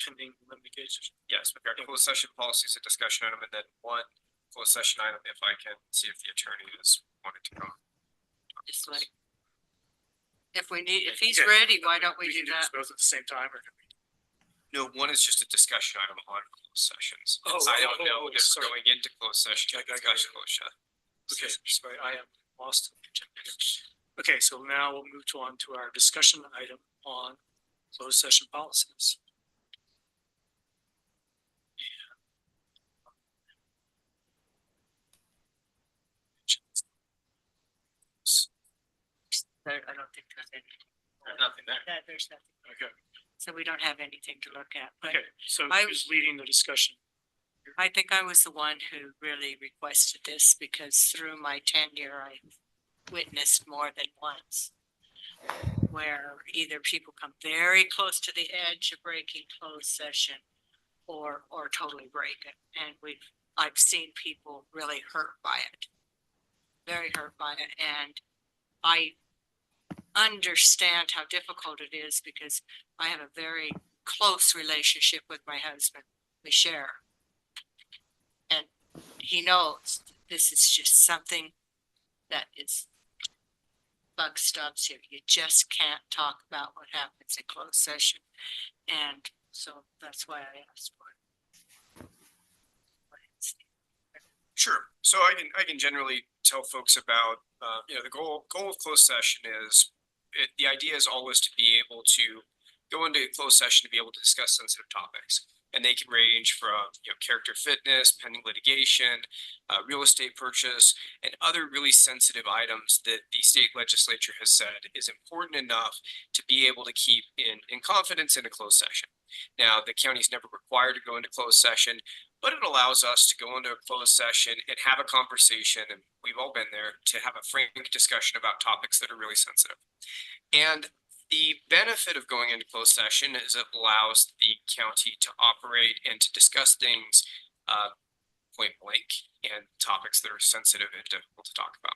pending litigation? Yes, we've got closed session policies, a discussion item, and then 1 closed session item, if I can see if the attorney is wanted to come. Just like, if he's Okay. ready, why don't we do can that? this both at the same time, or can we? No, 1 is just a discussion item on closed sessions. Oh, I don't oh, know oh, if sorry. we're going into closed session. Okay, okay, Discussion closed session. Okay, sorry, I am lost. Okay, so now we'll move on to our discussion item on closed session policies. I don't think there's any. There's nothing there. There's nothing. Okay, So we don't have anything to look at, but okay, so I- who's leading the discussion? I think I was the one who really requested this because through my tenure, I witnessed more than once where either people come very close to the edge of breaking closed session or totally break it. And I've seen people really hurt by it, very hurt by it. And I understand how difficult it is because I have a very close relationship with my husband. We share. And he knows this is just something that is buck stops here. You just can't talk about what happens in closed session. And so that's why I asked for it. Sure. So I can generally tell folks about, the goal of closed session is, the idea is always to be able to go into closed session to be able to discuss sensitive topics. And they can range from, character fitness, pending litigation, real estate purchase, and other really sensitive items that the state legislature has said is important enough to be able to keep in confidence in a closed session. Now, the county is never required to go into closed session, but it allows us to go into a closed session and have a conversation, and we've all been there, to have a frank discussion about topics that are really sensitive. And the benefit of going into closed session is it allows the county to operate and to discuss things point blank and topics that are sensitive and difficult to talk about.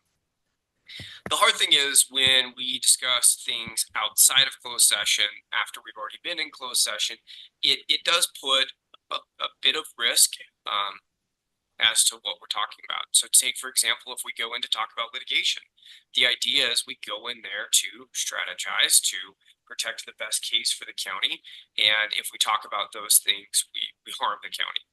The hard thing is when we discuss things outside of closed session after we've already been in closed session, it does put a bit of risk as to what we're talking about. So take, for example, if we go in to talk about litigation, the idea is we go in there to strategize, to protect the best case for the county. And if we talk about those things, we harm the county.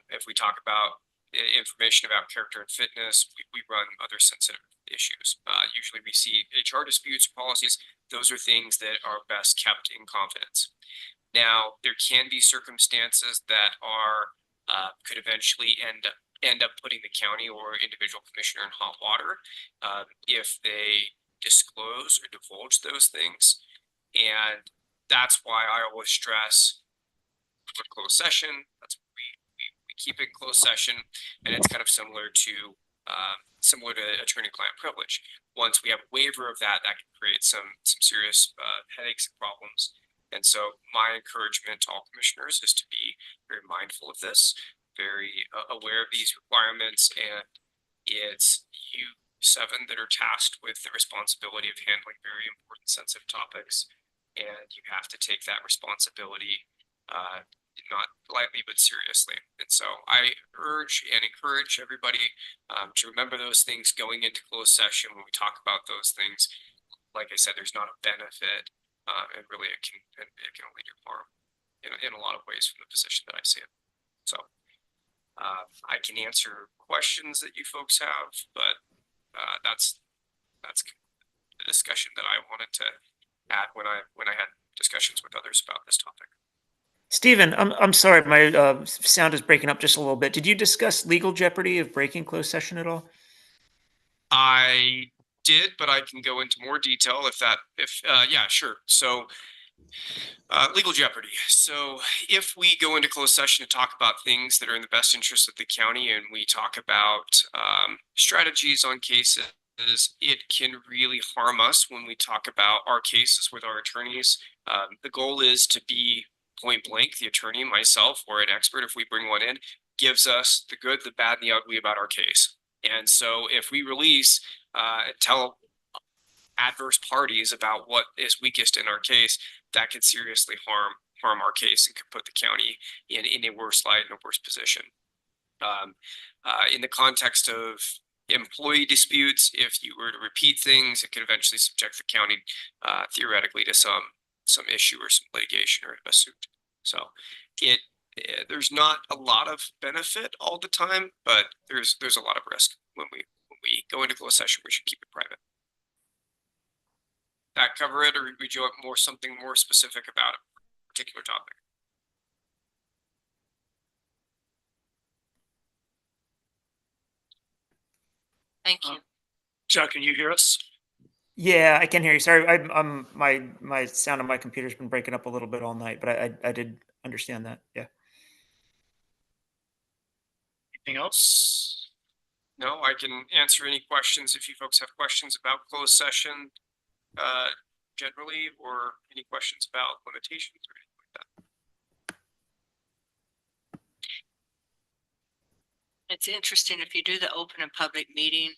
If we talk about information about character and fitness, we run other sensitive issues. Usually we see HR disputes, policies. Those are things that are best kept in confidence. Now, there can be circumstances that are could eventually end up putting the county or individual commissioner in hot water if they disclose or divulge those things. And that's why I always stress for closed session. That's what we keep it closed session, and it's kind of similar to attorney-client privilege. Once we have a waiver of that, that can create some serious headaches and problems. And so my encouragement to all commissioners is to be very mindful of this, very aware of these requirements, and it's you 7 that are tasked with the responsibility of handling very important sensitive topics, and you have to take that responsibility not lightly but seriously. And so I urge and encourage everybody to remember those things going into closed session when we talk about those things. Like I said, there's not a benefit. And really, it can only do harm in a lot of ways from the position that I see it. So I can answer questions that you folks have, but that's the discussion that I wanted to add when I had discussions with others about this topic. Stephen, I'm sorry, my sound is breaking up just a little bit. Did you discuss legal jeopardy of breaking closed session at all? I did, but I can go into more detail yeah, sure. So legal jeopardy. So if we go into closed session to talk about things that are in the best interest of the county, and we talk about strategies on cases, it can really harm us when we talk about our cases with our attorneys. The goal is to be point blank. The attorney, myself, or an expert, if we bring one in, gives us the good, the bad, and the ugly about our case. And so if we release tell adverse parties about what is weakest in our case, that could seriously harm our case and could put the county in a worse light, in a worse position. In the context of employee disputes, if you were to repeat things, it could eventually subject the county theoretically to some issue or some litigation or a suit. So there's not a lot of benefit all the time, but there's a lot of risk when we go into closed session. We should keep it private. That cover it, or would you want something more specific about a particular topic? Thank you. Jack, can you hear us? Yeah, I can hear you. Sorry, my sound on my computer's been breaking up a little bit all night, but I did understand that. Yeah. Anything else? No, I can answer any questions if you folks have questions about closed session generally, or any questions about limitations or anything like that. It's interesting, if you do the open and public meeting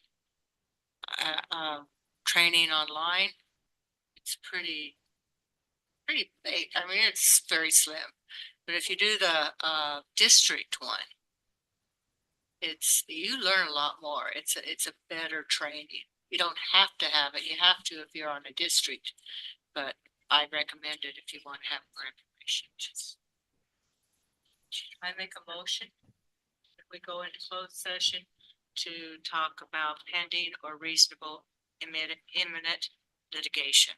training online, it's pretty big. I mean, it's very slim. But if you do the district one, you learn a lot more. It's a better training. You don't have to have it. You have to if you're on a district, but I recommend it if you want to have more information. I make a motion if we go into closed session to talk about pending or reasonable imminent litigation.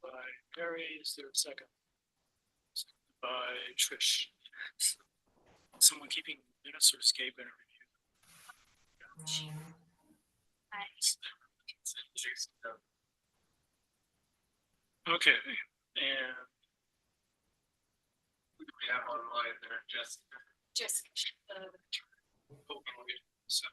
By Mary, is there a second? Second by Trish. Someone keeping minutes or escape interview? Okay, and Who do we have online there, Jessica? Just So